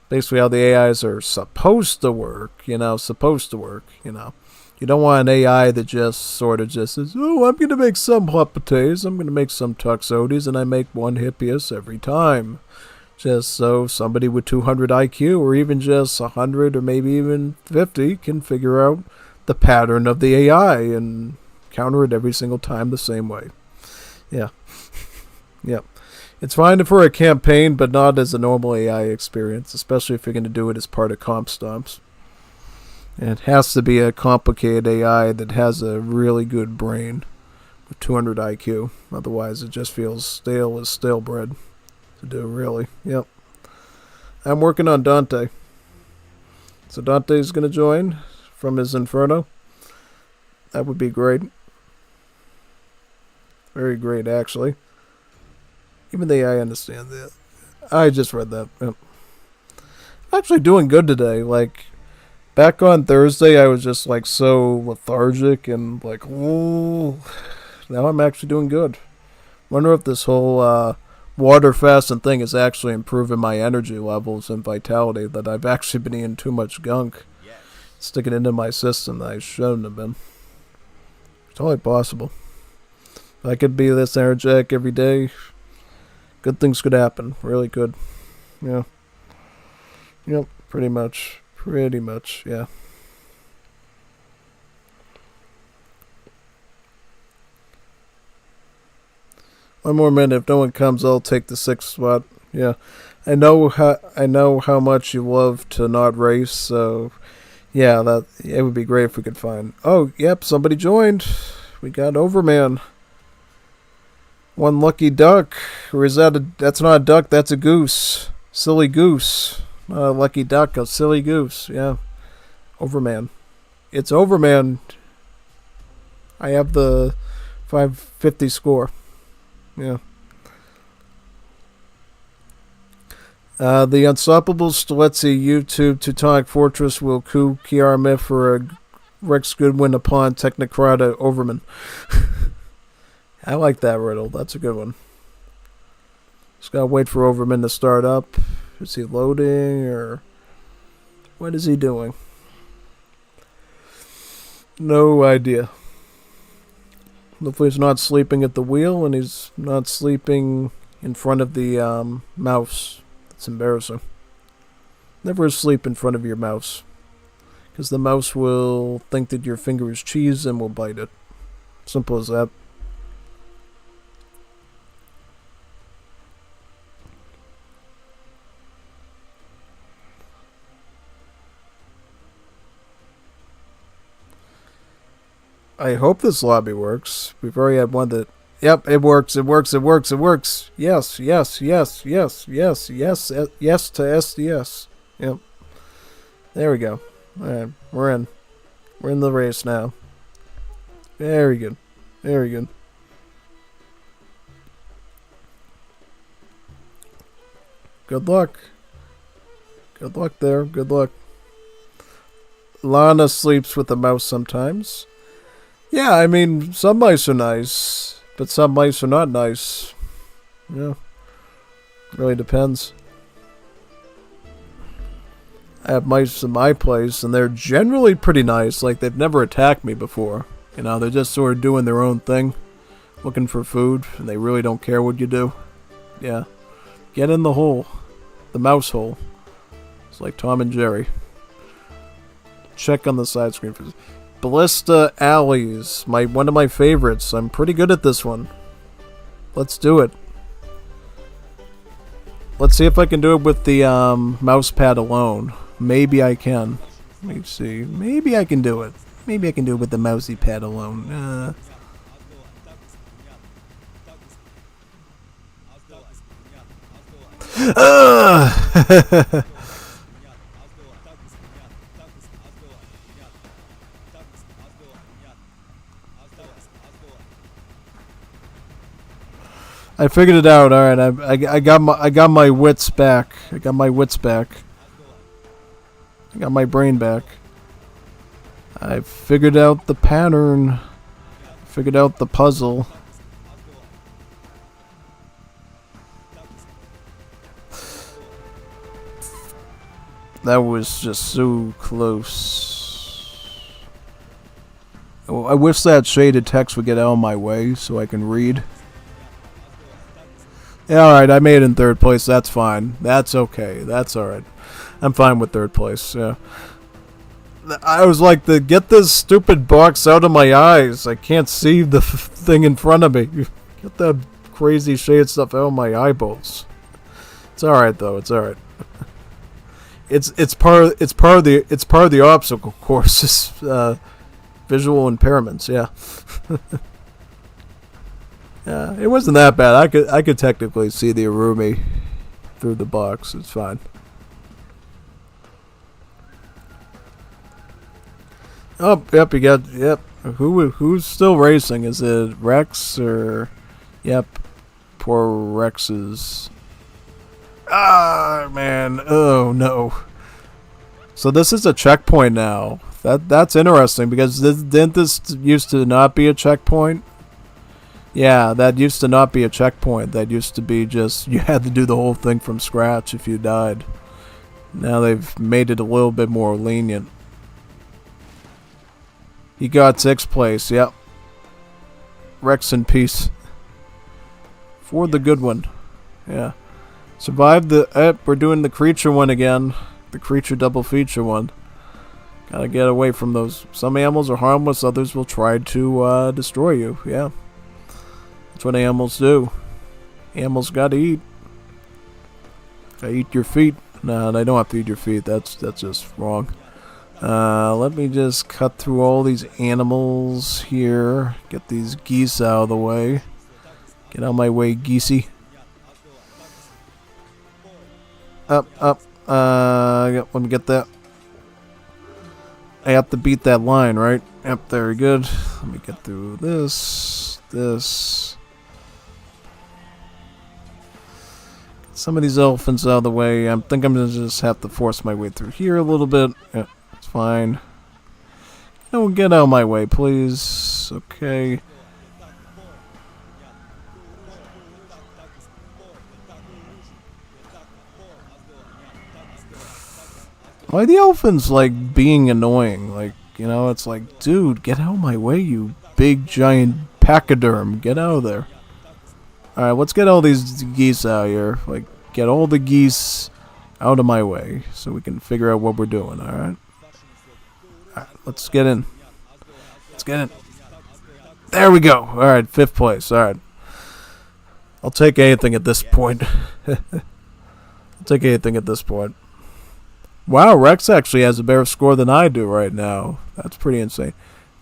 Basically how the AIs are supposed to work, you know. You don't want an AI that just sort of just says, oh, I'm going to make some hoplites, I'm going to make some toxotes, and I make one hippias every time. Just so somebody with 200 IQ or even just 100 or maybe even 50 can figure out the pattern of the AI and counter it every single time the same way. Yeah. Yep. It's fine for a campaign, but not as a normal AI experience, especially if you're going to do it as part of comp stomps. And it has to be a complicated AI that has a really good brain with 200 IQ. Otherwise, it just feels stale as stale bread to do, really. Yep. I'm working on Dante. So Dante's going to join from his Inferno. That would be great. Very great, actually. Even the AI understands that. I just read that. Yep. Actually doing good today. Like, back on Thursday, I was just like so lethargic and like, oh. Now I'm actually doing good. Wonder if this whole water fasting thing is actually improving my energy levels and vitality. That I've actually been eating too much gunk, Yes. sticking into my system that I shouldn't have been. It's totally possible. If I could be this energetic every day, good things could happen. Really good. Yeah. Yep. Pretty much. Yeah. One more minute. If no one comes, I'll take the 6th spot. Yeah. I know how much you love to not race, so yeah, that it would be great if we could find. Oh, yep, somebody joined. We got Overman. One lucky duck. Or is that that's not a duck, that's a goose. Silly goose. Not a lucky duck, a silly goose. Yeah. Overman. It's Overman. I have the 550 score. Yeah. The Unstoppable Stelezzi YouTube Teutonic Fortress will coup Kiara Myth for a Rex Goodwin upon Technocrata Overman. I like that riddle. That's a good one. Just gotta wait for Overman to start up. Is he loading or what is he doing? No idea. Hopefully he's not sleeping at the wheel and he's not sleeping in front of the mouse. That's embarrassing. Never sleep in front of your mouse. Because the mouse will think that your finger is cheese and will bite it. Simple as that. I hope this lobby works. We've already had one that... Yep, it works, it works, it works, it works. Yes, yes, yes, yes, yes, yes, yes to SDS. Yep. There we go. Alright, we're in. We're in the race now. Very good. Very good. Good luck. Good luck there. Good luck. Lana sleeps with the mouse sometimes. Yeah, I mean, some mice are nice, but some mice are not nice. Yeah. Really depends. I have mice in my place, and they're generally pretty nice. Like, they've never attacked me before. You know, they're just sort of doing their own thing, looking for food, and they really don't care what you do. Yeah. Get in the hole. The mouse hole. It's like Tom and Jerry. Check on the side screen for Ballista Alleys. One of my favorites. I'm pretty good at this one. Let's do it. Let's see if I can do it with the mouse pad alone. Maybe I can. Let me see. Maybe I can do it. Maybe I can do it with the mousey pad alone. I figured it out. All right, I got my wits back. I got my wits back. I got my brain back. I figured out the pattern. Figured out the puzzle. That was just so close. Oh, I wish that shaded text would get out of my way so I can read. Yeah, alright, I made it in third place. That's fine. That's okay. That's alright. I'm fine with third place, yeah. I was like, get this stupid box out of my eyes. I can't see the thing in front of me. Get that crazy shade stuff out of my eyeballs. It's alright though. It's alright. It's part of the obstacle course. Visual impairments, yeah. Yeah, it wasn't that bad. I could technically see the Arumi through the box. It's fine. Oh, yep, you got, yep. Who's still racing? Is it Rex or, yep, poor Rex's. Ah, man. Oh no. So this is a checkpoint now. That's interesting because didn't this used to not be a checkpoint? Yeah, that used to not be a checkpoint. That used to be just, you had to do the whole thing from scratch if you died. Now they've made it a little bit more lenient. He got 6th place, yep. Rex in peace. For the good one. Yeah. Survived the, we're doing the creature one again. The creature double feature one. Gotta get away from those. Some animals are harmless, others will try to destroy you, yeah. That's what animals do. Animals gotta eat. Gotta eat your feet. No, they don't have to eat your feet. That's just wrong. Let me just cut through all these animals here. Get these geese out of the way. Get out of my way, geesey. Up. Let me get that. I have to beat that line, right? Yep, very good. Let me get through this. Some of these elephants out of the way. I think I'm going to just have to force my way through here a little bit. Yeah, it's fine. No, get out of my way, please. Okay. Why are the elephants, like, being annoying? Like, you know, it's like, dude, get out of my way, you big, giant pachyderm. Get out of there. Alright, let's get all these geese out here. Like, get all the geese out of my way so we can figure out what we're doing, alright? Alright, let's get in. Let's get in. There we go. Alright, 5th place. Alright. I'll take anything at this point. I'll take anything at this point. Wow, Rex actually has a better score than I do right now. That's pretty insane.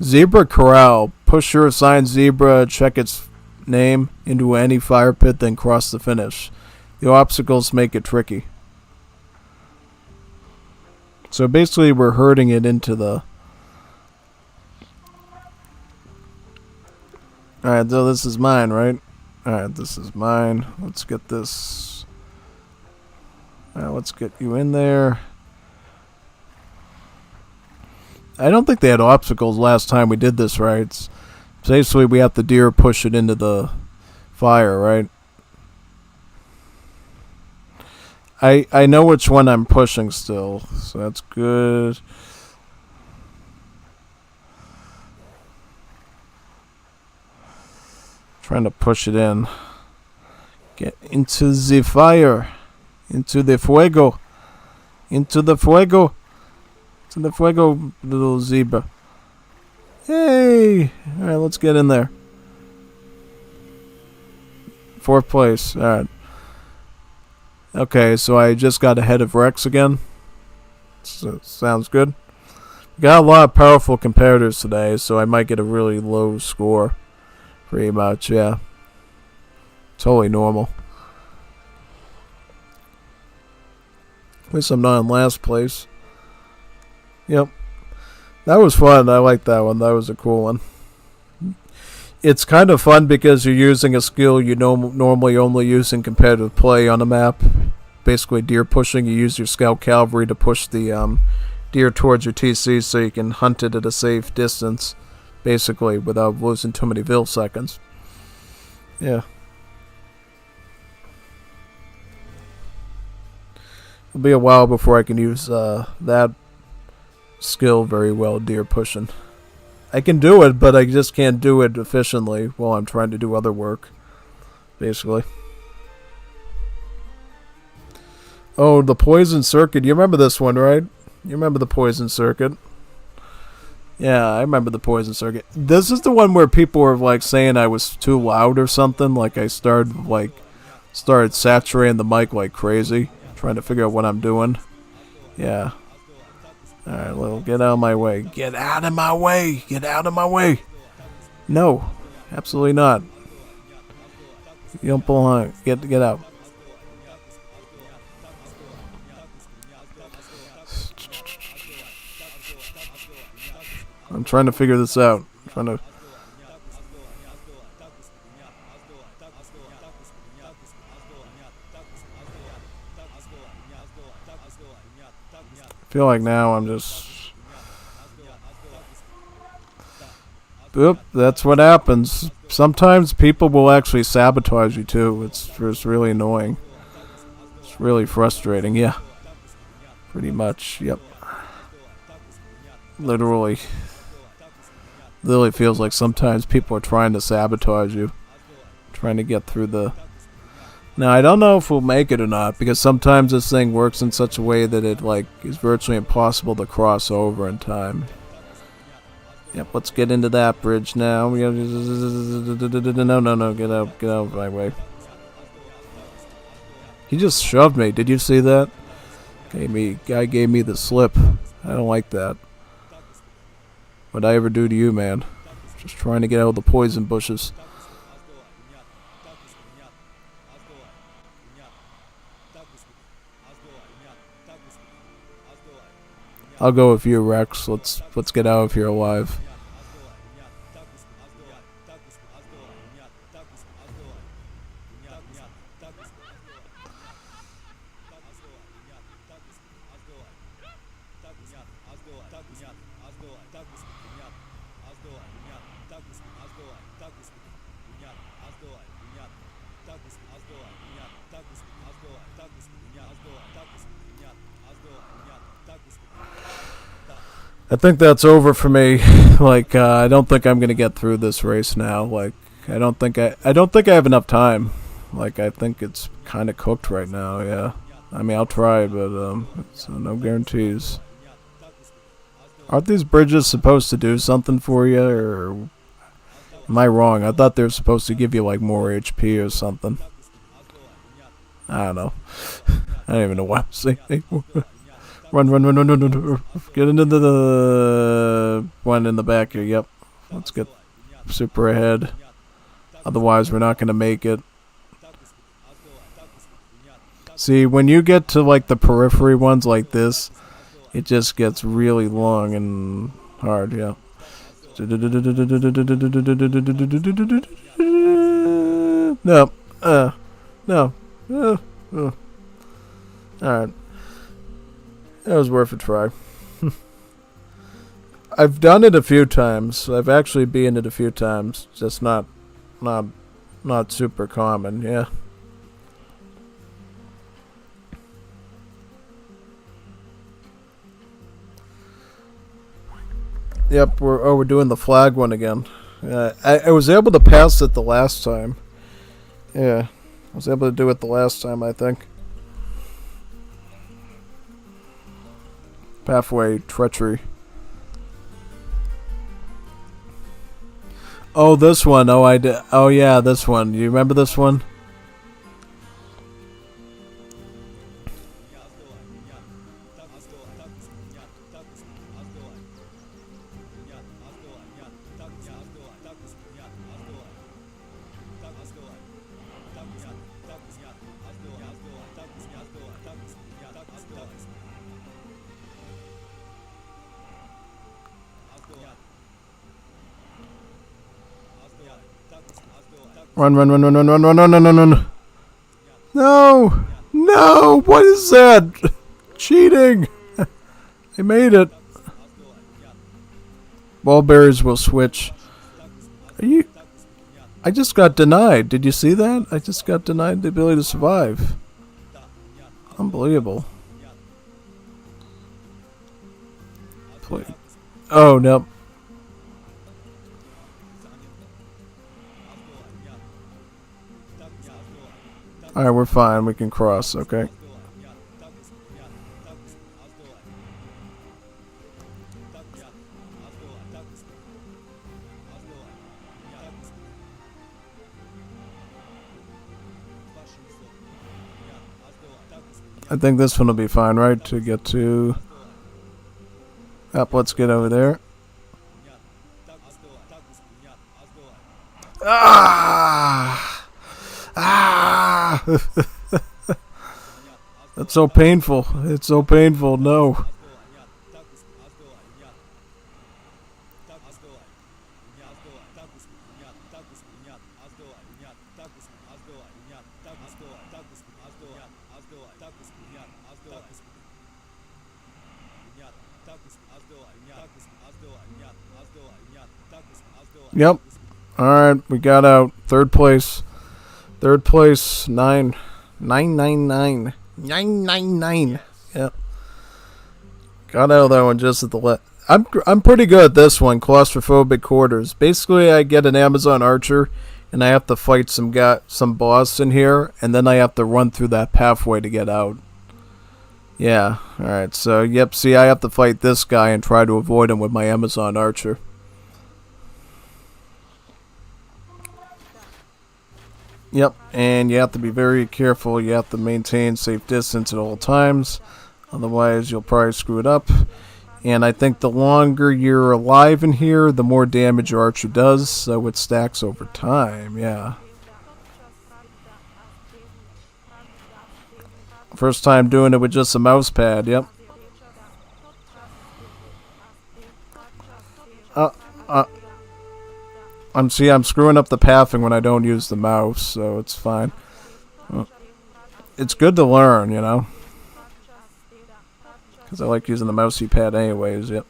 Zebra corral. Push your assigned zebra, check its name into any fire pit, then cross the finish. The obstacles make it tricky. So basically we're herding it into the... Alright, so this is mine, right? Alright, this is mine. Let's get this... Alright, let's get you in there. I don't think they had obstacles last time we did this, right? It's basically we have the deer push it into the fire, right? I know which one I'm pushing still, so that's good. Trying to push it in. Get into the fire. Into the fuego. Into the fuego. To the fuego, little zebra. Hey! Alright, let's get in there. 4th place. Alright. Okay, so I just got ahead of Rex again. So, sounds good. Got a lot of powerful competitors today, so I might get a really low score. Pretty much, yeah. Totally normal. At least I'm not in last place. Yep. That was fun. I like that one. That was a cool one. It's kind of fun because you're using a skill you normally only use in competitive play on a map. Basically deer pushing. You use your scout cavalry to push the deer towards your TC so you can hunt it at a safe distance. Basically without losing too many vil seconds. Yeah. It'll be a while before I can use that skill very well, deer pushing. I can do it, but I just can't do it efficiently while I'm trying to do other work, basically. Oh, the poison circuit. You remember this one, right? You remember the poison circuit? Yeah, I remember the poison circuit. This is the one where people were like saying I was too loud or something. Like I started saturating the mic like crazy, trying to figure out what I'm doing. Yeah. Alright, little, get out of my way. Get out of my way! Get out of my way! No, absolutely not. You don't belong. Get out. I'm trying to figure this out. I'm trying to... I feel like now I'm just... Oop, that's what happens. Sometimes people will actually sabotage you too. It's really annoying. It's really frustrating, yeah. Pretty much, yep. Literally feels like sometimes people are trying to sabotage you. Trying to get through the... Now, I don't know if we'll make it or not, because sometimes this thing works in such a way that it, like, is virtually impossible to cross over in time. Yep, let's get into that bridge now. No, get out of my way. He just shoved me. Did you see that? Guy gave me the slip. I don't like that. What'd I ever do to you, man? Just trying to get out of the poison bushes. I'll go with you, Rex. Let's get out of here alive. I think that's over for me. Like, I don't think I'm gonna get through this race now. Like, I don't think I have enough time. Like, I think it's kind of cooked right now. Yeah, I mean, I'll try, but it's, no guarantees. Aren't these bridges supposed to do something for you, or am I wrong? I thought they were supposed to give you like more HP or something. I don't know. I don't even know what I'm saying anymore. Run. Get into the one in the back here, yep. Let's get super ahead. Otherwise, we're not going to make it. See, when you get to like the periphery ones like this, it just gets really long and hard, yeah. No. No. Alright. That was worth a try. I've done it a few times. I've actually been it a few times. Just not super common, yeah. Yep, we're doing the flag one again. I was able to pass it the last time. Yeah, I was able to do it the last time, I think. Pathway treachery. Oh, this one. Oh, I did. Oh, yeah, this one. You remember this one? Run. No! No! What is that? Cheating! I made it. Ball bearers will switch. Are you... I just got denied. Did you see that? I just got denied the ability to survive. Unbelievable. Oh, no. Alright, we're fine. We can cross, okay? I think this one will be fine, right? To get to... Yep, let's get over there. Ah! Ah! That's so painful. It's so painful. No. Yep. Alright, we got out. Third place. Third place, 999. 999. Yep. Got out of that one just at the left. I'm pretty good at this one, claustrophobic quarters. Basically, I get an Amazon Archer, and I have to fight some boss in here, and then I have to run through that pathway to get out. Yeah, alright, so, yep, see, I have to fight this guy and try to avoid him with my Amazon Archer. Yep, and you have to be very careful. You have to maintain safe distance at all times. Otherwise, you'll probably screw it up. And I think the longer you're alive in here, the more damage your Archer does. So it stacks over time, yeah. First time doing it with just a mouse pad, yep. I'm screwing up the pathing when I don't use the mouse, so it's fine. It's good to learn, you know. Because I like using the mousey pad anyways, yep.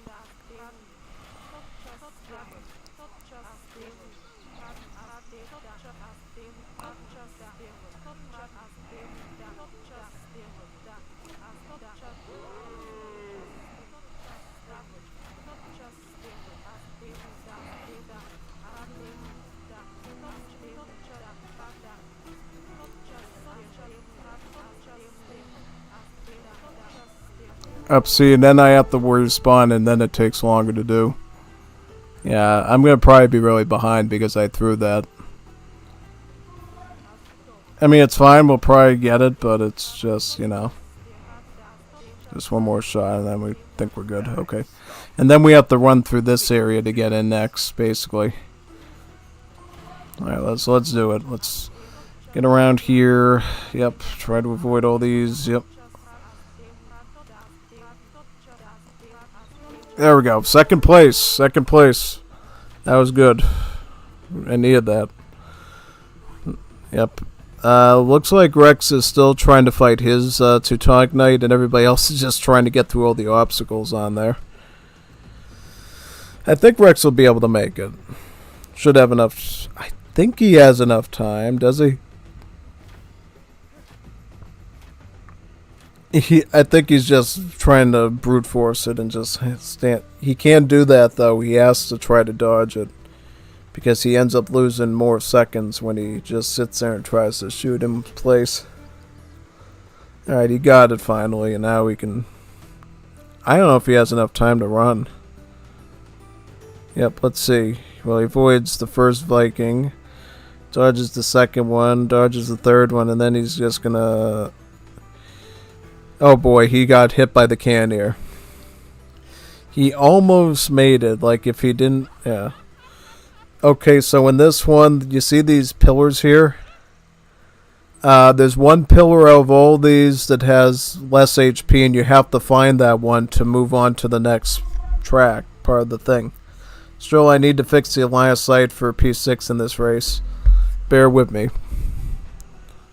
Up, see, and then I have to respawn, and then it takes longer to do. Yeah, I'm gonna probably be really behind because I threw that. I mean, it's fine, we'll probably get it, but it's just, you know. Just one more shot, and then we think we're good. Okay. And then we have to run through this area to get in next, basically. Alright, let's do it. Let's get around here. Yep, try to avoid all these. Yep. There we go. Second place. Second place. That was good. I needed that. Yep. Looks like Rex is still trying to fight his Teutonic Knight, and everybody else is just trying to get through all the obstacles on there. I think Rex will be able to make it. Should have enough. I think he has enough time, does he? I think he's just trying to brute force it and just stand. He can't do that, though. He has to try to dodge it, because he ends up losing more seconds when he just sits there and tries to shoot him in place. Alright, he got it finally, and now we can... I don't know if he has enough time to run. Yep, let's see. Well, he avoids the first Viking, dodges the second one, dodges the third one, and then he's just gonna... Oh boy, he got hit by the cannoneer. He almost made it, like if he didn't... Yeah. Okay, so in this one, you see these pillars here? There's one pillar out of all these that has less HP, and you have to find that one to move on to the next track, part of the thing. Still, I need to fix the Alliance sight for P6 in this race. Bear with me.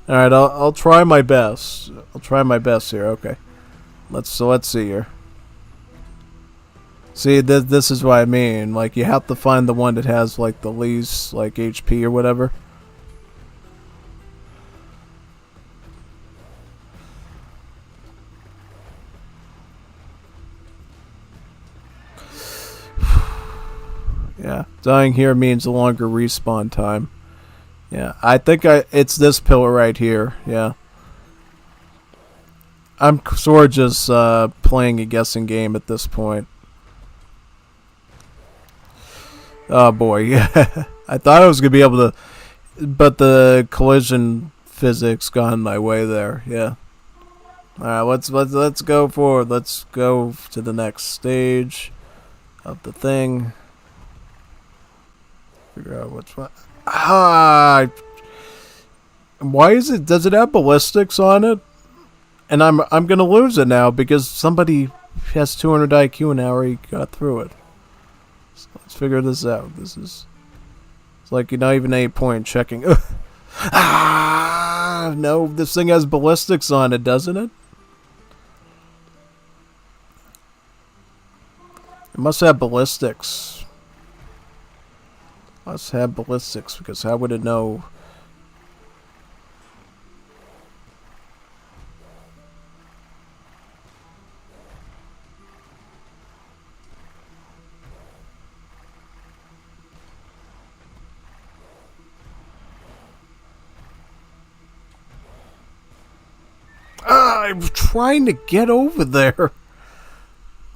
Alright, I'll try my best. I'll try my best here, okay. Let's see here. See, this is what I mean. Like, you have to find the one that has, like, the least, like, HP or whatever. Yeah, dying here means a longer respawn time. Yeah, I think it's this pillar right here. Yeah. I'm sort of just playing a guessing game at this point. Oh boy, yeah. I thought I was gonna be able to, but the collision physics got in my way there. Yeah. All right, let's go forward. Let's go to the next stage of the thing. Figure out what's what. Why is it? Does it have ballistics on it? And I'm gonna lose it now because somebody has 200 IQ and already got through it. So let's figure this out. It's like you're not even 8-point checking. No, this thing has ballistics on it, doesn't it? It must have ballistics. Must have ballistics, because how would it know? I'm trying to get over there.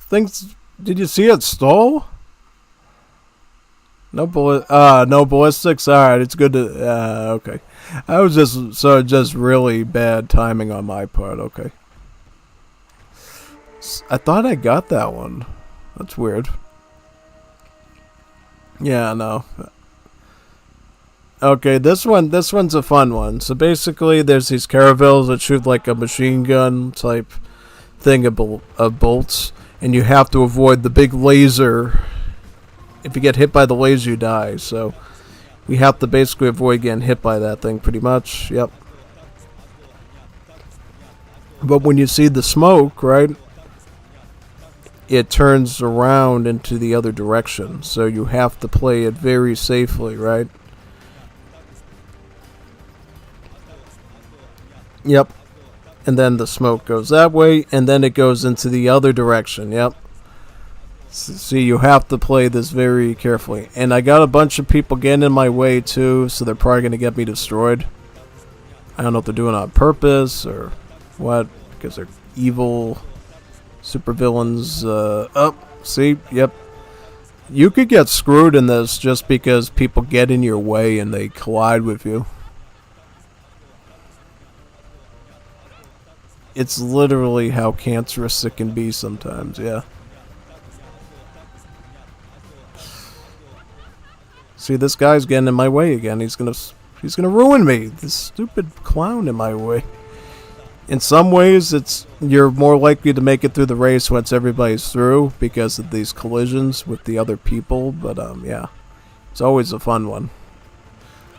Things. Did you see it stall? No ballistics. All right, it's good to. Okay. I was just really bad timing on my part. Okay. I thought I got that one. That's weird. Yeah, no. Okay, this one's a fun one. So basically, there's these caravels that shoot like a machine gun type thing of bolts, and you have to avoid the big laser. If you get hit by the laser, you die. So we have to basically avoid getting hit by that thing, pretty much. Yep. But when you see the smoke, right, it turns around into the other direction. So you have to play it very safely, right? Yep. And then the smoke goes that way, and then it goes into the other direction. Yep. See, you have to play this very carefully. And I got a bunch of people getting in my way, too, so they're probably going to get me destroyed. I don't know if they're doing it on purpose or what, because they're evil supervillains. See? Yep. You could get screwed in this just because people get in your way and they collide with you. It's literally how cancerous it can be sometimes, yeah. See, this guy's getting in my way again. He's gonna ruin me. This stupid clown in my way. In some ways, you're more likely to make it through the race once everybody's through because of these collisions with the other people. But yeah, it's always a fun one.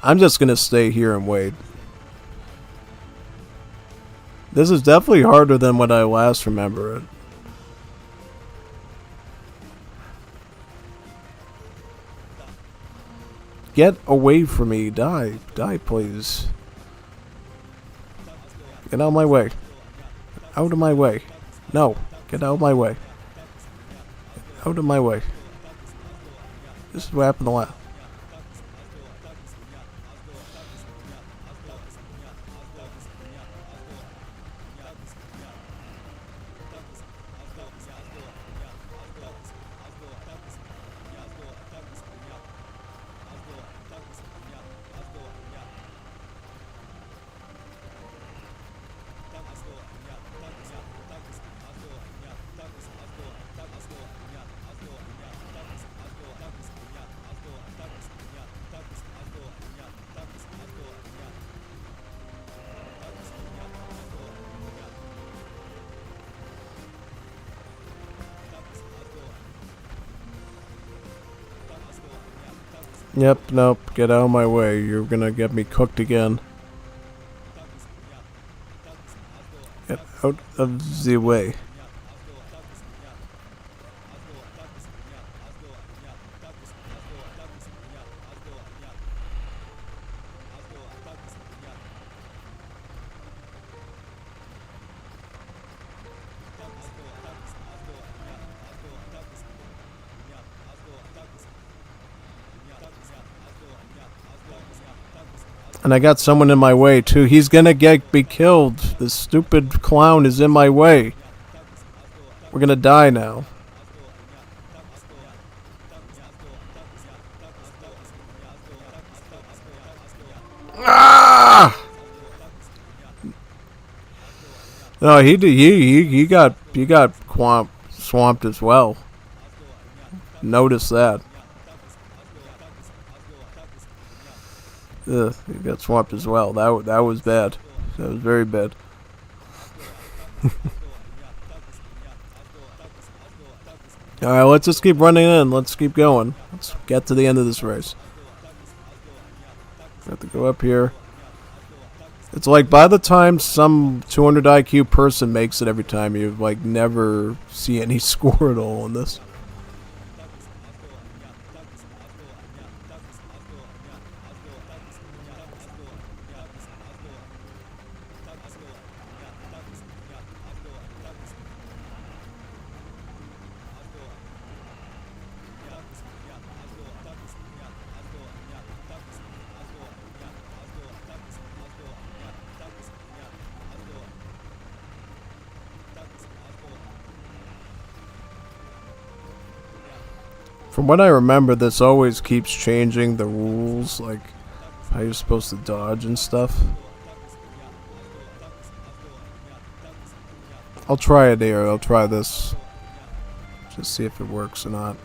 I'm just gonna stay here and wait. This is definitely harder than what I last remember it. Get away from me. Die. Die, please. Get out of my way. Out of my way. No. Get out of my way. Out of my way. This is what happened the last. Yep, nope, get out of my way. You're gonna get me cooked again. Get out of the way. And I got someone in my way too. He's gonna be killed. This stupid clown is in my way. We're gonna die now. Ah! No, he got swamped as well. Notice that. Ugh, he got swamped as well. That was bad. That was very bad. Alright, let's just keep running in. Let's keep going. Let's get to the end of this race. Have to go up here. It's like by the time some 200 IQ person makes it every time, you like never see any score at all in this. From what I remember, this always keeps changing the rules, like how you're supposed to dodge and stuff. I'll try it here. I'll try this. Just see if it works or not.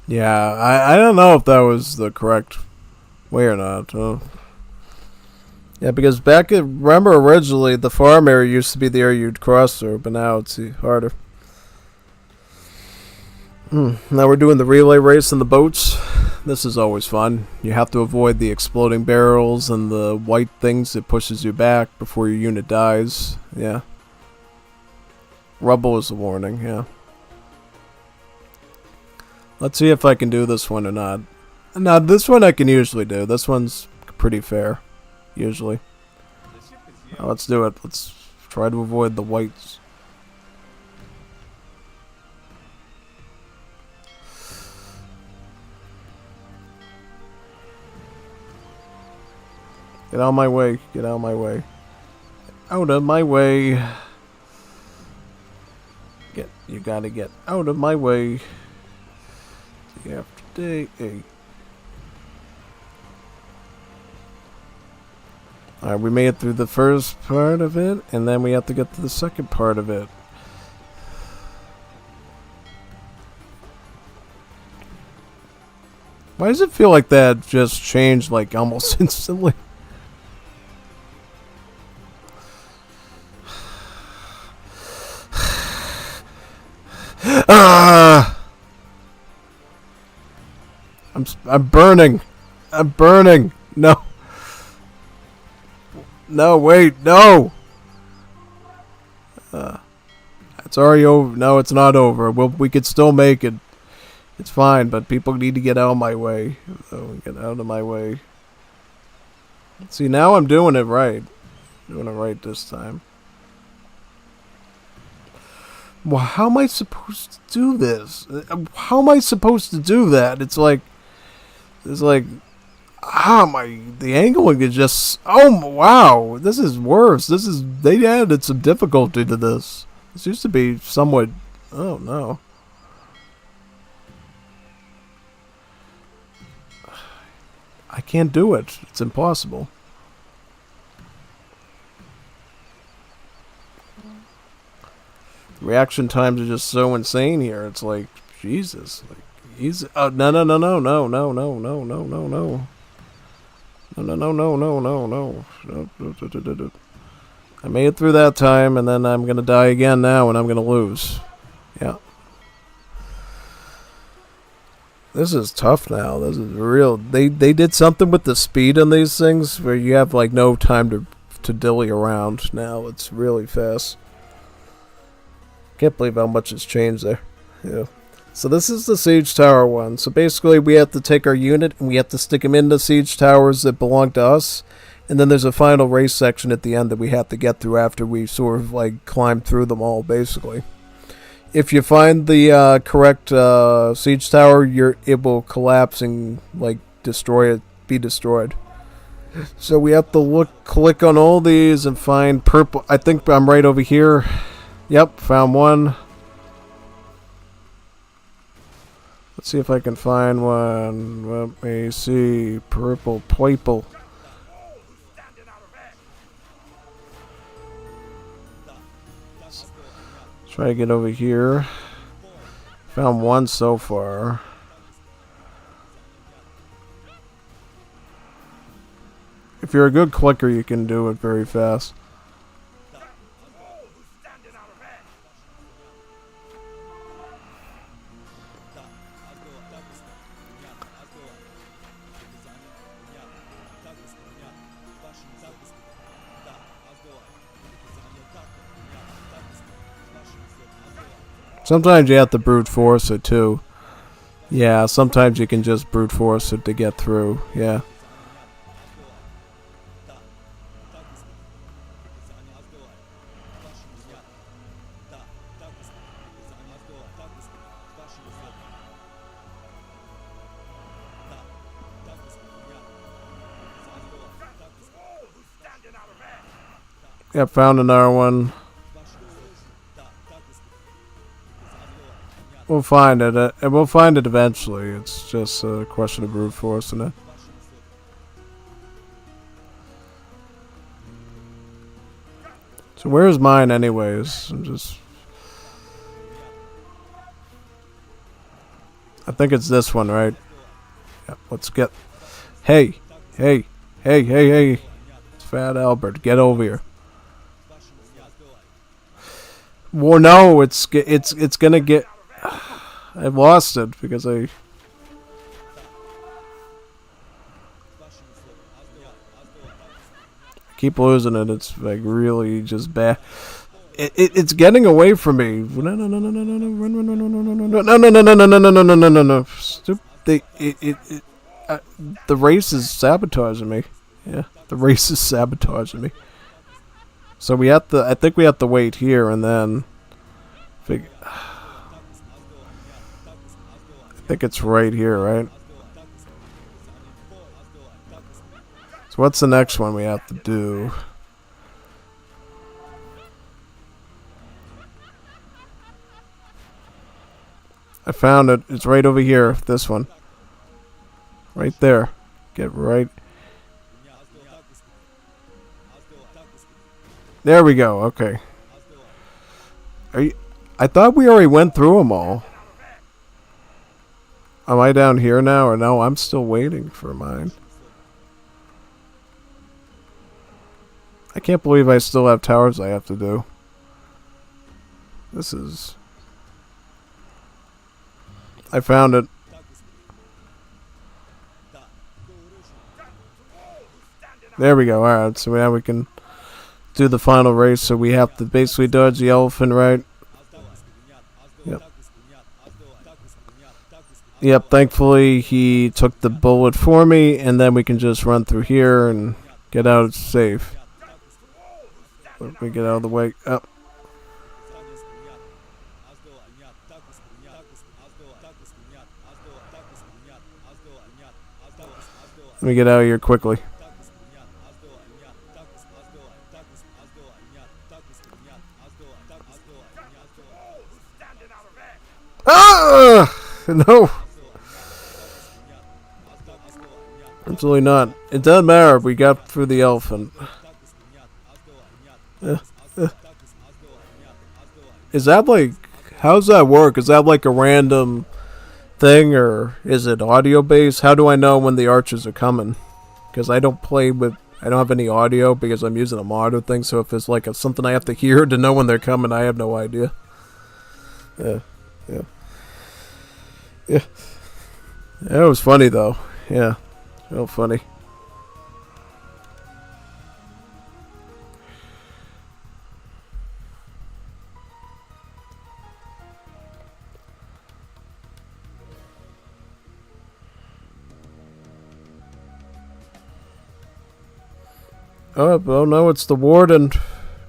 Yeah, I don't know if that was the correct way or not. Yeah, because remember originally the farm area used to be the area you'd cross through, but now it's harder. Now we're doing the relay race in the boats. This is always fun. You have to avoid the exploding barrels and the white things that pushes you back before your unit dies. Yeah. Rubble is a warning, yeah. Let's see if I can do this one or not. Now, this one I can usually do. This one's pretty fair, usually. Now, let's do it. Let's try to avoid the whites. Get out of my way. Get out of my way. Out of my way. You gotta get out of my way. Day after day. Hey. Alright, we made it through the first part of it, and then we have to get to the second part of it. Why does it feel like that just changed like almost instantly? Ah! I'm burning. I'm burning. No. No, wait, no. It's already over. No, it's not over. We could still make it. It's fine, but people need to get out of my way. So get out of my way. See, now I'm doing it right. Doing it right this time. Well, how am I supposed to do this? How am I supposed to do that? It's like, the angling is just, oh wow, this is worse. They added some difficulty to this. This used to be somewhat, oh no. I can't do it. It's impossible. Reaction times are just so insane here. It's like, Jesus. Like, easy. Oh, no. I made it through that time, and then I'm gonna die again now, and I'm gonna lose. Yeah. This is tough now. This is real. They did something with the speed on these things where you have like no time to dilly around. Now it's really fast. Can't believe how much has changed there. Yeah. So this is the siege tower one. So basically we have to take our unit and we have to stick them into siege towers that belong to us. And then there's a final race section at the end that we have to get through after we sort of like climb through them all, basically. If you find the correct siege tower, it will collapse and like be destroyed. So we have to click on all these and find purple. I think I'm right over here. Yep, found one. Let's see if I can find one. Let me see. Purple. Try to get over here. Found one so far. If you're a good clicker, you can do it very fast. Sometimes you have to brute force it too. Yeah, sometimes you can just brute force it to get through. Yeah. Yep, found another one. We'll find it. And we'll find it eventually. It's just a question of brute force, isn't it? So where's mine anyways? I think it's this one, right? Yeah, let's get... Hey! It's Fat Albert. Get over here. Well, no, it's gonna get... I lost it because I keep losing it. It's like really just bad. It's getting away from me. No. Stupid. The race is sabotaging me. Yeah, the race is sabotaging me. So we have to. I think we have to wait here and then. I think it's right here, right? So what's the next one we have to do? I found it. It's right over here. This one. Right there. Get right. There we go. Okay. Are you? I thought we already went through them all. Am I down here now, or no? I'm still waiting for mine. I can't believe I still have towers I have to do. This is... I found it. There we go. Alright, so now we can do the final race. So we have to basically dodge the elephant, right? Yep. Yep, thankfully he took the bullet for me, and then we can just run through here and get out safe. Let me get out of the way. Oh. Let me get out of here quickly. Ah! No! Absolutely not. It doesn't matter. We got through the elephant. Is that like... How's that work? Is that like a random thing, or is it audio based? How do I know when the archers are coming? Because I don't play with... I don't have any audio because I'm using a mod or thing, so if it's like something I have to hear to know when they're coming, I have no idea. Yeah. It was funny though. Yeah. Real funny. Oh no, it's the warden,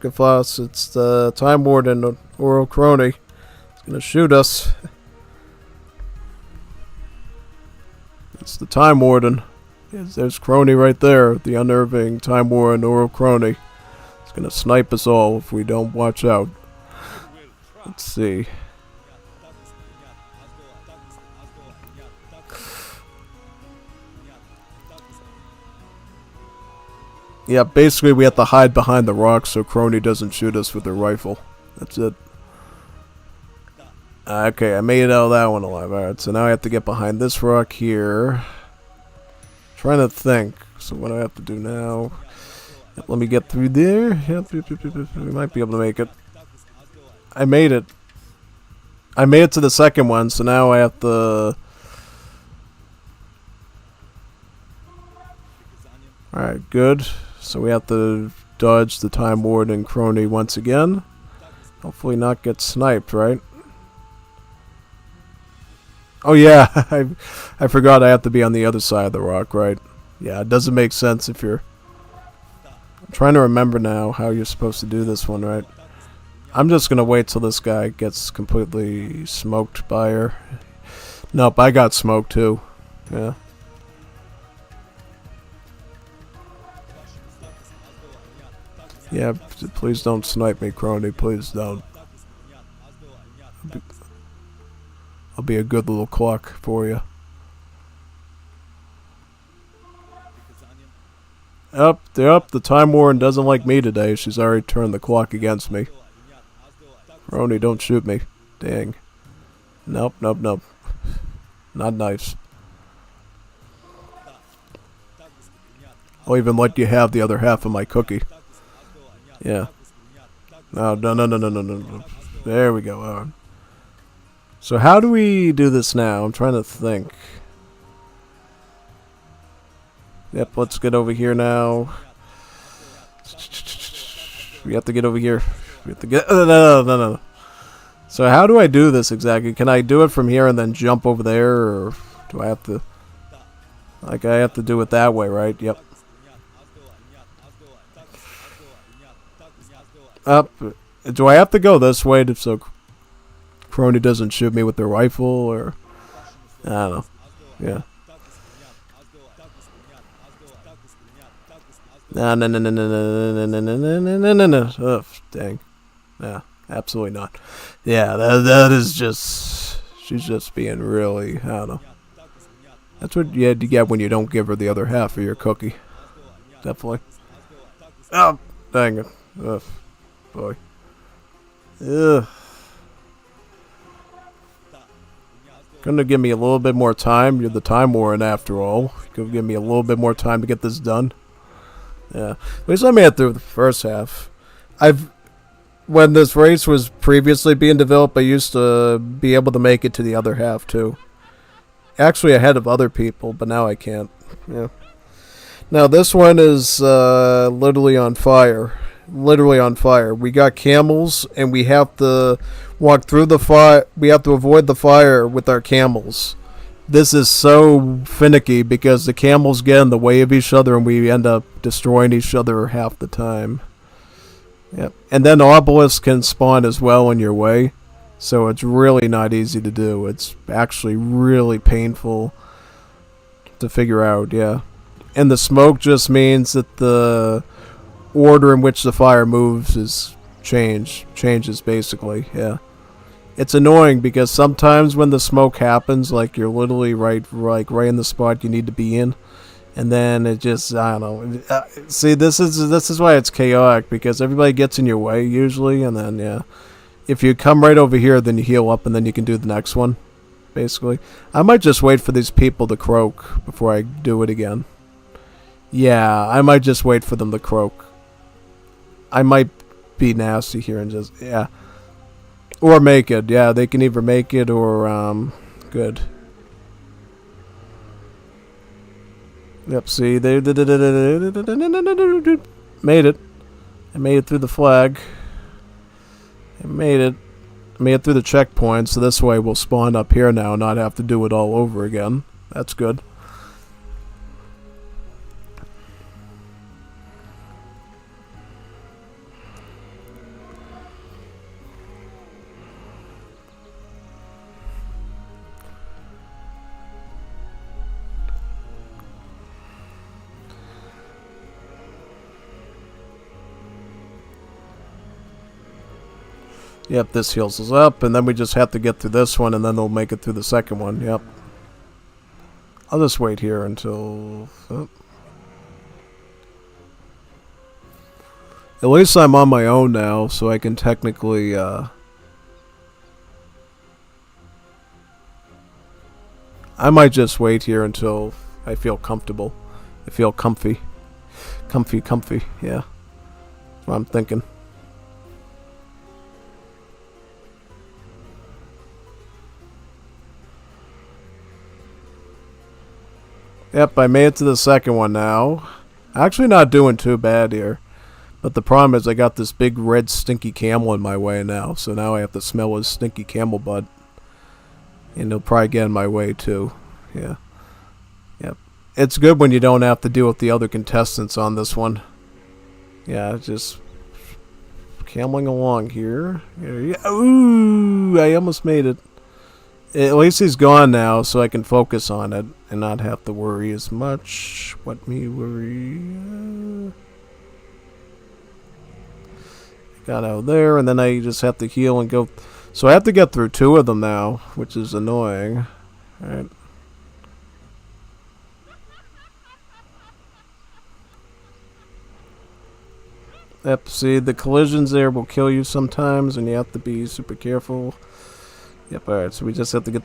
Gefloss. It's the time warden, Oral Crony. He's gonna shoot us. It's the time warden. There's Crony right there, the unnerving time warden, Oral Crony. He's gonna snipe us all if we don't watch out. Let's see. Yeah, basically we have to hide behind the rocks so Crony doesn't shoot us with their rifle. That's it. Okay, I made it out of that one alive. Alright, so now I have to get behind this rock here. Trying to think. So what do I have to do now? Yep, let me get through there. Yep, we might be able to make it. I made it. I made it to the second one, so now I have to... Alright, good. So we have to dodge the Time Warden and Crony once again. Hopefully not get sniped, right? Oh yeah, I forgot I have to be on the other side of the rock, right? Yeah, it doesn't make sense if you're... I'm trying to remember now how you're supposed to do this one, right? I'm just gonna wait till this guy gets completely smoked by her. Nope, I got smoked too. Yeah. Yeah, please don't snipe me, Crony. Please don't. I'll be a good little clock for you. Up, the Time Warden doesn't like me today. She's already turned the clock against me. Crony, don't shoot me. Dang. Nope. Not nice. I'll even let you have the other half of my cookie. Yeah. No. There we go. All right. So how do we do this now? I'm trying to think. Yep, let's get over here now. We have to get over here. We have to get... No. So how do I do this exactly? Can I do it from here and then jump over there? Or do I have to... Like, I have to do it that way, right? Yep. Up. Do I have to go this way so Crony doesn't shoot me with their rifle, or... I don't know. Yeah. No, no, no, no, no, no, no, no, no, no, no, no, no. Oh, dang. Yeah, absolutely not. Yeah, that is just... She's just being really... I don't know. That's what you had to get when you don't give her the other half of your cookie. Definitely. Oh, dang it. Ugh, boy. Ugh. Couldn't have given me a little bit more time. You're the time warden after all. Could have given me a little bit more time to get this done. Yeah. At least I made it through the first half. When this race was previously being developed, I used to be able to make it to the other half too. Actually ahead of other people, but now I can't. Yeah. Now this one is literally on fire. Literally on fire. We got camels, and we have to walk through the fire. We have to avoid the fire with our camels. This is so finicky because the camels get in the way of each other, and we end up destroying each other half the time. Yep. And then obelisks can spawn as well in your way, so it's really not easy to do. It's actually really painful to figure out, yeah. And the smoke just means that the order in which the fire moves is changes basically, yeah. It's annoying because sometimes when the smoke happens, like you're literally right in the spot you need to be in, and then it just, I don't know. See, this is why it's chaotic, because everybody gets in your way usually, and then yeah, if you come right over here, then you heal up, and then you can do the next one. Basically, I might just wait for these people to croak before I do it again. Yeah, I might just wait for them to croak. I might be nasty here and just, yeah. Or make it. Yeah, they can either make it or, good. Yep, see, they made it. I made it through the flag. I made it through the checkpoint, so this way we'll spawn up here now and not have to do it all over again. That's good. Yep, this heals us up, and then we just have to get through this one, and then they'll make it through the second one. Yep. I'll just wait here until... Oh. At least I'm on my own now, so I can technically, I might just wait here until I feel comfortable. I feel comfy. Comfy, yeah. That's what I'm thinking. Yep, I made it to the second one now. Actually not doing too bad here. But the problem is I got this big red stinky camel in my way now. So now I have to smell his stinky camel butt. And he'll probably get in my way too. Yeah. Yep. It's good when you don't have to deal with the other contestants on this one. Yeah, just cameling along here. Ooh, I almost made it. At least he's gone now, so I can focus on it and not have to worry as much. What me worry? Got out there, and then I just have to heal and go. So I have to get through two of them now, which is annoying. Alright. Yep, see, the collisions there will kill you sometimes, and you have to be super careful. Yep, alright, so we just have to get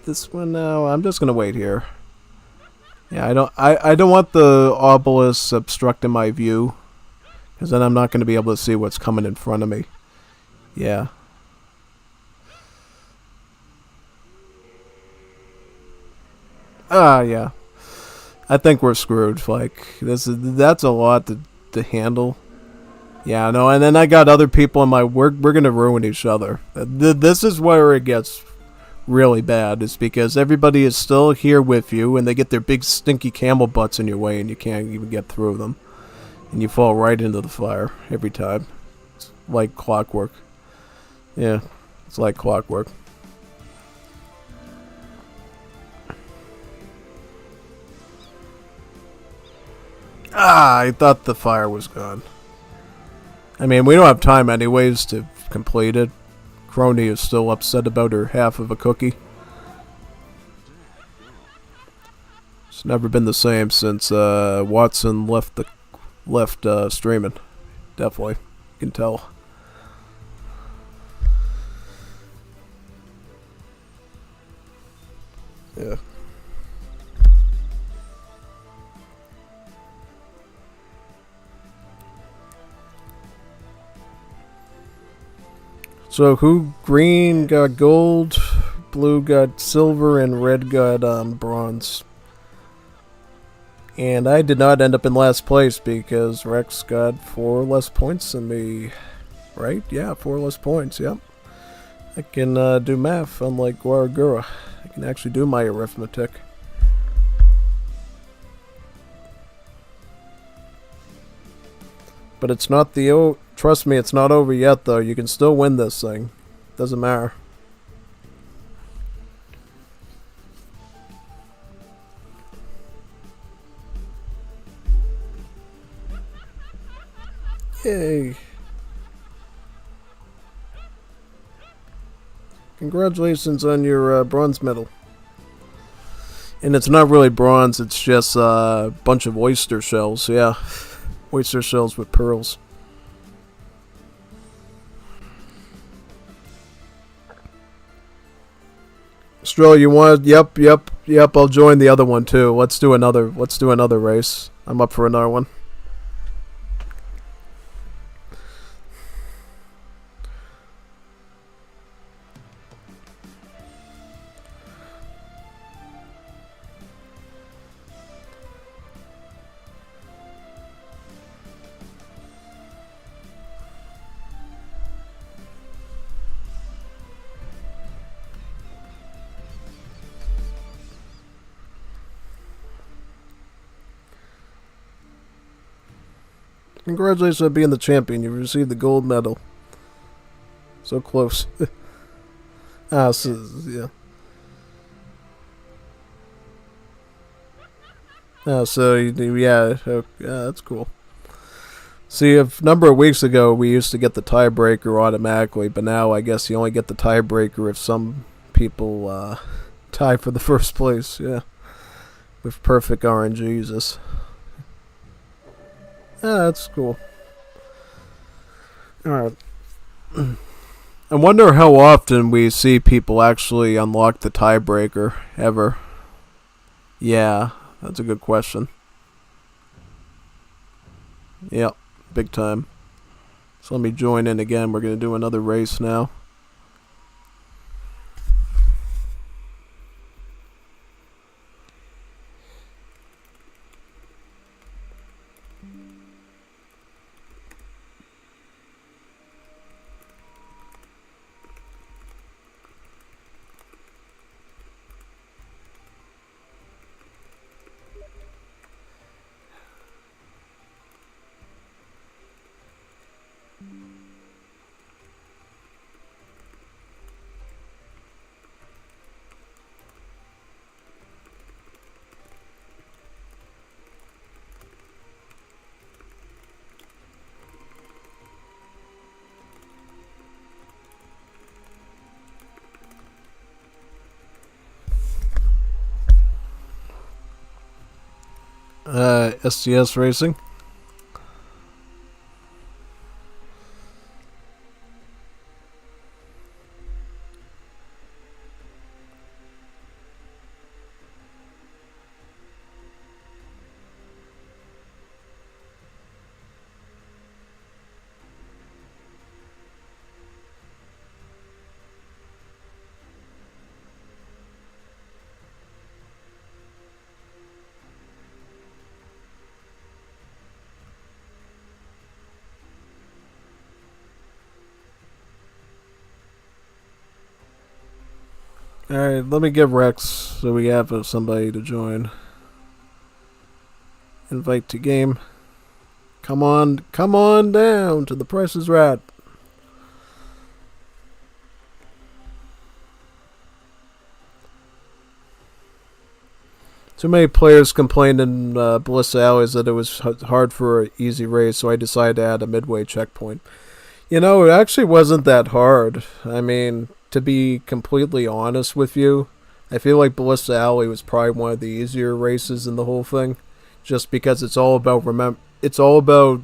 this one now. I'm just gonna wait here. Yeah, I don't want the obelisks obstructing my view, because then I'm not gonna be able to see what's coming in front of me. Yeah. Yeah. I think we're screwed. Like, that's a lot to handle. Yeah, no, and then I got other people in my... We're gonna ruin each other. This is where it gets really bad, is because everybody is still here with you, and they get their big stinky camel butts in your way, and you can't even get through them. And you fall right into the fire every time. It's like clockwork. Yeah, it's like clockwork. Ah, I thought the fire was gone. I mean, we don't have time anyways to complete it. Crony is still upset about her half of a cookie. It's never been the same since Watson left streaming. Definitely, you can tell. Yeah. So who? Green got gold, blue got silver, and red got bronze. And I did not end up in last place because Rex got 4 less points than me. Right? Yeah, 4 less points, yep. I can do math, unlike Guaragura. I can actually do my arithmetic. But it's not the... Trust me, it's not over yet, though. You can still win this thing. Doesn't matter. Yay. Congratulations on your bronze medal. And it's not really bronze, it's just a bunch of oyster shells, yeah. Oyster shells with pearls. Stroll, you want? Yep. I'll join the other one too. Let's do another race. I'm up for another one. Congratulations on being the champion. You received the gold medal. So close. So, yeah. So, yeah, that's cool. See, a number of weeks ago, we used to get the tiebreaker automatically, but now I guess you only get the tiebreaker if some people tie for the first place, yeah. With perfect RNGs. That's cool. Alright. I wonder how often we see people actually unlock the tiebreaker, ever. Yeah, that's a good question. Yep, big time. So let me join in again. We're going to do another race now. SDS Racing. Alright, let me give Rex so we have somebody to join. Invite to game. Come on down to the Price is Right. Too many players complained in Bliss Alleys that it was hard for an easy race, so I decided to add a midway checkpoint. You know, it actually wasn't that hard. I mean, to be completely honest with you, I feel like Bliss Alley was probably one of the easier races in the whole thing, just because it's all about It's all about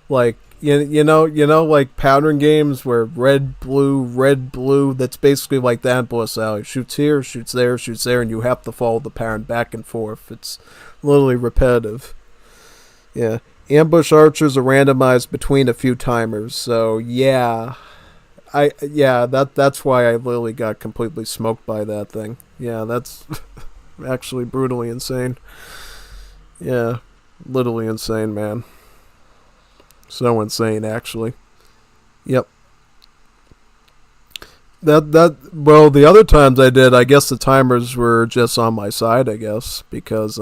like like pattern games where red blue. That's basically like that in Bliss Alley. Shoots here, shoots there, and you have to follow the pattern back and forth. It's literally repetitive. Yeah. Ambush archers are randomized between a few timers, so yeah. That's why I literally got completely smoked by that thing. Yeah, that's actually brutally insane. Yeah, literally insane, man. So insane, actually. Yep. Well, the other times I did, I guess the timers were just on my side, I guess, because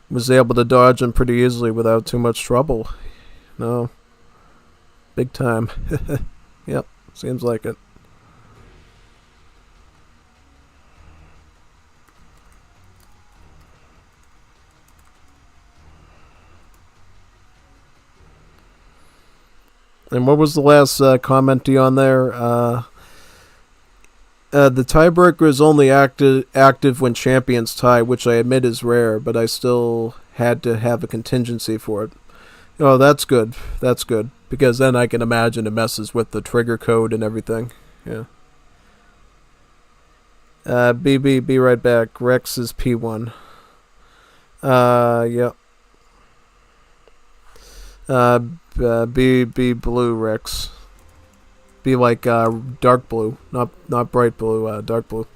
was able to dodge them pretty easily without too much trouble. No. Big time. Yep, seems like it. And what was the last comment on there? The tiebreaker is only active when champions tie, which I admit is rare, but I still had to have a contingency for it. Oh, that's good. That's good. Because then I can imagine it messes with the trigger code and everything. Yeah. Be right back. Rex is P1. Yep. Be blue, Rex. Be like dark blue, not bright blue, dark blue.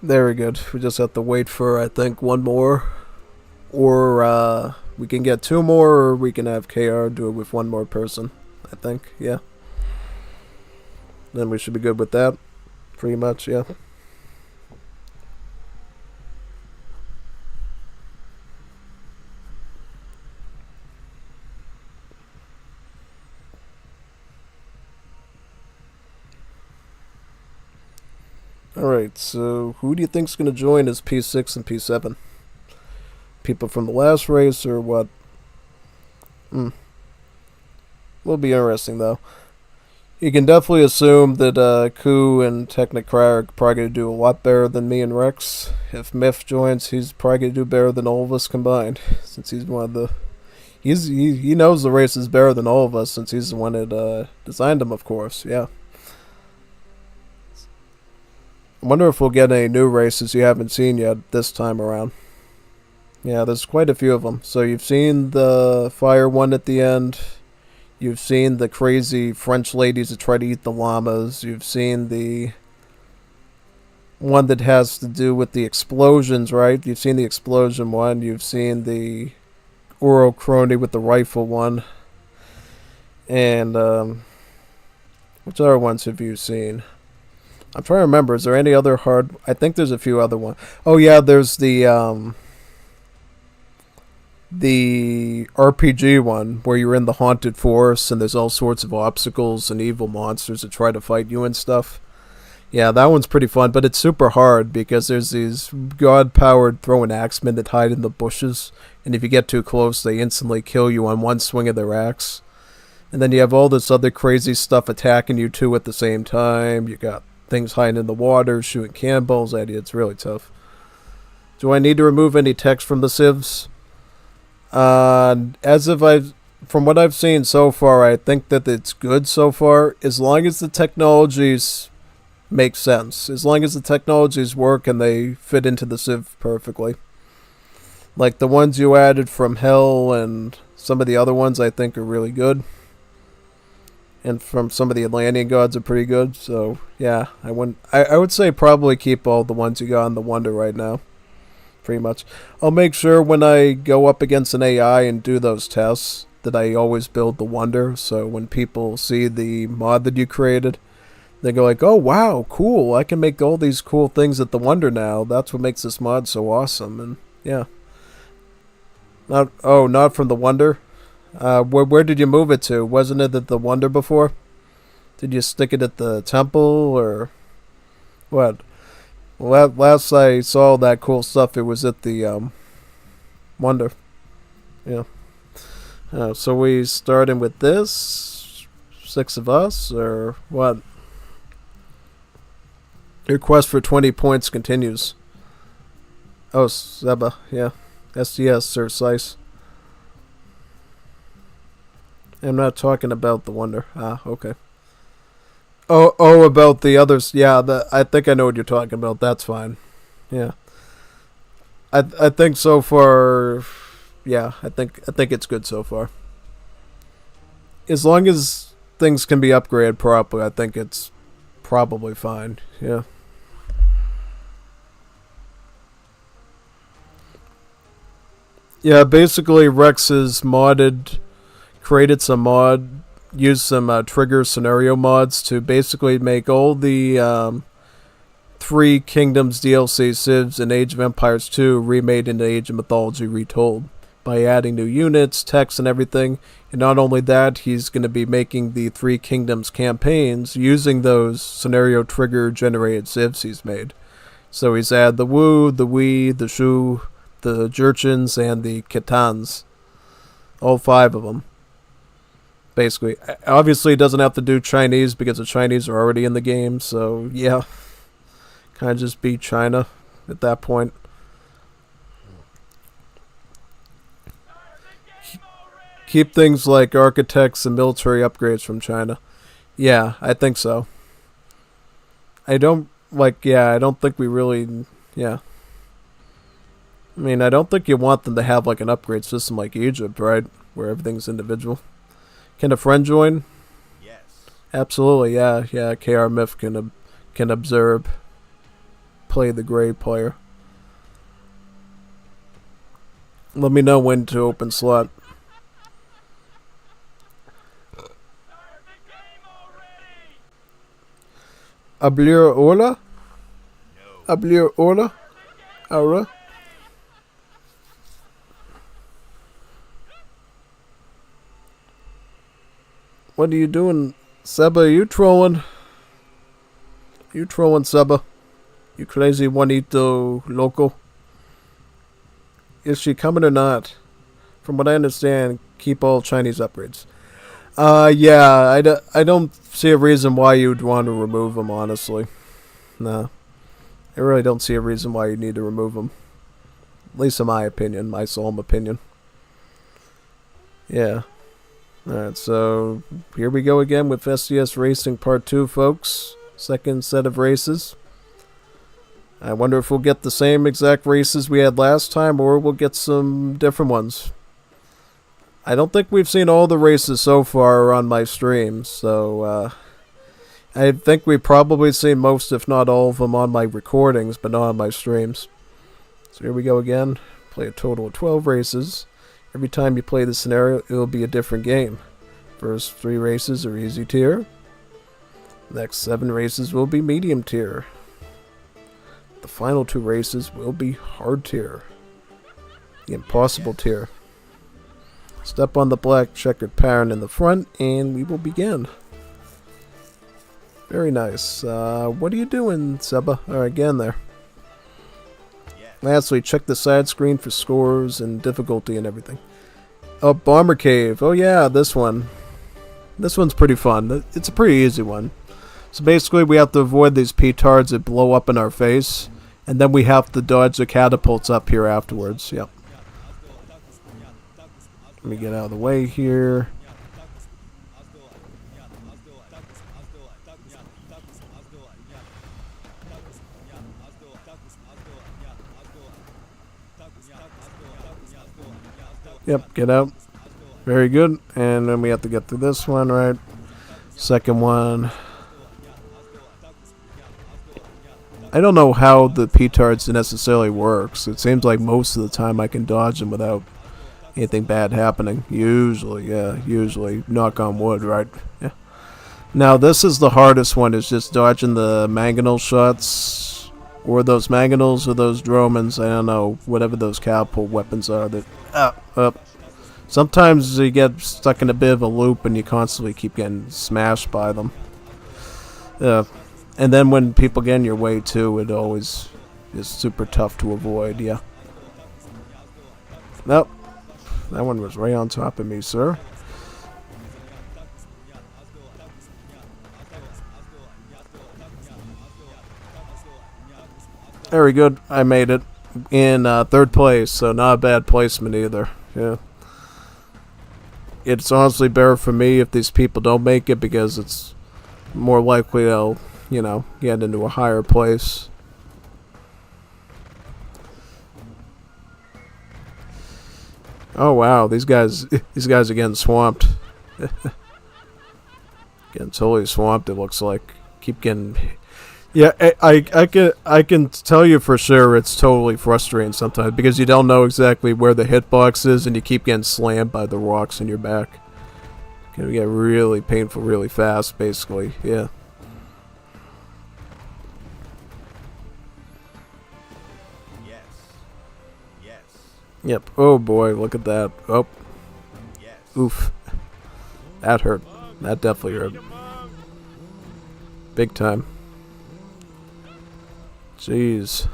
Very good. We just have to wait for, I think, one more. Or we can get two more, or we can have KR do it with one more person. I think, yeah. Then we should be good with that. Pretty much, yeah. Alright, so who do you think's going to join as P6 and P7? People from the last race or what? Will be interesting, though. You can definitely assume that Ku and Technic Cryer are probably going to do a lot better than me and Rex. If Myth joins, he's probably going to do better than all of us combined, since he's one of the... He knows the race is better than all of us, since he's the one that designed them, of course, yeah. I wonder if we'll get any new races you haven't seen yet this time around. Yeah, there's quite a few of them. So you've seen the fire one at the end. You've seen the crazy French ladies that try to eat the llamas. You've seen the one that has to do with the explosions, right? You've seen the explosion one. You've seen the Oro Crony with the rifle one. And which other ones have you seen? I'm trying to remember. Is there any other hard... I think there's a few other ones. Oh, yeah, there's the RPG one where you're in the haunted forest and there's all sorts of obstacles and evil monsters that try to fight you and stuff. Yeah, that one's pretty fun, but it's super hard because there's these god-powered throwing axemen that hide in the bushes, and if you get too close, they instantly kill you on one swing of their axe. And then you have all this other crazy stuff attacking you, too, at the same time. You got things hiding in the water, shooting cannonballs at you. It's really tough. Do I need to remove any text from the civs? From what I've seen so far, I think that it's good so far, as long as the technologies make sense. As long as the technologies work and they fit into the civ perfectly. Like the ones you added from Hell and some of the other ones I think are really good. And from some of the Atlantean gods are pretty good, so yeah, I would say probably keep all the ones you got on the Wonder right now. Pretty much. I'll make sure when I go up against an AI and do those tests that I always build the Wonder. So when people see the mod that you created, they go like, "Oh wow, cool! I can make all these cool things at the Wonder now. That's what makes this mod so awesome." And yeah, not from the Wonder. Where did you move it to? Wasn't it at the Wonder before? Did you stick it at the temple or what? Well, last I saw that cool stuff, it was at the Wonder. Yeah. So we starting with this? 6 of us or what? Your quest for 20 points continues. Oh, Seba, yeah. SDS Racing. I'm not talking about the Wonder. Ah, okay. Oh, about the others. Yeah, I think I know what you're talking about. That's fine. Yeah. I think so far. Yeah, I think it's good so far. As long as things can be upgraded properly, I think it's probably fine. Yeah. Yeah, basically Rex has created some mod, used some trigger scenario mods to basically make all the Three Kingdoms DLC civs in Age of Empires 2 remade into Age of Mythology retold by adding new units, text, and everything. And not only that, he's going to be making the Three Kingdoms campaigns using those scenario trigger generated civs he's made. So he's added the Wu, the Wei, the Shu, the Jurchens, and the Khitans. All 5 of them. Basically. Obviously, he doesn't have to do Chinese because the Chinese are already in the game, so yeah. Kind of just be China at that point. Keep things like architects and military upgrades from China. Yeah, I think so. I don't think we really, yeah. I mean, I don't think you want them to have like an upgrade system like Egypt, right? Where everything's individual. Can a friend join? Yes. Absolutely, yeah. KR Myth can observe. Play the gray player. Let me know when to open slot. Ablir Ola? Ablir Ola? Aura? What are you doing, Seba? Are you trolling? You trolling, Seba? You crazy Juanito Loco? Is she coming or not? From what I understand, keep all Chinese upgrades. Yeah, I don't see a reason why you'd want to remove them, honestly. No. I really don't see a reason why you need to remove them. At least in my opinion, my solemn opinion. Yeah. Alright, so here we go again with SDS Racing Part 2, folks. Second set of races. I wonder if we'll get the same exact races we had last time, or we'll get some different ones. I don't think we've seen all the races so far on my streams, so I think we've probably seen most, if not all of them, on my recordings, but not on my streams. So here we go again. Play a total of 12 races. Every time you play the scenario, it will be a different game. First 3 races are easy tier. Next 7 races will be medium tier. The final 2 races will be hard tier. The impossible tier. Step on the black checkered pattern in the front, and we will begin. Very nice. What are you doing, Seba? Alright, get in there. Lastly, check the side screen for scores and difficulty and everything. Oh, Bomber Cave. Oh yeah, this one. This one's pretty fun. It's a pretty easy one. So basically, we have to avoid these petards that blow up in our face, and then we have to dodge the catapults up here afterwards. Yep. Let me get out of the way here. Yep, get out. Very good. And then we have to get through this one, right? Second one. I don't know how the petards necessarily works. It seems like most of the time I can dodge them without anything bad happening. Usually, yeah, usually. Knock on wood, right? Yeah. Now, this is the hardest one, is just dodging the mangonel shots, or those mangonels, or those dromans, I don't know, whatever those catapult weapons are that, up. Sometimes you get stuck in a bit of a loop and you constantly keep getting smashed by them. And then when people get in your way too, it always is super tough to avoid, yeah. Nope. That one was right on top of me, sir. Very good. I made it in third place, so not a bad placement either. Yeah. It's honestly better for me if these people don't make it, because it's more likely they'll, you know, get into a higher place. Oh wow, these guys are getting swamped. Getting totally swamped, it looks like. Keep getting... Yeah, I can tell you for sure it's totally frustrating sometimes, because you don't know exactly where the hitbox is and you keep getting slammed by the rocks in your back. It can get really painful really fast, basically, yeah. Yes. Yes. Yep, oh boy, look at that. Oh. Yes. Oof. That hurt. That definitely hurt. Big time. Jeez.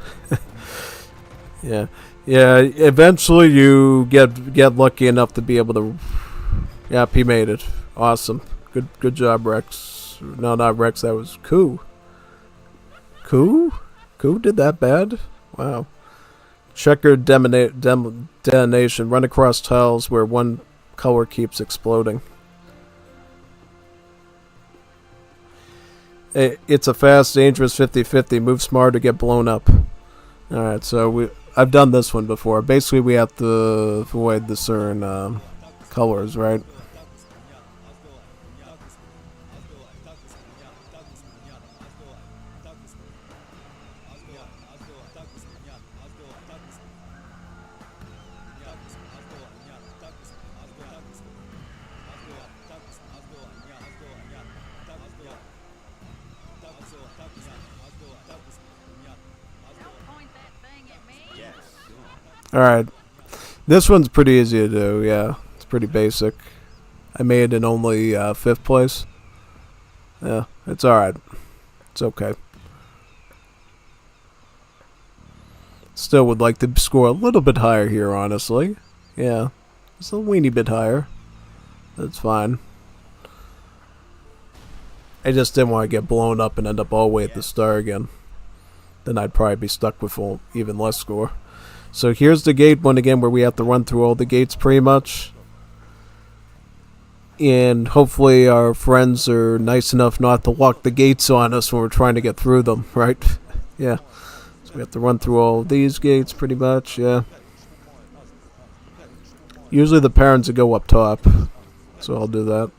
Yeah. Yeah, eventually you get lucky enough to be able to... Yep, he made it. Awesome. Good job, Rex. No, not Rex, that was Koo. Koo? Koo did that bad? Wow. Checkered detonation. Run across tiles where one color keeps exploding. It's a fast, dangerous 50-50. Move smart or get blown up. Alright, so I've done this one before. Basically, we have to avoid the certain colors, right? Alright. This one's pretty easy to do, yeah. It's pretty basic. I made it in only 5th place. Yeah, it's alright. It's okay. Still would like to score a little bit higher here, honestly. Yeah, just a weeny bit higher. That's fine. I just didn't want to get blown up and end up all the way at the star again. Then I'd probably be stuck with even less score. So here's the gate one again, where we have to run through all the gates pretty much. And hopefully our friends are nice enough not to lock the gates on us when we're trying to get through them, right? Yeah. So we have to run through all these gates pretty much, yeah. Usually the parents will go up top, so I'll do that.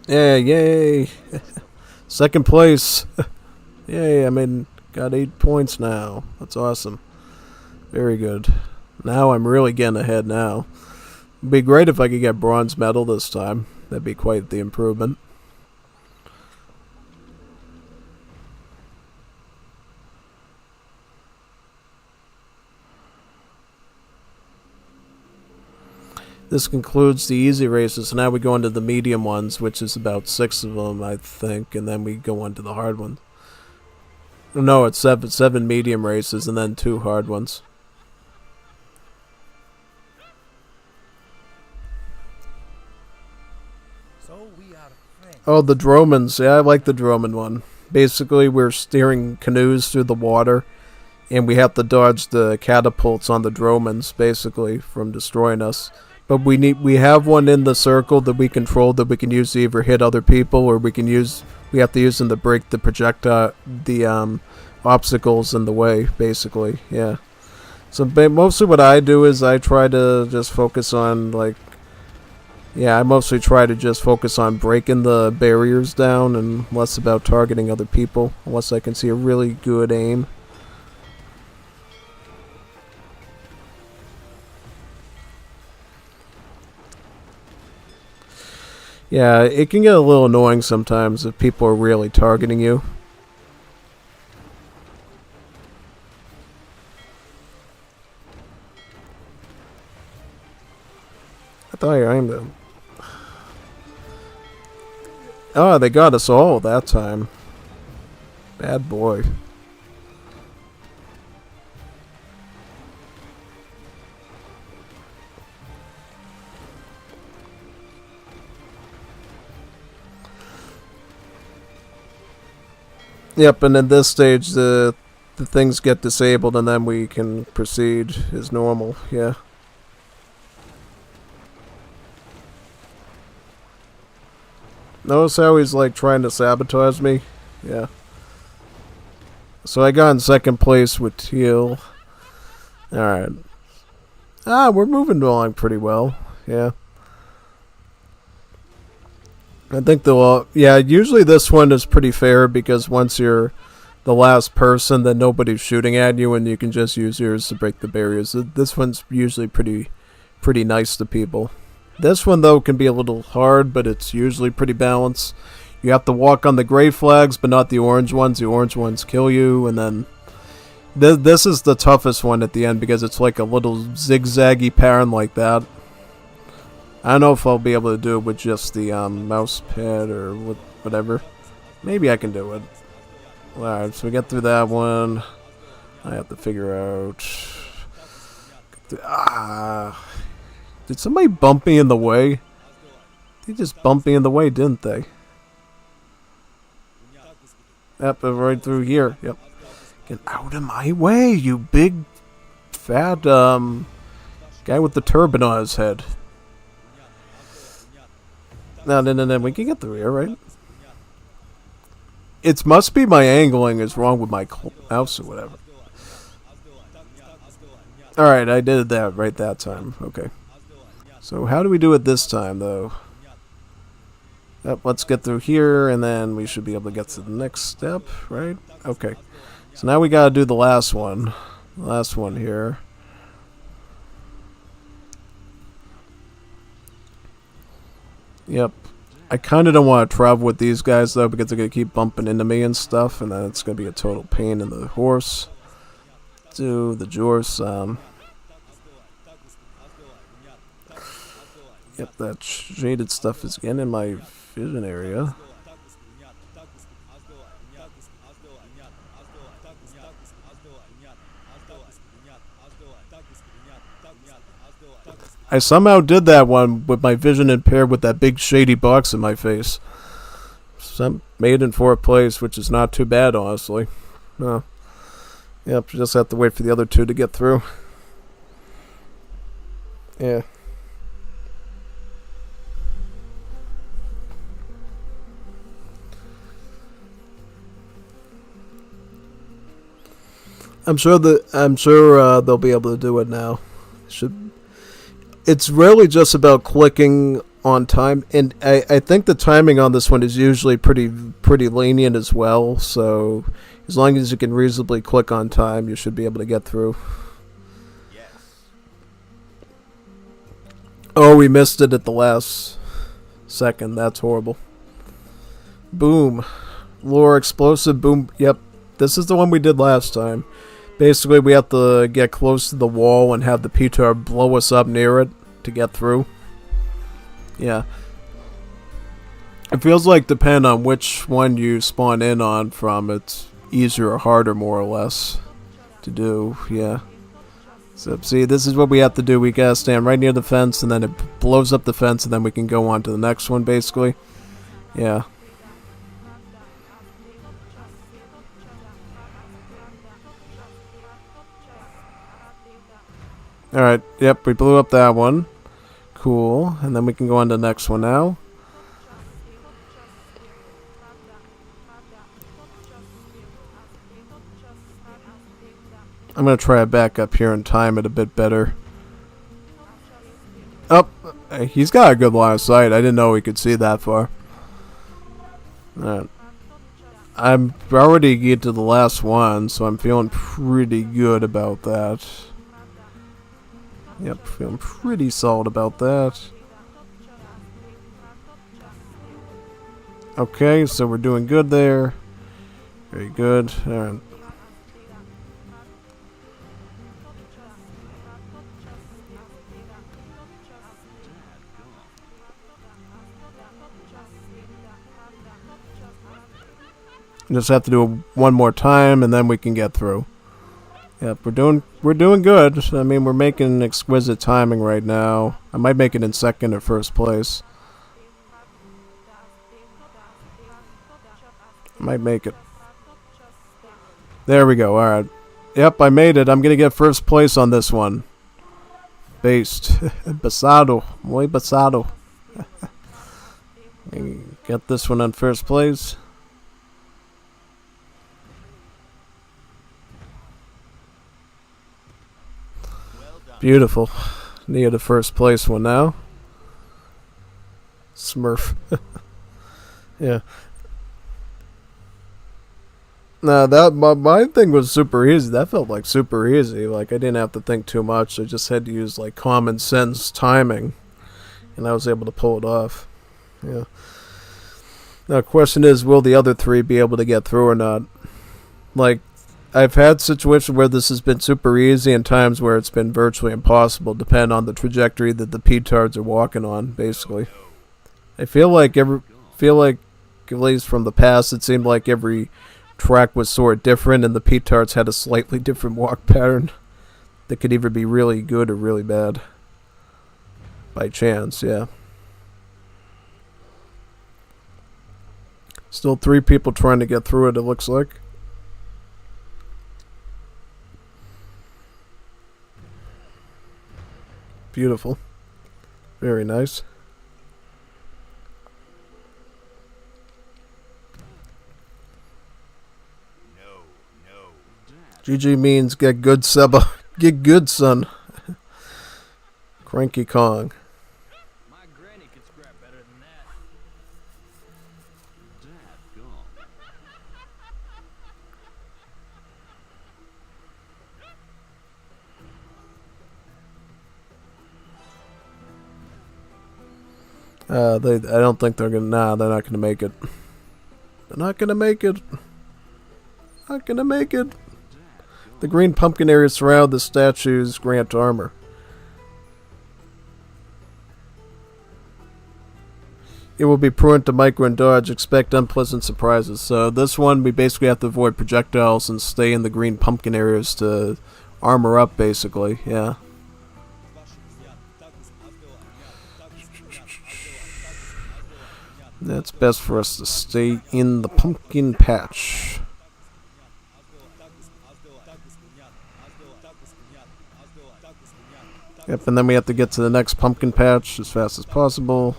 Yeah, yay! Second place! Yay, got 8 points now. That's awesome. Very good. Now I'm really getting ahead now. It'd be great if I could get bronze medal this time. That'd be quite the improvement. This concludes the easy races. Now we go into the medium ones, which is about 6 of them, I think, and then we go on to the hard ones. No, it's seven medium races and then 2 hard ones. Oh, the Dromans. Yeah, I like the Droman one. Basically, we're steering canoes through the water, and we have to dodge the catapults on the Dromans, basically, from destroying us. But we have one in the circle that we control that we can use to either hit other people, or we have to use them to break the projectile, the obstacles in the way, basically. Yeah. So mostly what I do is I try to just focus on, like, Yeah, I mostly try to just focus on breaking the barriers down and less about targeting other people, unless I can see a really good aim. Yeah, it can get a little annoying sometimes if people are really targeting you. I thought I aimed them. Oh, they got us all that time. Bad boy. Yep, and at this stage the things get disabled and then we can proceed as normal, yeah. Notice how he's like trying to sabotage me? Yeah. So I got in second place with Teal. Alright. Ah, we're moving along pretty well. Yeah. I think they'll... Yeah, usually this one is pretty fair because once you're the last person, then nobody's shooting at you and you can just use yours to break the barriers. This one's usually pretty nice to people. This one, though, can be a little hard, but it's usually pretty balanced. You have to walk on the gray flags, but not the orange ones. The orange ones kill you, and then... This is the toughest one at the end because it's like a little zigzaggy pattern like that. I don't know if I'll be able to do it with just the mouse pad or whatever. Maybe I can do it. Alright, so we get through that one. I have to figure out... Did somebody bump me in the way? They just bumped me in the way, didn't they? Yep, right through here. Yep. Get out of my way, you big, fat, guy with the turban on his head. No, we can get through here, right? It must be my angling is wrong with my mouse or whatever. Alright, I did that right that time. Okay. So how do we do it this time, though? Yep, let's get through here, and then we should be able to get to the next step, right? Okay. So now we gotta do the last one. The last one here. Yep. I kind of don't want to travel with these guys, though, because they're going to keep bumping into me and stuff, and then it's going to be a total pain in the horse. Do the Jorce, Yep, that shaded stuff is getting in my vision area. I somehow did that one with my vision impaired with that big shady box in my face. Some made in fourth place, which is not too bad, honestly. No. Yep, just have to wait for the other two to get through. Yeah. I'm sure they'll be able to do it now. It's really just about clicking on time, and I think the timing on this one is usually pretty lenient as well. So as long as you can reasonably click on time, you should be able to get through. Yes. Oh, we missed it at the last second. That's horrible. Boom. Lure explosive boom. Yep. This is the one we did last time. Basically, we have to get close to the wall and have the P-Tar blow us up near it to get through. Yeah. It feels like depending on which one you spawn in on from, it's easier or harder, more or less, to do. Yeah. So, see, this is what we have to do. We gotta stand right near the fence, and then it blows up the fence, and then we can go on to the next one, basically. Yeah. Alright, yep, we blew up that one. Cool. And then we can go on to the next one now. I'm going to try it back up here and time it a bit better. Oh, He's got a good line of sight. I didn't know he could see that far. Alright. I'm already get to the last one, so I'm feeling pretty good about that. Yep, feeling pretty solid about that. Okay, so we're doing good there. Very good. Alright. Just have to do it one more time, and then we can get through. Yep, we're doing good. I mean, we're making exquisite timing right now. I might make it in second or first place. I might make it. There we go. All right. Yep, I made it. I'm gonna get first place on this one. Based. Basado. Muy basado. Get this one on first place. Beautiful. Near the first place one now. Smurf. Yeah. Nah, that my thing was super easy. That felt like super easy. Like I didn't have to think too much. I just had to use like common sense timing, and I was able to pull it off. Yeah. Now, the question is, will the other three be able to get through or not? Like, I've had situations where this has been super easy and times where it's been virtually impossible, depending on the trajectory that the P-tards are walking on, basically. I feel like at least from the past, it seemed like every track was sort of different and the P-tards had a slightly different walk pattern that could either be really good or really bad. By chance, yeah. Still 3 people trying to get through it, it looks like. Beautiful. Very nice. GG means get good, Seba. Get good, son. Cranky Kong. My granny could scrap better than that. I don't think they're gonna. Nah, they're not gonna make it. They're not gonna make it. Not gonna make it. The green pumpkin areas surround the statue's grant armor. It will be prudent to micro and dodge. Expect unpleasant surprises. So this one, we basically have to avoid projectiles and stay in the green pumpkin areas to armor up, basically. Yeah. That's best for us to stay in the pumpkin patch. Yep, and then we have to get to the next pumpkin patch as fast as possible.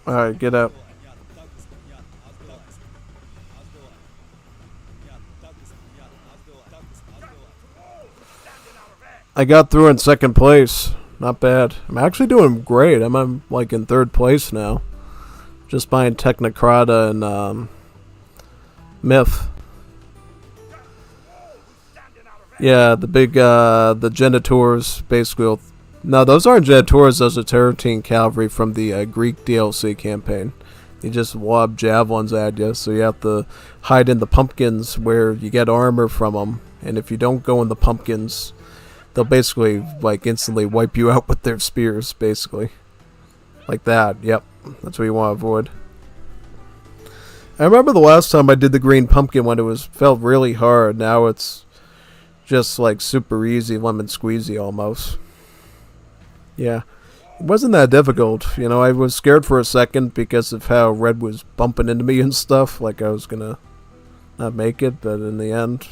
Alright, get out. I got through in second place. Not bad. I'm actually doing great. I'm like in third place now. Just buying Technocrata and Myth. Yeah, the big the Genitors basically. No, those aren't Genitors. Those are Terratine Cavalry from the Greek DLC campaign. They just lob javelins at you, so you have to hide in the pumpkins where you get armor from them. And if you don't go in the pumpkins, they'll basically like instantly wipe you out with their spears, basically. Like that. Yep, that's what you want to avoid. I remember the last time I did the green pumpkin when it felt really hard. Now it's just like super easy, lemon squeezy almost. Yeah, it wasn't that difficult. You know, I was scared for a second because of how Red was bumping into me and stuff. Like I was gonna not make it, but in the end,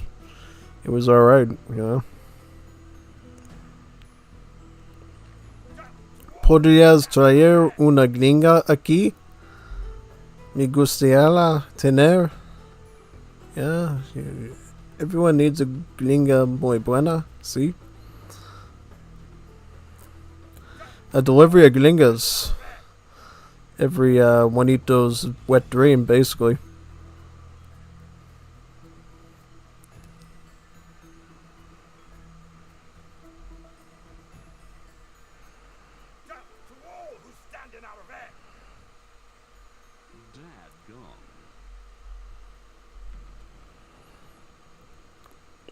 it was alright, you know. ¿Podrías traer una gringa aquí? Me gustaría tener. Yeah. Everyone needs a gringa muy buena. See? A delivery of gringas. Every Juanito's wet dream, basically. Death to all who stand in our way.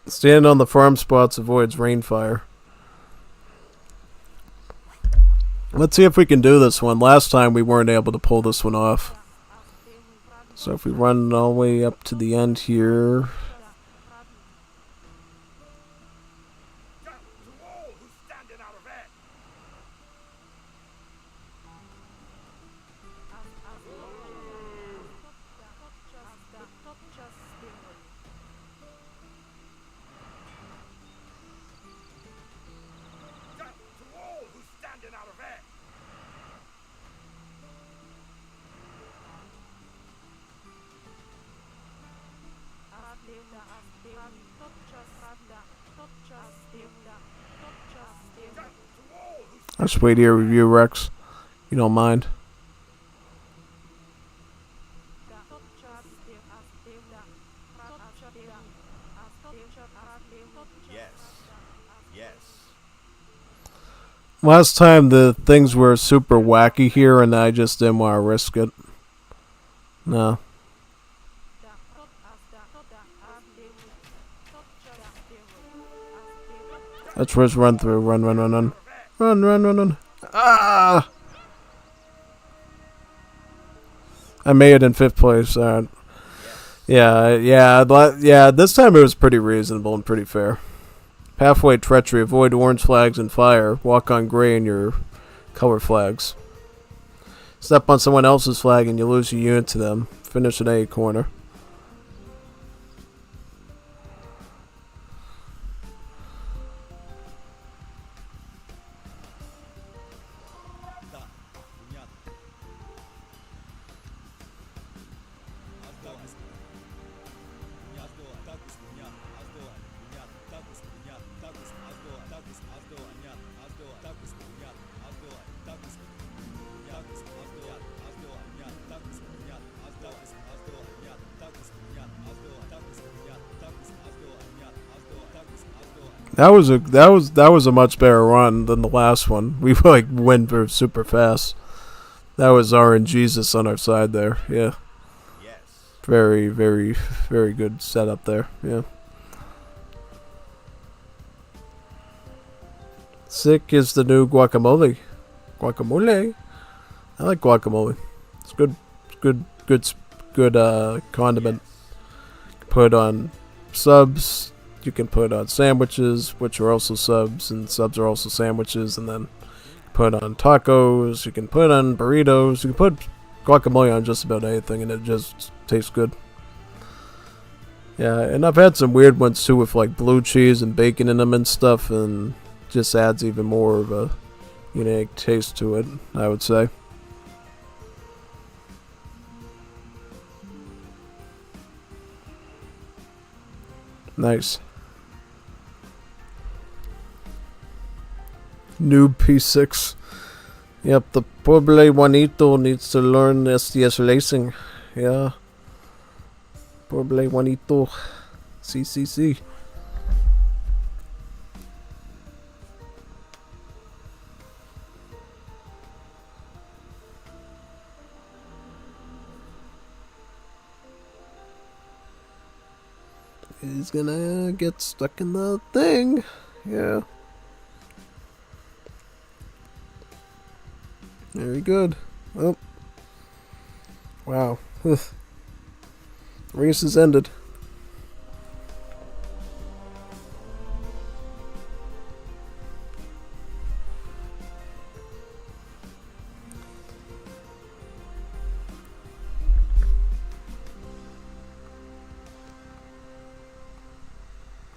Standing on the farm spots avoids rainfire. Let's see if we can do this one. Last time we weren't able to pull this one off. So if we run all the way up to the end here. Death to all who stand in our way. Death to all who stand in our way. Death to all who I'll just wait here, review Rex. You don't mind. Yes. Yes. Last time the things were super wacky here and I just didn't want to risk it. No. Let's just run through. Run, run, run, run. Run, run, run, run. Ah! I made it in 5th place. Alright. Yeah, this time it was pretty reasonable and pretty fair. Pathway treachery. Avoid orange flags and fire. Walk on gray in your color flags. Step on someone else's flag and you lose your unit to them. Finish in A corner. That was a much better run than the last one. We like went super fast. That was RNGesus on our side there. Yeah. Yes. Very, very, very good setup there. Yeah. Sick is the new guacamole. Guacamole. I like guacamole. It's good. It's good condiment. Put on subs. You can put on sandwiches, which are also subs, and subs are also sandwiches, and then put on tacos. You can put on burritos. You can put guacamole on just about anything, and it just tastes good. Yeah, and I've had some weird ones too with like blue cheese and bacon in them and stuff, and just adds even more of a unique taste to it, I would say. Nice. Noob P6. Yep, the pobre Juanito needs to learn SDS Racing. Yeah. Pobre Juanito. CCC. He's gonna get stuck in the thing. Yeah. Very good. Oh. Wow. The race has ended.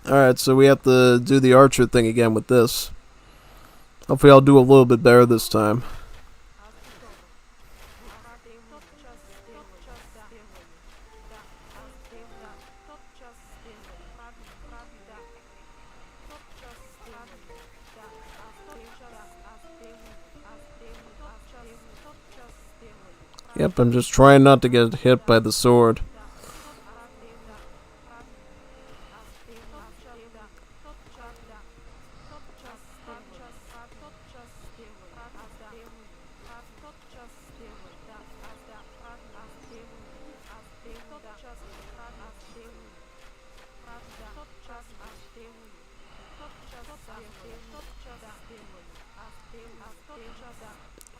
Alright, so we have to do the archer thing again with this. Hopefully I'll do a little bit better this time. Yep, I'm just trying not to get hit by the sword.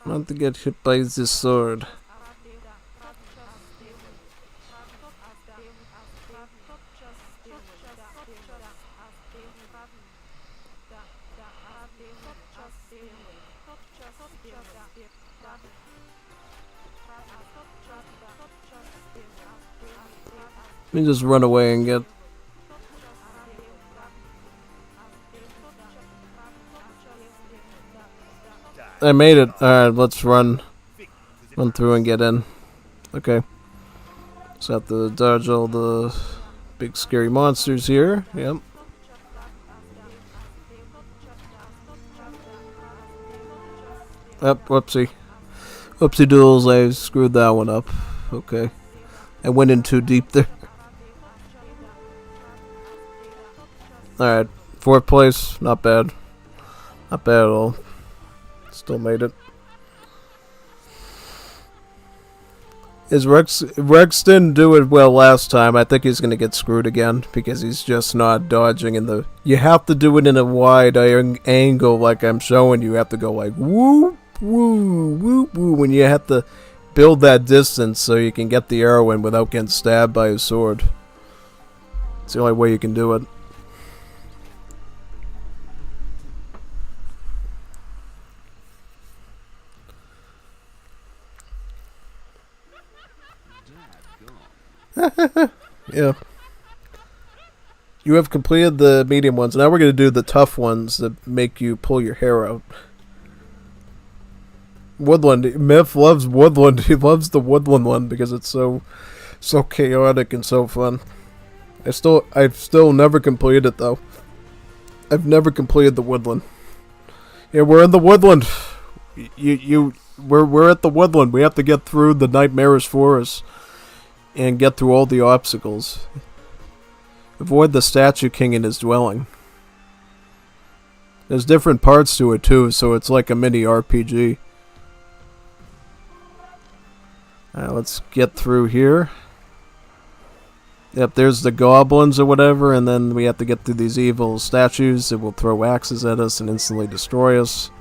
Not to get hit by the sword. Let me just run away and get... I made it. Alright, let's run. Run through and get in. Okay. Just have to dodge all the big scary monsters here. Yep. Yep, whoopsie. Whoopsie doodles, I screwed that one up. Okay. I went in too deep there. Alright, 4th place, not bad. Not bad at all. Still made it. Rex didn't do it well last time. I think he's gonna get screwed again because he's just not dodging in the... You have to do it in a wide angle like I'm showing you. You have to go like whoop, woo, whoop, woo when you have to build that distance so you can get the arrow in without getting stabbed by a sword. It's the only way you can do it. Yeah. You have completed the medium ones. Now we're going to do the tough ones that make you pull your hair out. Woodland. Myth loves Woodland. He loves the Woodland one because it's so chaotic and so fun. I've still never completed it though. I've never completed the Woodland. Yeah, we're in the Woodland. We're at the Woodland. We have to get through the Nightmarish Forest and get through all the obstacles. Avoid the Statue King in his dwelling. There's different parts to it too, so it's like a mini RPG. Alright, let's get through here. Yep, there's the goblins or whatever, and then we have to get through these evil statues that will throw axes at us and instantly destroy us.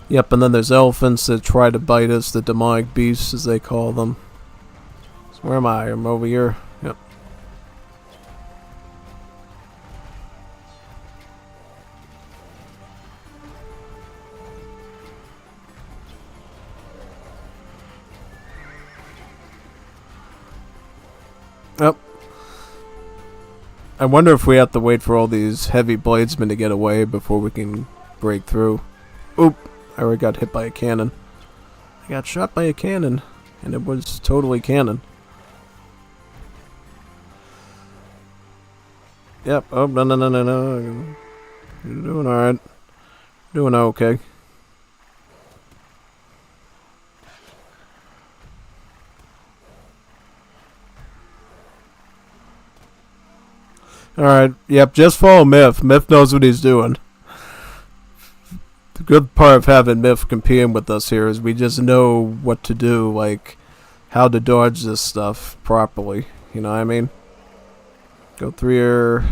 Yep, and then there's elephants that try to bite us, the demonic beasts as they call them. So where am I? I'm over here. Yep. Yep. I wonder if we have to wait for all these heavy bladesmen to get away before we can break through. Oop. I already got hit by a cannon. I got shot by a cannon, and it was totally cannon. Yep. Oh, no. You're doing alright. Doing okay. Alright. Yep, just follow Myth. Myth knows what he's doing. The good part of having Myth competing with us here is we just know what to do, like how to dodge this stuff properly. You know what I mean? Go through here.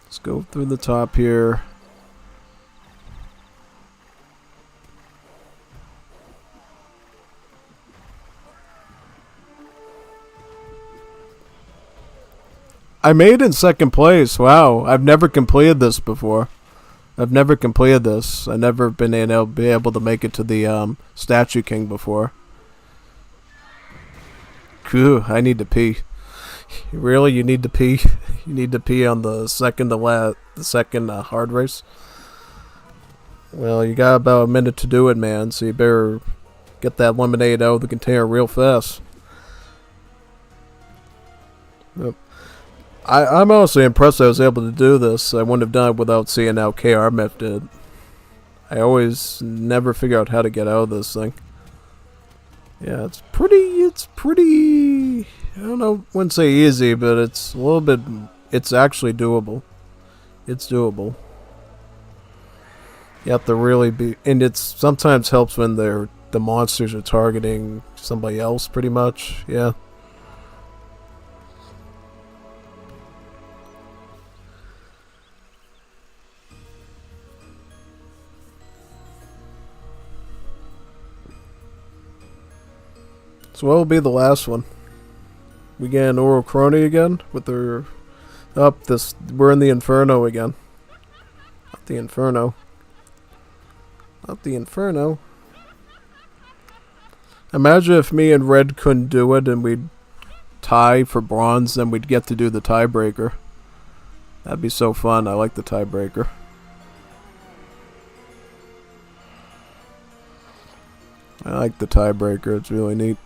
Let's go through the top here. I made in 2nd place. Wow, I've never completed this before. I've never completed this. I've never been able to make it to the Statue King before. Phew, I need to pee. Really, you need to pee? You need to pee on the second hard race? Well, you got about a minute to do it, man. So you better get that lemonade out of the container real fast. Yep. I'm honestly impressed I was able to do this. I wouldn't have done it without seeing how KRMF did. I always never figure out how to get out of this thing. Yeah, it's pretty, I don't know, wouldn't say easy, but it's a little bit, it's actually doable. It's doable. You have to really be, and it sometimes helps when the monsters are targeting somebody else, pretty much, yeah. So what will be the last one? We get an Oral Crony again with their we're in the Inferno again. Not the Inferno. Not the Inferno. Imagine if me and Red couldn't do it and we'd tie for bronze, then we'd get to do the tiebreaker. That'd be so fun. I like the tiebreaker. I like the tiebreaker. It's really neat.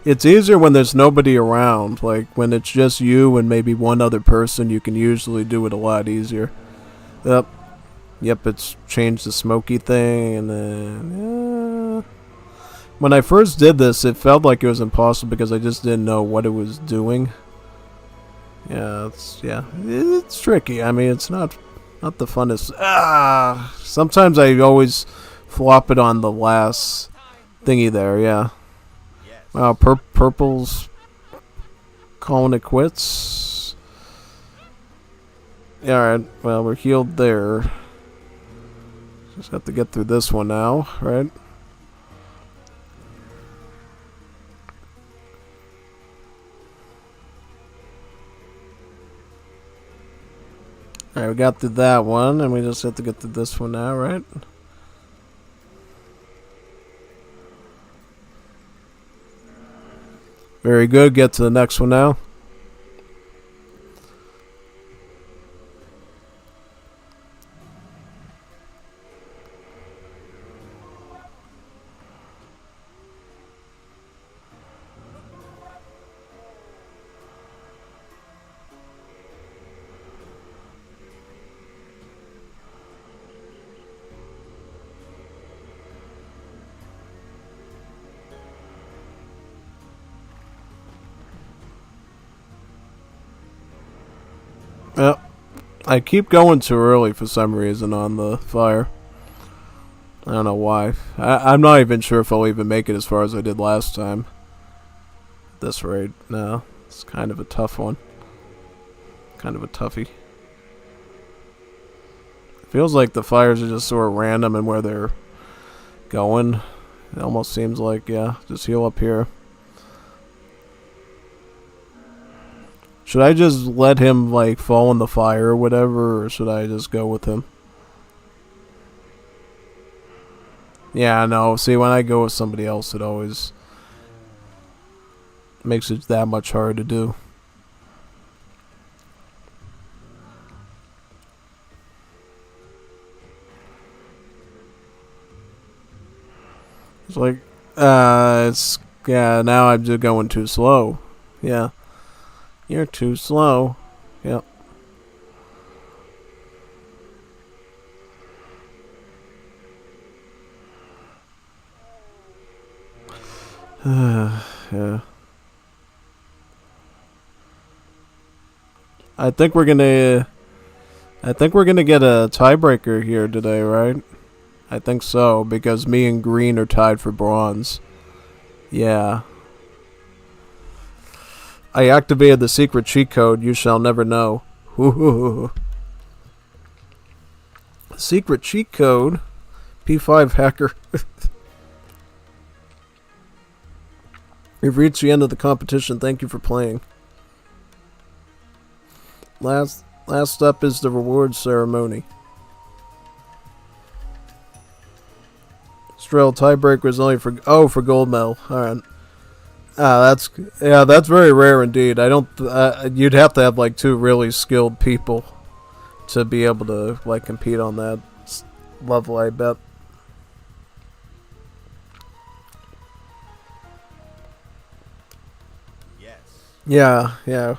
It's easier when there's nobody around. Like when it's just you and maybe one other person, you can usually do it a lot easier. Yep, it's changed the smoky thing, and then when I first did this, it felt like it was impossible because I just didn't know what it was doing. It's tricky. I mean, it's not the funnest. Sometimes I always flop it on the last thingy there, yeah. Wow, purple's calling it quits. Yeah, alright, well, we're healed there. Just have to get through this one now, right? Alright, we got through that one, and we just have to get through this one now, right? Very good. Get to the next one now. Yep. I keep going too early for some reason on the fire. I don't know why. I'm not even sure if I'll even make it as far as I did last time. At this rate, no. It's kind of a tough one. Kind of a toughie. Feels like the fires are just sort of random and where they're going. It almost seems like, yeah, just heal up here. Should I just let him, like, fall in the fire or whatever, or should I just go with him? Yeah, no. See, when I go with somebody else, it always makes it that much harder to do. It's like, yeah, now I'm just going too slow. Yeah. You're too slow. Yep. Yeah. I think we're gonna get a tiebreaker here today, right? I think so, because me and green are tied for bronze. Yeah. I activated the secret cheat code, you shall never know. Ooh. Secret cheat code? P5 hacker. We've reached the end of the competition. Thank you for playing. Last up is the reward ceremony. Strel tiebreaker is only for gold medal. Alright. That's very rare indeed. I don't. You'd have to have like two really skilled people to be able to like compete on that level. I bet. Yeah, yeah.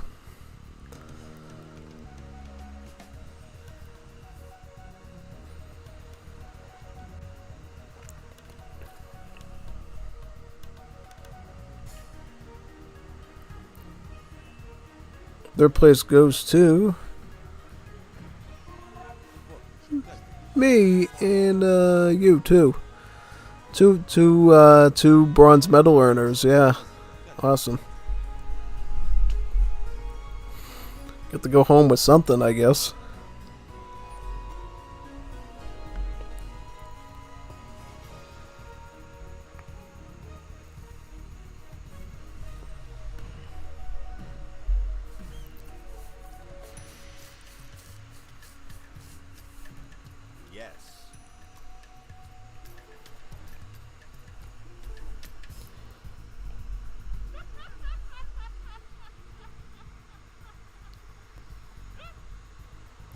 Their place goes to me and you too. Two bronze medal earners. Yeah, awesome. Get to go home with something, I guess. Yes.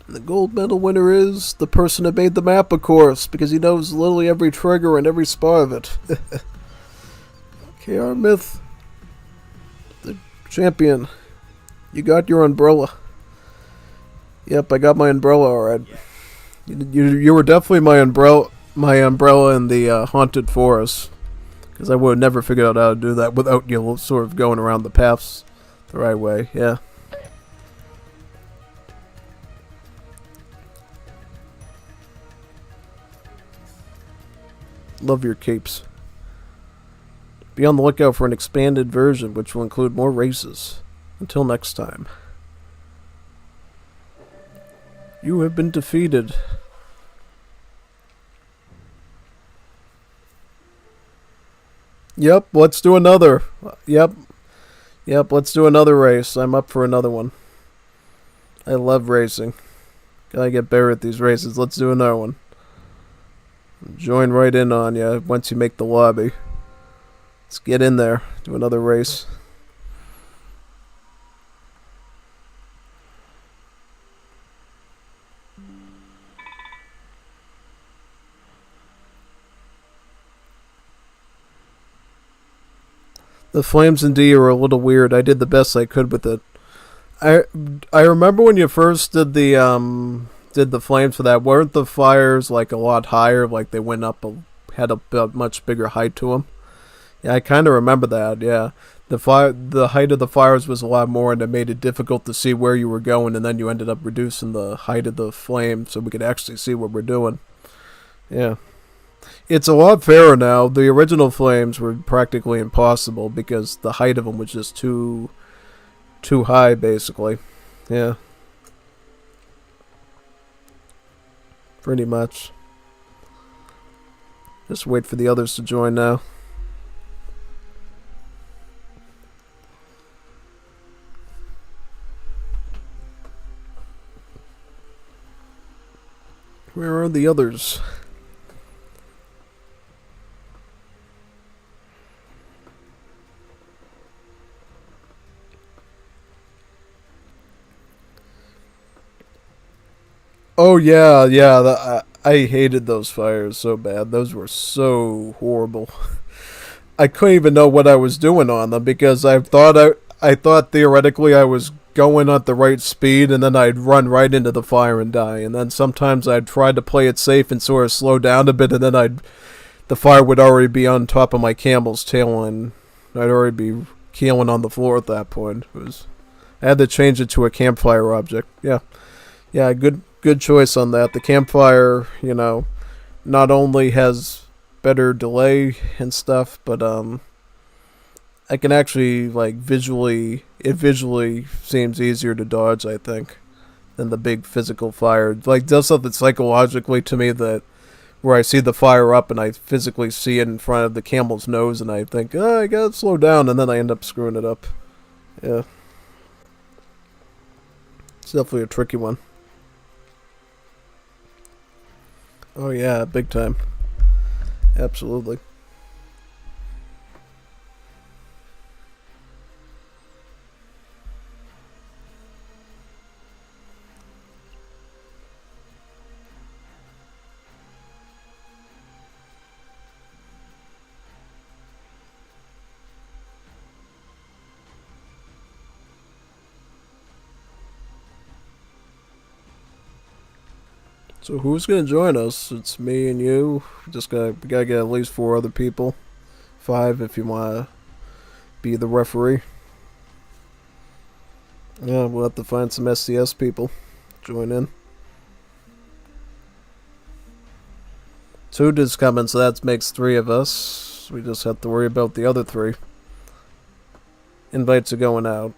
The gold medal winner is the person who made the map, of course, because he knows literally every trigger and every spot of it. KR Myth, the champion. You got your umbrella. Yep, I got my umbrella alright. You were definitely my umbrella in the haunted forest, because I would have never figured out how to do that without you sort of going around the paths the right way. Yeah. Love your capes. Be on the lookout for an expanded version which will include more races. Until next time. You have been defeated. Yep, let's do another. Yep, let's do another race. I'm up for another one. I love racing. Gotta get better at these races. Let's do another one. Join right in on you once you make the lobby. Let's get in there. Do another race. The flames in D are a little weird. I did the best I could with it. I remember when you first did the flames for that. Weren't the fires like a lot higher? Like they went up, had a much bigger height to them. Yeah, I kind of remember that. Yeah, the height of the fires was a lot more, and it made it difficult to see where you were going. And then you ended up reducing the height of the flame so we could actually see what we're doing. Yeah. It's a lot fairer now. The original flames were practically impossible because the height of them was just too high, basically. Yeah. Pretty much. Just wait for the others to join now. Where are the others? Oh yeah, yeah. I hated those fires so bad. Those were so horrible. I couldn't even know what I was doing on them because I thought theoretically I was going at the right speed, and then I'd run right into the fire and die. And then sometimes I'd try to play it safe and sort of slow down a bit, and then the fire would already be on top of my camel's tail, and I'd already be keeling on the floor at that point. I had to change it to a campfire object. Yeah, yeah, good choice on that. The campfire, not only has better delay and stuff, but I can actually it visually seems easier to dodge, I think, than the big physical fire. Like, does something psychologically to me that where I see the fire up and I physically see it in front of the camel's nose, and I think, oh, I gotta slow down, and then I end up screwing it up. Yeah. It's definitely a tricky one. Oh yeah, big time. Absolutely. So who's gonna join us? It's me and you. We gotta get at least 4 other people. 5 if you wanna be the referee. Yeah, we'll have to find some SDS people. Join in. 2 is coming, so that makes 3 of us. We just have to worry about the other 3. Invites are going out.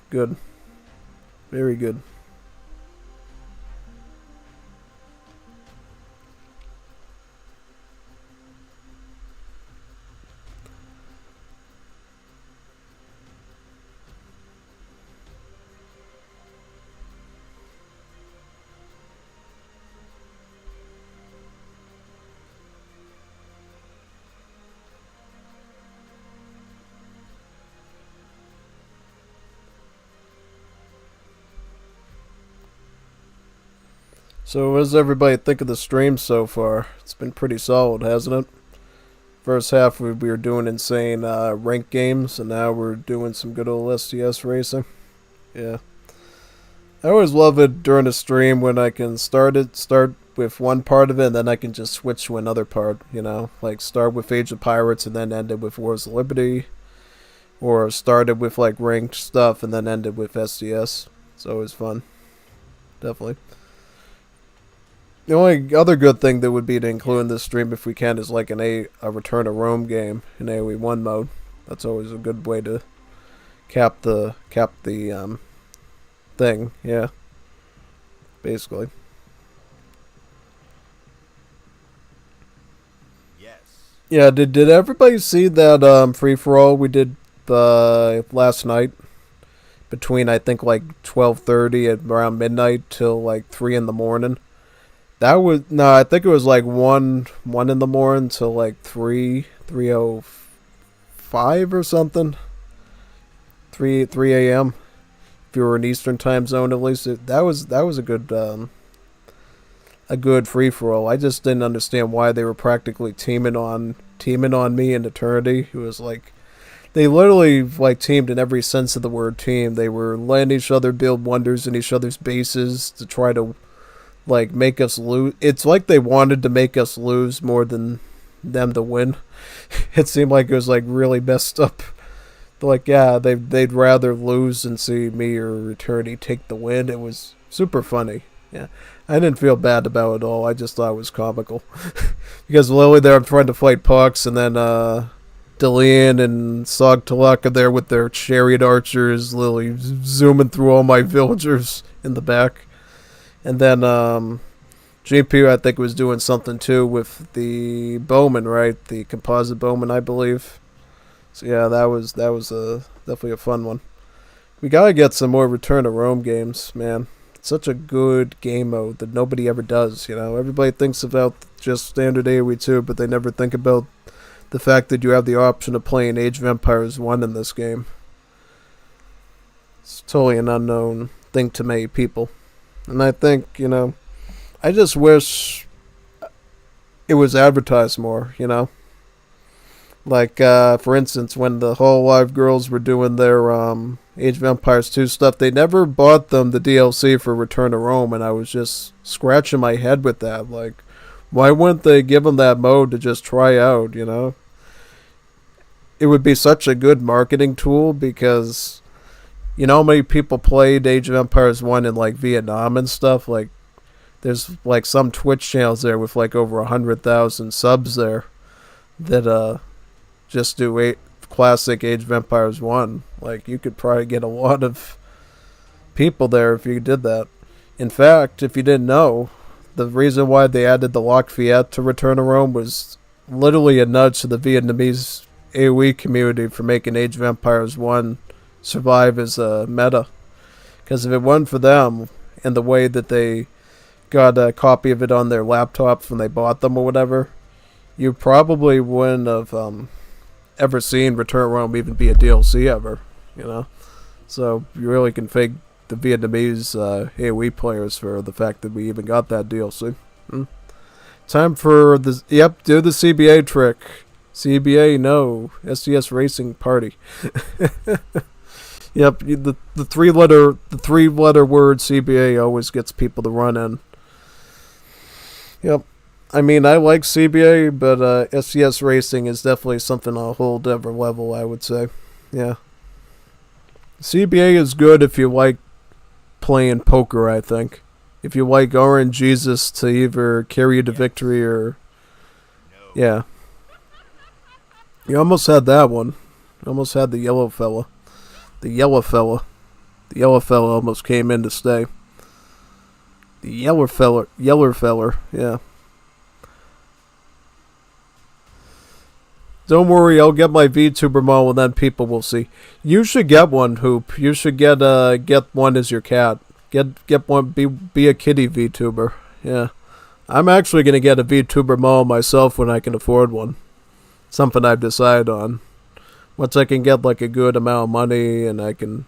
Good. Very good. So what does everybody think of the stream so far? It's been pretty solid, hasn't it? First half we were doing insane ranked games, and now we're doing some good old SDS racing. Yeah. I always love it during a stream when I can start with one part of it, and then I can just switch to another part, you know? Like start with Age of Pirates and then end it with Wars of Liberty. Or started with like ranked stuff and then ended with SDS. It's always fun. Definitely. The only other good thing that would be to include in this stream, if we can, is like a Return to Rome game in AoE1 mode. That's always a good way to cap the thing. Yeah, basically. Yes. Yeah. Did everybody see that free for all we did last night? Between I think like 12:30 and around midnight till like 3 in the morning. That was no, I think it was like 1 in the morning till like 3:05 or something. 3 a.m. If you were in Eastern time zone, at least that was a good free for all. I just didn't understand why they were practically teaming on me in Eternity. It was like they literally like teamed in every sense of the word team. They were letting each other build wonders in each other's bases to try to like make us lose. It's like they wanted to make us lose more than them to win. It seemed like it was like really messed up. Like yeah, they'd rather lose than see me or Eternity take the win. It was super funny. Yeah, I didn't feel bad about it at all. I just thought it was comical because literally there I'm trying to fight Pucks, and then Delian and Sog Talak are there with their chariot archers, literally zooming through all my villagers in the back. And then GP, I think, was doing something too with the bowman, right? The composite bowman, I believe. So yeah, that was definitely a fun one. We gotta get some more Return to Rome games, man. It's such a good game mode that nobody ever does, you know? Everybody thinks about just standard AoE2, but they never think about the fact that you have the option of playing Age of Empires 1 in this game. It's totally an unknown thing to many people. And I think, you know, I just wish it was advertised more, you know? Like, for instance, when the Hololive girls were doing their Age of Empires 2 stuff, they never bought them the DLC for Return to Rome, and I was just scratching my head with that. Like, why wouldn't they give them that mode to just try out, you know? It would be such a good marketing tool because, you know how many people played Age of Empires 1 in, like, Vietnam and stuff? Like, there's, like, some Twitch channels there with, like, over 100,000 subs there that, just do classic Age of Empires 1. Like, you could probably get a lot of people there if you did that. In fact, if you didn't know, the reason why they added the Lock Fiat to Return to Rome was literally a nudge to the Vietnamese AoE community for making Age of Empires 1 survive as a meta. Because if it wasn't for them and the way that they got a copy of it on their laptops when they bought them or whatever, you probably wouldn't have ever seen Return to Rome even be a DLC ever, you know? So you really can thank the Vietnamese AoE players for the fact that we even got that DLC. Time for the, do the CBA trick. CBA, no. SDS Racing Party. Yep, the three letter word CBA always gets people to run in. Yep. I mean, I like CBA, but SDS Racing is definitely something on a whole different level, I would say. Yeah. CBA is good if you like playing poker, I think. If you like RNGesus to either carry you to victory or... Yeah. You almost had that one. You almost had the yellow fella. The yellow fella. The yellow fella almost came in to stay. The yeller feller, yeah. Don't worry, I'll get my VTuber model and then people will see. You should get one, Hoop. You should get one as your cat. Get one, be a kitty VTuber. Yeah. I'm actually gonna get a VTuber model myself when I can afford one. Something I've decided on. Once I can get like a good amount of money and I can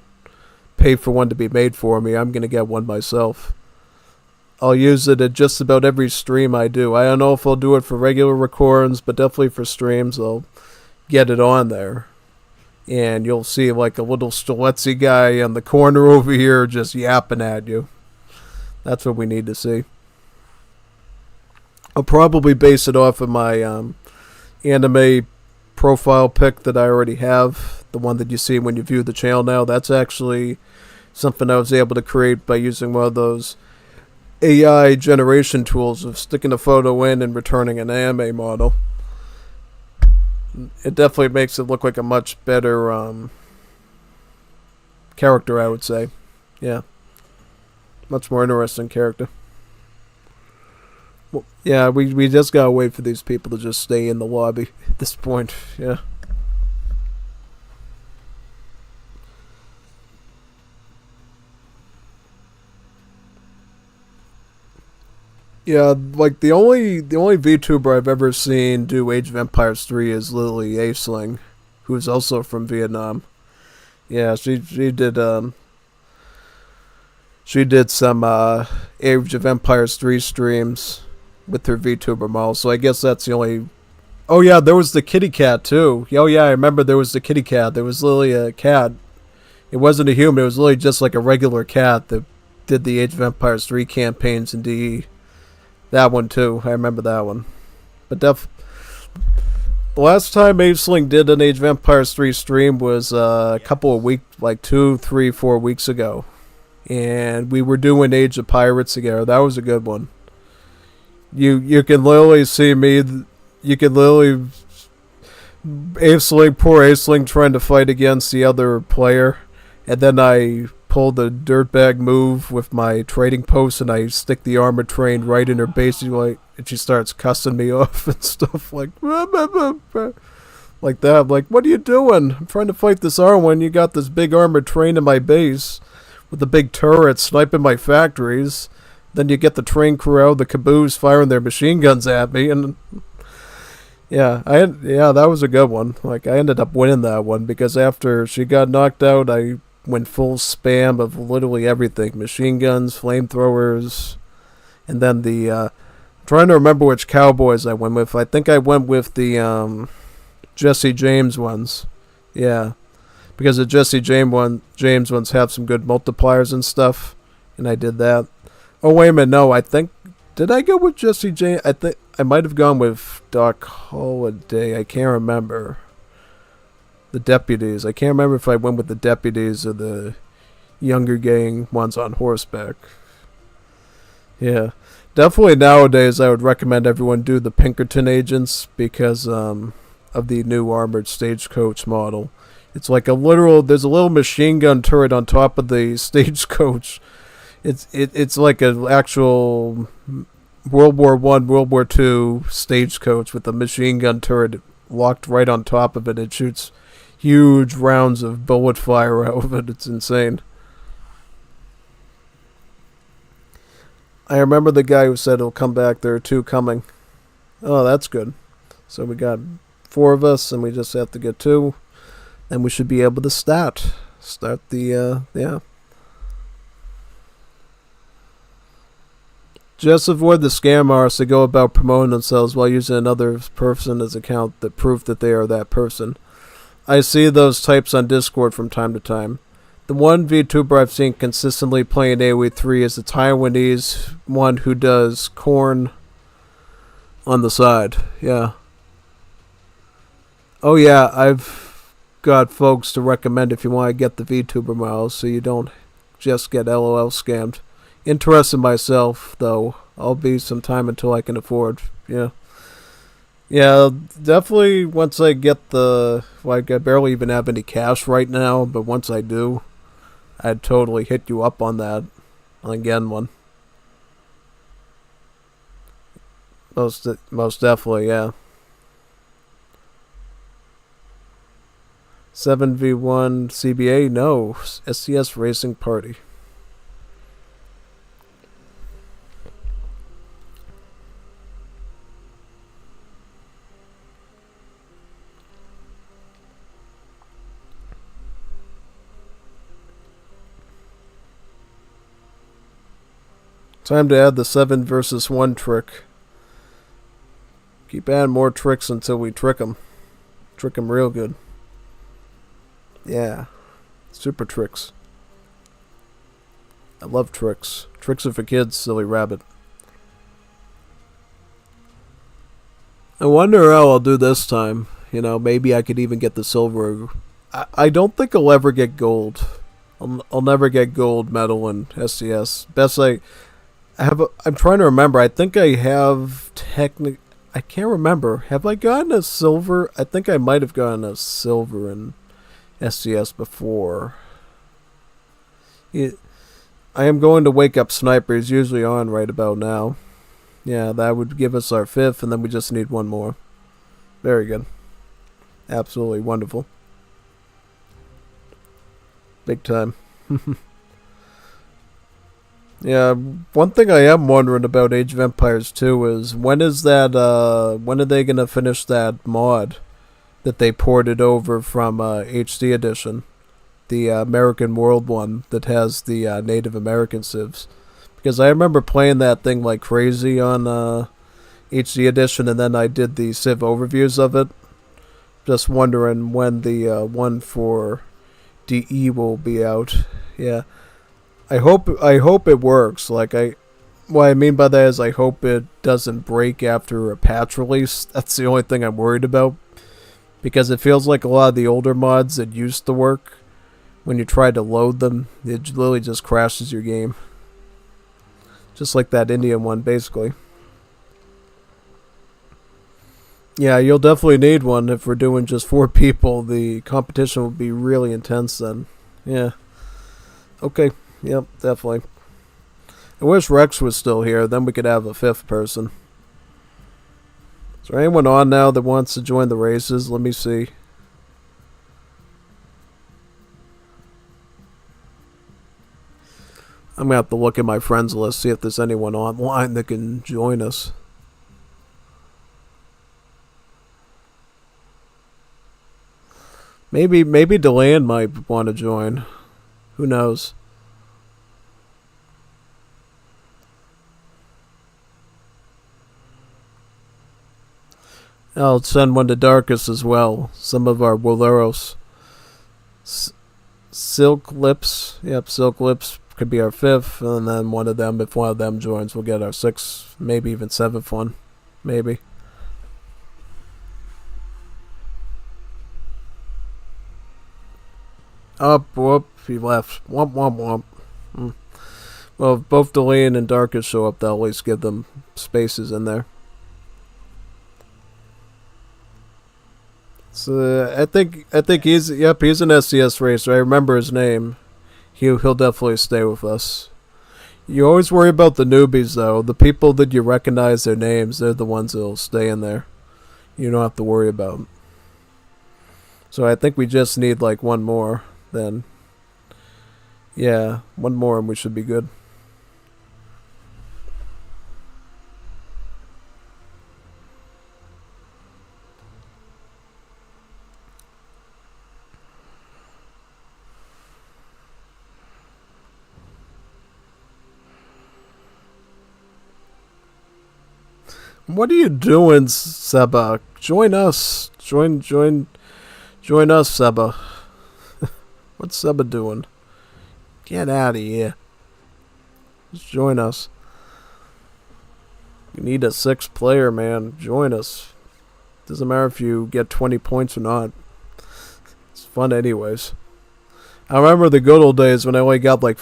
pay for one to be made for me, I'm gonna get one myself. I'll use it at just about every stream I do. I don't know if I'll do it for regular recordings, but definitely for streams, I'll get it on there. And you'll see like a little Stiletsy guy in the corner over here just yapping at you. That's what we need to see. I'll probably base it off of my anime profile pic that I already have. The one that you see when you view the channel now. That's actually something I was able to create by using one of those AI generation tools of sticking a photo in and returning an anime model. It definitely makes it look like a much better character, I would say. Yeah. Much more interesting character. Well, yeah, we just gotta wait for these people to just stay in the lobby at this point. Yeah. Yeah, like the only VTuber I've ever seen do Age of Empires 3 is Lily Aisling, who's also from Vietnam. Yeah, she did some Age of Empires 3 streams with her VTuber model, so I guess that's the only... Oh yeah, there was the kitty cat too. Oh yeah, I remember there was the kitty cat. There was literally a cat. It wasn't a human, it was literally just like a regular cat that did the Age of Empires 3 campaigns in DE. That one too, I remember that one. But the last time Aisling did an Age of Empires 3 stream was a couple of weeks, like 2, 3, 4 weeks ago. And we were doing Age of Pirates together. That was a good one. You can literally see me, you can literally... poor Aisling trying to fight against the other player. And then I pull the dirtbag move with my trading post and I stick the armor train right in her base, like, and she starts cussing me off and stuff like that. I'm like, what are you doing? I'm trying to fight this armor when you got this big armored train in my base with the big turret sniping my factories. Then you get the train crew out, the caboose firing their machine guns at me, and yeah, that was a good one. Like, I ended up winning that one because after she got knocked out, I went full spam of literally everything. Machine guns, flamethrowers, and then the, trying to remember which cowboys I went with. I think I went with the, Jesse James ones. Yeah. Because the Jesse James ones have some good multipliers and stuff. And I did that. Oh, wait a minute, no, I think, did I go with Jesse James? I think I might have gone with Doc Holiday. I can't remember. The deputies. I can't remember if I went with the deputies or the younger gang ones on horseback. Yeah. Definitely nowadays I would recommend everyone do the Pinkerton agents because of the new armored stagecoach model. It's like there's a little machine gun turret on top of the stagecoach. It's like an actual World War I, World War II stagecoach with a machine gun turret locked right on top of it. It shoots huge rounds of bullet fire out of it. It's insane. I remember the guy who said he'll come back. There are 2 coming. Oh, that's good. So we got 4 of us, and we just have to get 2. And we should be able to start the, yeah. Just avoid the scam artists that go about promoting themselves while using another person's account that prove that they are that person. I see those types on Discord from time to time. The one VTuber I've seen consistently playing AoE 3 is the Taiwanese one who does corn on the side. Yeah. Oh yeah, I've got folks to recommend if you want to get the VTuber models so you don't just get LOL scammed. Interested myself, though. I'll be some time until I can afford. Yeah. Yeah, definitely once I get the... Like, I barely even have any cash right now, but once I do, I'd totally hit you up on that. On getting one. Most definitely, yeah. 7v1 CBA? No. SDS Racing Party. Time to add the 7 versus 1 trick. Keep adding more tricks until we trick them. Trick them real good. Yeah. Super tricks. I love tricks. Tricks are for kids, silly rabbit. I wonder how I'll do this time. You know, maybe I could even get the silver. I don't think I'll ever get gold. I'll never get gold medal in SDS. Best I'm trying to remember. I think I have I can't remember. Have I gotten a silver? I think I might have gotten a silver in SDS before. I am going to Wake Up Sniper. He's usually on right about now. Yeah, that would give us our 5th, and then we just need one more. Very good. Absolutely wonderful. Big time. Yeah, one thing I am wondering about Age of Empires 2 is when are they gonna finish that mod that they ported over from HD Edition, the American World one that has the Native American civs? Because I remember playing that thing like crazy on HD Edition, and then I did the civ overviews of it. Just wondering when the one for DE will be out. Yeah. I hope it works. What I mean by that is I hope it doesn't break after a patch release. That's the only thing I'm worried about. Because it feels like a lot of the older mods that used to work, when you try to load them, it literally just crashes your game. Just like that Indian one, basically. Yeah, you'll definitely need one if we're doing just 4 people. The competition will be really intense then. Yeah. Okay. Yep, definitely. I wish Rex was still here, then we could have a 5th person. Is there anyone on now that wants to join the races? Let me see. I'm going to have to look at my friends list, see if there's anyone online that can join us. Maybe Deland might want to join. Who knows? I'll send one to Darkus as well. Some of our Woleros. Silk Lips. Yep, Silk Lips could be our 5th. And then one of them, if one of them joins, we'll get our 6th. Maybe even 7th one. Maybe. Up, whoop, he left. Womp, womp, womp. Well, if both Delan and Darkus show up, that'll at least give them spaces in there. So I think he's an SDS racer. I remember his name. He'll definitely stay with us. You always worry about the newbies though. The people that you recognize their names, they're the ones that'll stay in there. You don't have to worry about them. So I think we just need like one more then. Yeah, one more and we should be good. What are you doing, Seba? Join us. Join us, Seba. What's Seba doing? Get out of here. Just join us. We need a sixth player, man. Join us. Doesn't matter if you get 20 points or not. It's fun anyways. I remember the good old days when I only got like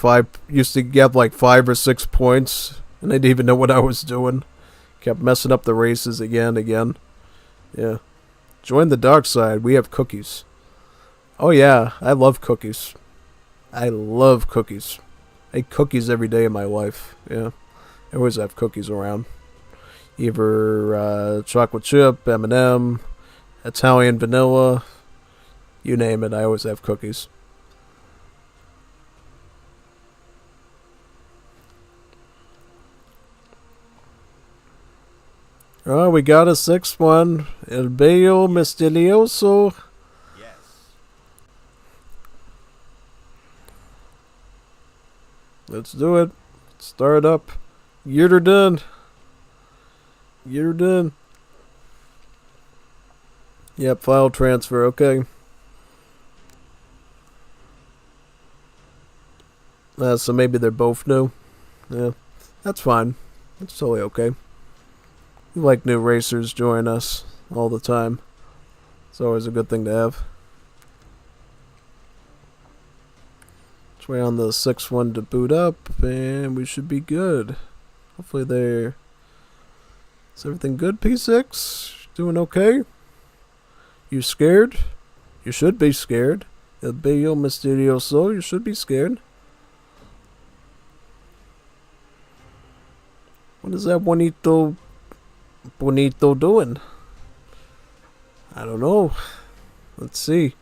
used to get like 5 or 6 points, and I didn't even know what I was doing. Kept messing up the races again. Yeah. Join the dark side. We have cookies. Oh yeah, I love cookies. I love cookies. I eat cookies every day of my life. Yeah. I always have cookies around. Either chocolate chip, M&M, Italian vanilla, you name it, I always have cookies. Oh, we got a sixth one. El Bello Misterioso. Yes. Let's do it. Start up. You're done. You're done. Yep, file transfer. Okay. So maybe they're both new. Yeah, that's fine. That's totally okay. We like new racers join us all the time. It's always a good thing to have. Let's wait on the sixth one to boot up, and we should be good. Hopefully they're... Is everything good, P6? Doing okay? You scared? You should be scared. El Bello Misterioso, you should be scared. What is that Bonito doing? I don't know. Let's see.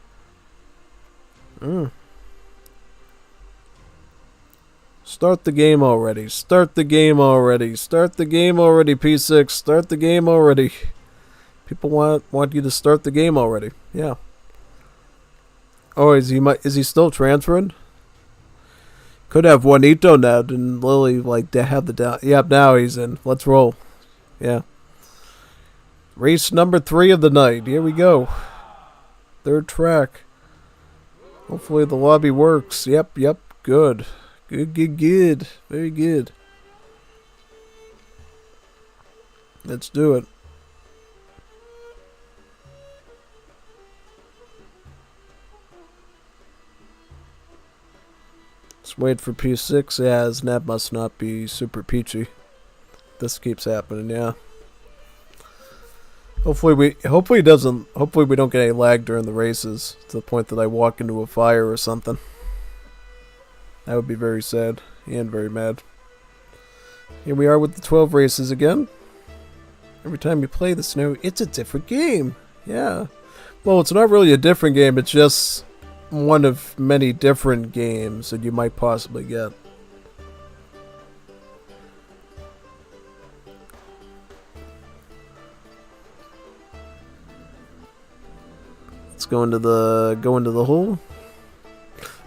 Start the game already. Start the game already. Start the game already, P6. Start the game already. People want you to start the game already. Yeah. Oh, is he still transferring? Could have Juanito now and Lily like to have the down. Yep, now he's in. Let's roll. Yeah. Race number 3 of the night. Here we go. Third track. Hopefully the lobby works. Yep. Good. Good. Very good. Let's do it. Let's wait for P6. Yeah, his net must not be super peachy. This keeps happening, yeah. Hopefully we don't get any lag during the races to the point that I walk into a fire or something. That would be very sad and very mad. Here we are with the 12 races again. Every time you play the snow, it's a different game. Yeah. Well, it's not really a different game, it's just one of many different games that you might possibly get. Let's go into the hole.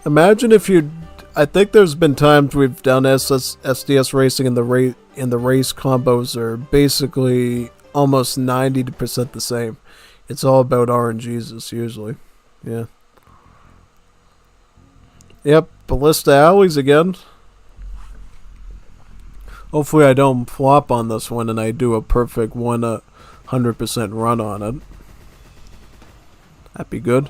Imagine if you... I think there's been times we've done SDS Racing and the race combos are basically almost 90% the same. It's all about RNGs usually. Yeah. Yep, Ballista Alleys again. Hopefully I don't flop on this one and I do a perfect 100% run on it. That'd be good.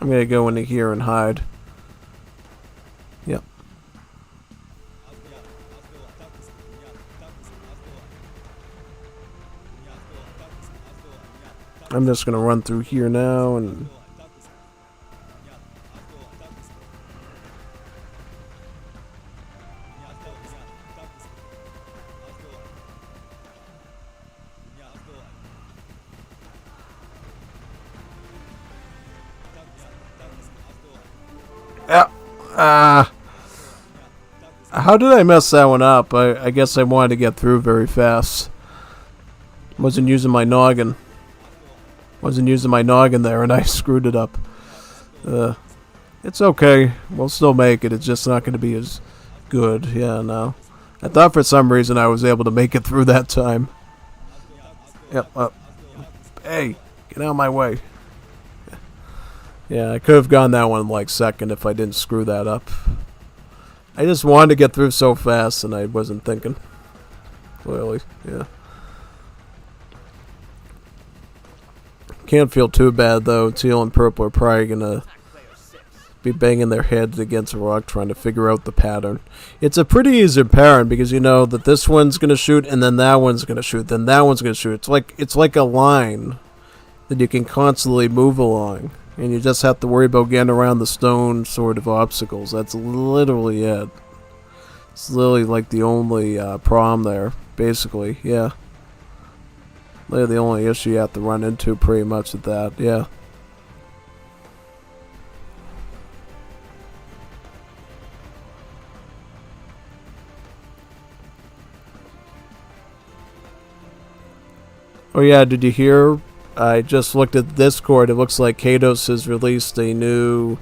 I'm gonna go into here and hide. Yep. I'm just gonna run through here now and... How did I mess that one up? I guess I wanted to get through very fast. Wasn't using my noggin there and I screwed it up. It's okay. We'll still make it. It's just not going to be as good. Yeah, no. I thought for some reason I was able to make it through that time. Yep. Hey, get out of my way. Yeah, I could have gone that one like second if I didn't screw that up. I just wanted to get through so fast, and I wasn't thinking. Clearly, yeah. Can't feel too bad though. Teal and purple are probably gonna be banging their heads against a rock trying to figure out the pattern. It's a pretty easy pattern because you know that this one's gonna shoot and then that one's gonna shoot, then that one's gonna shoot. It's like a line that you can constantly move along, and you just have to worry about getting around the stone sort of obstacles. That's literally it. It's literally like the only problem there, basically. Yeah. Literally the only issue you have to run into pretty much with that. Yeah. Oh yeah, did you hear? I just looked at Discord. It looks like Kados has released a new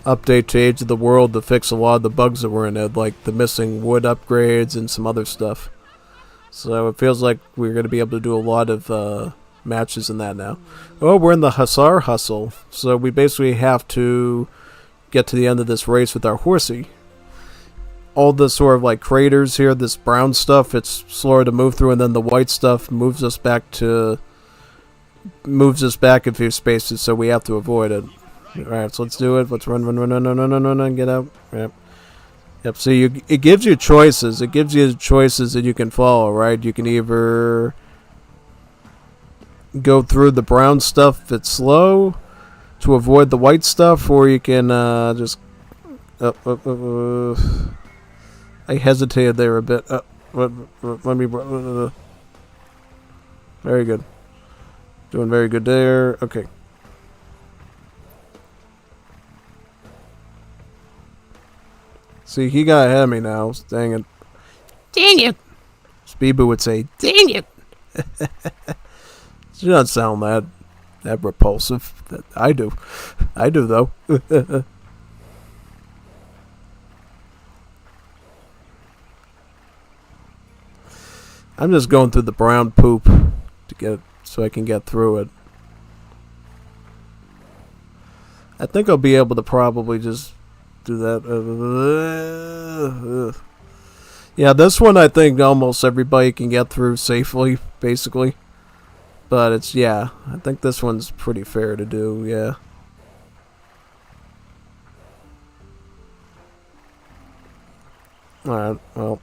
update to Age of the World to fix a lot of the bugs that were in it, like the missing wood upgrades and some other stuff. So it feels like we're going to be able to do a lot of matches in that now. Oh, we're in the Hussar Hustle. So we basically have to get to the end of this race with our horsey. All the sort of like craters here, this brown stuff, it's slower to move through, and then the white stuff moves us back a few spaces, so we have to avoid it. Alright, so let's do it. Let's run, get out. Yep. Yep, so it gives you choices. It gives you choices that you can follow, right? You can either go through the brown stuff that's slow to avoid the white stuff, or you can just... I hesitated there a bit. Let me... Very good. Doing very good there. Okay. See, he got ahead of me now. Dang it. Dang it. Speedboo would say, Dang it. She doesn't sound that repulsive. I do. I do, though. I'm just going through the brown poop to get so I can get through it. I think I'll be able to probably just do that. Yeah, this one I think almost everybody can get through safely, basically. But it's, yeah, I think this one's pretty fair to do, yeah. Alright, well.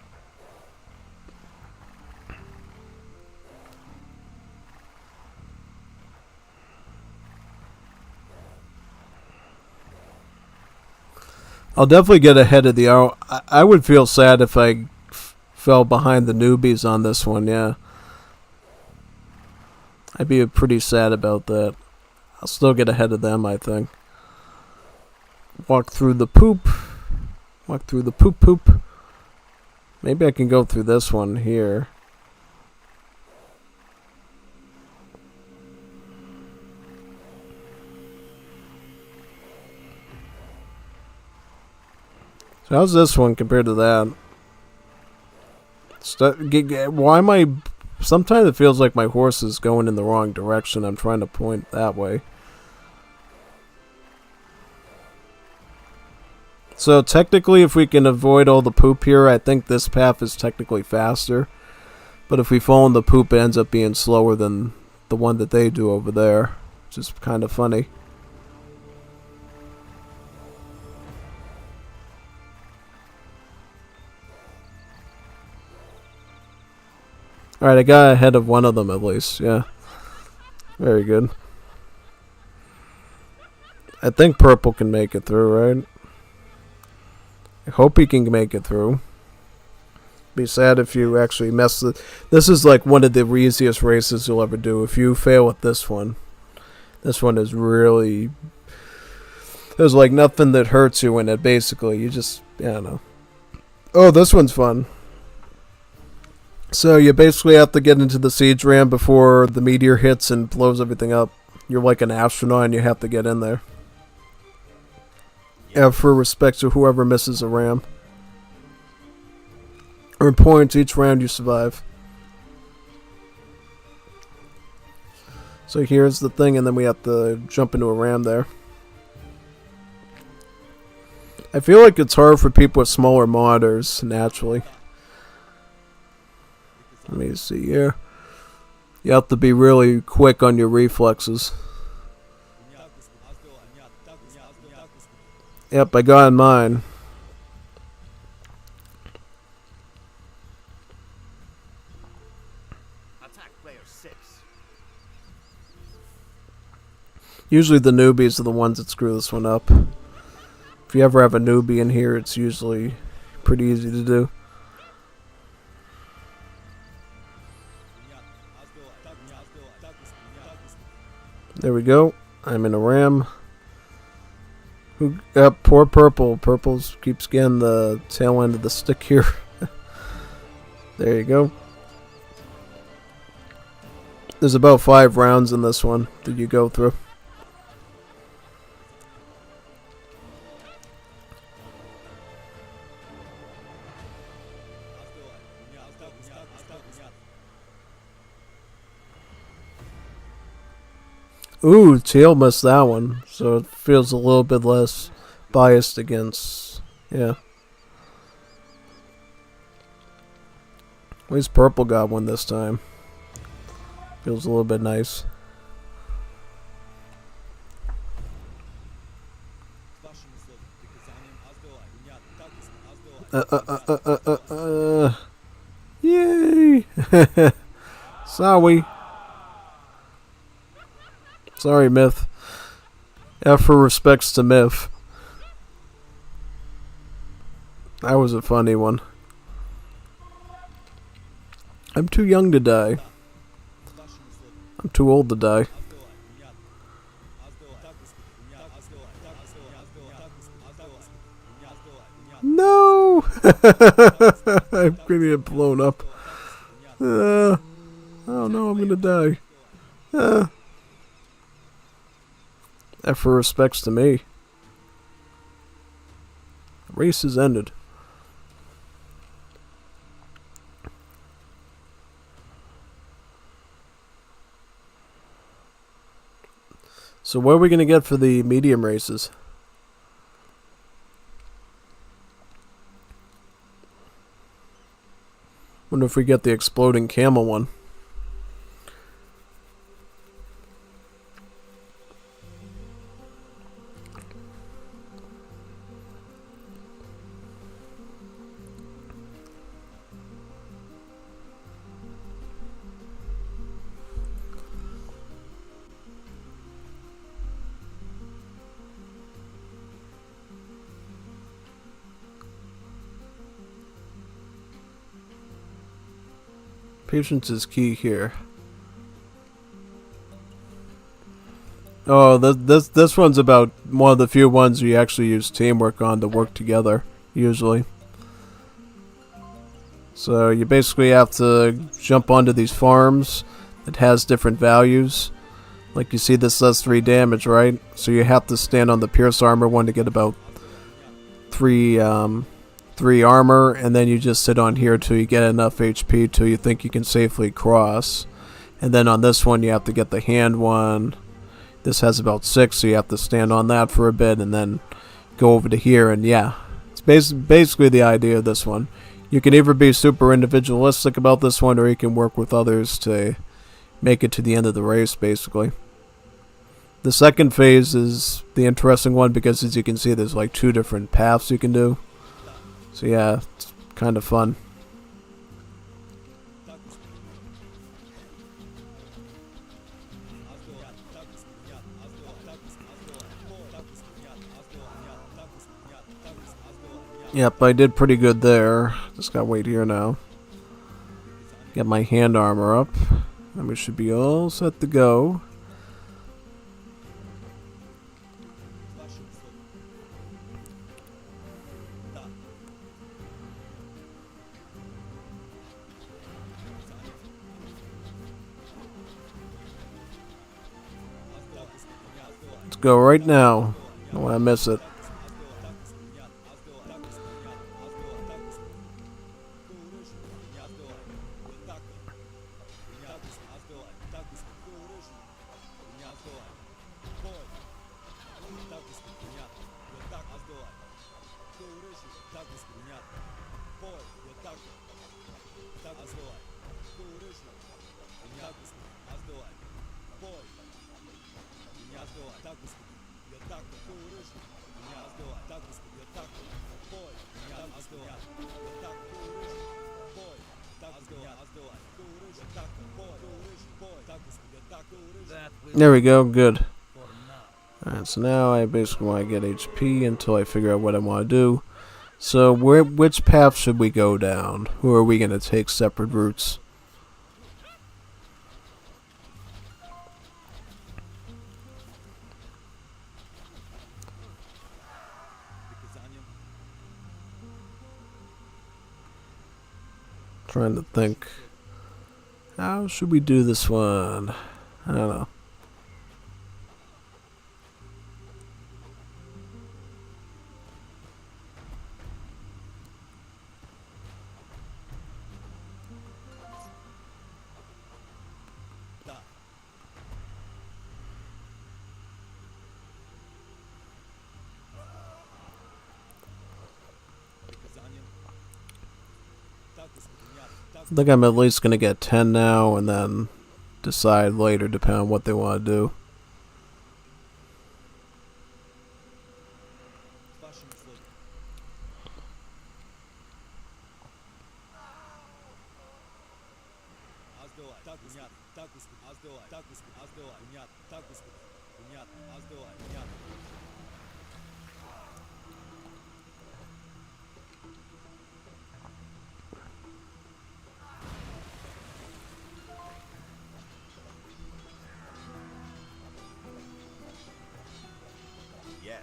I'll definitely get ahead of the arrow. I would feel sad if I fell behind the newbies on this one, yeah. I'd be pretty sad about that. I'll still get ahead of them, I think. Walk through the poop. Walk through the poop. Maybe I can go through this one here. So how's this one compared to that? Why am I... Sometimes it feels like my horse is going in the wrong direction. I'm trying to point that way. So technically, if we can avoid all the poop here, I think this path is technically faster. But if we fall in the poop, it ends up being slower than the one that they do over there. Which is kind of funny. Alright, I got ahead of one of them at least, yeah. Very good. I think purple can make it through, right? I hope he can make it through. Be sad if you actually mess it. This is like one of the easiest races you'll ever do. If you fail with this one is really... There's like nothing that hurts you in it, basically. You just, I don't know. Oh, this one's fun. So you basically have to get into the siege ram before the meteor hits and blows everything up. You're like an astronaut and you have to get in there. Yeah, for respect to whoever misses a ram. Earn points each round you survive. So here's the thing, and then we have to jump into a ram there. I feel like it's hard for people with smaller monitors, naturally. Let me see here. You have to be really quick on your reflexes. Yep, I got in mine. Attack player 6. Usually the newbies are the ones that screw this one up. If you ever have a newbie in here, it's usually pretty easy to do. There we go. I'm in a ram. Who? Poor Purple. Purple keeps getting the tail end of the stick here. There you go. There's about 5 rounds in this one that you go through. Ooh, Teal missed that one, so it feels a little bit less biased against, yeah. At least Purple got one this time. Feels a little bit nice. Yay! Sorry. Sorry, Myth. F for respects to Myth. That was a funny one. I'm too young to die. I'm too old to die. No! I'm gonna get blown up. Oh no, I'm gonna die. F for respects to me. Race is ended. So what are we going to get for the medium races? Wonder if we get the exploding camel one. Patience is key here. Oh, this one's about one of the few ones you actually use teamwork on to work together, usually. So you basically have to jump onto these farms. It has different values. Like you see, this does 3 damage, right? So you have to stand on the Pierce Armor one to get about 3 armor, and then you just sit on here till you get enough HP till you think you can safely cross. And then on this one you have to get the hand one. This has about 6, so you have to stand on that for a bit and then go over to here, and yeah. It's basically the idea of this one. You can either be super individualistic about this one, or you can work with others to make it to the end of the race, basically. The second phase is the interesting one because, as you can see, there's like 2 different paths you can do. So yeah, it's kind of fun. Yep, I did pretty good there. Just gotta wait here now. Get my hand armor up. And we should be all set to go. Let's go right now. Don't want to miss it. That will There we go, good. for now. Alright, so now I basically want to get HP until I figure out what I want to do. So which path should we go down? Who are we going to take separate routes? Trying to think. How should we do this one? I don't know. I think I'm at least going to get 10 now and then decide later depending on what they want to do. Yes.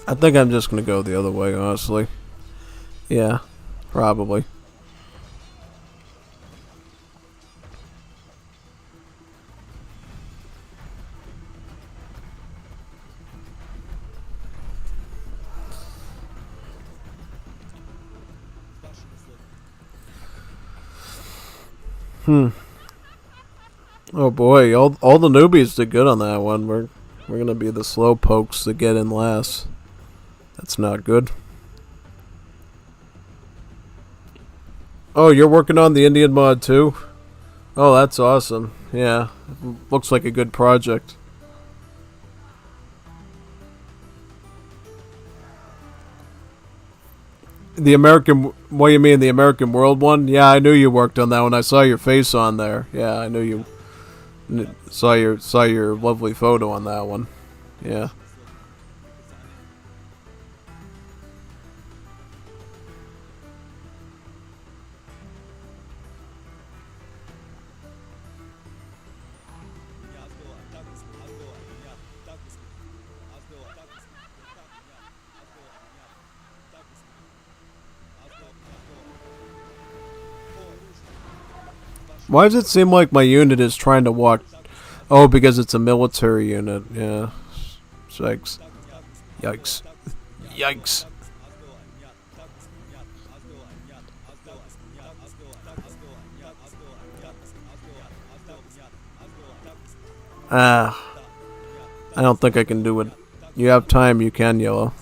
I think I'm just going to go the other way, honestly. Yeah, probably. Oh boy, all the newbies did good on that one. We're gonna be the slow pokes that get in last. That's not good. Oh, you're working on the Indian mod too? Oh, that's awesome. Yeah, looks like a good project. The American, what do you mean, the American World one? Yeah, I knew you worked on that one. I saw your face on there. Yeah, I knew you saw your lovely photo on that one. Yeah. Why does it seem like my unit is trying to walk? Oh, because it's a military unit. Yeah. Yikes. Yikes. Yikes. Ah. I don't think I can do it. You have time, you can, Yellow.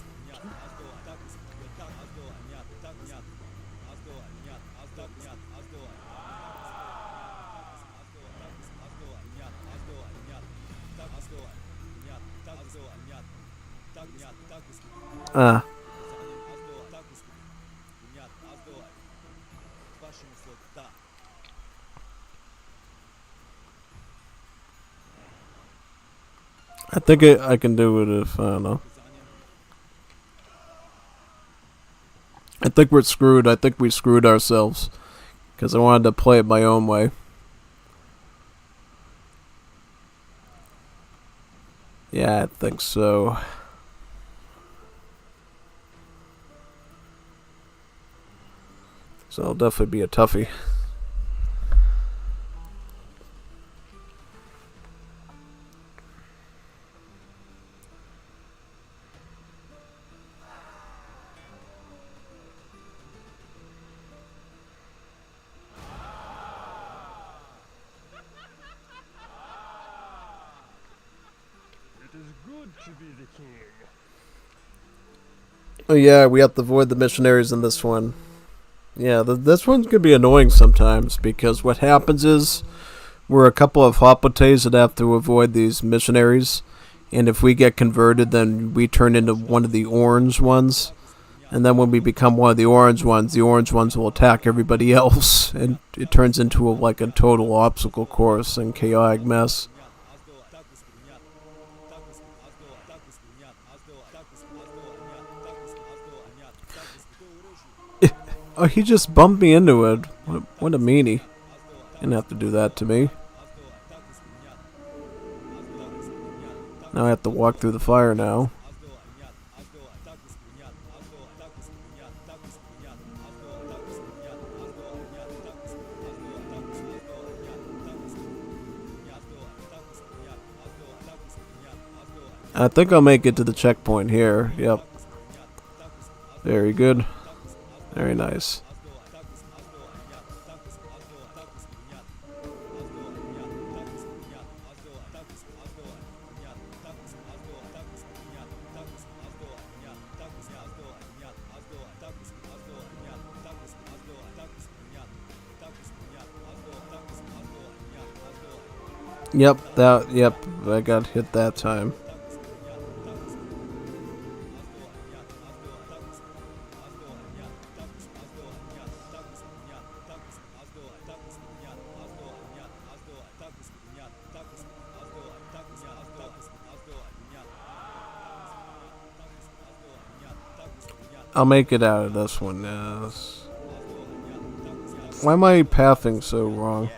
Ah. I think I can do it if, I don't know. I think we're screwed. I think we screwed ourselves. Because I wanted to play it my own way. Yeah, I think so. So it'll definitely be a toughie. It is good to be the king. Oh yeah, we have to avoid the missionaries in this one. Yeah, this one's gonna be annoying sometimes because what happens is we're a couple of hoplites that have to avoid these missionaries, and if we get converted, then we turn into one of the orange ones, and then when we become one of the orange ones will attack everybody else, and it turns into like a total obstacle course and chaotic mess. Oh, he just bumped me into it. What a meanie. Didn't have to do that to me. Now I have to walk through the fire now. I think I'll make it to the checkpoint here. Yep. Very good. Very nice. Yep, I got hit that time. I'll make it out of this one, yes. Why am I pathing so wrong?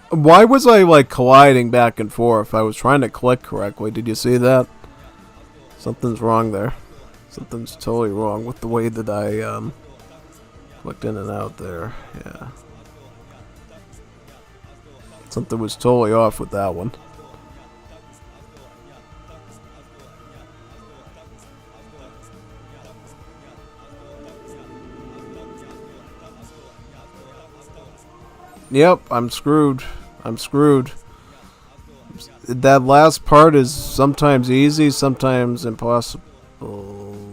Why was I like colliding back and forth? I was trying to click correctly. Did you see that? Something's wrong there. Something's totally wrong with the way that I clicked in and out there. Yeah. Something was totally off with that one. Yep, I'm screwed. I'm screwed. That last part is sometimes easy, sometimes impossible.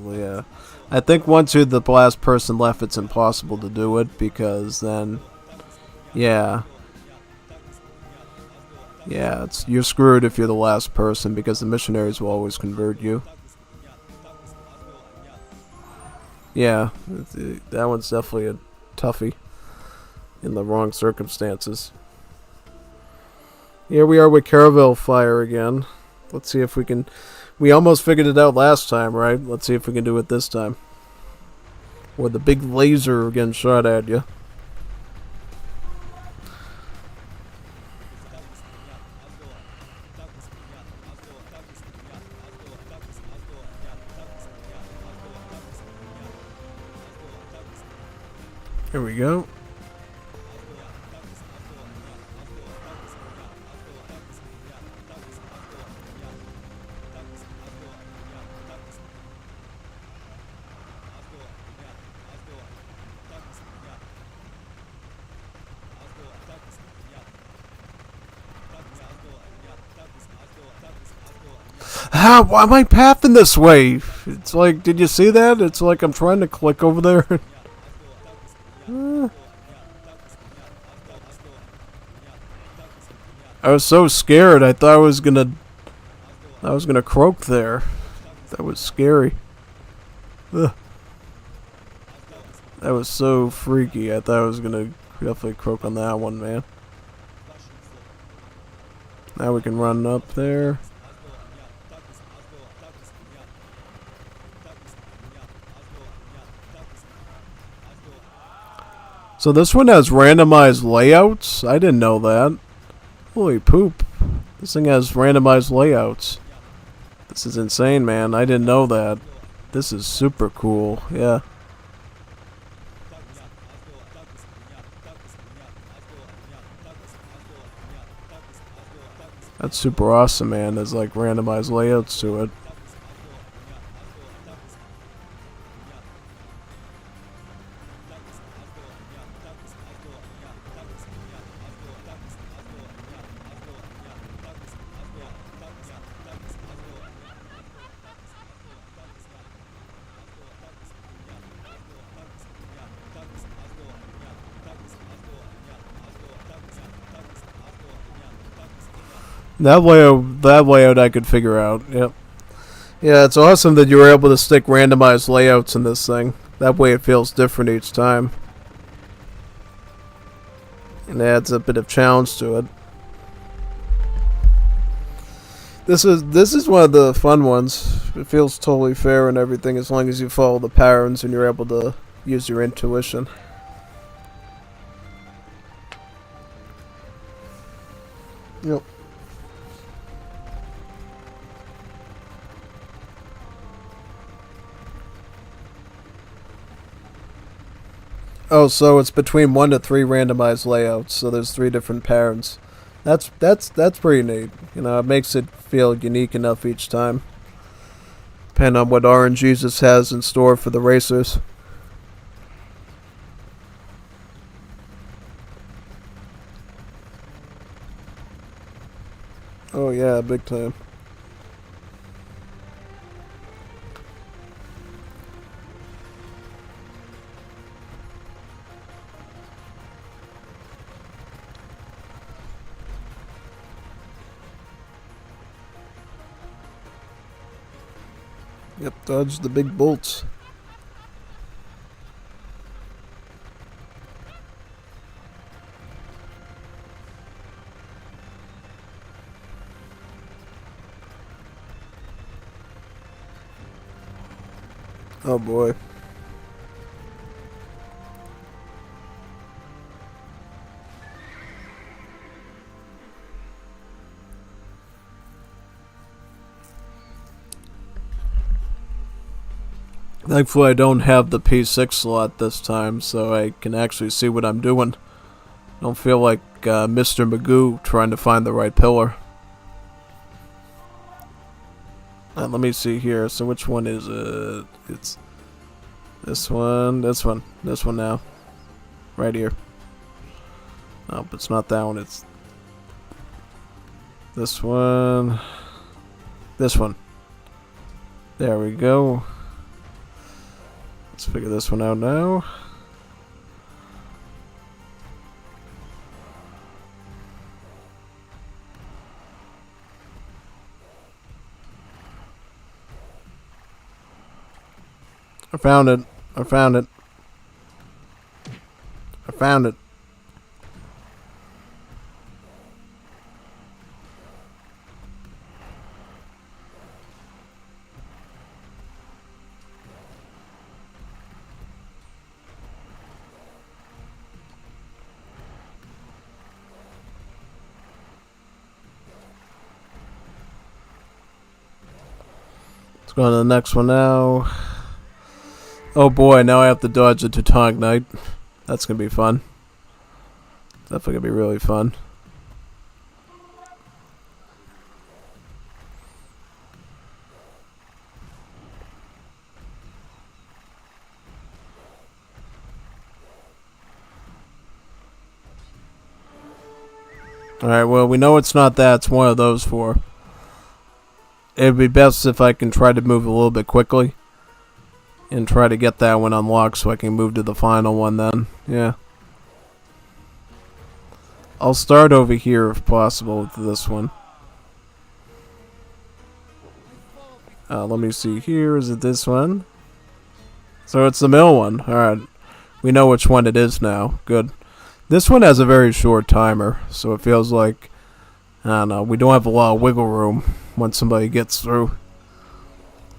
Yeah. I think once you're the last person left, it's impossible to do it because then, yeah. Yeah, you're screwed if you're the last person because the missionaries will always convert you. Yeah, that one's definitely a toughie in the wrong circumstances. Here we are with Caravelle Fire again. Let's see if we can... We almost figured it out last time, right? Let's see if we can do it this time. Or the big laser getting shot at you. Here we go. Why am I pathing this way? It's like, did you see that? It's like I'm trying to click over there. I was so scared. I thought I was gonna croak there. That was scary. Ugh. That was so freaky. I thought I was gonna definitely croak on that one, man. Now we can run up there. So this one has randomized layouts? I didn't know that. Holy poop. This thing has randomized layouts. This is insane, man. I didn't know that. This is super cool. Yeah. That's super awesome, man. There's like randomized layouts to it. That layout I could figure out. Yep. Yeah, it's awesome that you were able to stick randomized layouts in this thing. That way it feels different each time. And adds a bit of challenge to it. This is one of the fun ones. It feels totally fair and everything as long as you follow the patterns and you're able to use your intuition. Yep. Oh, so it's between 1 to 3 randomized layouts, so there's 3 different patterns. That's pretty neat. You know, it makes it feel unique enough each time. Depending on what RNGs this has in store for the racers. Oh yeah, big time. Yep, dodge the big bolts. Oh boy. Thankfully I don't have the P6 slot this time, so I can actually see what I'm doing. Don't feel like Mr. Magoo trying to find the right pillar. Let me see here. So which one is it? It's this one now. Right here. Nope, it's not that one. It's this one. This one. There we go. Let's figure this one out now. I found it. I found it. I found it. Let's go on to the next one now. Oh boy, now I have to dodge the Teutonic Knight. That's gonna be fun. Definitely gonna be really fun. Alright, well, we know it's not that. It's one of those four. It'd be best if I can try to move a little bit quickly. And try to get that one unlocked so I can move to the final one then. Yeah. I'll start over here if possible with this one. Let me see here. Is it this one? So it's the middle one. Alright. We know which one it is now. Good. This one has a very short timer. So it feels like, I don't know, we don't have a lot of wiggle room once somebody gets through.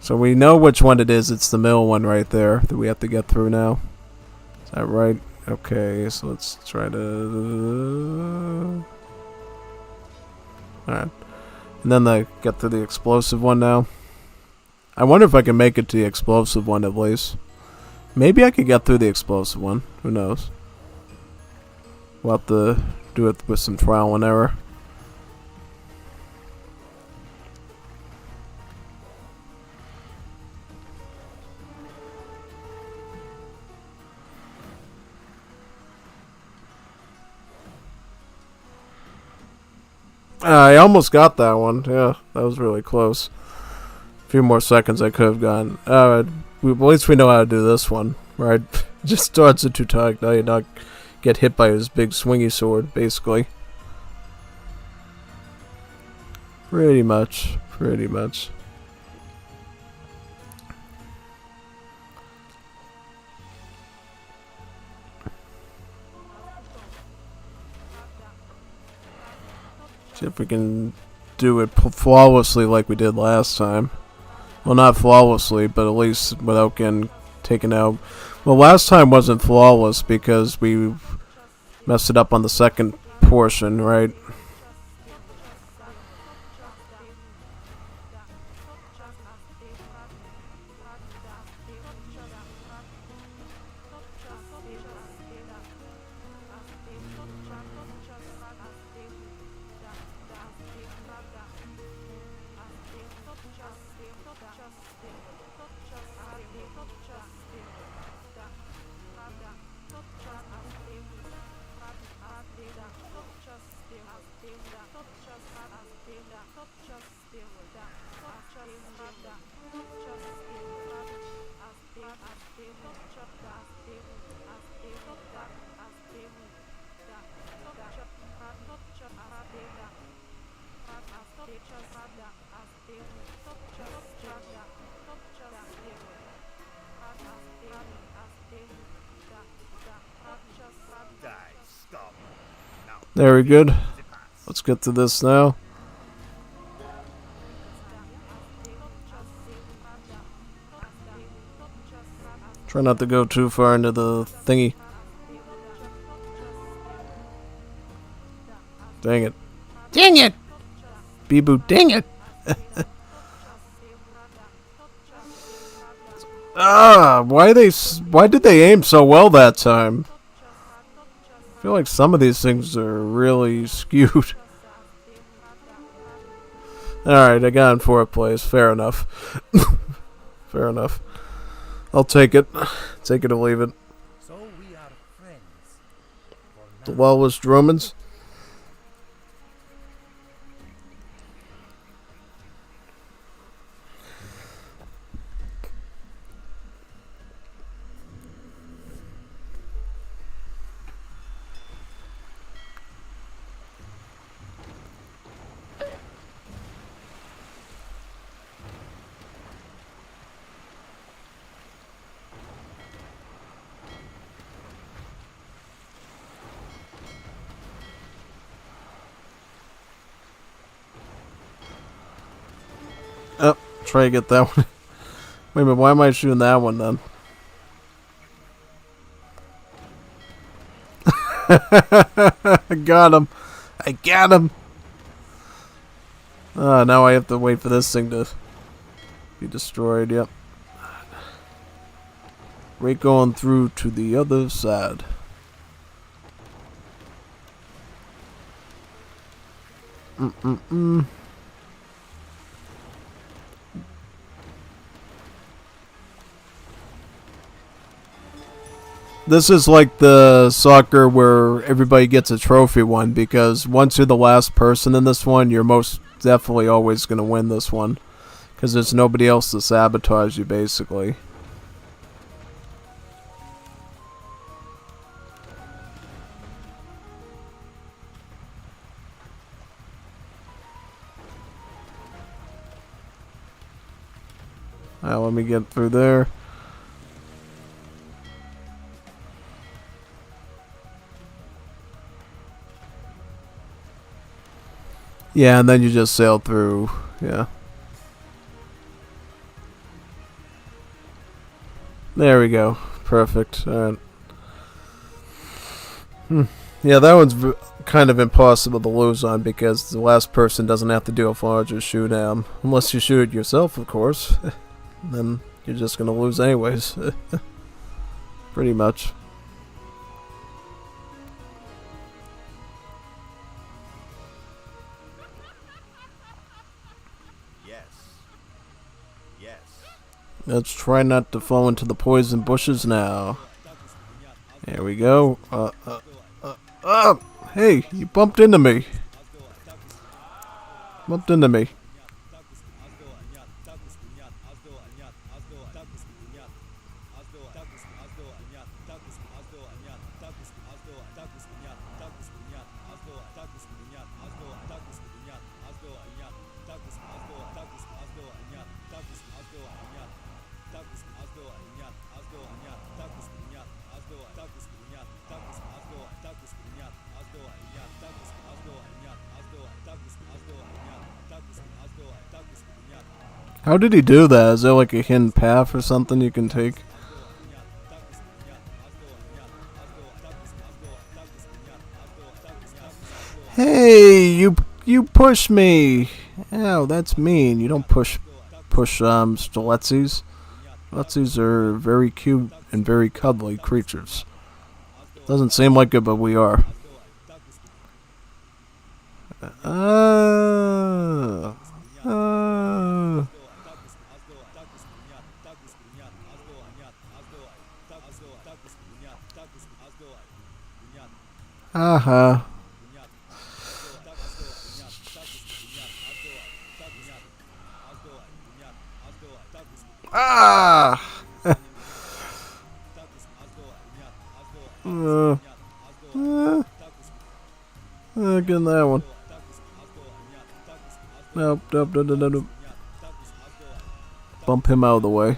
So we know which one it is. It's the middle one right there that we have to get through now. Is that right? Okay, so let's try to... Alright. And then they get to the explosive one now. I wonder if I can make it to the explosive one at least. Maybe I could get through the explosive one. Who knows? We'll have to do it with some trial and error. I almost got that one. Yeah, that was really close. A few more seconds I could have gotten. At least we know how to do this one, right? Just starts it too tight. Now you not get hit by his big swingy sword, basically. Pretty much. Pretty much. See if we can do it flawlessly like we did last time. Well, not flawlessly, but at least without getting taken out. Well, last time wasn't flawless because we messed it up on the second portion, right? Stop. Now, Very good. Let's get to this now. Try not to go too far into the thingy. Dang it. Dang it! Bee-boo, dang it! Why did they aim so well that time? I feel like some of these things are really skewed. Alright, I got in fourth place. Fair enough. Fair enough. I'll take it. Take it or leave it. so we are friends. The Lawless Dromans. Oh, try to get that one. Wait a minute, why am I shooting that one then? I got him. I got him. Now I have to wait for this thing to be destroyed. Yep. Right, going through to the other side. This is like the soccer where everybody gets a trophy one, because once you're the last person in this one, you're most definitely always going to win this one. Because there's nobody else to sabotage you, basically. Let me get through there. Yeah, and then you just sail through. Yeah. There we go. Perfect. Alright. Yeah, that one's kind of impossible to lose on, because the last person doesn't have to do a larger shoot at 'em. Unless you shoot it yourself, of course. Then you're just going to lose anyways. Pretty much. Yes. Yes. Let's try not to fall into the poison bushes now. There we go. Hey, you bumped into me. bumped into me. How did he do that? Is there like a hidden path or something you can take? Hey, you push me. Oh, that's mean. You don't push Streletzes. Streletzes are very cute and very cuddly creatures. Doesn't seem like it, but we are. Aha. Ah! Getting that one. Nope, nope, nope, nope, nope. Bump him out of the way.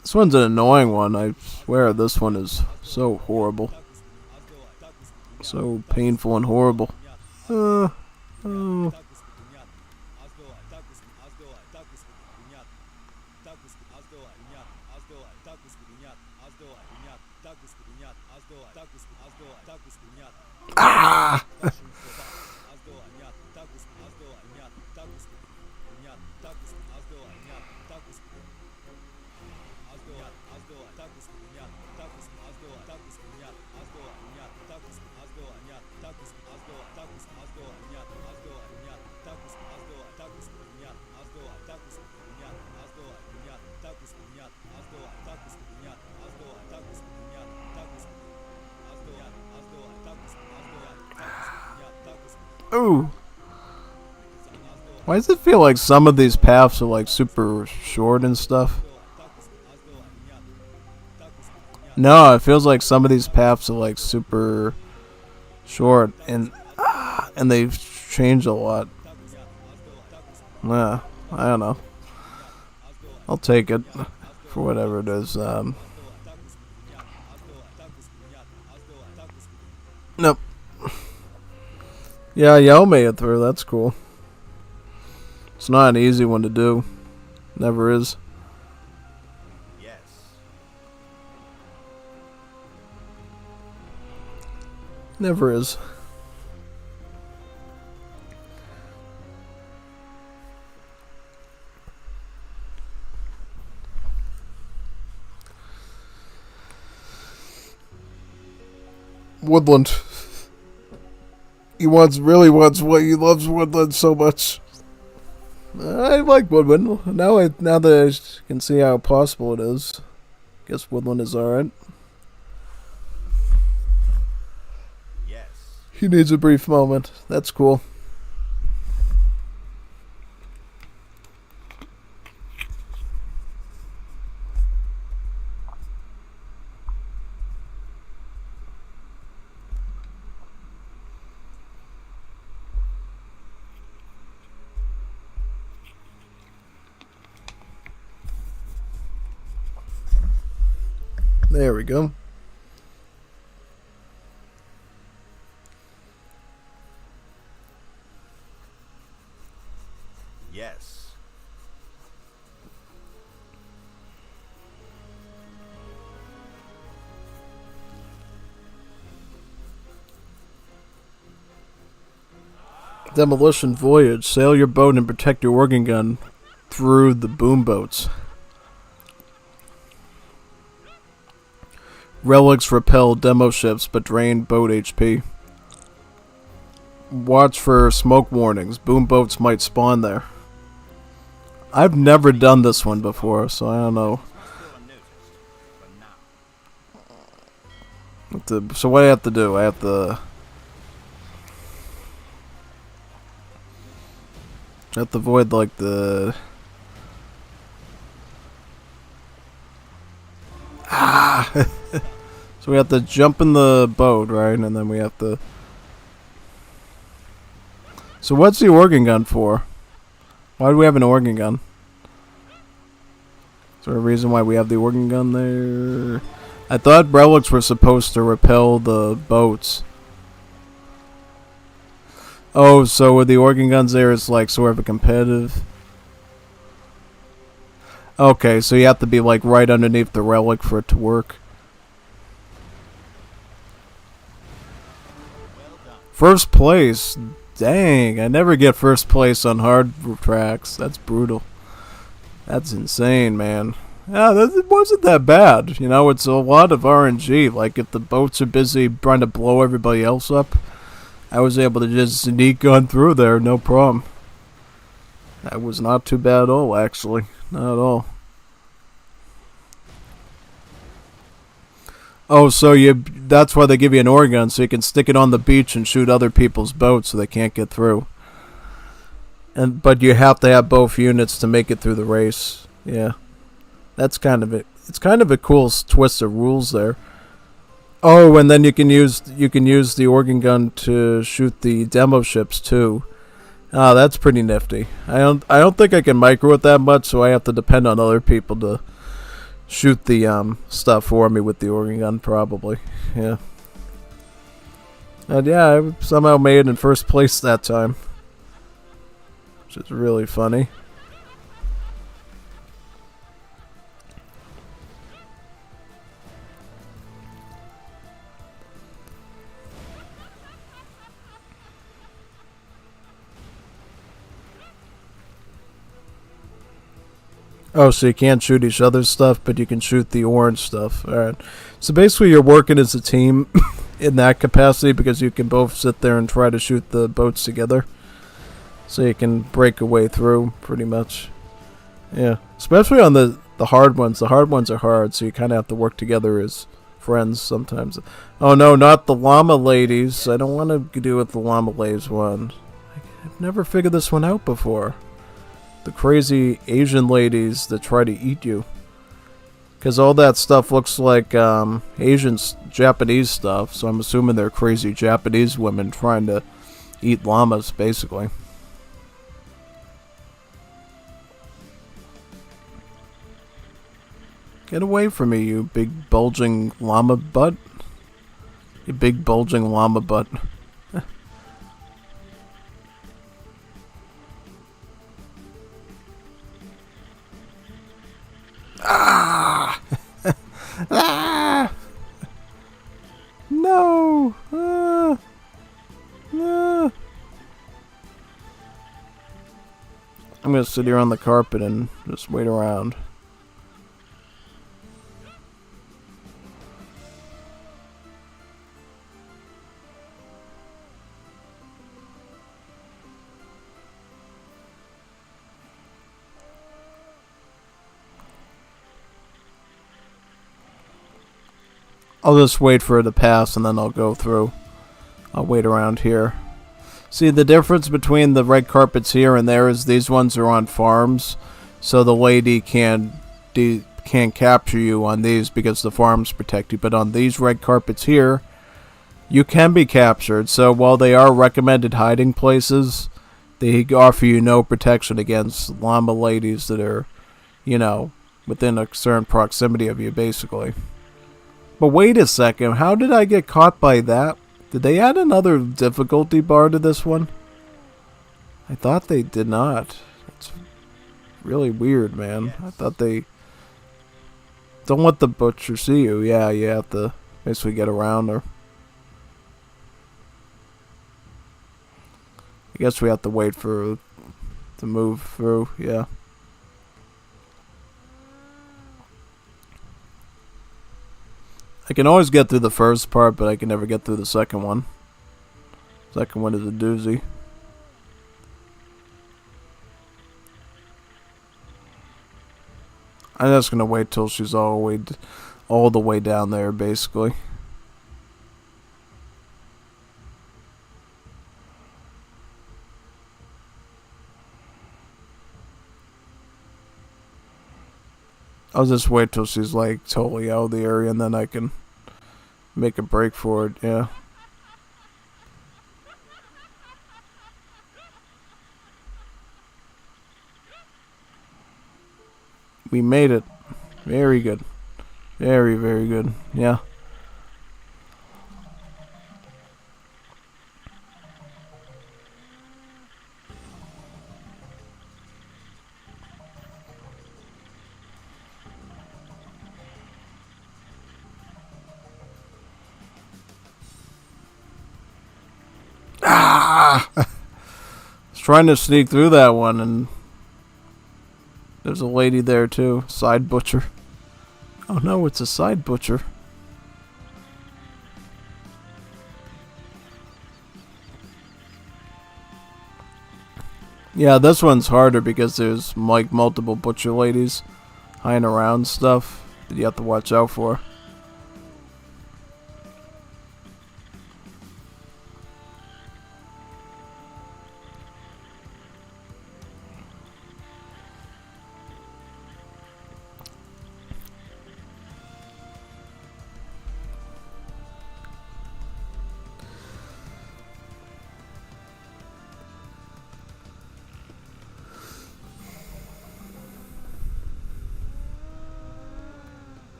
This one's an annoying one. I swear this one is so horrible. So painful and horrible. Oh. Ah! Ooh. Why does it feel like some of these paths are like super short and stuff? No, it feels like some of these paths are like super short and they've changed a lot. Yeah, I don't know. I'll take it for whatever it is. Nope. Yeah, Yao made it through. That's cool. It's not an easy one to do. Never is. Yes. Never is. Woodland. He really wants what he loves Woodland so much. I like Woodland. Now that I can see how possible it is. Guess Woodland is alright. Yes. He needs a brief moment. That's cool. There we go. Yes. Demolition Voyage. Sail your boat and protect your organ gun through the boom boats. Relics repel demo ships but drain boat HP. Watch for smoke warnings. Boom boats might spawn there. I've never done this one before, so I don't know. Still a nuisance. But now. So what do I have to do? I have to avoid like the so we have to jump in the boat, right? And then we have to. So what's the organ gun for? Why do we have an organ gun? Is there a reason why we have the organ gun there? I thought relics were supposed to repel the boats. Oh, so with the organ guns there, it's like sort of a competitive. Okay, so you have to be like right underneath the relic for it to work. First place. Dang, I never get first place on hard tracks. That's brutal. That's insane, man. Yeah, it wasn't that bad. You know, it's a lot of RNG. Like, if the boats are busy trying to blow everybody else up, I was able to just sneak on through there, no problem. That was not too bad at all, actually. Not at all. Oh, so that's why they give you an organ gun, so you can stick it on the beach and shoot other people's boats so they can't get through. But you have to have both units to make it through the race. Yeah. That's kind of it. It's kind of a cool twist of rules there. Oh, and then you can use the organ gun to shoot the demo ships too. Oh, that's pretty nifty. I don't think I can micro it that much, so I have to depend on other people to shoot the stuff for me with the organ gun, probably. Yeah. And yeah, I somehow made it in first place that time, which is really funny. Oh, so you can't shoot each other's stuff, but you can shoot the orange stuff. Alright. So basically you're working as a team in that capacity because you can both sit there and try to shoot the boats together. So you can break a way through, pretty much. Yeah. Especially on the hard ones. The hard ones are hard, so you kind of have to work together as friends sometimes. Oh no, not the llama ladies. I don't want to do with the llama ladies one. I've never figured this one out before. The crazy Asian ladies that try to eat you. Because all that stuff looks like Asian, Japanese stuff, so I'm assuming they're crazy Japanese women trying to eat llamas, basically. Get away from me, you big bulging llama butt. You big bulging llama butt. Ah! Ah! No! Ah! Ah! I'm gonna sit here on the carpet and just wait around. I'll just wait for it to pass and then I'll go through. I'll wait around here. See, the difference between the red carpets here and there is these ones are on farms, so the lady can't capture you on these because the farms protect you. But on these red carpets here, you can be captured. So while they are recommended hiding places, they offer you no protection against llama ladies that are, you know, within a certain proximity of you, basically. But wait a second, how did I get caught by that? Did they add another difficulty bar to this one? I thought they did not. It's really weird, man. I thought they... Don't let the butcher see you. Yeah, you have to basically get around her. I guess we have to wait for to move through, yeah. I can always get through the first part, but I can never get through the second one. Second one is a doozy. I'm just gonna wait till she's all the way down there, basically. I'll just wait till she's like totally out of the area and then I can make a break for it, yeah. We made it. Very good. Very, very good. Yeah. Ah! I was trying to sneak through that one, and there's a lady there too. Side butcher. Oh no, it's a side butcher. Yeah, this one's harder because there's like multiple butcher ladies hiding around stuff that you have to watch out for.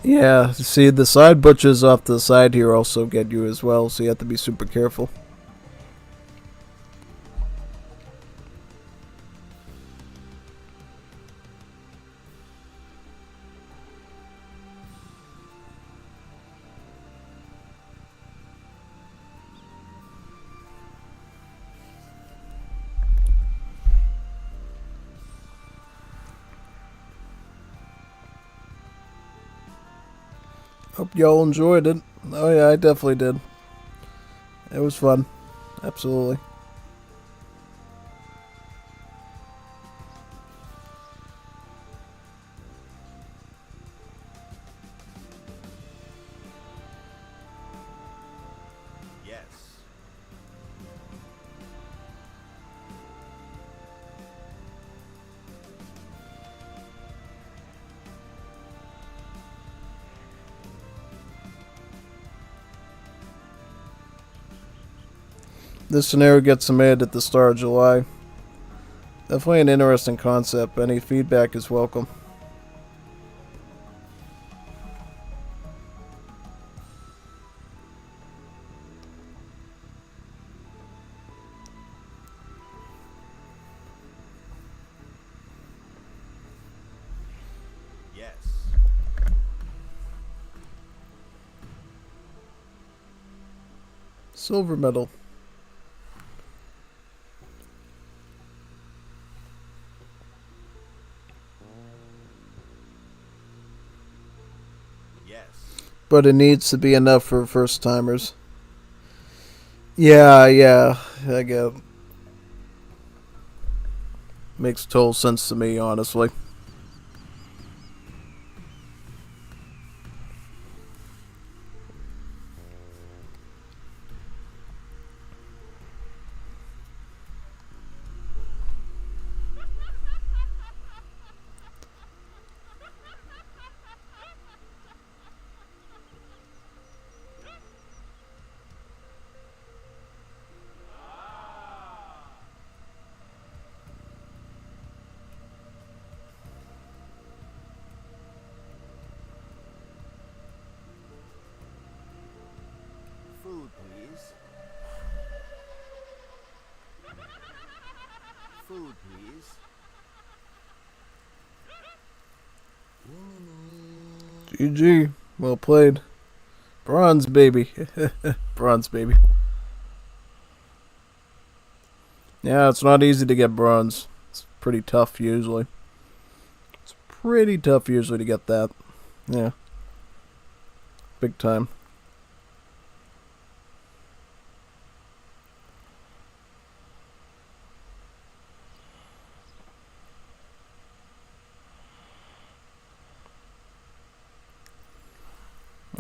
Yeah, see, the side butchers off the side here also get you as well, so you have to be super careful. Hope y'all enjoyed it. Oh yeah, I definitely did. It was fun. Absolutely. Yes. This scenario gets made at the start of July. Definitely an interesting concept. Any feedback is welcome. Yes. Silver medal. Yes. But it needs to be enough for first timers. Yeah, I get it. Makes total sense to me, honestly. Food, please. Food, please. GG. Well played. Bronze, baby. Bronze, baby. Yeah, it's not easy to get bronze. It's pretty tough usually. It's pretty tough usually to get that. Yeah. Big time.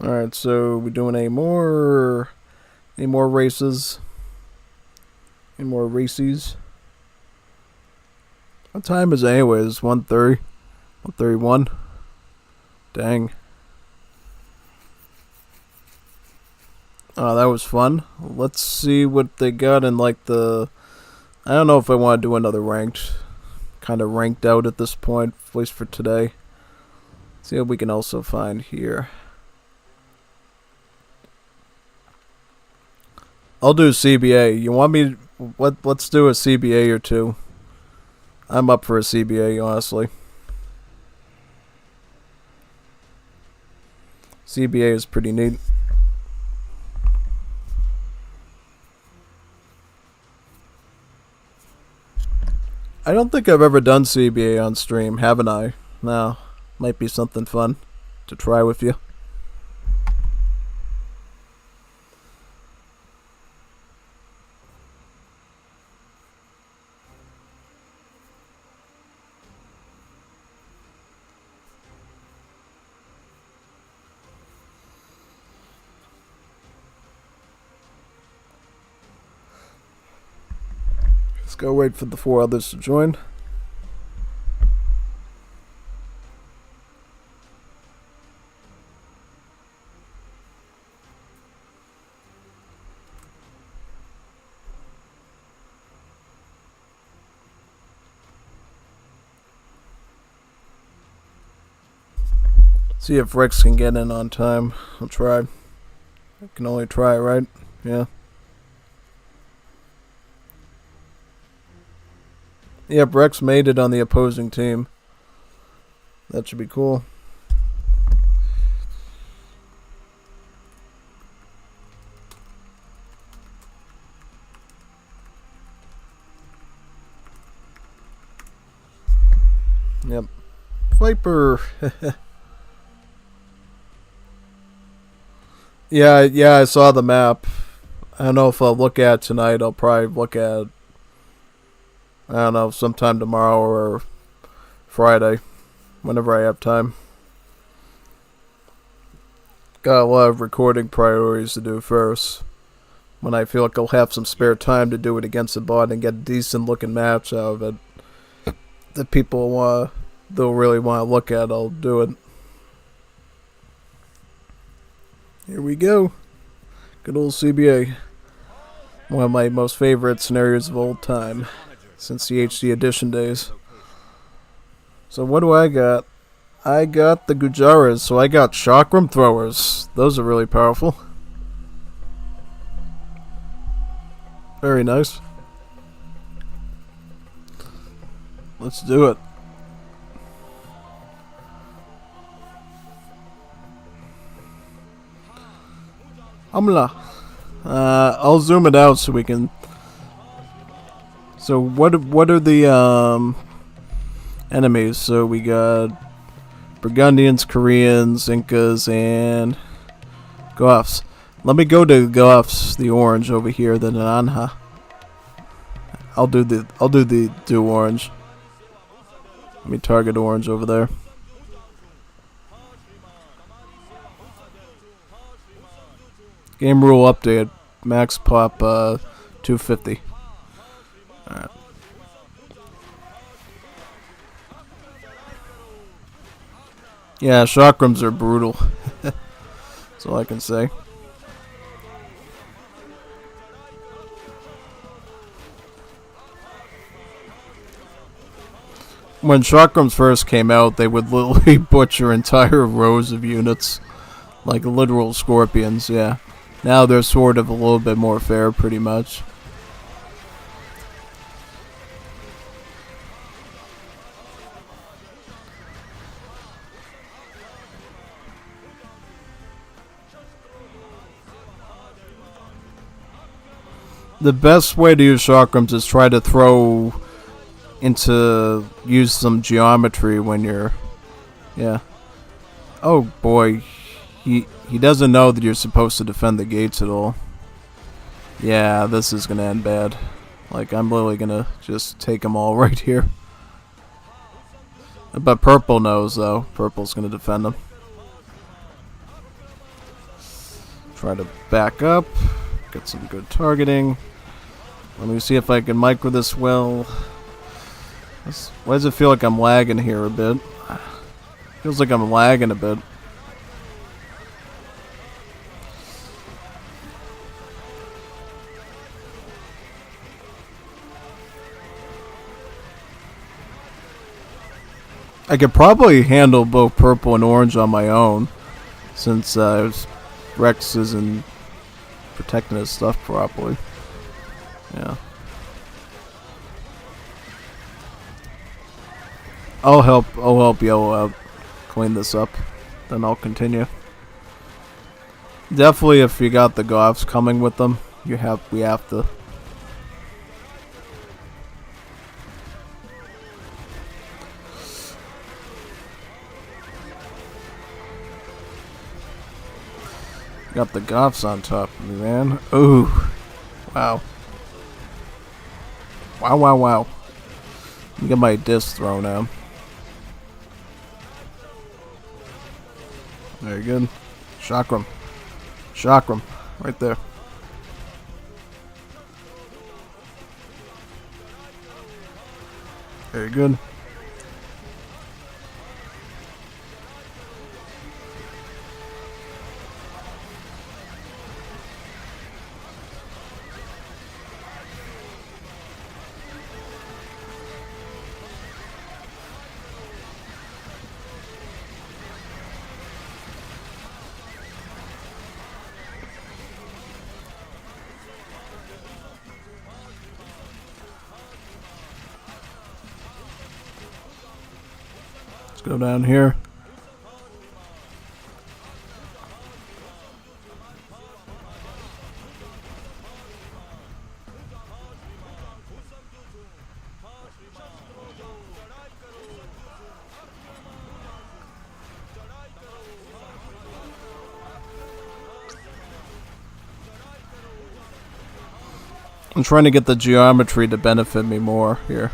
Alright, so we doing any more races? Any more races? What time is it anyways? 1:30? 1:31? Dang. Oh, that was fun. Let's see what they got in like the... I don't know if I want to do another ranked. Kind of ranked out at this point, at least for today. See what we can also find here. I'll do CBA. You want me... Let's do a CBA or two. I'm up for a CBA, honestly. CBA is pretty neat. I don't think I've ever done CBA on stream, haven't I? No. Might be something fun to try with you. Let's go wait for the 4 others to join. See if Rex can get in on time. I'll try. I can only try, right? Yeah. Yep, Rex made it on the opposing team. That should be cool. Yep. Viper. Yeah, I saw the map. I don't know if I'll look at it tonight. I'll probably look at, I don't know, sometime tomorrow or Friday, whenever I have time. Got a lot of recording priorities to do first. When I feel like I'll have some spare time to do it against the bot and get a decent looking match out of it that people they'll really want to look at, I'll do it. Here we go. Good old CBA. One of my most favorite scenarios of all time since the HD edition days. So what do I got? I got the Gujaras, so I got chakram throwers. Those are really powerful. Very nice. Let's do it. I'll zoom it out so we can. So what are the enemies? So we got Burgundians, Koreans, Incas, and Goths. Let me go to Goths, the orange over here, the Nanha. I'll do the orange. Let me target orange over there. Game rule update. Max pop 250. Alright. Yeah, chakrams are brutal. That's all I can say. When chakrams first came out, they would literally butcher entire rows of units. Like literal scorpions, yeah. Now they're sort of a little bit more fair, pretty much. The best way to use chakrams is try to throw use some geometry when you're, yeah. Oh boy, he doesn't know that you're supposed to defend the gates at all. Yeah, this is gonna end bad. Like, I'm literally gonna just take them all right here. But purple knows, though. Purple's gonna defend them. Try to back up. Get some good targeting. Let me see if I can micro this well. Why does it feel like I'm lagging here a bit? Feels like I'm lagging a bit. I could probably handle both purple and orange on my own, since Rex isn't protecting his stuff properly. Yeah. I'll help Yellow out clean this up. Then I'll continue. Definitely if you got the Goths coming with them, we have to. Got the Goths on top of me, man. Ooh. Wow. Wow, wow, wow. Let me get my disc thrown out. Very good. Chakram. Chakram. Right there. Very good. Go down here. I'm trying to get the geometry to benefit me more here.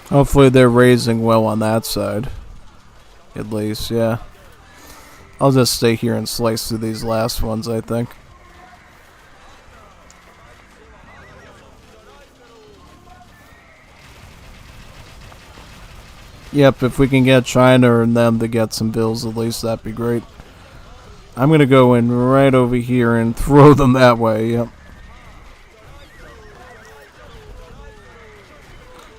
Hopefully they're raising well on that side. At least, yeah. I'll just stay here and slice through these last ones, I think. Yep, if we can get China and them to get some bills, at least that'd be great. I'm gonna go in right over here and throw them that way, yep.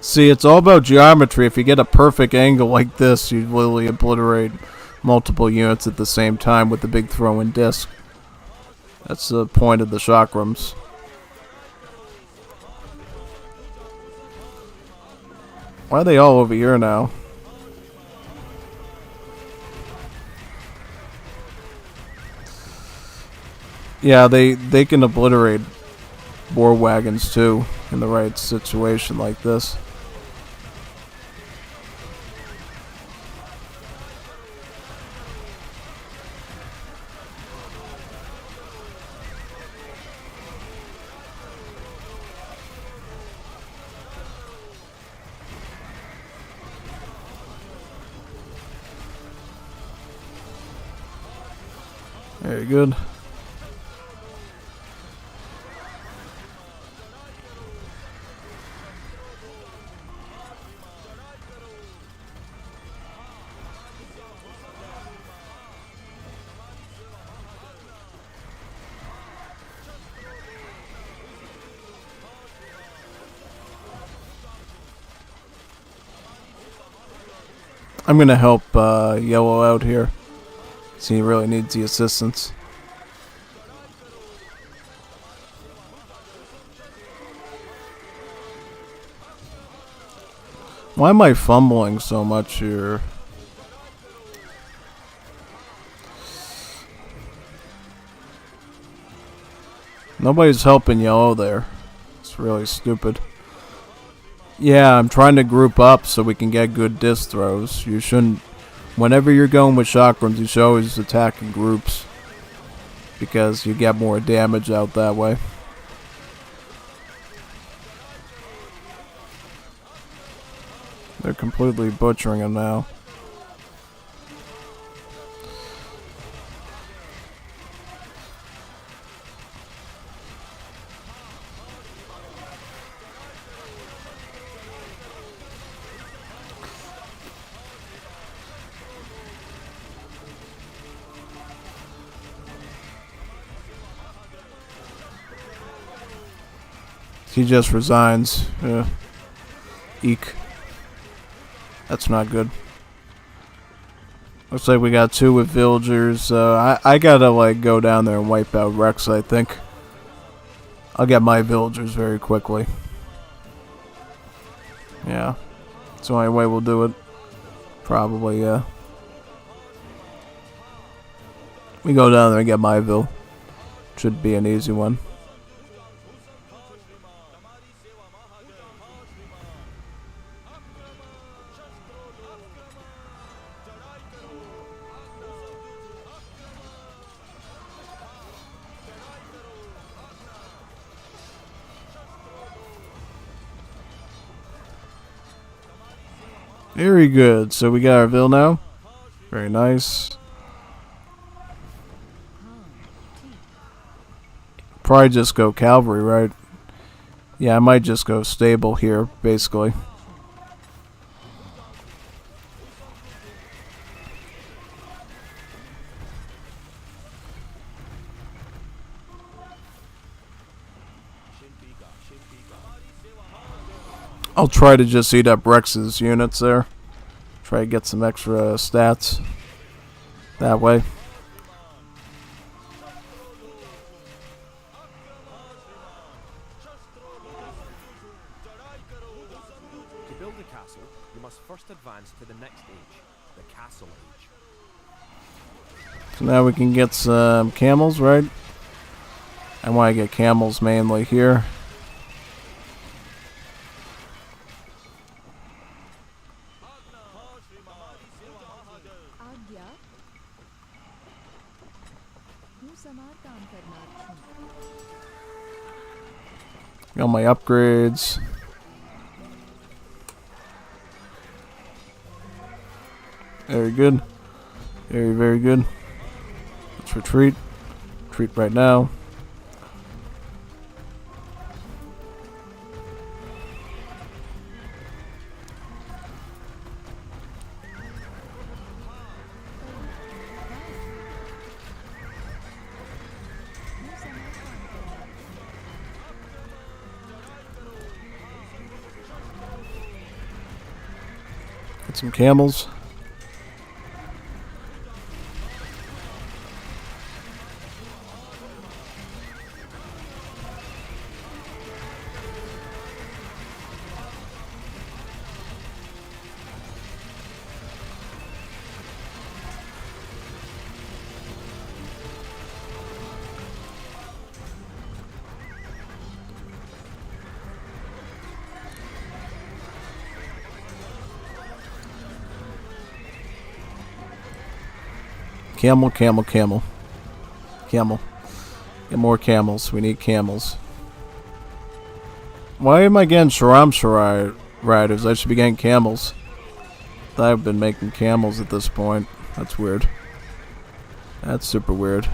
See, it's all about geometry. If you get a perfect angle like this, you literally obliterate multiple units at the same time with the big throw-in disc. That's the point of the chakrams. Why are they all over here now? Yeah, they can obliterate war wagons too in the right situation like this. Very good. I'm gonna help Yellow out here. So he really needs the assistance. Why am I fumbling so much here? Nobody's helping Yellow there. It's really stupid. Yeah, I'm trying to group up so we can get good disc throws. You shouldn't... Whenever you're going with chakrams, you should always attack in groups. because you get more damage out that way. They're completely butchering him now. He just resigns. Eek. That's not good. Looks like we got 2 with villagers. I gotta like go down there and wipe out Rex, I think. I'll get my villagers very quickly. Yeah. It's the only way we'll do it. Probably, yeah. We go down there and get my vill. Should be an easy one. Very good. So we got our vill now. Very nice. Probably just go cavalry, right? Yeah, I might just go stable here, basically. I'll try to just eat up Rex's units there. Try to get some extra stats that way. To build a castle, you must first advance to the next age, the castle age. So now we can get some camels, right? I want to get camels mainly here. Got my upgrades. Very good. Very, very good. Let's retreat. Retreat right now. Get some camels. Camel, camel, camel. Camel. Get more camels. We need camels. Why am I getting Sharam riders? I should be getting camels. I've been making camels at this point. That's weird. That's super weird.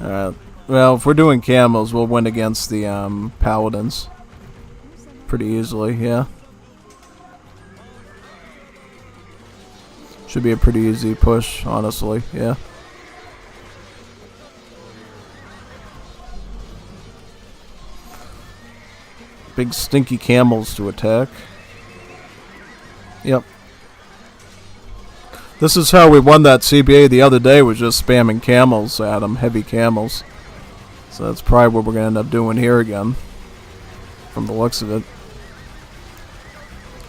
Alright. Well, if we're doing camels, we'll win against the paladins. Pretty easily, yeah. Should be a pretty easy push, honestly, yeah. Big stinky camels to attack. Yep. This is how we won that CBA the other day, was just spamming camels at them, heavy camels. So that's probably what we're going to end up doing here again, from the looks of it.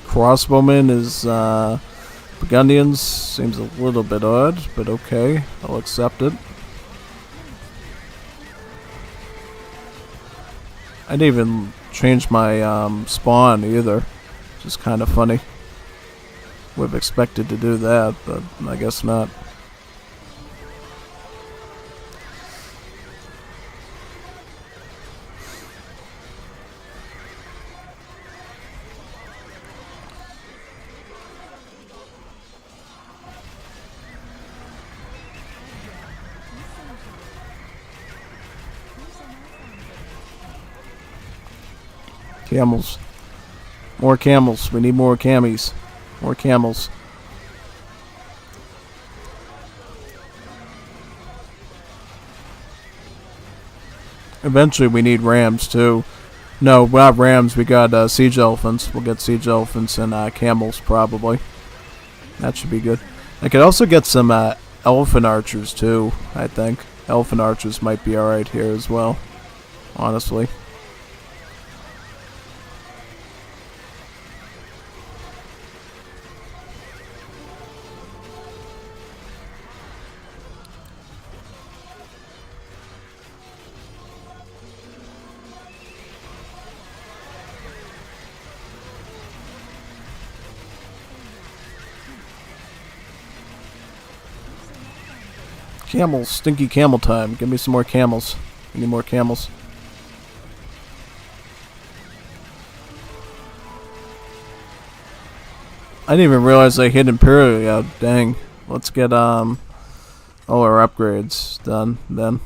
Crossbowman is, Burgundians seems a little bit odd, but okay, I'll accept it. I didn't even change my spawn either, which is kind of funny. Would have expected to do that, but I guess not. Camels. More camels. We need more camis. More camels. Eventually we need rams too. No, not rams. We got siege elephants. We'll get siege elephants and camels probably. That should be good. I could also get some elephant archers too, I think. Elephant archers might be alright here as well, honestly. Camels, stinky camel time. Give me some more camels. We need more camels. I didn't even realize I hit Imperial yet. Dang. Let's get all our upgrades done then.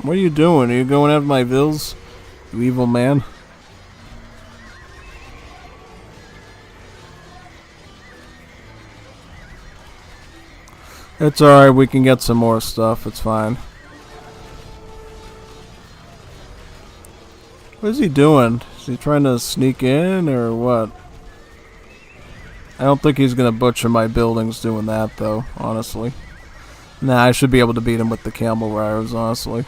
What are you doing? Are you going after my vills? You evil man. It's alright, we can get some more stuff, it's fine. What is he doing? Is he trying to sneak in or what? I don't think he's gonna butcher my buildings doing that though, honestly. Nah, I should be able to beat him with the camel riders, honestly.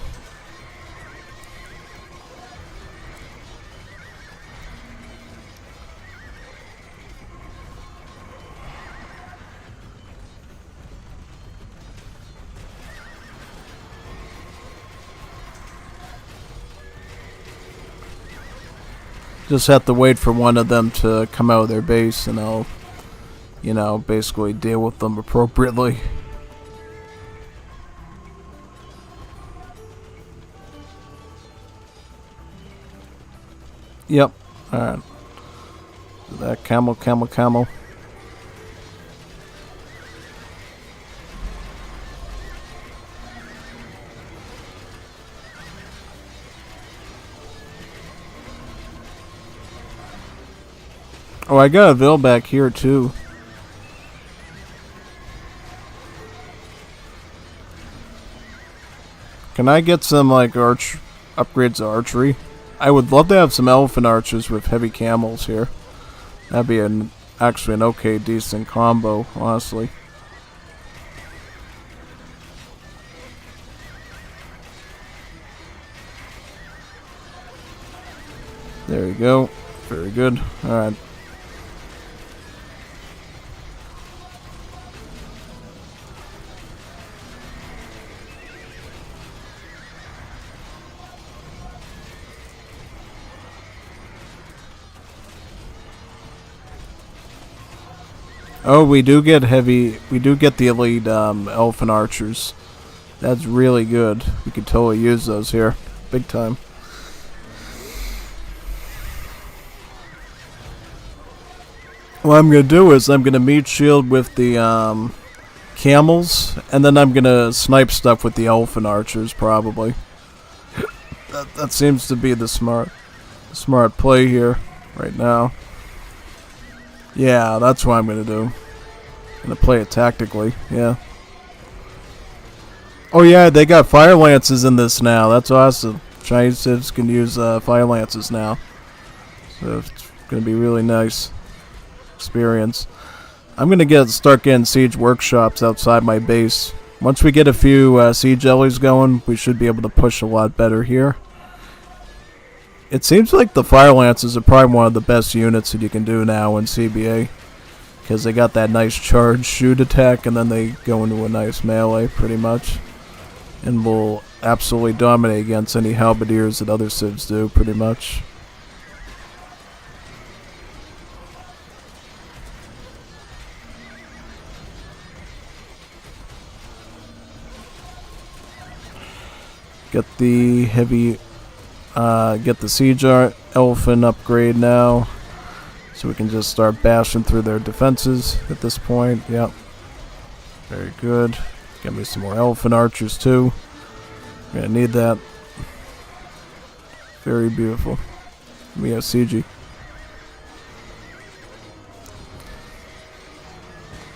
Just have to wait for one of them to come out of their base and I'll, you know, basically deal with them appropriately. Yep. Alright. That camel. Oh, I got a Ville back here too. Can I get some like upgrades to archery? I would love to have some elephant archers with heavy camels here. That'd be actually an okay decent combo, honestly. There we go. Very good. Alright. Oh, we do get the elite elephant archers. That's really good. We could totally use those here. Big time. What I'm going to do is I'm going to meat shield with the camels, and then I'm going to snipe stuff with the elephant archers, probably. That seems to be the smart play here, right now. Yeah, that's what I'm going to do. I'm going to play it tactically, yeah. Oh yeah, they got fire lances in this now. That's awesome. Chinese civs can use fire lances now. So it's going to be really nice experience. I'm going to start getting siege workshops outside my base. Once we get a few siege jellies going, we should be able to push a lot better here. It seems like the fire lances are probably one of the best units that you can do now in CBA. because they got that nice charge shoot attack, and then they go into a nice melee pretty much, and will absolutely dominate against any halberdiers that other civs do pretty much. Get the heavy, get the siege elephant upgrade now, so we can just start bashing through their defenses at this point. Yep, very good. Get me some more elephant archers too. Gonna need that. Very beautiful. We have CG.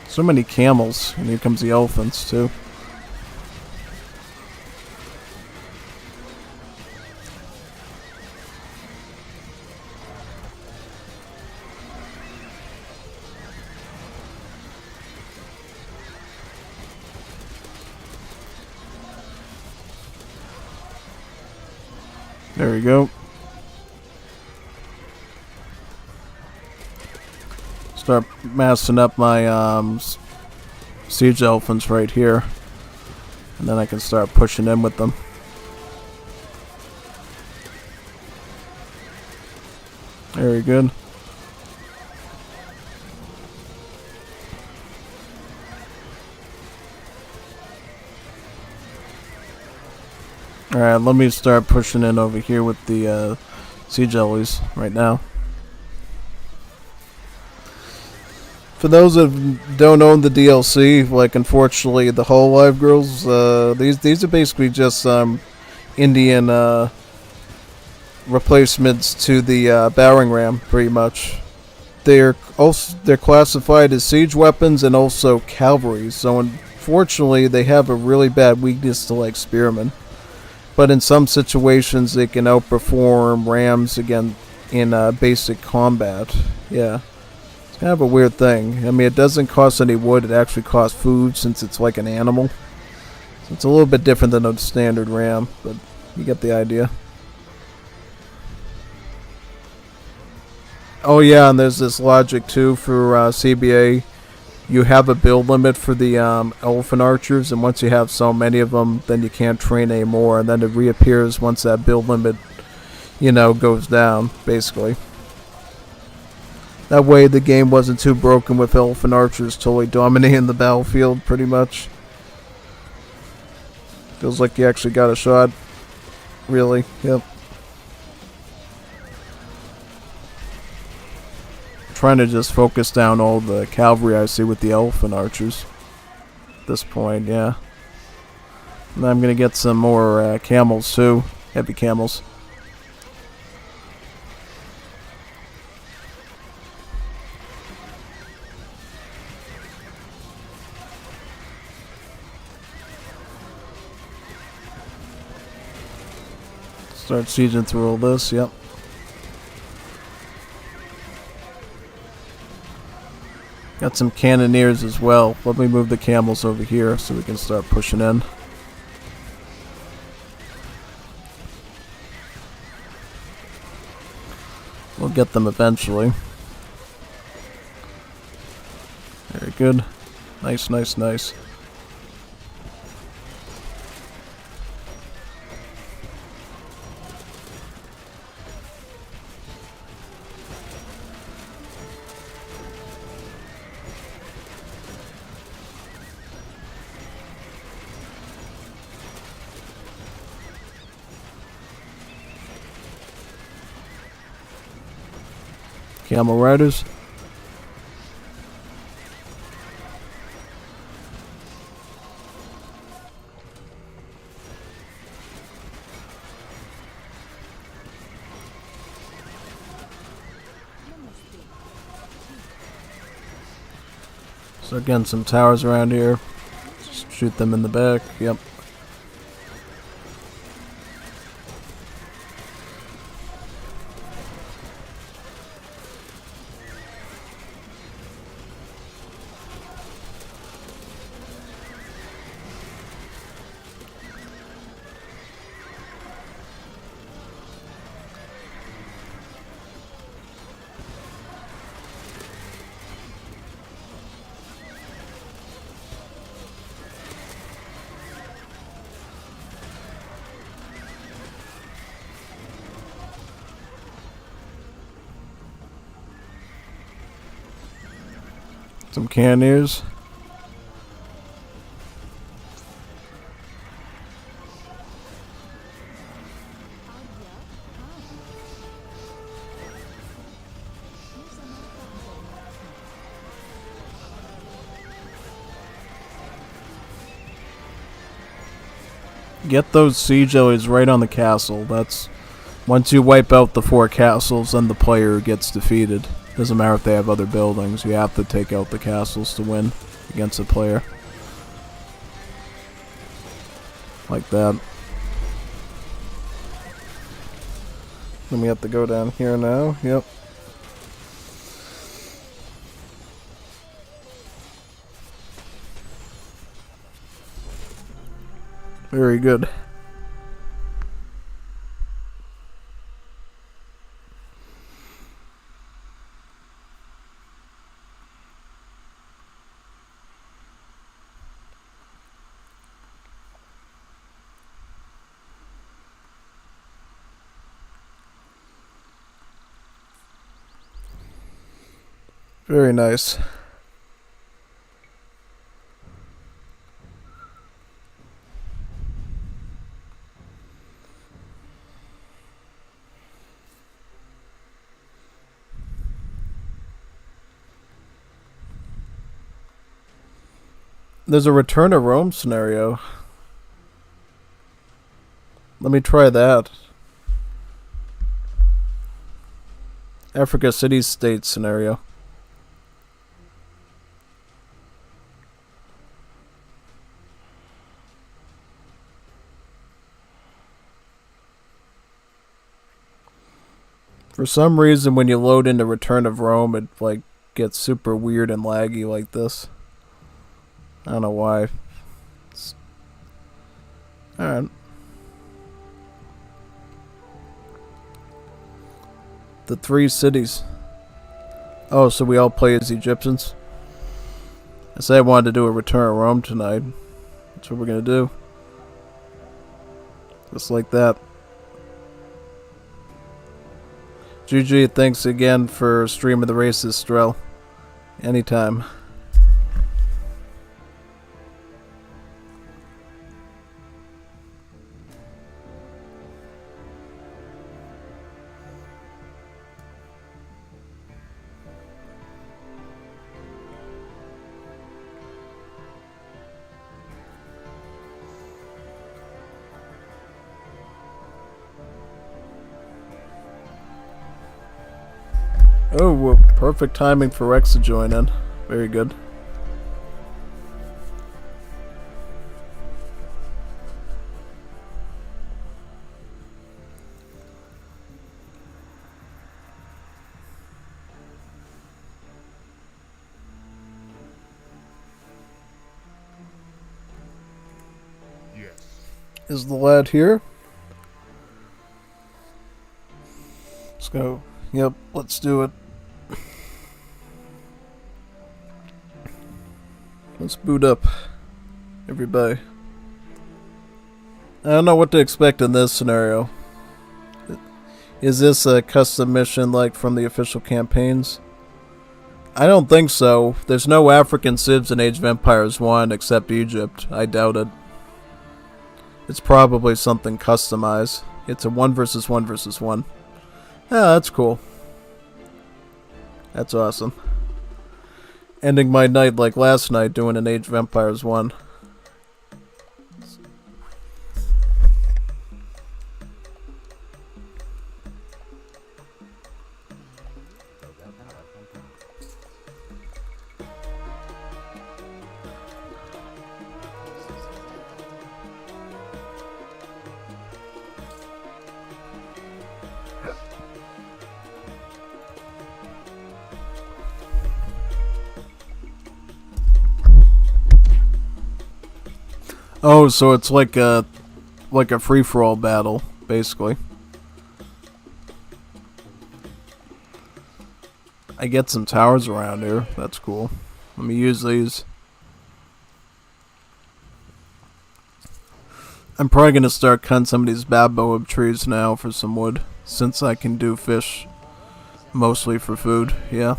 So many camels, and here comes the elephants too. There we go. Start massing up my siege elephants right here, and then I can start pushing in with them. Very good. Alright, let me start pushing in over here with the siege jellies right now. For those that don't own the DLC, like unfortunately the Whole Live girls, these are basically just Indian replacements to the battering ram, pretty much. They're classified as siege weapons and also cavalry, so unfortunately they have a really bad weakness to like spearmen. But in some situations, they can outperform rams again in basic combat. Yeah, it's kind of a weird thing. I mean, it doesn't cost any wood; it actually costs food since it's like an animal. So it's a little bit different than a standard ram, but you get the idea. Oh yeah, and there's this logic too for CBA. You have a build limit for the elephant archers, and once you have so many of them, then you can't train anymore, and then it reappears once that build limit, you know, goes down, basically. That way the game wasn't too broken with elephant archers totally dominating the battlefield, pretty much. Feels like you actually got a shot. Really, yep. Trying to just focus down all the cavalry I see with the elephant archers at this point, yeah. And I'm gonna get some more camels too, heavy camels. Start sieging through all this, yep. Got some cannoneers as well. Let me move the camels over here so we can start pushing in. We'll get them eventually. Very good. Nice, nice, nice. Camel riders. So again, some towers around here. Just shoot them in the back. Yep. Some cannoneers. Get those siege allies right on the castle. That's once you wipe out the 4 castles, then the player gets defeated. Doesn't matter if they have other buildings. You have to take out the castles to win against the player. Like that. Then we have to go down here now. Yep. Very good. Very nice. There's a Return to Rome scenario. Let me try that. Africa City-State scenario. For some reason, when you load into Return of Rome, it like gets super weird and laggy like this. I don't know why. Alright. The 3 cities. Oh, so we all play as Egyptians? I said I wanted to do a Return of Rome tonight. That's what we're gonna do. Just like that. GG, thanks again for streaming the races, Strel. Anytime. Oh, well, perfect timing for Rex to join in. Very good. Yes. Is the lad here? Let's go. Yep, let's do it. Let's boot up, everybody. I don't know what to expect in this scenario. Is this a custom mission like from the official campaigns? I don't think so. There's no African civs in Age of Empires 1 except Egypt. I doubt it. It's probably something customized. It's a 1 versus 1 versus 1. Yeah, that's cool. That's awesome. Ending my night like last night doing an Age of Empires 1. Oh, so it's like a free-for-all battle, basically. I get some towers around here. That's cool. Let me use these. I'm probably gonna start cutting some of these baobab trees now for some wood, since I can do fish mostly for food. Yeah.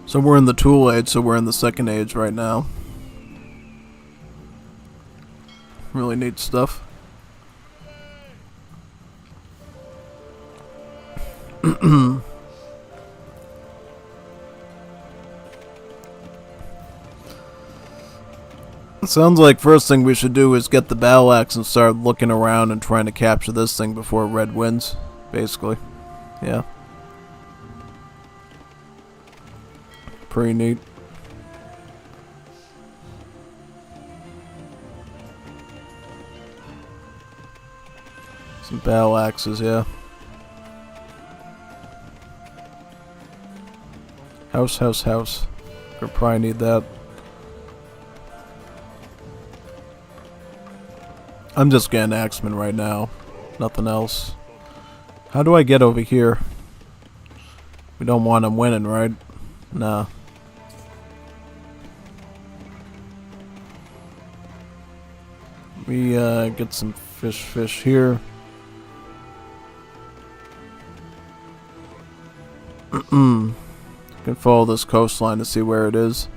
So we're in the tool age, so we're in the second age right now. Really neat stuff. Sounds like first thing we should do is get the battle axe and start looking around and trying to capture this thing before red wins, basically. Yeah. Pretty neat. Some battle axes, yeah. House. We'll probably need that. I'm just getting axemen right now. Nothing else. How do I get over here? We don't want him winning, right? Nah. We get some fish here. Can follow this coastline to see where it is.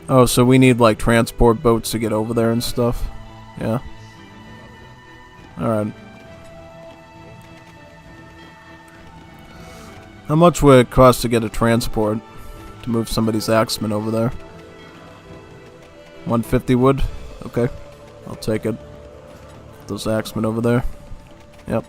Oh, so we need like transport boats to get over there and stuff. Yeah. Alright. How much would it cost to get a transport to move somebody's axemen over there? 150 wood? Okay. I'll take it. Those axemen over there. Yep.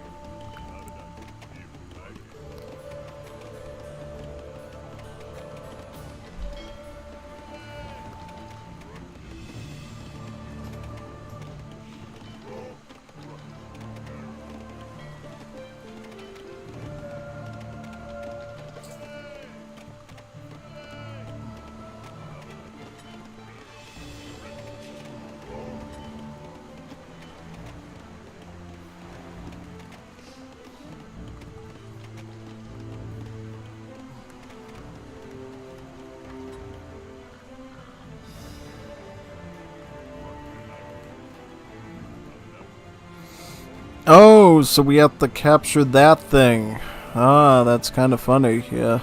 Oh, so we have to capture that thing. Ah, that's kind of funny, yeah.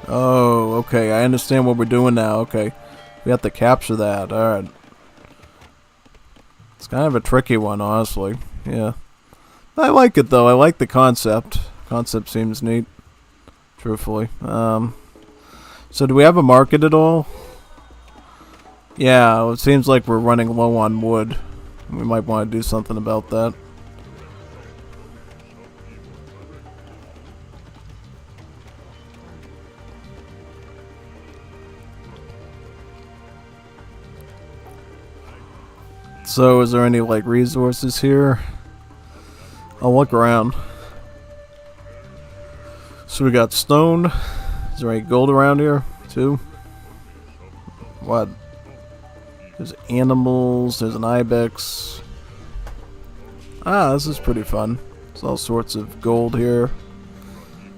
Oh, okay, I understand what we're doing now, okay. We have to capture that, alright. It's kind of a tricky one, honestly, yeah. I like it, though, I like the concept. Concept seems neat, truthfully. So do we have a market at all? Yeah, well, it seems like we're running low on wood. We might want to do something about that. So, is there any, like, resources here? I'll look around. So we got stone. Is there any gold around here, too? What? There's animals, there's an ibex. Ah, this is pretty fun. There's all sorts of gold here.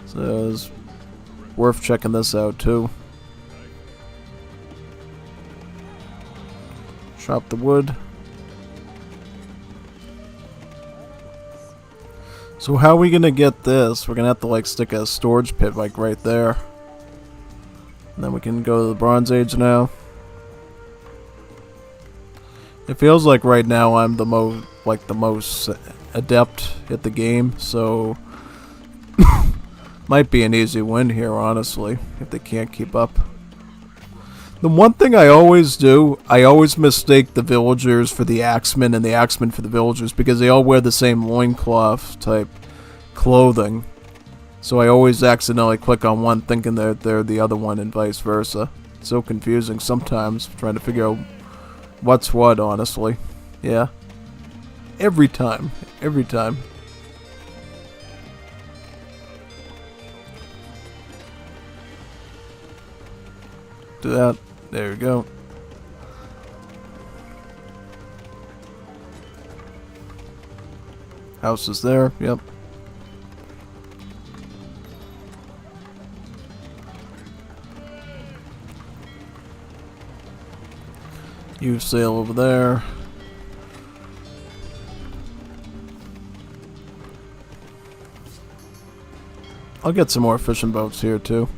So it's worth checking this out too. Chop the wood. So how are we gonna get this? We're gonna have to like stick a storage pit like right there. And then we can go to the Bronze Age now. It feels like right now I'm the most adept at the game, so might be an easy win here, honestly, if they can't keep up. The one thing I always do, I always mistake the villagers for the axemen and the axemen for the villagers because they all wear the same loincloth type clothing. So I always accidentally click on one thinking they're the other one and vice versa. It's so confusing sometimes trying to figure out what's what, honestly. Yeah. Every time. Every time. Do that. There we go. House is there. Yep. You sail over there. I'll get some more fishing boats here too.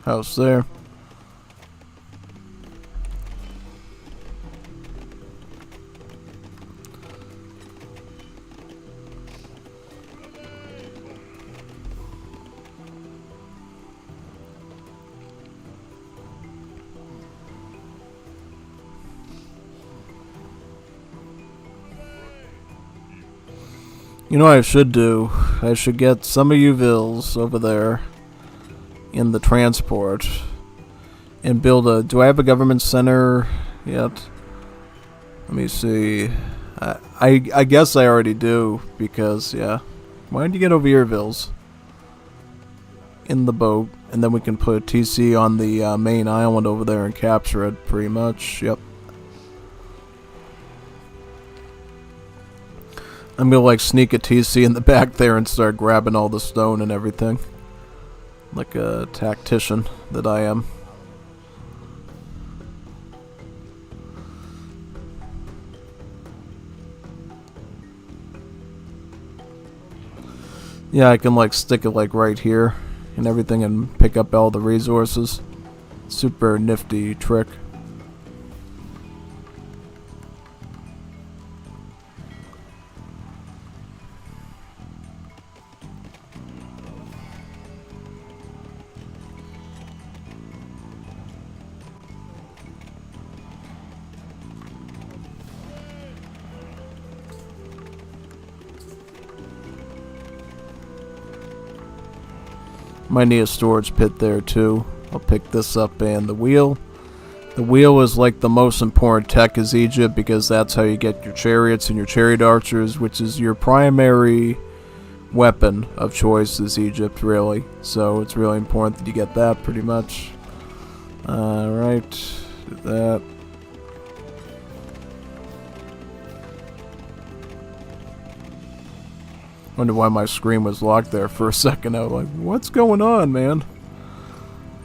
House there. You know what I should do? I should get some of you vills over there in the transport and build a... Do I have a government center yet? Let me see. I guess I already do, because, yeah. Why don't you get over here, vills? In the boat, and then we can put TC on the main island over there and capture it, pretty much. Yep. I'm gonna like sneak a TC in the back there and start grabbing all the stone and everything. Like a tactician that I am. Yeah, I can like stick it like right here and everything and pick up all the resources. Super nifty trick. Might need a storage pit there too. I'll pick this up, and the wheel. The wheel is like the most important tech is Egypt, because that's how you get your chariots and your chariot archers, which is your primary weapon of choice is Egypt, really. So it's really important that you get that pretty much. Alright, do that. Wonder why my screen was locked there for a second. I was like, what's going on, man?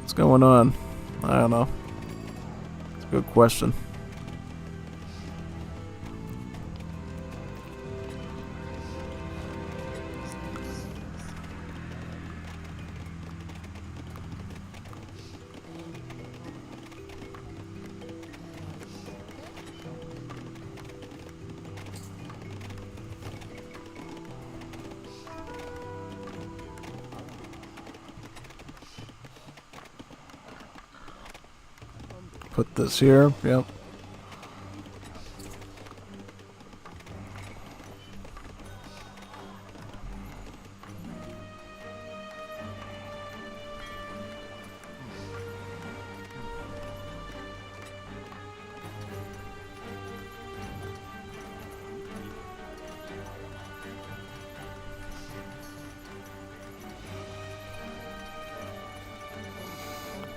What's going on? I don't know. It's a good question. Put this here, yep.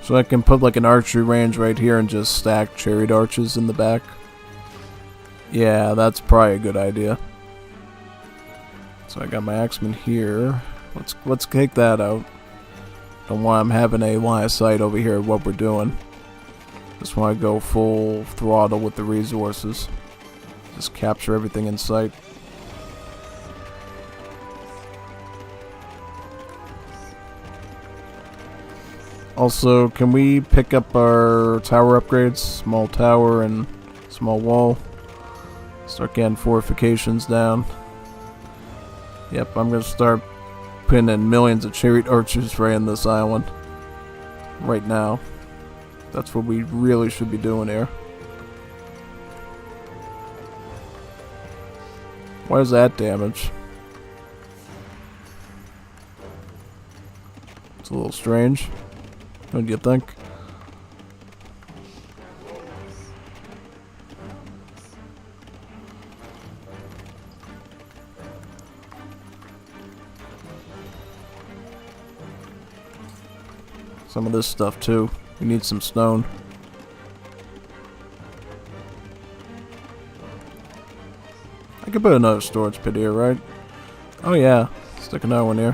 So I can put like an archery range right here and just stack chariot archers in the back. Yeah, that's probably a good idea. So I got my axeman here. Let's take that out. Don't want him having a line of sight over here of what we're doing. Just want to go full throttle with the resources. Just capture everything in sight. Also, can we pick up our tower upgrades? Small tower and small wall. Start getting fortifications down. Yep, I'm going to start putting in millions of chariot archers right in this island. Right now. That's what we really should be doing here. Why is that damage? It's a little strange. What do you think? Some of this stuff too. We need some stone. could put another storage pit here, right? Oh yeah, stick another one here.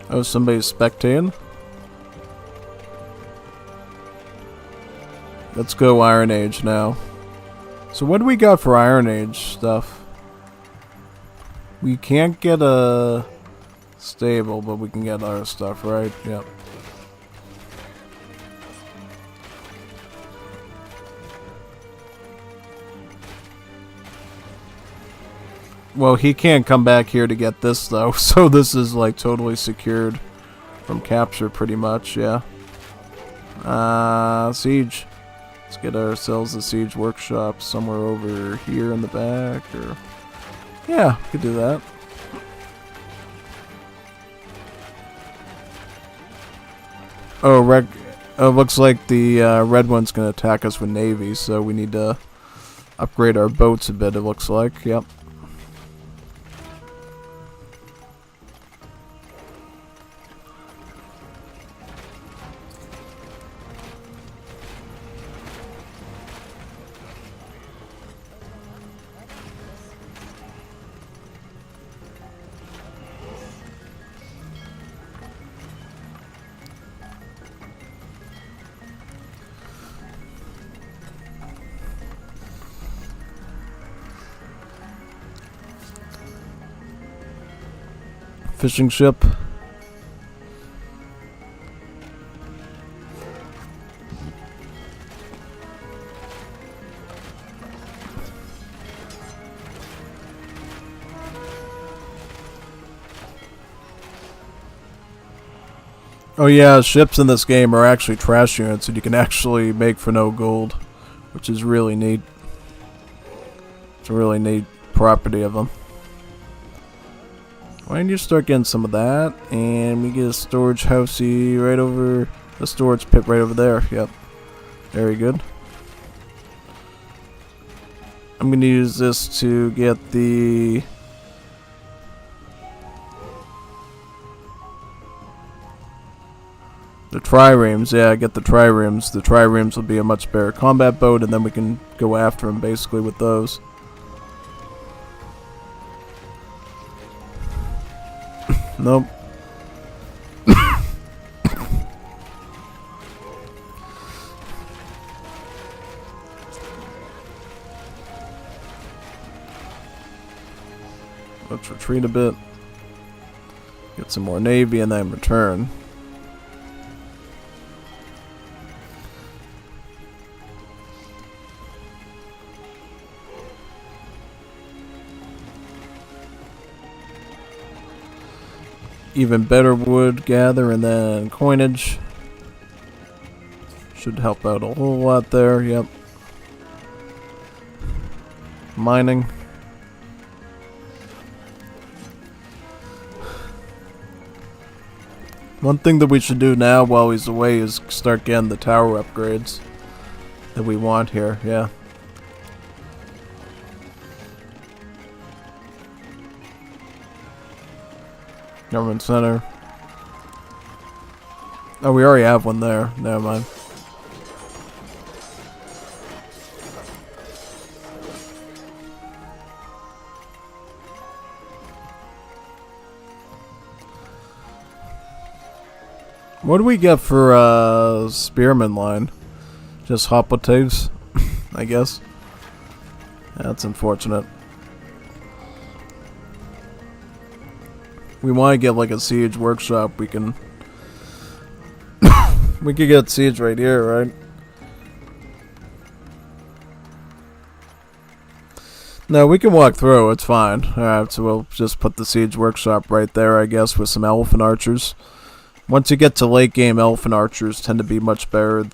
Oh, somebody's spectating. Let's go Iron Age now. So what do we got for Iron Age stuff? We can't get a stable, but we can get other stuff, right? Yep. Well, he can't come back here to get this, though, so this is, like, totally secured from capture, pretty much, yeah. Siege. Let's get ourselves a siege workshop somewhere over here in the back, or... Yeah, we could do that. Oh, looks like the red one's gonna attack us with navy, so we need to upgrade our boats a bit, it looks like, yep. Fishing ship. Oh yeah, ships in this game are actually trash units and you can actually make for no gold, which is really neat. It's a really neat property of them. Why don't you start getting some of that, and we get a storage housey right over, the storage pit right over there. Yep, very good. I'm gonna use this to get the triremes. Yeah, get the triremes. The triremes will be a much better combat boat, and then we can go after them basically with those. Nope. Let's retreat a bit. Get some more navy and then return. Even better wood gather and then coinage. Should help out a whole lot there, yep. Mining. One thing that we should do now while he's away is start getting the tower upgrades that we want here, yeah. Government center. Oh, we already have one there. Never mind. What do we get for spearman line? Just hoplites, I guess. That's unfortunate. We want to get like a siege workshop. We can we could get siege right here, right? No, we can walk through. It's fine. Alright, so we'll just put the siege workshop right there, I guess, with some elephant archers. Once you get to late game, elephant archers tend to be much better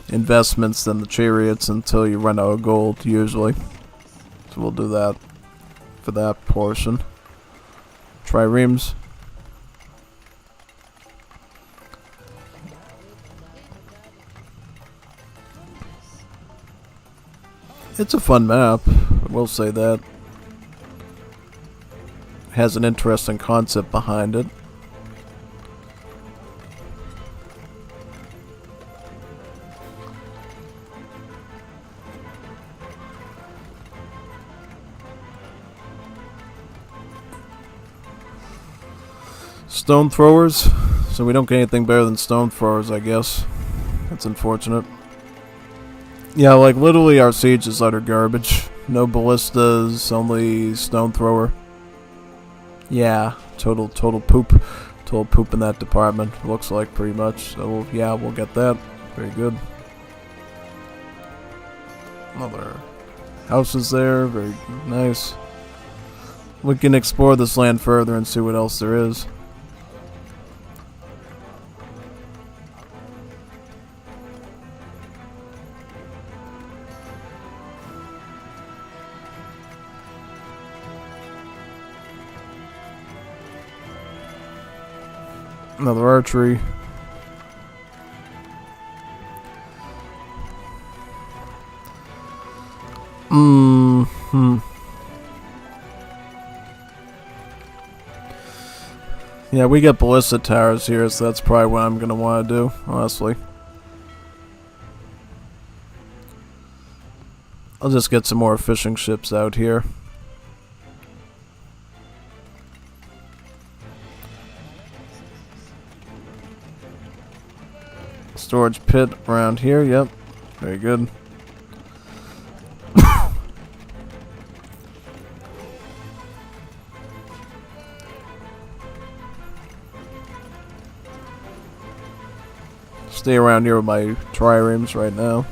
investments than the chariots until you run out of gold, usually. So we'll do that for that portion. Triremes. It's a fun map, I will say that. Has an interesting concept behind it. Stone throwers, so we don't get anything better than stone throwers, I guess. That's unfortunate. Yeah, like literally our siege is utter garbage. No ballistas, only stone thrower. Yeah, total poop. Total poop in that department, looks like pretty much. So yeah, we'll get that. Very good. Another houses there, very nice. We can explore this land further and see what else there is. Another archery. Yeah, we get ballista towers here, so that's probably what I'm gonna want to do, honestly. I'll just get some more fishing ships out here. Storage pit around here, yep. Very good. Stay around here with my triremes right now.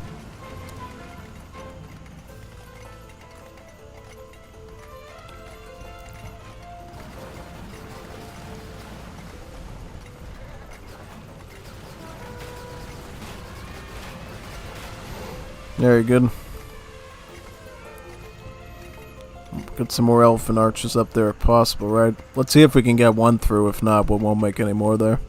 Very good. Get some more elephant archers up there if possible, right? Let's see if we can get one through. If not, we won't make any more there.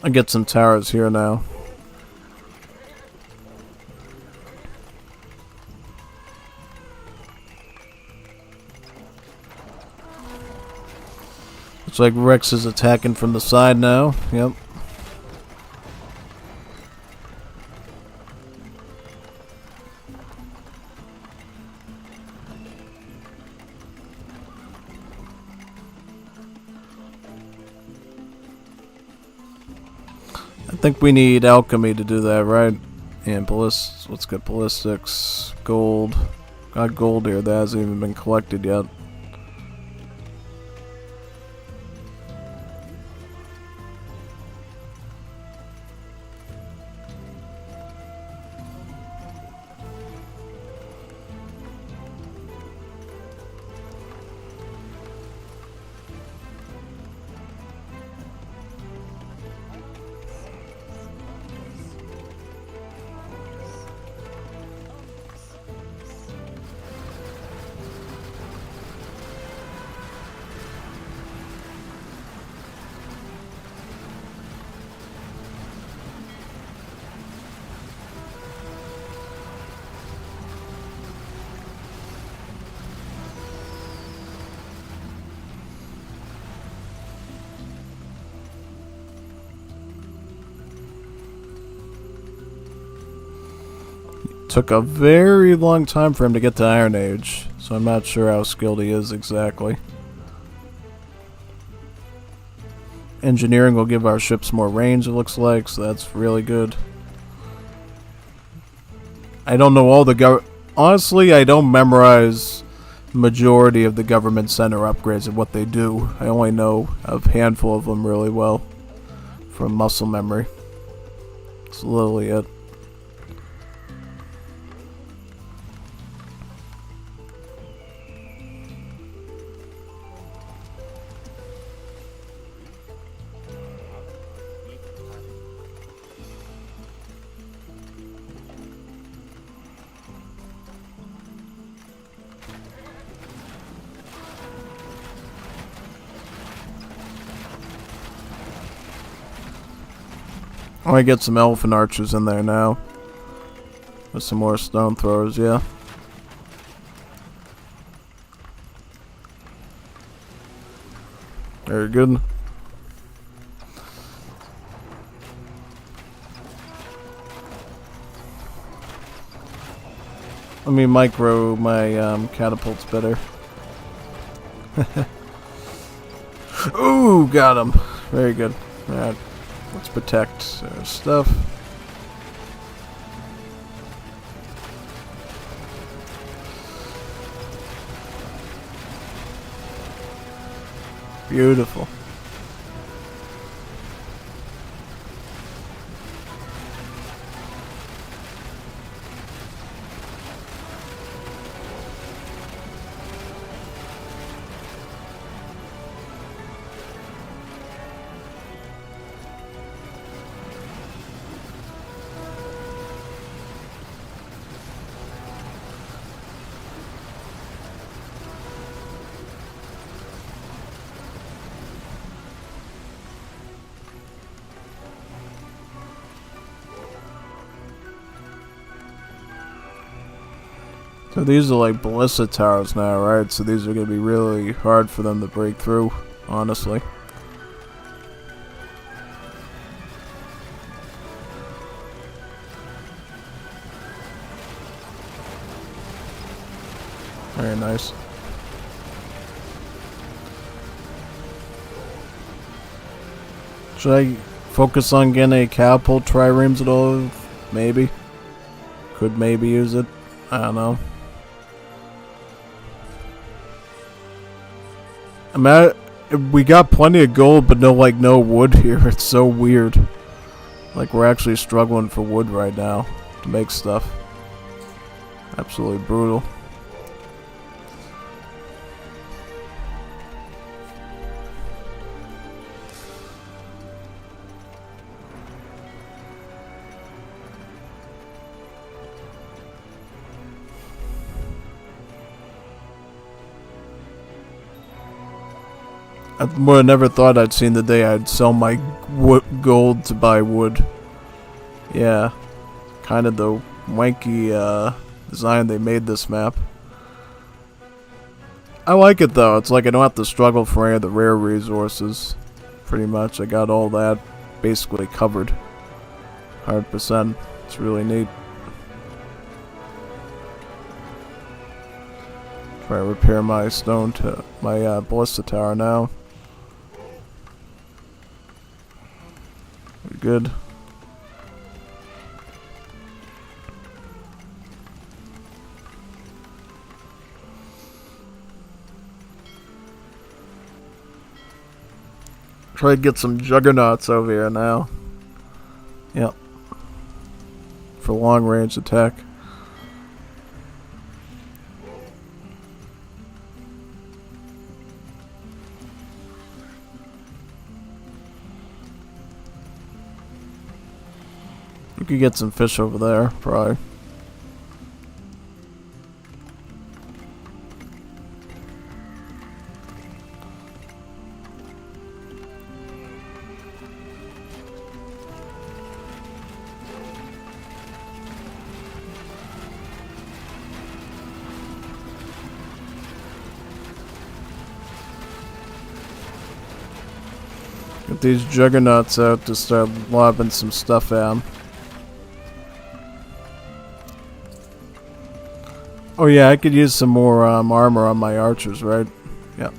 I get some towers here now. Looks like Rex is attacking from the side now. Yep. I think we need alchemy to do that, right? And ballistics. Let's get ballistics. Gold. Got gold here that hasn't even been collected yet. Took a very long time for him to get to Iron Age, so I'm not sure how skilled he is exactly. Engineering will give our ships more range, it looks like, so that's really good. I don't know all the honestly, I don't memorize majority of the government center upgrades and what they do. I only know a handful of them really well from muscle memory. That's literally it. I want to get some elephant archers in there now. With some more stone throwers, yeah. Very good. Let me micro my catapults better. Ooh, got him. Very good. Alright, let's protect our stuff. Beautiful. So these are like ballista towers now, right? So these are going to be really hard for them to break through, honestly. Very nice. Should I focus on getting a catapult triremes at all? Maybe. Could maybe use it. I don't know. We got plenty of gold, but no wood here. It's so weird. Like we're actually struggling for wood right now to make stuff. Absolutely brutal. I would have never thought I'd seen the day I'd sell my gold to buy wood. Yeah, kind of the wanky design they made this map. I like it though. It's like I don't have to struggle for any of the rare resources. Pretty much, I got all that basically covered. 100%. It's really neat. Try to repair my stone to my ballista tower now. Good. Try to get some juggernauts over here now. Yep. For long range attack. You could get some fish over there, probably. Get these juggernauts out to start lobbing some stuff at them. Oh yeah, I could use some more armor on my archers, right? Yep.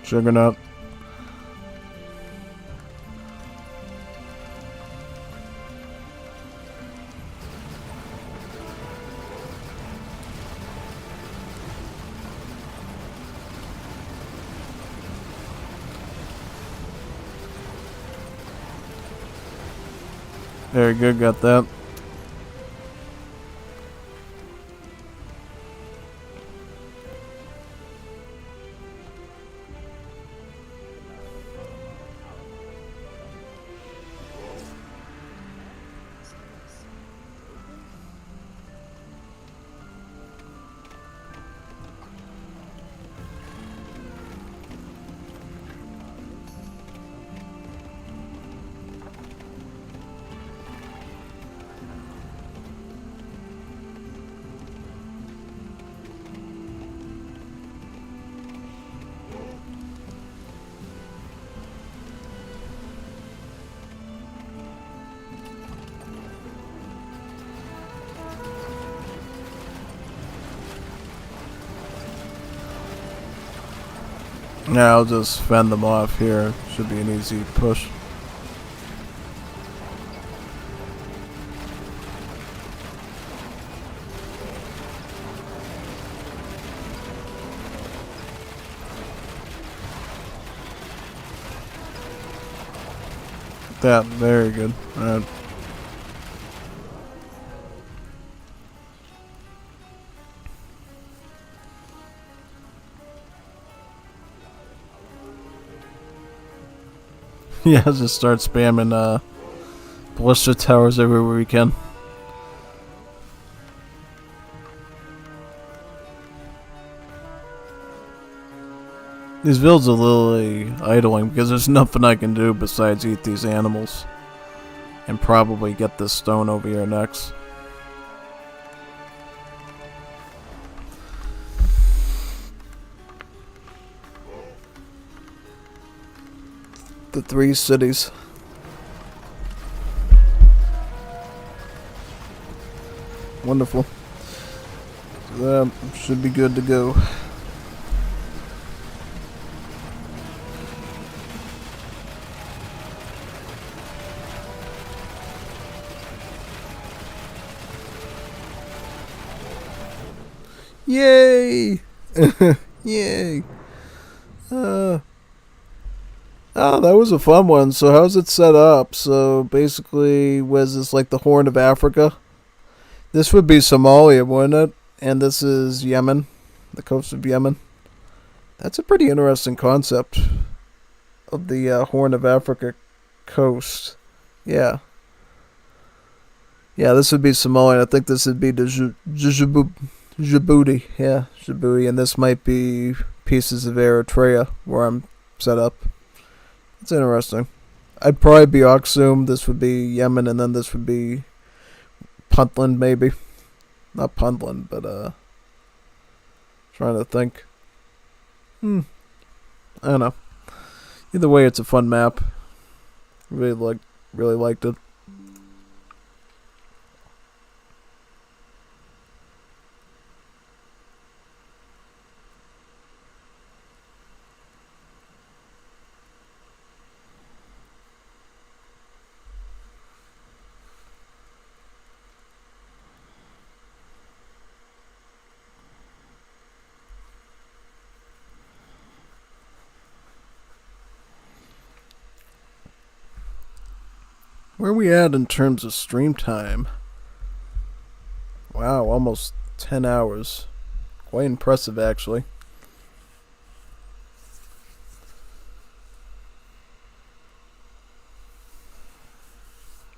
Juggernaut. Very good, got that. Yeah, I'll just fend them off here. Should be an easy push. That, very good. Alright. Yeah, just start spamming ballista towers everywhere we can. These builds are literally idling because there's nothing I can do besides eat these animals. And probably get this stone over here next. The 3 cities. Wonderful. That should be good to go. Yay! Yay! Oh, that was a fun one. So how's it set up? So basically, was this like the Horn of Africa? This would be Somalia, wouldn't it? And this is Yemen, the coast of Yemen. That's a pretty interesting concept of the Horn of Africa coast. Yeah. Yeah, this would be Somalia. I think this would be the Djibouti. Yeah, Djibouti. And this might be pieces of Eritrea where I'm set up. It's interesting. I'd probably be Aksum. This would be Yemen. And then this would be Puntland, maybe. Not Puntland, but, trying to think. I don't know. Either way, it's a fun map. Really liked it. Where are we at in terms of stream time? Wow, almost 10 hours. Quite impressive, actually.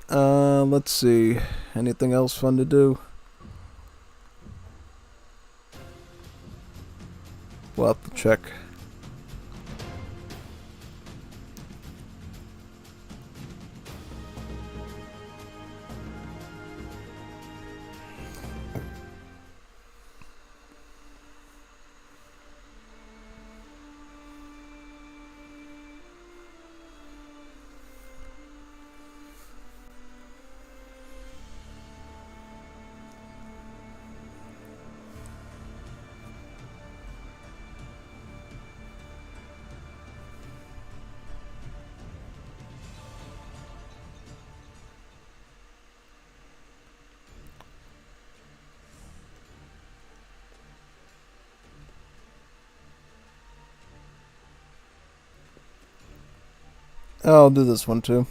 Let's see. Anything else fun to do? We'll have to check. I'll do this one too.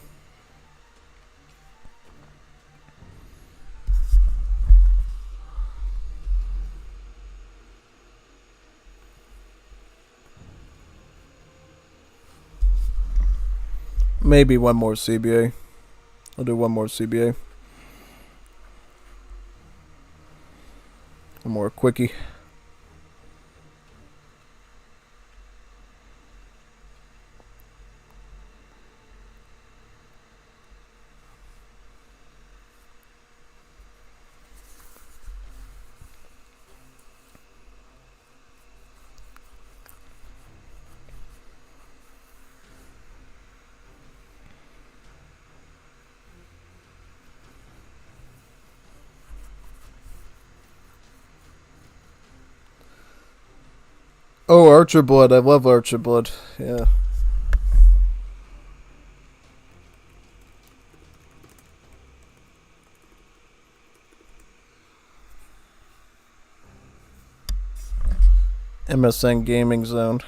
Maybe one more CBA. I'll do one more CBA. One more quickie. Oh, Archer Blood. I love Archer Blood. Yeah. MSN Gaming Zone.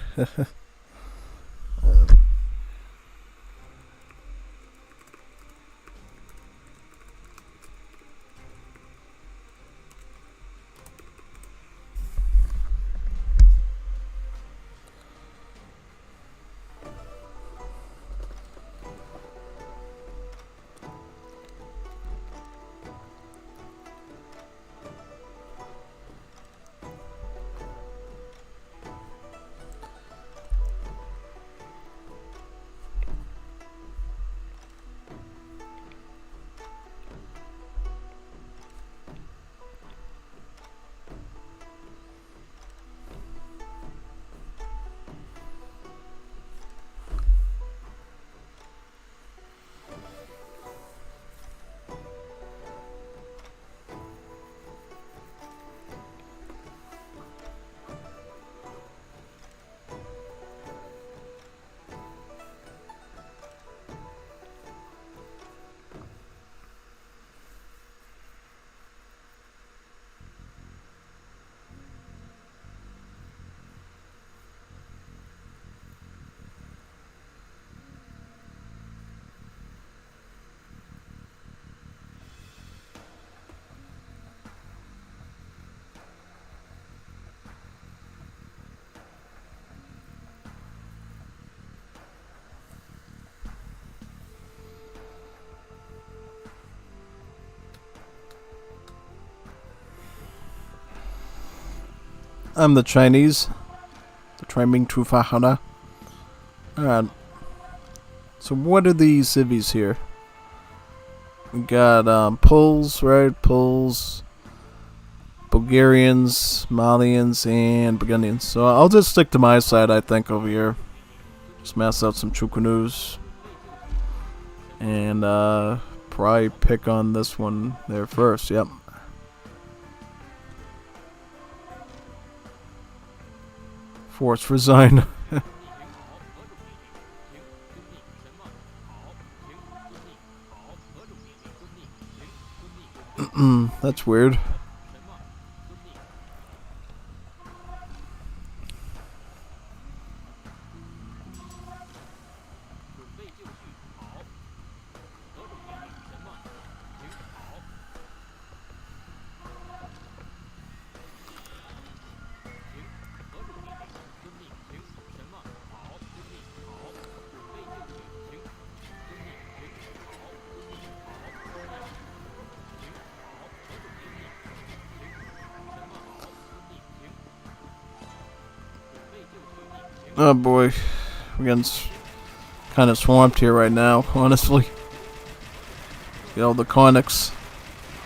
I'm the Chinese. The Triming Tufahana. Alright. So what are these civvies here? We got Poles, right? Poles, Bulgarians, Malians, and Burgundians. So I'll just stick to my side, I think, over here. Just mass out some Chukanus. And probably pick on this one there first, yep. Force resign. That's weird. Oh boy, we're getting kind of swamped here right now, honestly. Get all the conics.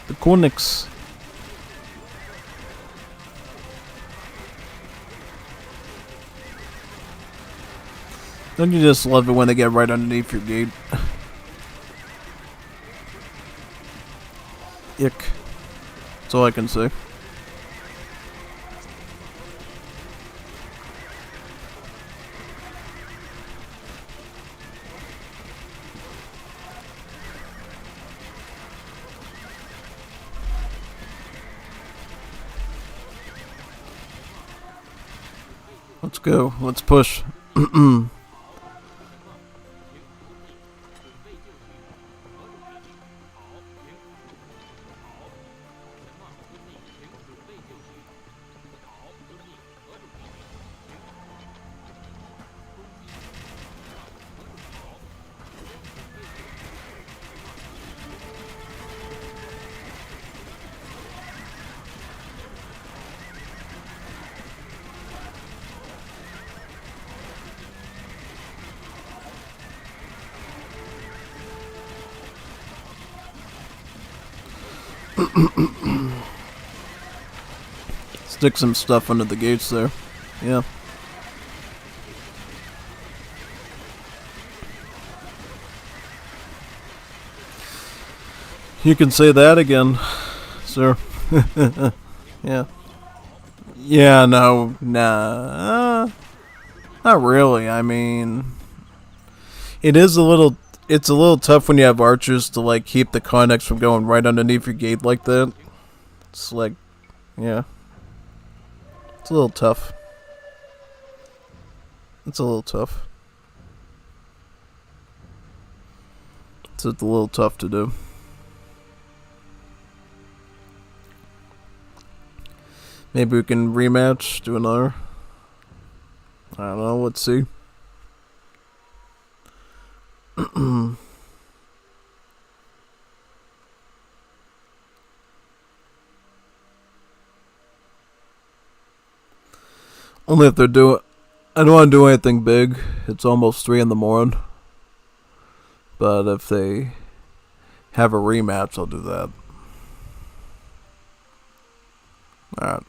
The conics. Don't you just love it when they get right underneath your gate? Ick. That's all I can say. Let's go. Let's push. Stick some stuff under the gates there. Yeah. You can say that again, sir. Yeah. Yeah, no. Nah. Not really. I mean, it is a little. It's a little tough when you have archers to like keep the connects from going right underneath your gate like that. It's like, yeah, it's a little tough. It's a little tough. It's a little tough to do. Maybe we can rematch, do another. I don't know, let's see. Only if they're doing... I don't want to do anything big. It's almost 3 in the morning. But if they have a rematch, I'll do that. Alright.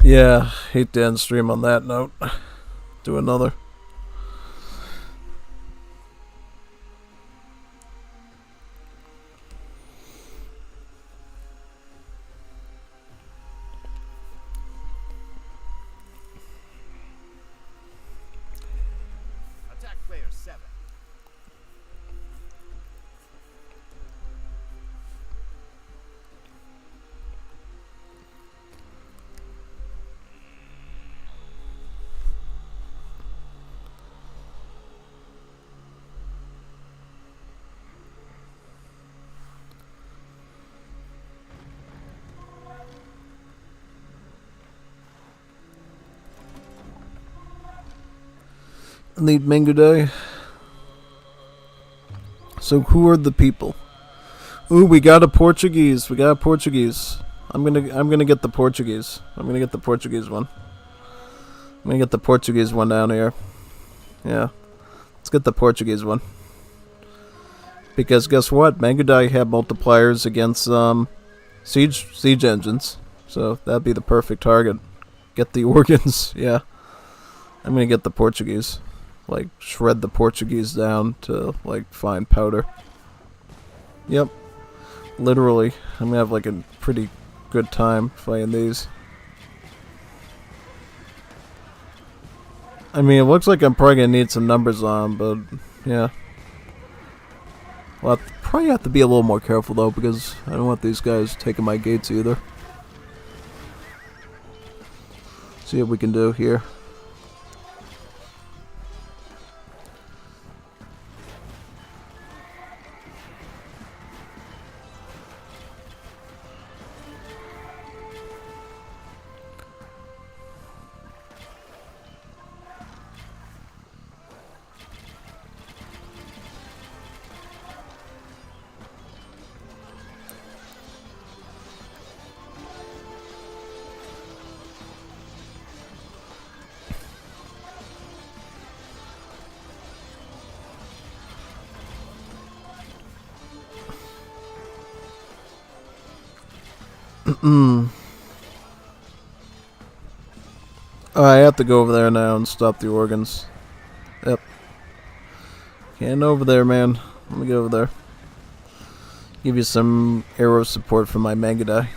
Yeah, hate to end stream on that note. Do another. Attack player 7. Need Mango Day. So who are the people? Ooh, we got a Portuguese. We got a Portuguese. I'm gonna get the Portuguese. I'm gonna get the Portuguese one. I'm gonna get the Portuguese one down here. Yeah. Let's get the Portuguese one. Because guess what? Mango Day have multipliers against siege engines. So that'd be the perfect target. Get the organs, yeah. I'm gonna get the Portuguese. Like, shred the Portuguese down to, like, fine powder. Yep. Literally. I'm gonna have, like, a pretty good time fighting these. I mean, it looks like I'm probably gonna need some numbers on, but, yeah. Well, I'll probably have to be a little more careful, though, because I don't want these guys taking my gates either. See what we can do here. Oh, I have to go over there now and stop the organs. Yep. Can't over there, man. Let me go over there. Give you some arrow support from my Mega Die.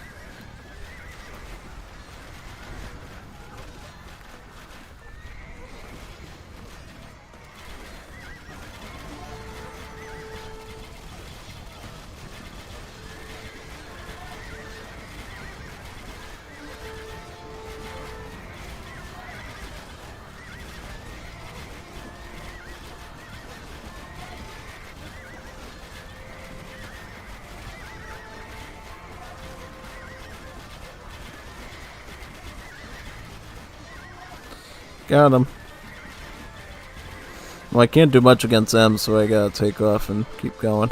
Got him. Well, I can't do much against them, so I gotta take off and keep going.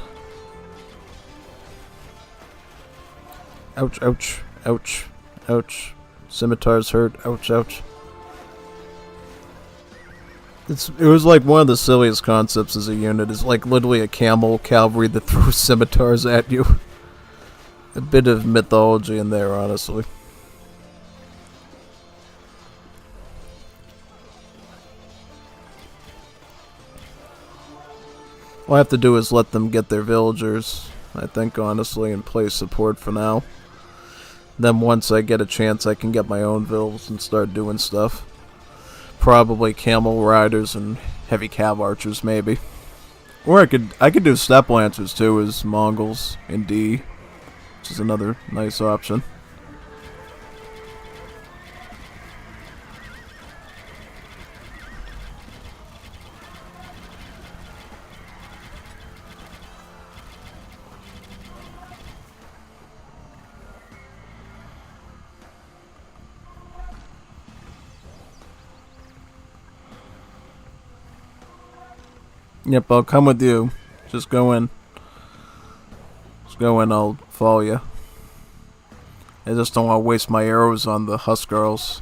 Ouch, ouch, ouch, ouch. Scimitar's hurt. Ouch, ouch. It was like one of the silliest concepts as a unit. It's like literally a camel cavalry that throws scimitars at you. A bit of mythology in there, honestly. All I have to do is let them get their villagers, I think, honestly, and play support for now. Then once I get a chance, I can get my own vills and start doing stuff. Probably camel riders and heavy cav archers, maybe. Or I could do steppe lancers too, as Mongols in D, which is another nice option. Yep, I'll come with you. Just go in. Just go in, I'll follow you. I just don't want to waste my arrows on the Huskarls.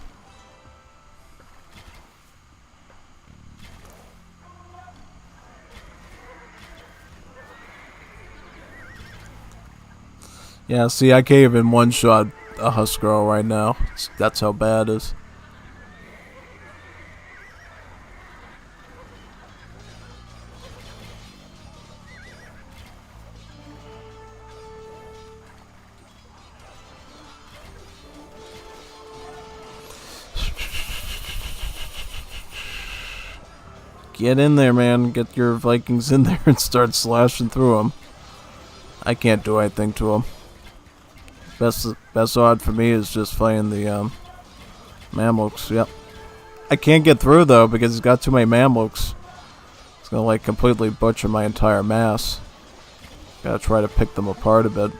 Yeah, see, I can't even one-shot a Huskarl right now. That's how bad it is. Get in there, man. Get your Vikings in there and start slashing through them. I can't do anything to them. Best odd for me is just fighting the Mamluks. Yep. I can't get through though because he's got too many Mamluks. It's gonna like completely butcher my entire mass. Gotta try to pick them apart a bit.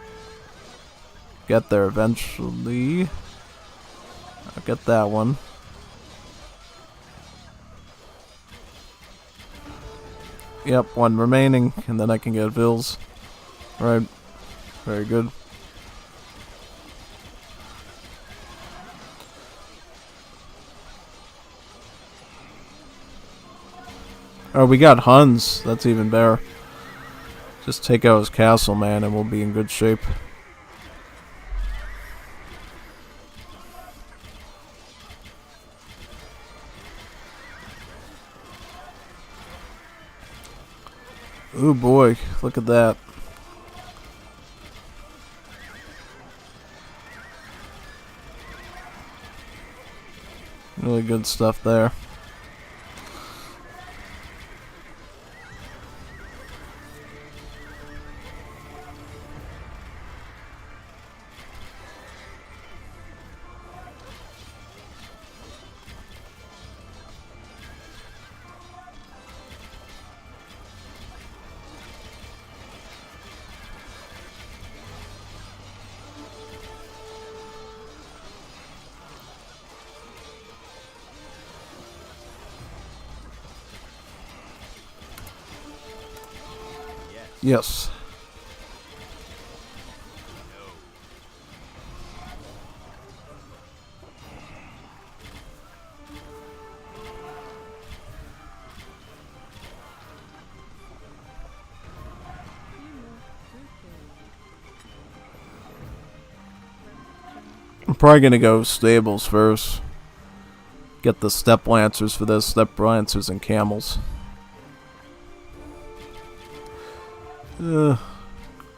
Get there eventually. I'll get that one. Yep, one remaining, and then I can get Vills. Right. Very good. Oh, we got Huns. That's even better. Just take out his castle, man, and we'll be in good shape. Ooh boy, look at that. Really good stuff there. Yes. I'm probably gonna go stables first. Get the steppe lancers for this, steppe lancers and camels.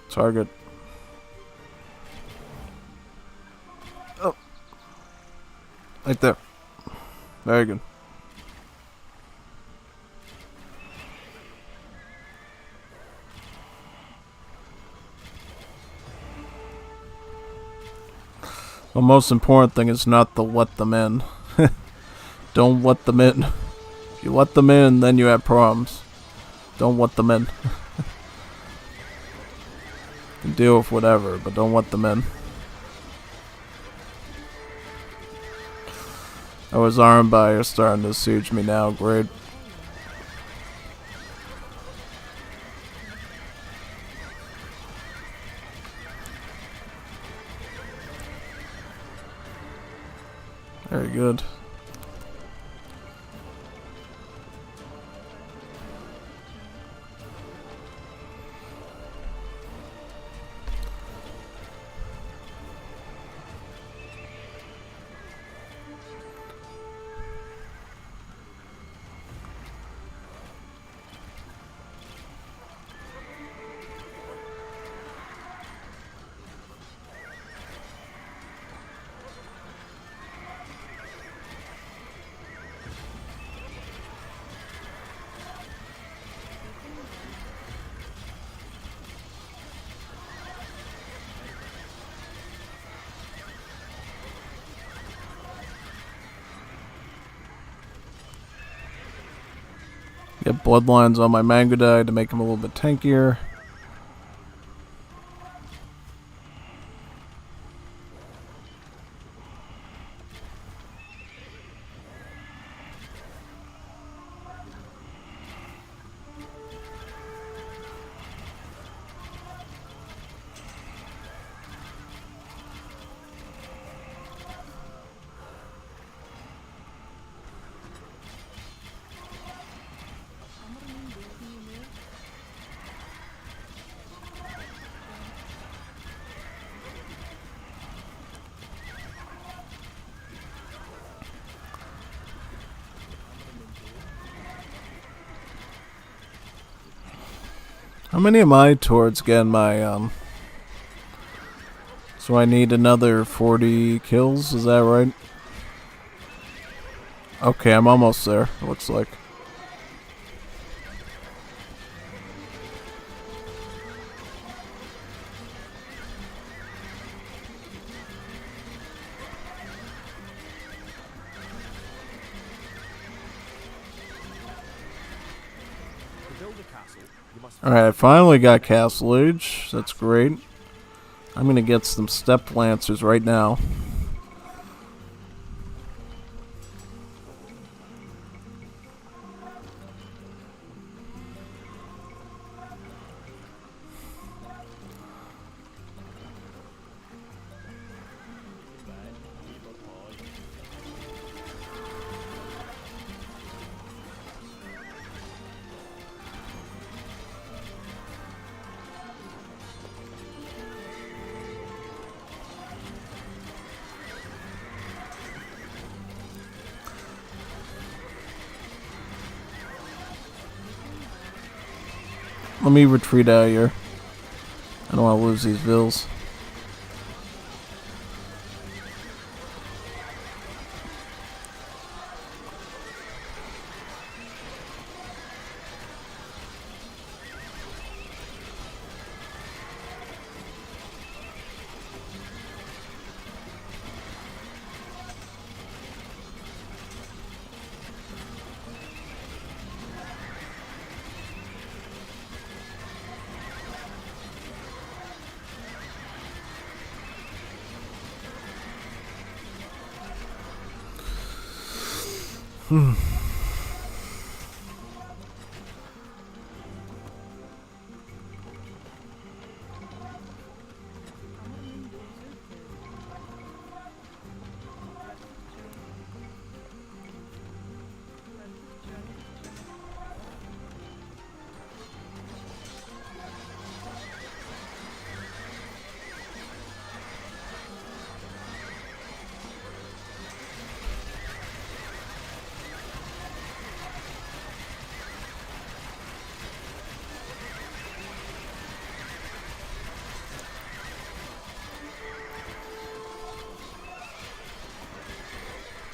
Target. Oh. Right there. Very good. The most important thing is not to let them in. Don't let them in. If you let them in, then you have problems. Don't let them in. You can deal with whatever, but don't let them in. Oh, his arm by are starting to siege me now. Great. Very good. Get bloodlines on my Mangudai to make him a little bit tankier. How many am I towards getting my, So I need another 40 kills, is that right? Okay, I'm almost there, it looks like. To build a castle, you must Alright, I finally got Castle Age. That's great. I'm gonna get some Step Lancers right now. Let me retreat out of here. I don't want to lose these vills.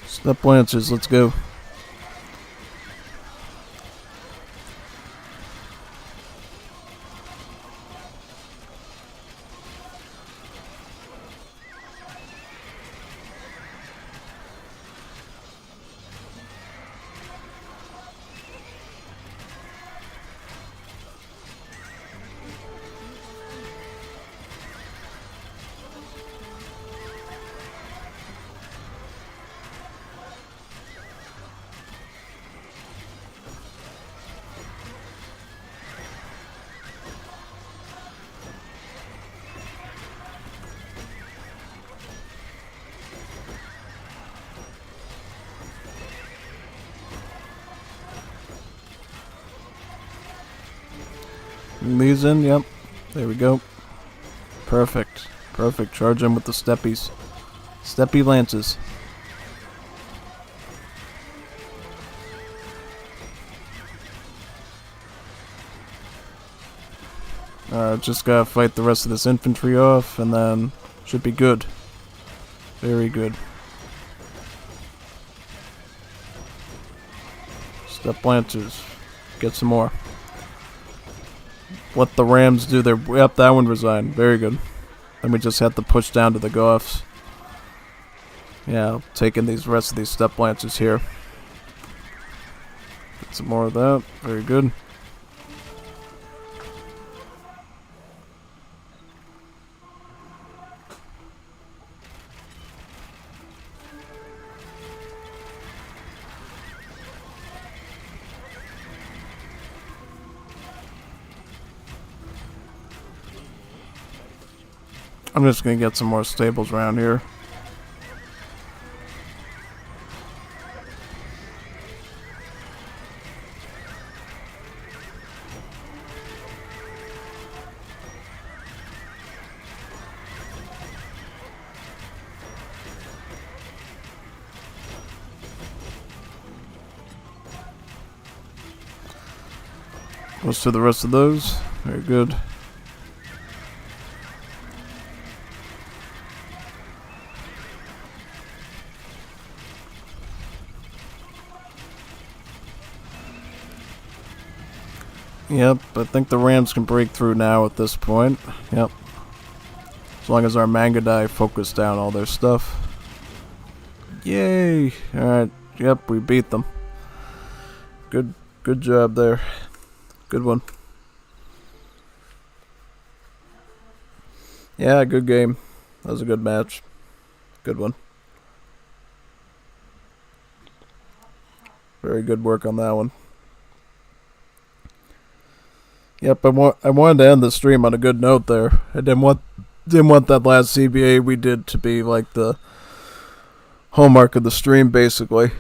Step Lancers, let's go. These in, yep. There we go. Perfect. Perfect. Charge him with the steppies. Steppy lances. Just gotta fight the rest of this infantry off, and then should be good. Very good. Step Lancers. Get some more. Let the Rams do their... Yep, that one resigned. Very good. Then we just have to push down to the Goths. Yeah, taking these rest of these Step Lancers here. Some more of that. Very good. I'm just gonna get some more stables around here. Goes to the rest of those. Very good. Yep, I think the Rams can break through now at this point. Yep. As long as our Mangadai focus down all their stuff. Yay! Alright, yep, we beat them. Good job there. Good one. Yeah, good game. That was a good match. Good one. Very good work on that one. Yep, I wanted to end the stream on a good note there. I didn't want that last CBA we did to be like the hallmark of the stream, basically.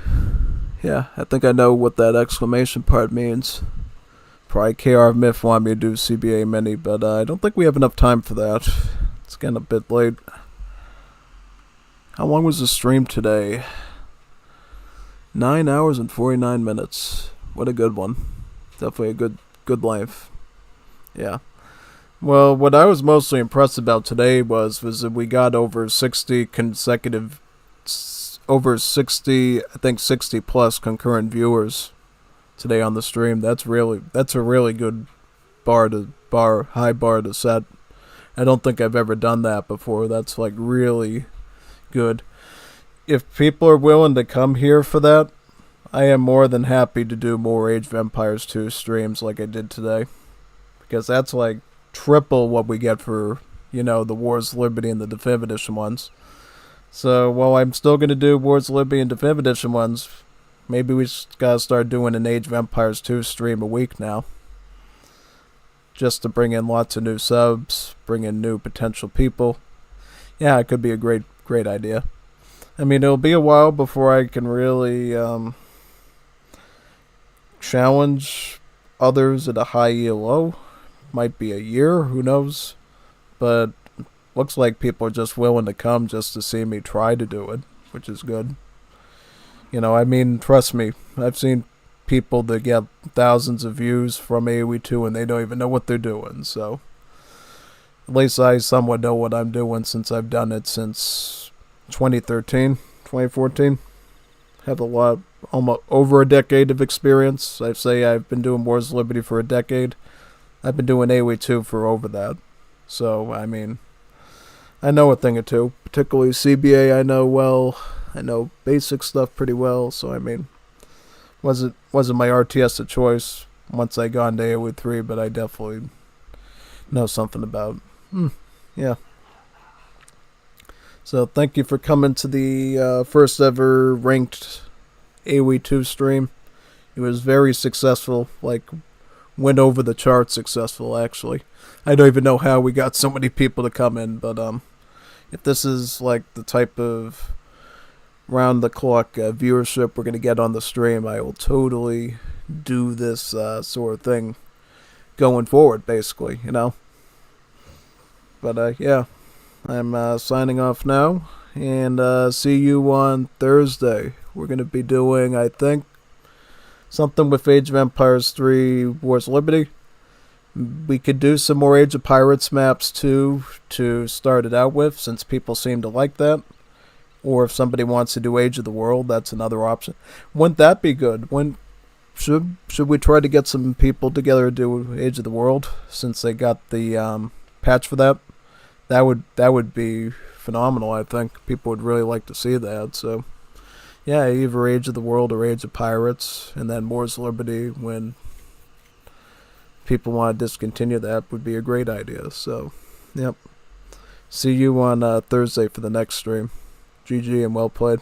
Yeah, I think I know what that exclamation part means. Probably KR Myth wanted me to do CBA mini, but I don't think we have enough time for that. It's getting a bit late. How long was the stream today? 9 hours and 49 minutes. What a good one. Definitely a good length. Yeah. Well, what I was mostly impressed about today was that we got over 60 consecutive, over 60, I think 60 plus concurrent viewers today on the stream. That's a really good high bar to set. I don't think I've ever done that before. That's like really good. If people are willing to come here for that, I am more than happy to do more Age of Empires 2 streams like I did today. Because that's like triple what we get for, the Wars of Liberty and the Definitive Edition ones. So while I'm still going to do Wars of Liberty and Definitive Edition ones, maybe we just gotta start doing an Age of Empires 2 stream a week now. Just to bring in lots of new subs, bring in new potential people. Yeah, it could be a great idea. I mean, it'll be a while before I can really challenge others at a high ELO. Might be a year, who knows? But looks like people are just willing to come just to see me try to do it, which is good. I mean, trust me, I've seen people that get thousands of views from AoE 2 and they don't even know what they're doing, so at least I somewhat know what I'm doing since I've done it since 2013, 2014. Have almost over a decade of experience. I say I've been doing Wars of Liberty for a decade. I've been doing AoE 2 for over that. So, I mean, I know a thing or two. Particularly CBA I know well. I know basic stuff pretty well. So, I mean, wasn't my RTS of choice once I got into AoE 3, but I definitely know something about it. Yeah. So, thank you for coming to the first ever ranked AoE 2 stream. It was very successful, went over the chart successful, actually. I don't even know how we got so many people to come in, but if this is like the type of round the clock viewership we're going to get on the stream, I will totally do this sort of thing going forward, basically, But yeah, I'm signing off now, and see you on Thursday. We're going to be doing, I think, something with Age of Empires 3 Wars of Liberty. We could do some more Age of Pirates maps too to start it out with, since people seem to like that. Or if somebody wants to do Age of the World, that's another option. Wouldn't that be good? Should we try to get some people together to do Age of the World, since they got the patch for that? That would be phenomenal. I think people would really like to see that. So Yeah, either Age of the World or Age of Pirates, and then More's Liberty when people want to discontinue that would be a great idea. So, yep. See you on Thursday for the next stream. GG and well played.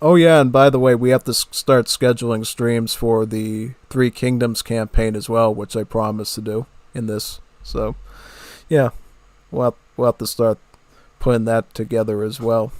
Oh yeah, and by the way, we have to start scheduling streams for the Three Kingdoms campaign as well, which I promised to do in this. So, yeah, we'll have to start putting that together as well.